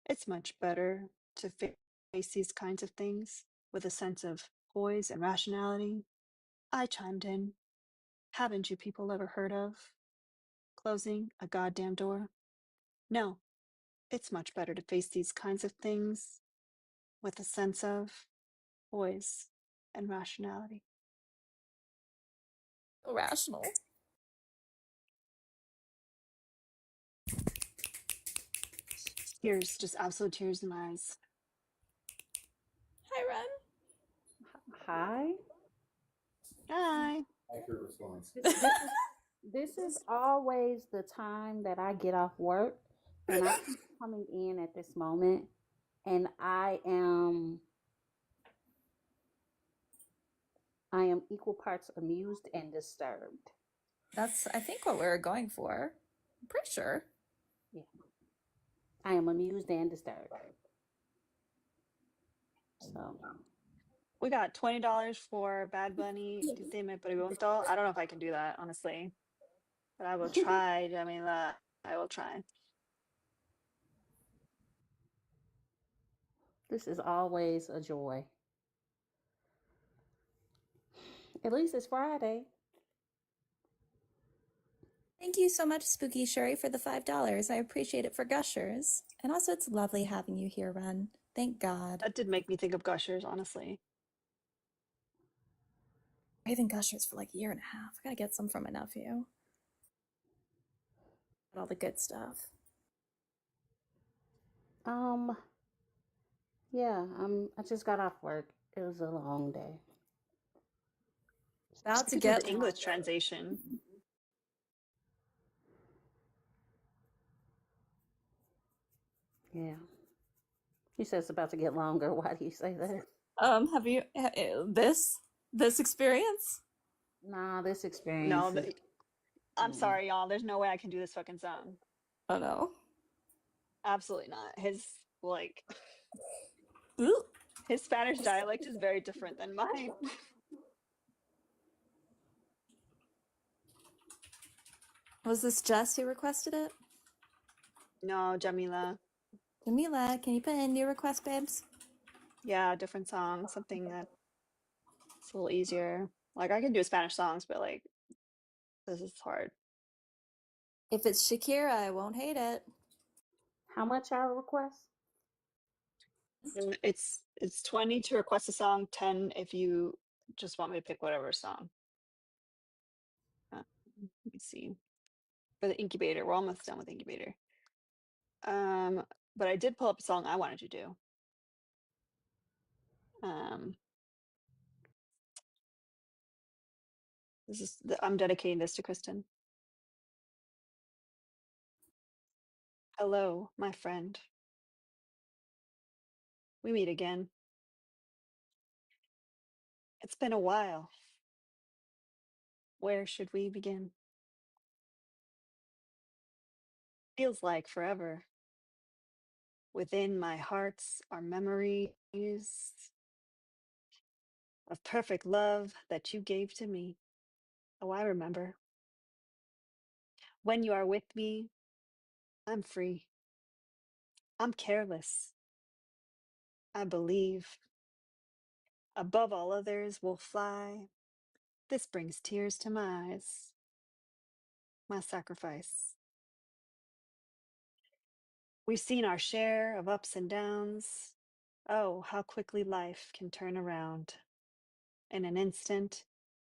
it's much better to face these kinds of things with a sense of poise and rationality. I chimed in. Haven't you people ever heard of closing a goddamn door? No, it's much better to face these kinds of things with a sense of poise and rationality. Rational. Tears, just absolute tears in my eyes. Hi, Ren. Hi. Hi. Accurate response. This is always the time that I get off work, and I keep coming in at this moment, and I am equal parts amused and disturbed. That's, I think, what we were going for. I'm pretty sure. Yeah. I am amused and disturbed. So We got $20 for Bad Bunny, Dite Me Pregunto. I don't know if I can do that, honestly. But I will try, Jamila. I will try. this is always a joy. At least it's Friday. Thank you so much, Spooky Sherry, for the $5. I appreciate it for Gushers. And also, it's lovely having you here, Ren. Thank God. That did make me think of Gushers, honestly. Craving Gushers for like a year and a half. I gotta get some from my nephew. All the good stuff. Yeah, I just got off work. It was a long day. About to get the English translation. Yeah. You said it's about to get longer. Why do you say that? Have you this experience? Nah, this experience. No, I'm sorry, y'all. There's no way I can do this fucking song. Oh no. Absolutely not. His Spanish dialect is very different than mine. Was this Jess who requested it? No, Jamila. Jamila, can you put in your request, babes? Yeah, different song. Something that's a little easier. Like, I can do Spanish songs, but like, this is hard. If it's Shakira, I won't hate it. How much our request? It's 20 to request a song, 10 if you just want me to pick whatever song. Let me see. For the incubator, we're almost done with incubator. But I did pull up a song I wanted to do. I'm dedicating this to Kristen. Hello, my friend. We meet again. It's been a while. Where should we begin? Feels like forever. Within my hearts are memories of perfect love that you gave to me. Oh, I remember. When you are with me, I'm free. I'm careless. I believe. Above all others will fly. This brings tears to my eyes. My sacrifice. We've seen our share of ups and downs. Oh, how quickly life can turn around. In an instant,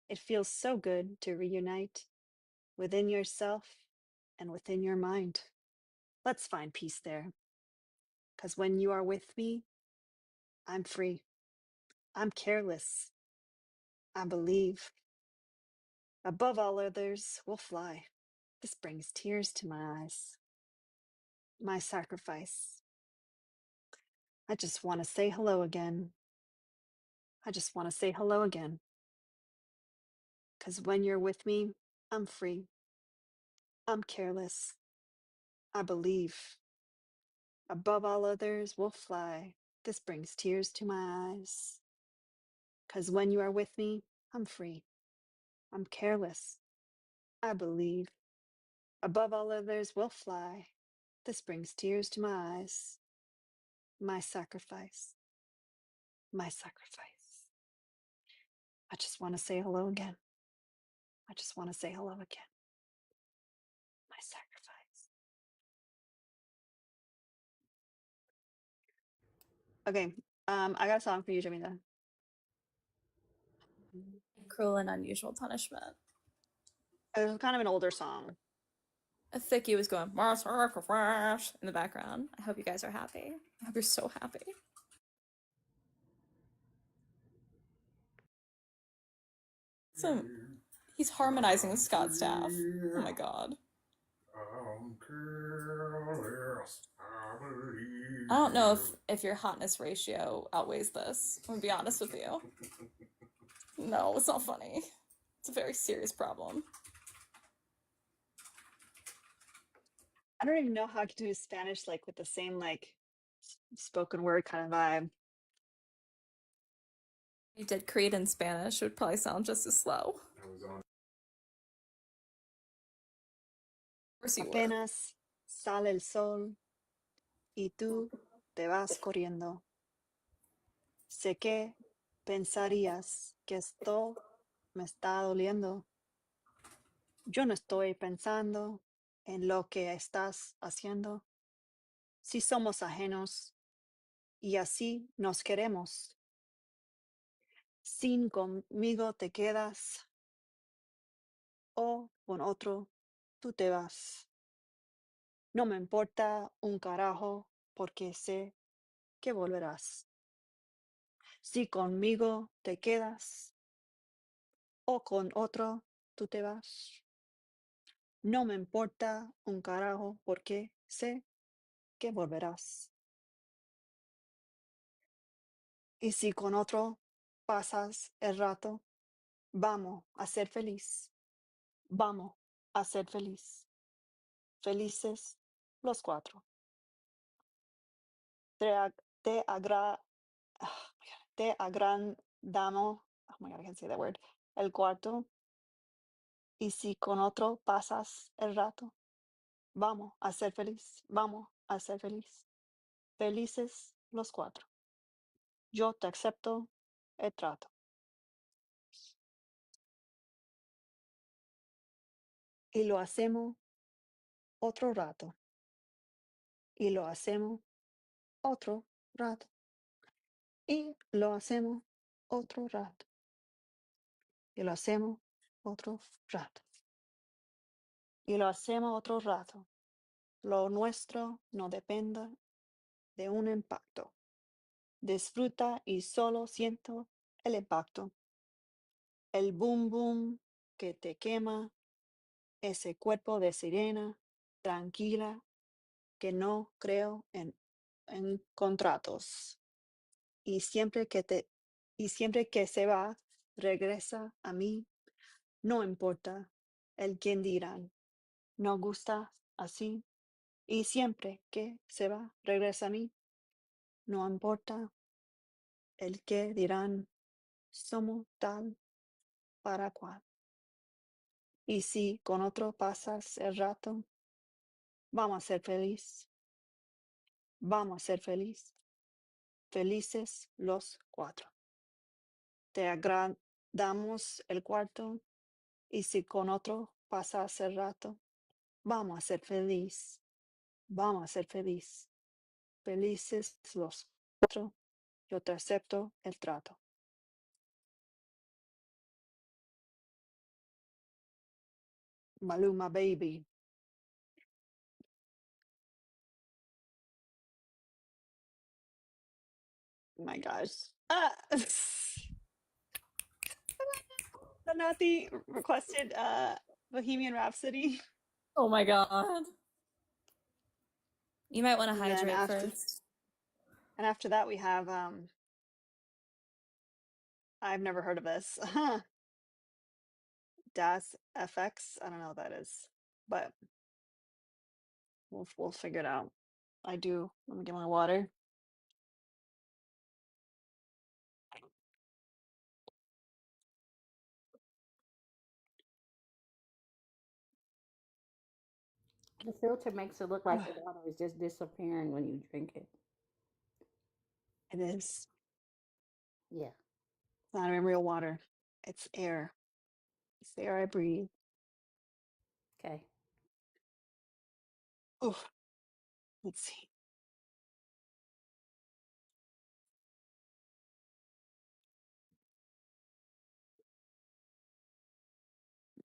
it feels so good to reunite within yourself and within your mind. Let's find peace there. Because when you are with me, I'm free. I'm careless. I believe. Above all others, we'll fly. This brings tears to my eyes. My sacrifice. I just want to say hello again. I just want to say hello again. 'Cause when you're with me, I'm free. I'm careless. I believe. Above all others, we'll fly. This brings tears to my eyes. 'Cause when you are with me, I'm free. I'm careless. I believe. Above all others, we'll fly. This brings tears to my eyes. My sacrifice. My sacrifice. I just want to say hello again. I just want to say hello again. My sacrifice. Okay. I got a song for you, Jamila. Cruel and Unusual Punishment. It was kind of an older song. A thickie was going "My sacrifice" in the background. I hope you guys are happy. I hope you're so happy. So he's harmonizing with Scott Staff. Oh my god. I don't know if your hotness ratio outweighs this. I'm gonna be honest with you. No, it's not funny. It's a very serious problem. I don't even know how to do Spanish like with the same like spoken word kind of vibe. You did Creed in Spanish, it would probably sound just as slow. Of course you would. Apenas sale el sol y tú te vas corriendo. Sé que pensarías que esto me está doliendo. Yo no estoy pensando en lo que estás haciendo. Si somos ajenos y así nos queremos. Sin conmigo te quedas o con otro tú te vas. No me importa un carajo porque sé que volverás. Si conmigo te quedas o con otro tú te vas. No me importa un carajo porque sé que volverás. Y si con otro pasas el rato, vamos a ser feliz. Vamos a ser feliz. Felices los cuatro. Te agrandamos, oh my God, I can't say that word, el cuarto. Y si con otro pasas el rato, vamos a ser feliz. Vamos a ser feliz. Felices los cuatro. Yo te acepto el trato. Y lo hacemos otro rato. Y lo hacemos otro rato. Y lo hacemos otro rato. Y lo hacemos otro rato. Y lo hacemos otro rato. Lo nuestro no dependa de un impacto. Disfruta y solo siento el impacto. El boom boom que te quema. Ese cuerpo de sirena tranquila que no creo en contratos. Y siempre que se va, regresa a mí. No importa el quién dirán. No gusta así. Y siempre que se va, regresa a mí. No importa el que dirán. Somos tal para cual. Y si con otro pasas el rato, vamos a ser feliz. Vamos a ser feliz. Felices los cuatro. Te agradamos el cuarto. Y si con otro pasas el rato, vamos a ser feliz. Vamos a ser feliz. Felices los cuatro. Yo te acepto el trato. Maluma baby. Oh my gosh. Donati requested Bohemian Rhapsody. Oh my god. You might want to And then hydrate first. after that we have I've never heard of this. Das FX. I don't know what that is, but we'll figure it out. I do. Let me get my water. The filter makes it look like the water is just disappearing when you drink it. It is. Yeah. It's not even real water. It's air. It's the air I breathe. Okay. Oh, let's see.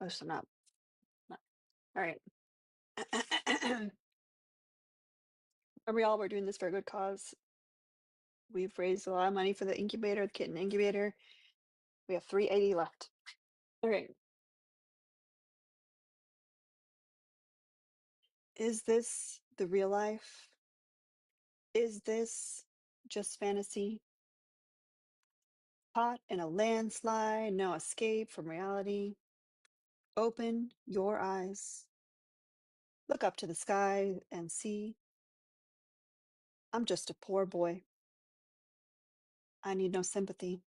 Listen up. All right. Remember, y'all, we're doing this for a good cause. We've raised a lot of money for the incubator, the kitten incubator. We have 380 left. All right. Is this the real life? Is this just fantasy? Caught in a landslide, no escape from reality. Open your eyes. Look up to the sky and see. I'm just a poor boy. I need no sympathy.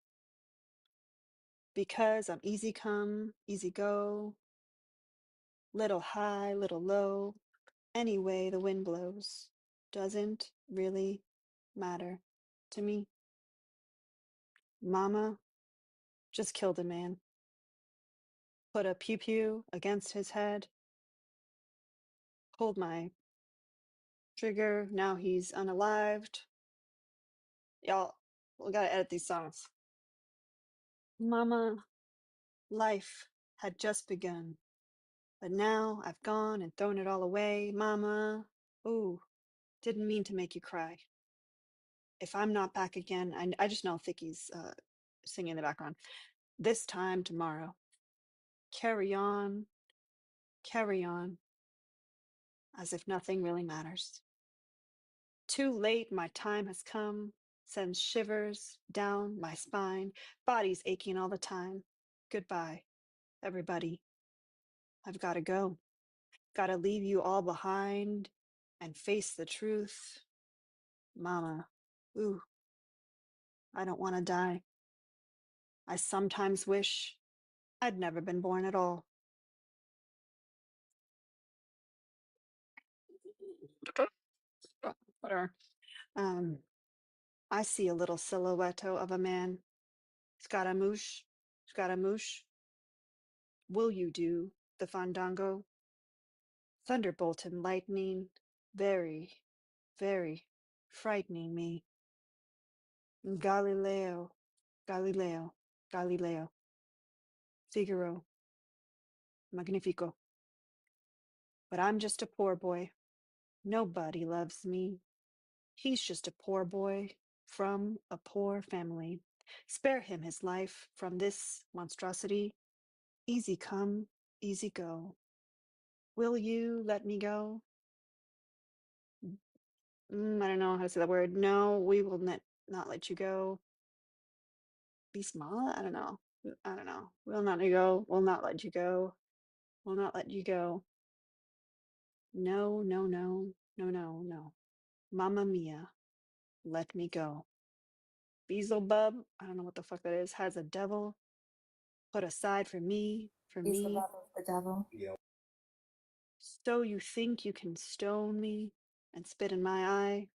Because I'm easy come, easy go. Little high, little low. Any way the wind blows doesn't really matter to me. Mama just killed a man. Put a pew pew against his head. Pulled my trigger. Now he's unalived. Y'all, we gotta edit these songs. Mama, life had just begun. But now I've gone and thrown it all away. Mama, ooh, didn't mean to make you cry. If I'm not back again, I just know Thicky's singing in the background. This time tomorrow. Carry on, as if nothing really matters. Too late, my time has come, sends shivers down my spine, body's aching all the time. Goodbye, everybody. I've got to go. Got to leave you all behind and face the truth. Mama, ooh, I don't want to die. I sometimes wish I'd never been born at all. Whatever. I see a little silhouette of a man. Scaramouche, Scaramouche, will you do the fandango? Thunderbolt and lightning, very, very frightening me. Galileo, Galileo, Galileo, Figaro, Magnifico. But I'm just a poor boy. Nobody loves me. He's just a poor boy from a poor family. Spare him his life from this monstrosity. Easy come, easy go. Will you let me go? I don't know how to say that word. No, we will not let you go. Be small? I don't know. I don't know. We'll not let you go. We'll not let you go. We'll not let you go. No, no, no, no, no, no. Mamma mia, let me go. Beelzebub, I don't know what the fuck that is, has a devil put aside for me, for He's the me. love of the devil. So you think you can stone me and spit in my eye?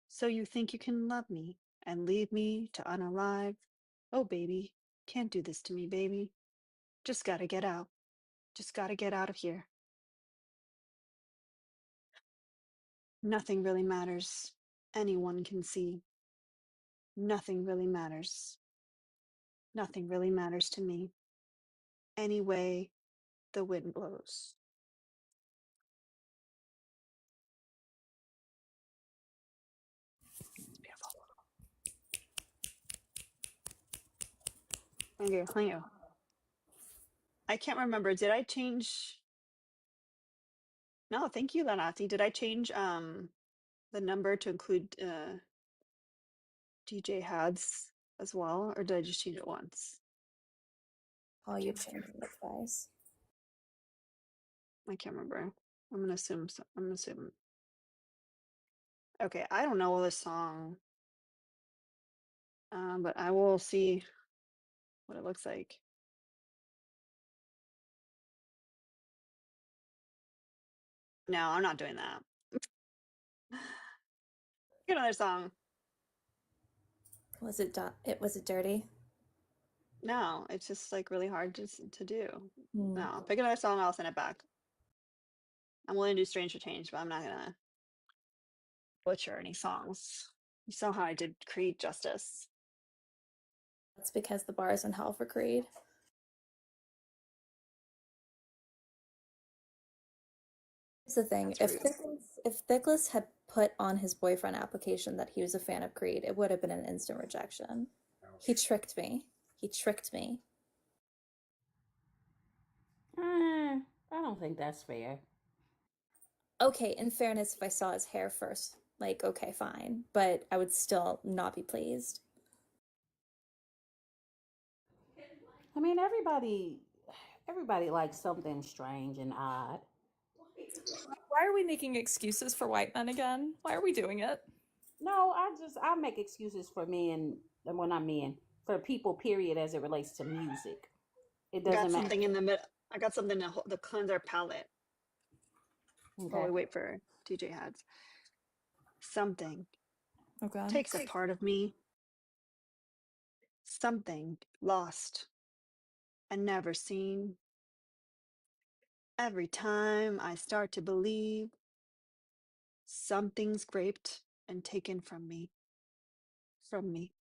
So you think you can love me and leave me to unalive? Oh, baby, can't do this to me, baby. Just gotta get out. Just gotta get out of here. Nothing really matters. Anyone can see. Nothing really matters. Nothing really matters to me. Any way the wind blows. Thank you. I can't remember. Did I change? No, thank you, Lanati. Did I change the number to include DJ Hads as well, or did I just change it once? Oh, you changed it twice. I can't remember. I'm gonna assume. I'm gonna assume. Okay, I don't know this song, but I will see what it looks like. No, I'm not doing that. Get another song. Was it dirty? No, it's just like really hard to do. Hmm. No, pick another song. I'll send it back. I'm willing to do Stranger Change, but I'm not gonna butcher any songs. You saw how I did Creed justice. That's because the bar is in hell for Creed. Here's the thing: That's if Thickless had put on his boyfriend application that he was a fan of Creed, it would have been an instant rejection. He tricked me. He tricked me. I don't think that's fair. Okay, in fairness, if I saw his hair first, like, okay, fine, but I would still not be pleased. I mean, everybody likes something strange and odd. Why are we making excuses for white men again? Why are we doing it? No, I make excuses for men, well, not men, for people, period, as it relates to music. It doesn't Got matter. something in the middle. I got something to cleanse our palate while we Okay. wait for DJ Hads. Something Okay. takes a part of me. Something lost and never seen. Every time I start to believe, something's scraped and taken from me. From me.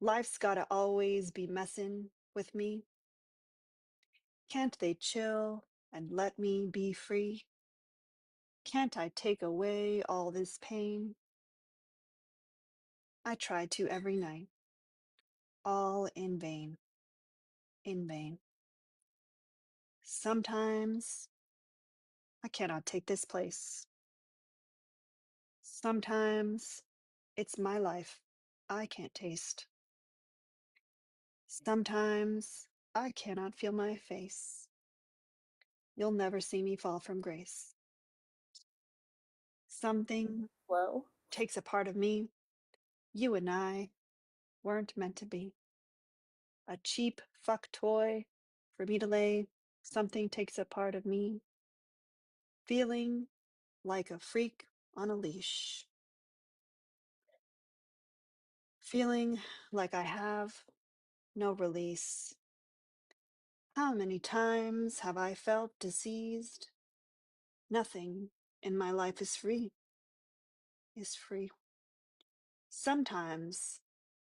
Life's gotta always be messin' with me. Can't they chill and let me be free? Can't I take away all this pain? I try to every night, all in vain, in vain. Sometimes I cannot take this place. Sometimes it's my life I can't taste. Sometimes I cannot feel my face. You'll never see me fall from grace. Something takes a part of me. You and I weren't meant to be. A cheap fuck toy for me to lay. Something takes a part of me. Feeling like a freak on a leash. Feeling like I have no release. How many times have I felt diseased? Nothing in my life is free. Is free. Sometimes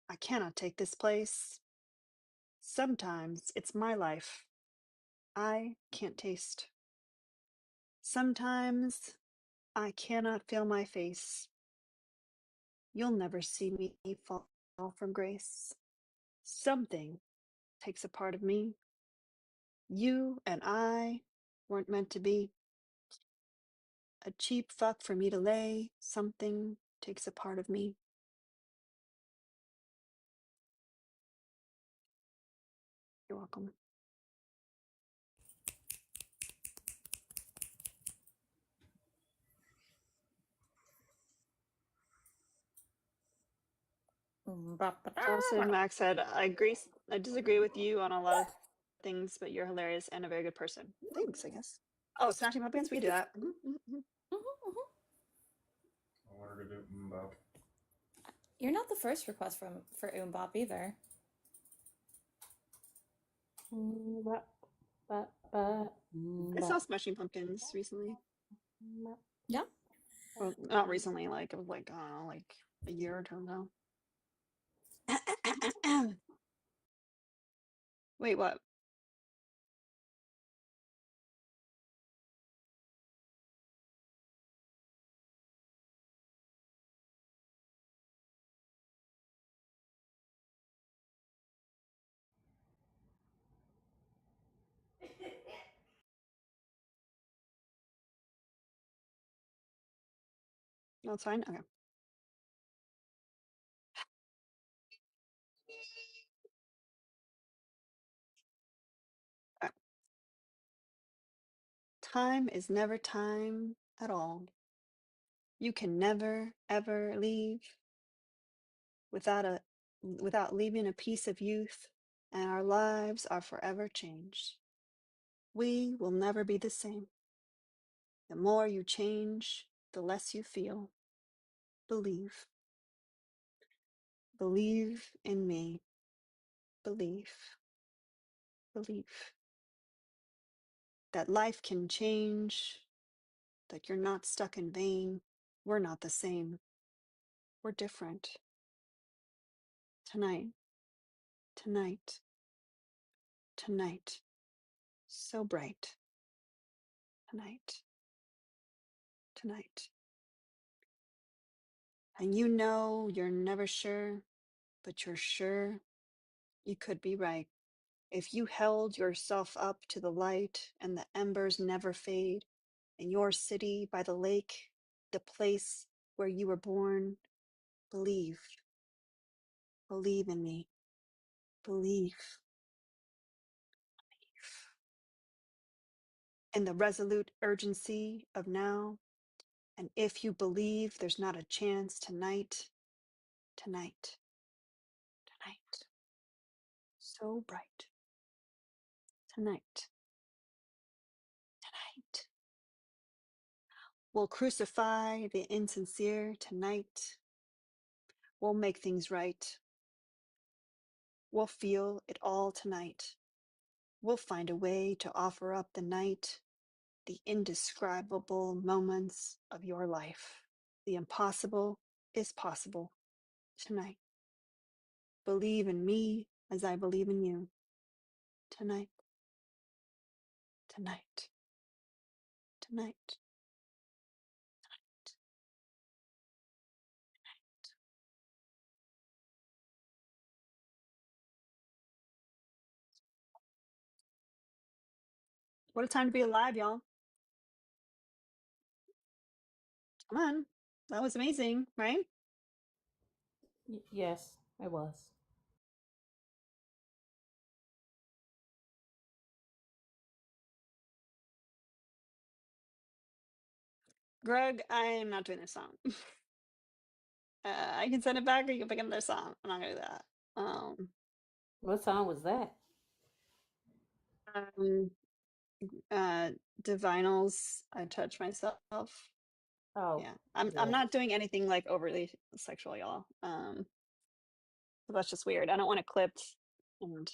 I cannot take this place. Sometimes it's my life I can't taste. Sometimes I cannot feel my face. You'll never see me fall from grace. Something takes a part of me. You and I weren't meant to be. A cheap fuck for me to lay. Something takes a part of me. You're welcome. Justin Max said, I disagree with you on a lot of things, but you're hilarious and a very good person. Thanks, I guess. Oh, Smashing Pumpkins, we do that. You're not the first request for Bop either. I saw Smashing Pumpkins recently. Yeah. Well, not recently, like it was like, I don't know, like a year or two ago. Wait, what? No, it's fine. Okay. Time is never time at all. You can never, ever leave without leaving a piece of youth, and our lives are forever changed. We will never be the same. The more you change, the less you feel. Believe. Believe in me. Believe. Believe that life can change, that you're not stuck in vain. We're not the same. We're different. Tonight, tonight, tonight. So bright. Tonight, tonight. And you know you're never sure, but you're sure you could be right. If you held yourself up to the light and the embers never fade, in your city by the lake, the place where you were born, believe. Believe in me. Believe. In the resolute urgency of now. And if you believe there's not a chance tonight, tonight, tonight. So bright. Tonight, tonight. We'll crucify the insincere tonight. We'll make things right. We'll feel it all tonight. We'll find a way to offer up the night, the indescribable moments of your life. The impossible is possible tonight. Believe in me as I believe in you. Tonight, tonight, tonight. What a time to be alive, y'all. Come on. That was amazing, right? Yes, it was. Greg, I am not doing this song. I can send it back or you can pick another song. I'm not gonna do that. What song was that? Um, Divinals, I touch myself. Oh, Yeah, I'm yeah. not doing anything like overly sexual, y'all. So that's just weird. I don't want it clipped, and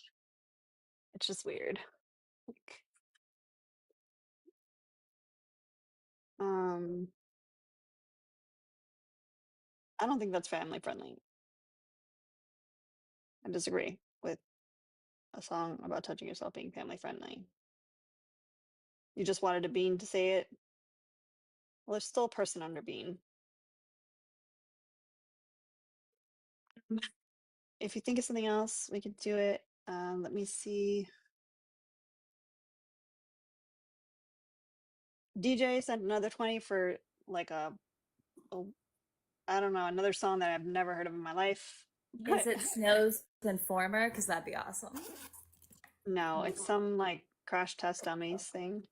it's just weird. Like, um, I don't think that's family friendly. I disagree with a song about touching yourself being family friendly. You just wanted a bean to say it. Well, there's still a person under bean. If you think of something else, we could do it. Let me see. DJ sent another 20 for like a I don't know, another song that I've never heard of in my life. Is it Snow's Informer? Because that'd be awesome. No, it's some like Crash Test Dummies thing.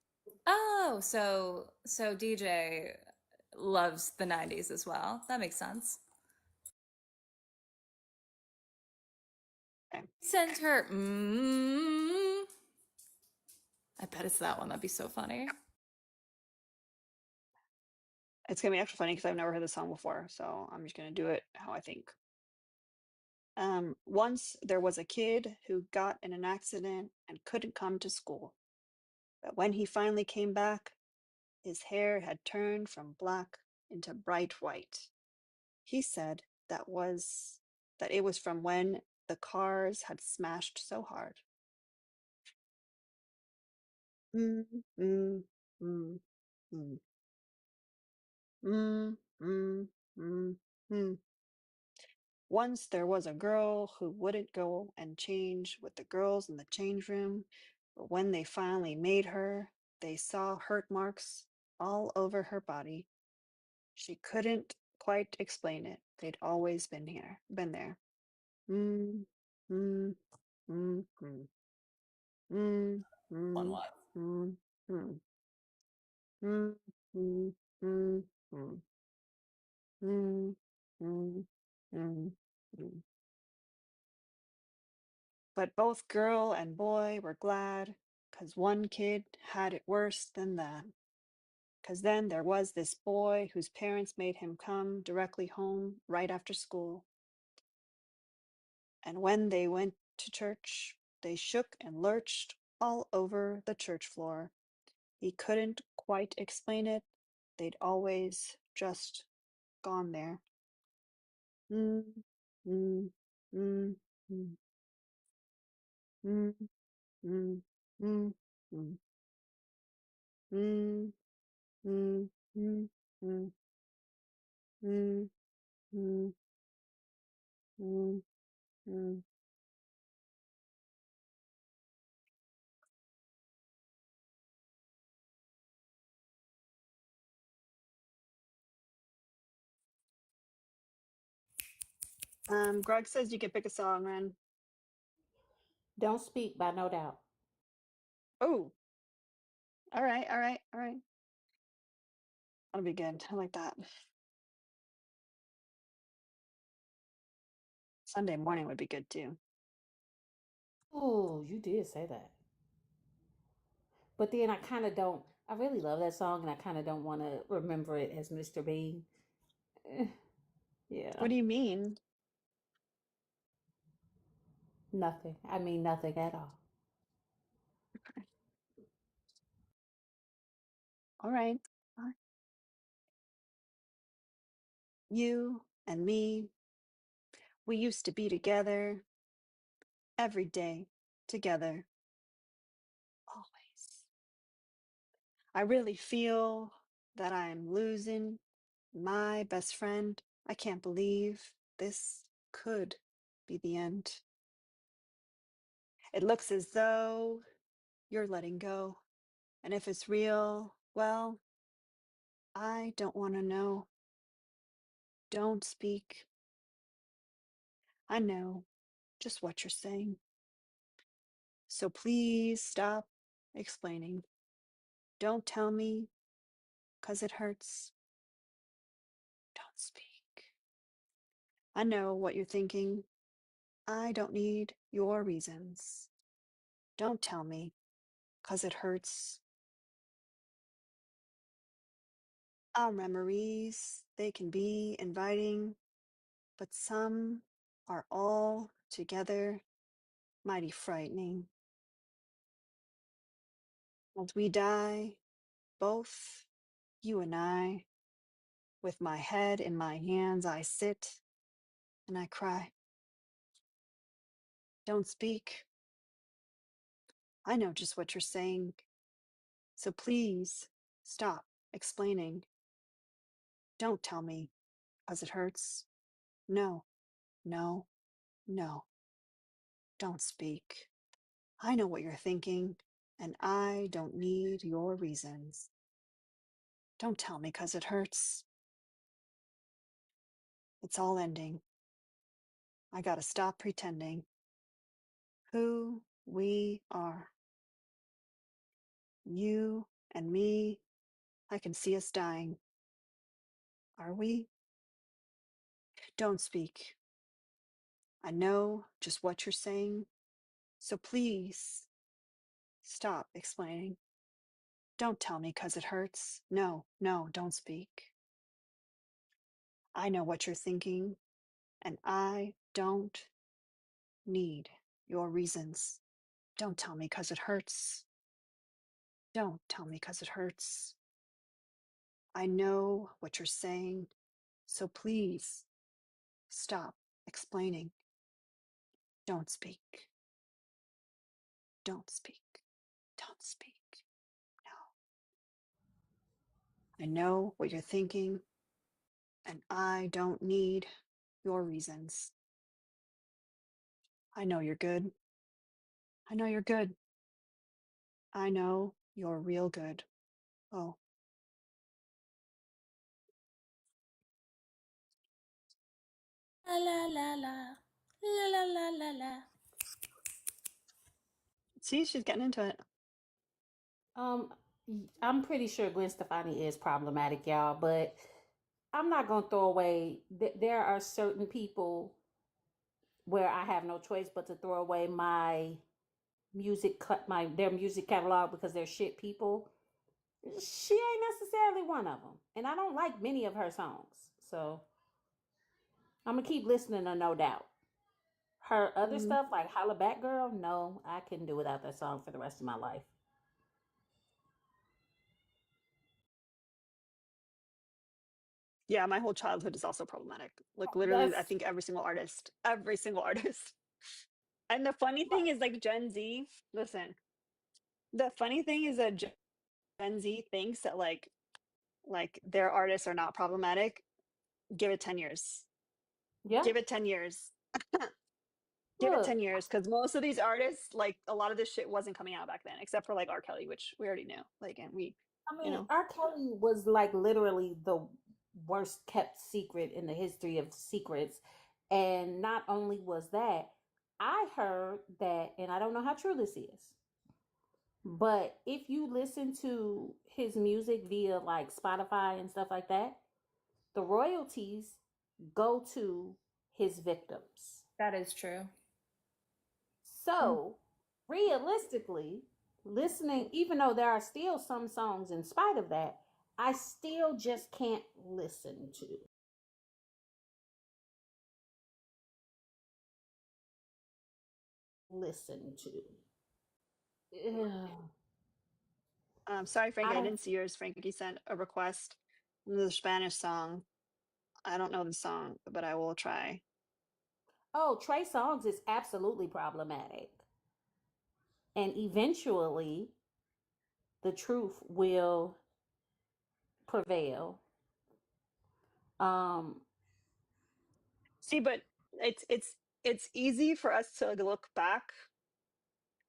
Oh, so DJ loves the 90s as well. That makes sense. Okay. Send her. I bet it's that one. That'd be so funny. It's gonna be extra funny because I've never heard this song before, so I'm just gonna do it how I think. Once there was a kid who got in an accident and couldn't come to school. But when he finally came back, his hair had turned from black into bright white. He said that it was from when the cars had smashed so hard. Mm, mm, mm, mm. Mm, mm, mm, mm. Once there was a girl who wouldn't go and change with the girls in the change room, but when they finally made her, they saw hurt marks all over her body. She couldn't quite explain it. They'd always been there. Mm, mm, mm, mm, mm, Fun mm, live. mm, mm. Mm, mm, mm, mm, mm, mm, mm, mm. But both girl and boy were glad, 'cause one kid had it worse than that. 'Cause then there was this boy whose parents made him come directly home right after school. And when they went to church, they shook and lurched all over the church floor. He couldn't quite explain it. They'd always just gone there. Mm, mm, mm, mm, mm, mm, mm, mm, mm, mm, mm, mm, mm, mm, mm, mm. Greg says you can pick a song, Ren. Don't Speak by No Doubt. Oh, all right, all right, all right. That'll be good. I like that. Sunday morning would be good too. Oh, you did say that. But then I kind of don't. I really love that song, and I kind of don't want to remember it as Mr. Bean. Eh, What yeah, do you mean? nothing. I mean nothing at all. All right. You and me, we used to be together every day, together, always. I really feel that I'm losing my best friend. I can't believe this could be the end. It looks as though you're letting go. And if it's real, well, I don't want to know. Don't speak. I know just what you're saying. So please stop explaining. Don't tell me, 'cause it hurts. Don't speak. I know what you're thinking. I don't need your reasons. Don't tell me, 'cause it hurts. Our memories, they can be inviting, but some are all together mighty frightening. As we die, both you and I, with my head in my hands, I sit and I cry. Don't speak. I know just what you're saying. So please stop explaining. Don't tell me, 'cause it hurts. No, no, no. Don't speak. I know what you're thinking, and I don't need your reasons. Don't tell me, 'cause it hurts. It's all ending. I gotta stop pretending who we are. You and me, I can see us dying. Are we? Don't speak. I know just what you're saying, so please stop explaining. Don't tell me, 'cause it hurts. No, no, don't speak. I know what you're thinking, and I don't need your reasons. Don't tell me, 'cause it hurts. Don't tell me, 'cause it hurts. I know what you're saying, so please stop explaining. Don't speak. Don't speak. Don't speak. No. I know what you're thinking, and I don't need your reasons. I know you're good. I know you're good. I know you're real good. Oh, La la la la. La la la la la. see, she's getting into it. I'm pretty sure Gwen Stefani is problematic, y'all, but I'm not gonna throw away. There are certain people where I have no choice but to throw away my my their music catalog because they're shit people. She ain't necessarily one of them, and I don't like many of her songs. So I'm gonna keep listening to No Doubt. Her other stuff like Holla Back Girl, no, I couldn't do without that song for the rest of my life. Yeah, my whole childhood is also problematic. Like literally, I That's think every single artist. And the funny thing is like Gen Z, listen, the funny thing is that Gen Z thinks that like their artists are not problematic. Give it 10 years. yeah. Give it 10 years. Give it Look, 10 years because most of these artists, like a lot of this shit wasn't coming out back then, except for like R. Kelly, which we already knew. Like, and we, I you mean, know, R. Kelly was like literally the worst kept secret in the history of secrets. And not only was that, I heard that, and I don't know how true this is, but if you listen to his music via like Spotify and stuff like that, the royalties go to his victims. That is true. So, realistically, listening, even though there are still some songs in spite of that, I still just can't listen to. Ugh. sorry, Frankie, I I don't. didn't see yours. Frankie sent a request. The Spanish song. I don't know the song, but I will try. Oh, Trey Songz is absolutely problematic, and eventually, the truth will prevail. Um, See, but it's easy for us to look back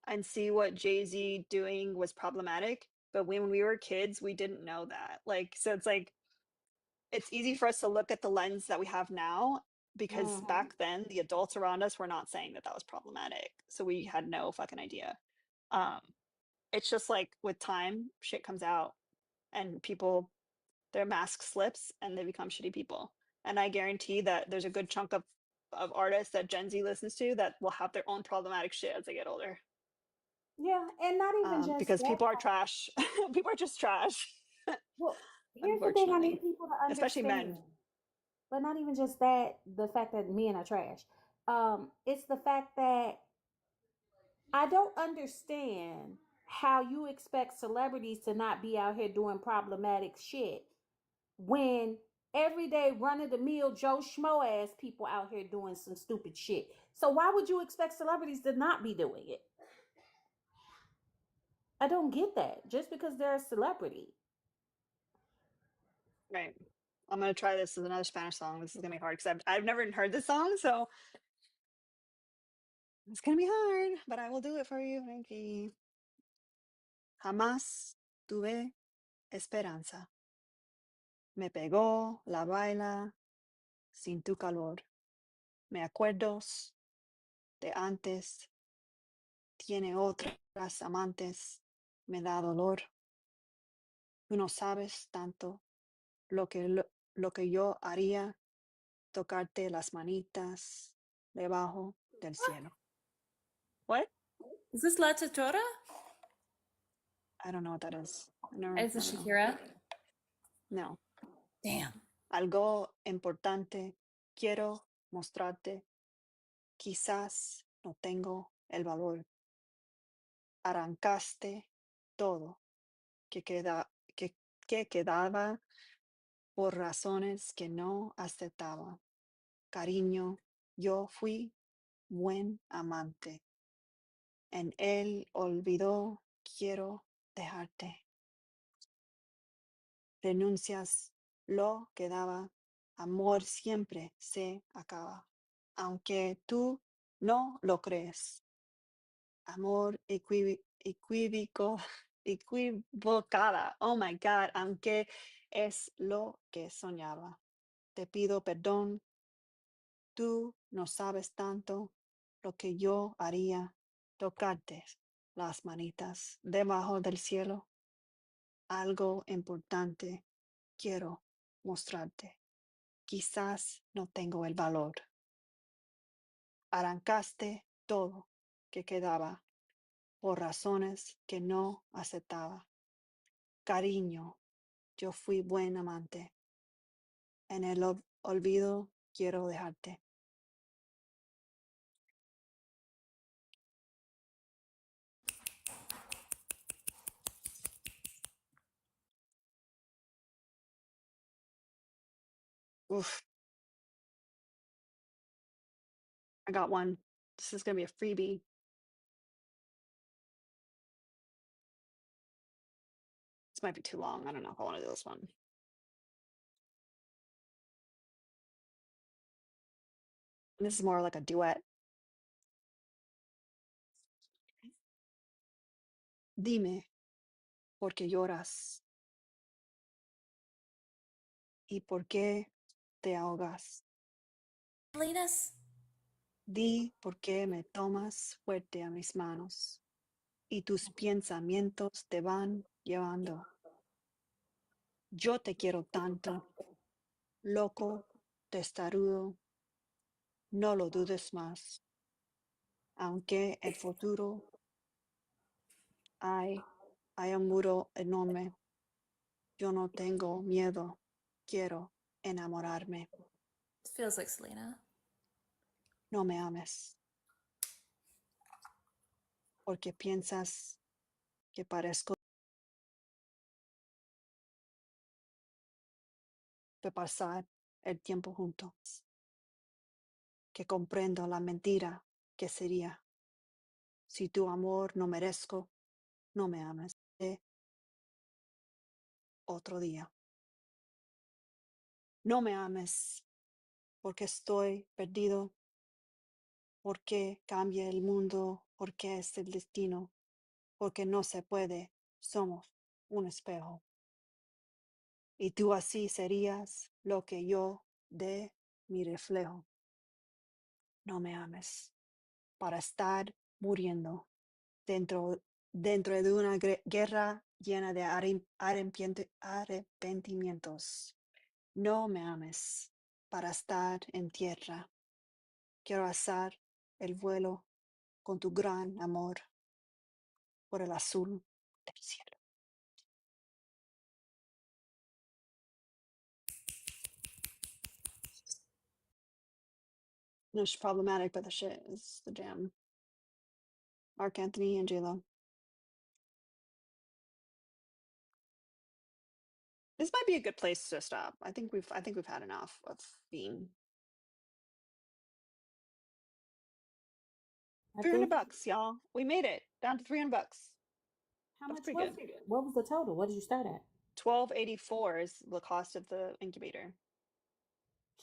and see what Jay-Z doing was problematic, but when we were kids, we didn't know that. Like, so it's like it's easy for us to look at the lens that we have now because mhm. back then the adults around us were not saying that that was problematic, so we had no fucking idea. Um, it's just like with time, shit comes out, and people their mask slips and they become shitty people. And I guarantee that there's a good chunk of artists that Gen Z listens to that will have their own problematic shit as they get older. Yeah, and not even just Because that. people are trash. People are just trash, Well, here's the thing I need unfortunately, people to especially men. understand. But not even just that, the fact that men are trash. It's the fact that I don't understand how you expect celebrities to not be out here doing problematic shit when everyday run of the mill Joe Schmo ass people out here doing some stupid shit. So why would you expect celebrities to not be doing it? I don't get that. Just because they're a celebrity. Right. I'm gonna try this as another Spanish song. This is gonna be hard because I've never heard this song, so it's gonna be hard. But I will do it for you, Frankie. Jamás tuve esperanza. Me pegó la baila sin tu calor. Me acuerdos de antes. Tiene otras amantes. Me da dolor. Tú no sabes tanto lo que yo haría tocarte las manitas debajo del cielo. What? Is this La Tutora? I don't know what that is. Is I this don't know. Shakira? No. Damn. Algo importante quiero mostrarte. Quizás no tengo el valor. Arrancaste todo que, que quedaba por razones que no aceptaba. Cariño, yo fui buen amante. En el olvido quiero dejarte. Renuncias lo que daba. Amor siempre se acaba. Aunque tú no lo crees. Amor equívoco, equivocada. Oh my God, aunque es lo que soñaba. Te pido perdón. Tú no sabes tanto lo que yo haría tocarte las manitas debajo del cielo. algo importante quiero mostrarte. Quizás no tengo el valor. Arrancaste todo que quedaba por razones que no aceptaba. Cariño, yo fui buen amante. En el olvido quiero dejarte. Oof. I got one. This is going to be a freebie. This might be too long. I don't know if I want to do this one. This is more like a duet. Dime, ¿por qué lloras? ¿Y por qué te ahogas? Linus. Di por qué me tomas fuerte a mis manos y tus pensamientos te van llevando. Yo te quiero tanto, loco, testarudo, no lo dudes más. Aunque el futuro hay un muro enorme, yo no tengo miedo, quiero enamorarme. It feels like Selena. No me ames, porque piensas que parezco de pasar el tiempo juntos, que comprendo la mentira que sería. Si tu amor no merezco, no me ames. Otro día. No me ames, porque estoy perdido, porque cambia el mundo, porque es el destino, porque no se puede, somos un espejo. Y tú así serías lo que yo de mi reflejo. No me ames, para estar muriendo dentro de una guerra llena de arrepentimientos. No me ames, para estar en tierra. Quiero alzar el vuelo con tu gran amor por el azul del cielo. No, it's problematic, but the shit is the jam. Mark Anthony and J-Lo. This might be a good place to stop. I think we've had enough of being I think. $300, y'all. We made it down to $300. How That's much pretty was good. it? What was the total? What did you start at? $12.84 is the cost of the incubator.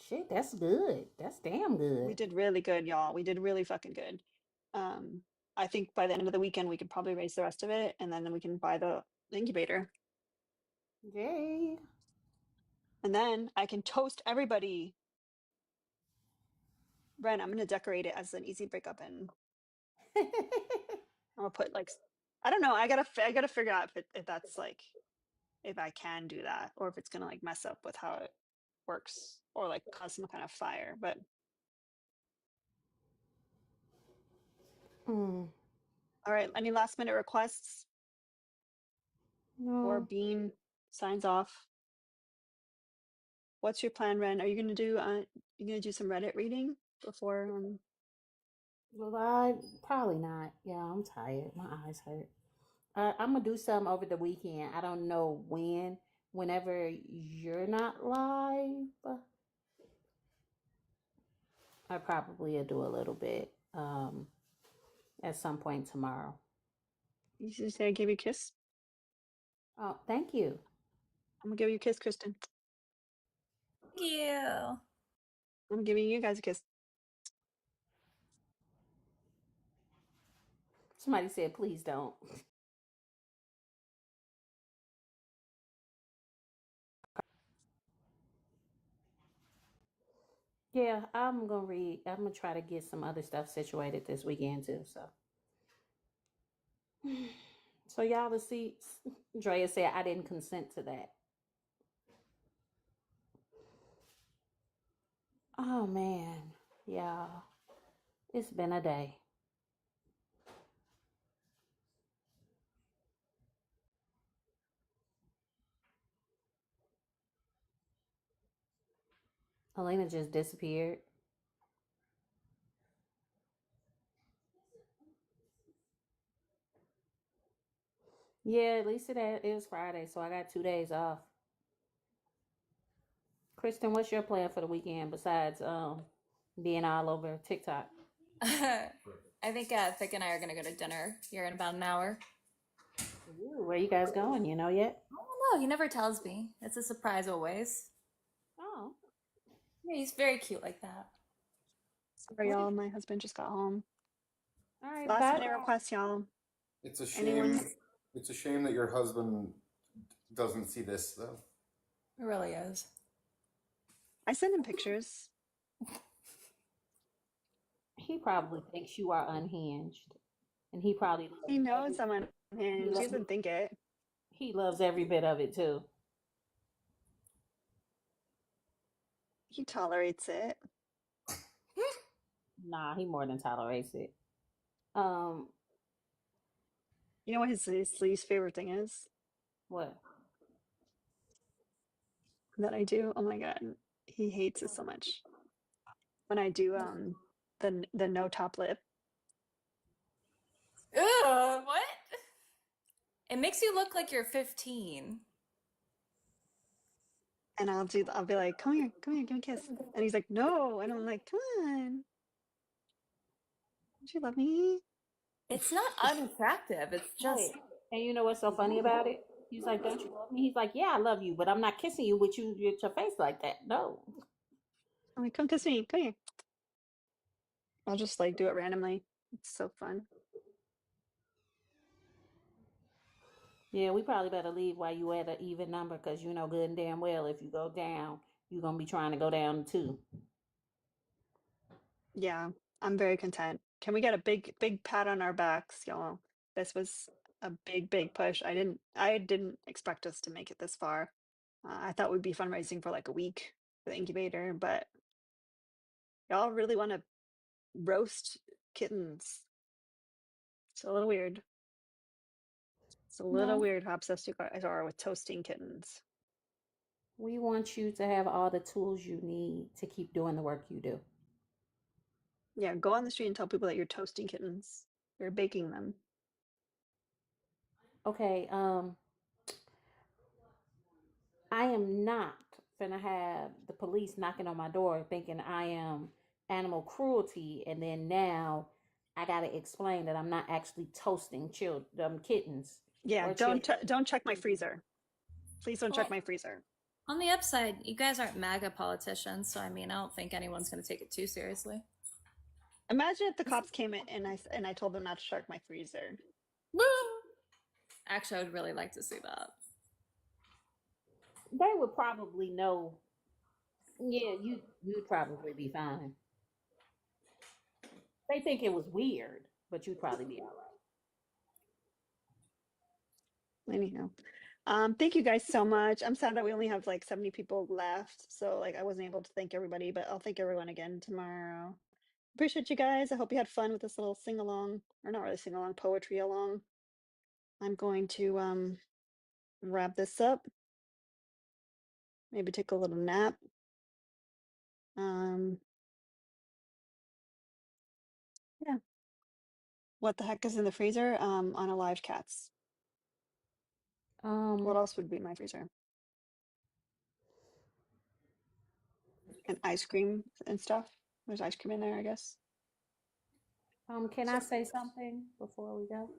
Shit, that's good. That's damn good. We did really good, y'all. We did really fucking good. I think by the end of the weekend we could probably raise the rest of it, and then we can buy the incubator. Yay. And then I can toast everybody. Ren, I'm gonna decorate it as an easy breakup, and I'm gonna put like, I don't know. I gotta figure out if that's like, if I can do that, or if it's gonna like mess up with how it works, or like cause some kind of fire. But Mm, all right, any last minute requests? Or no. Bean signs off. What's your plan, Ren? Are you gonna do some Reddit reading before? Well, I probably not. Yeah, I'm tired. My eyes hurt. I'm gonna do some over the weekend. I don't know when. Whenever you're not live, I probably will do a little bit. At some point tomorrow. You should say I gave you a kiss. Oh, thank you. I'm gonna give you a kiss, Kristen. Thank you. I'm giving you guys a kiss. Somebody said, please don't. Yeah, I'm gonna read. I'm gonna try to get some other stuff situated this weekend too. So So y'all the seats. Drea said I didn't consent to that. Oh man, y'all, it's been a day. Elena just disappeared. Yeah, at least it is Friday, so I got 2 days off. Kristen, what's your plan for the weekend besides being all over TikTok? I think Vic and I are gonna go to dinner here in about an hour. Ooh, where you guys going? You know yet? I don't know. He never tells me. It's a surprise always. Oh, Yeah, he's very cute like that. Sorry, y'all. My husband just got home. all right, Last bye. minute request, y'all. It's a Anyone? shame. It's a shame that your husband doesn't see this, though. It really is. I send him pictures. He probably thinks you are unhinged, and he probably He knows I'm he unhinged. He loves, doesn't think it. he loves every bit of it too. He tolerates it. Nah, he more than tolerates it. Um, You know what his least favorite thing is what? that I do? Oh my god, he hates it so much. When I do the no top lip, Ugh, what? It makes you look like you're 15. and I'll be like, come here, give me a kiss, and he's like, no, and I'm like, come on, don't you love me? It's not unattractive. It's just Hey, and you know what's so funny about it? He's like, "Don't you love me?" He's like, "Yeah, I love you, but I'm not kissing you with your face like that." No. I'm like, come kiss me, come here. I'll just like do it randomly. It's so fun. Yeah, we probably better leave while you at an even number, because you know good and damn well if you go down, you're gonna be trying to go down too. Yeah, I'm very content. Can we get a big pat on our backs, y'all? This was a big push. I didn't expect us to make it this far. I thought we'd be fundraising for like a week for the incubator, but y'all really want to roast kittens. It's a little weird. It's a little No, weird how obsessed you guys are with toasting kittens. we want you to have all the tools you need to keep doing the work you do. Yeah, go on the street and tell people that you're toasting kittens. You're baking them. Okay, I am not gonna have the police knocking on my door thinking I am animal cruelty, and then now I gotta explain that I'm not actually toasting children, kittens Yeah, or children. don't check my freezer. Please don't check well, my freezer. on the upside, you guys aren't MAGA politicians, so I mean, I don't think anyone's going to take it too seriously. Imagine if the cops came in and I told them not to check my freezer. Actually, I would really like to see that. They would probably know. Yeah, you'd probably be fine. They think it was weird, but you'd probably be all right. Anyhow, thank you guys so much. I'm sad that we only have like 70 people left, so like I wasn't able to thank everybody, but I'll thank everyone again tomorrow. Appreciate you guys. I hope you had fun with this little sing along, or not really sing along, poetry along. I'm going to wrap this up. Maybe take a little nap. Yeah. What the heck is in the freezer? Unalive cats. What else would be in my freezer? And ice cream and stuff. There's ice cream in there, I guess. Can I say something before we go?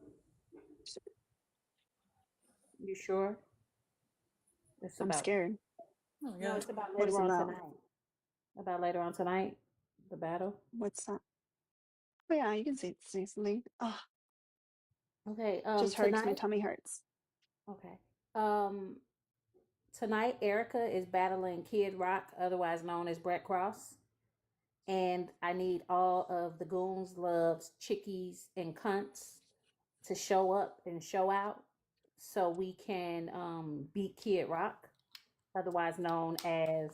You sure? It's I'm about scared. Oh my no, god. it's about What is later it on about? tonight. About later on tonight, the battle. What's that? Oh yeah, you can say something. Oh, Okay, just hurts. My tonight. tummy hurts. Okay. Um, Tonight Erica is battling Kid Rock, otherwise known as Brett Cross. And I need all of the goons, loves, chickies, and cunts to show up and show out so we can beat Kid Rock, otherwise known as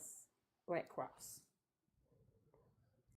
Red Cross.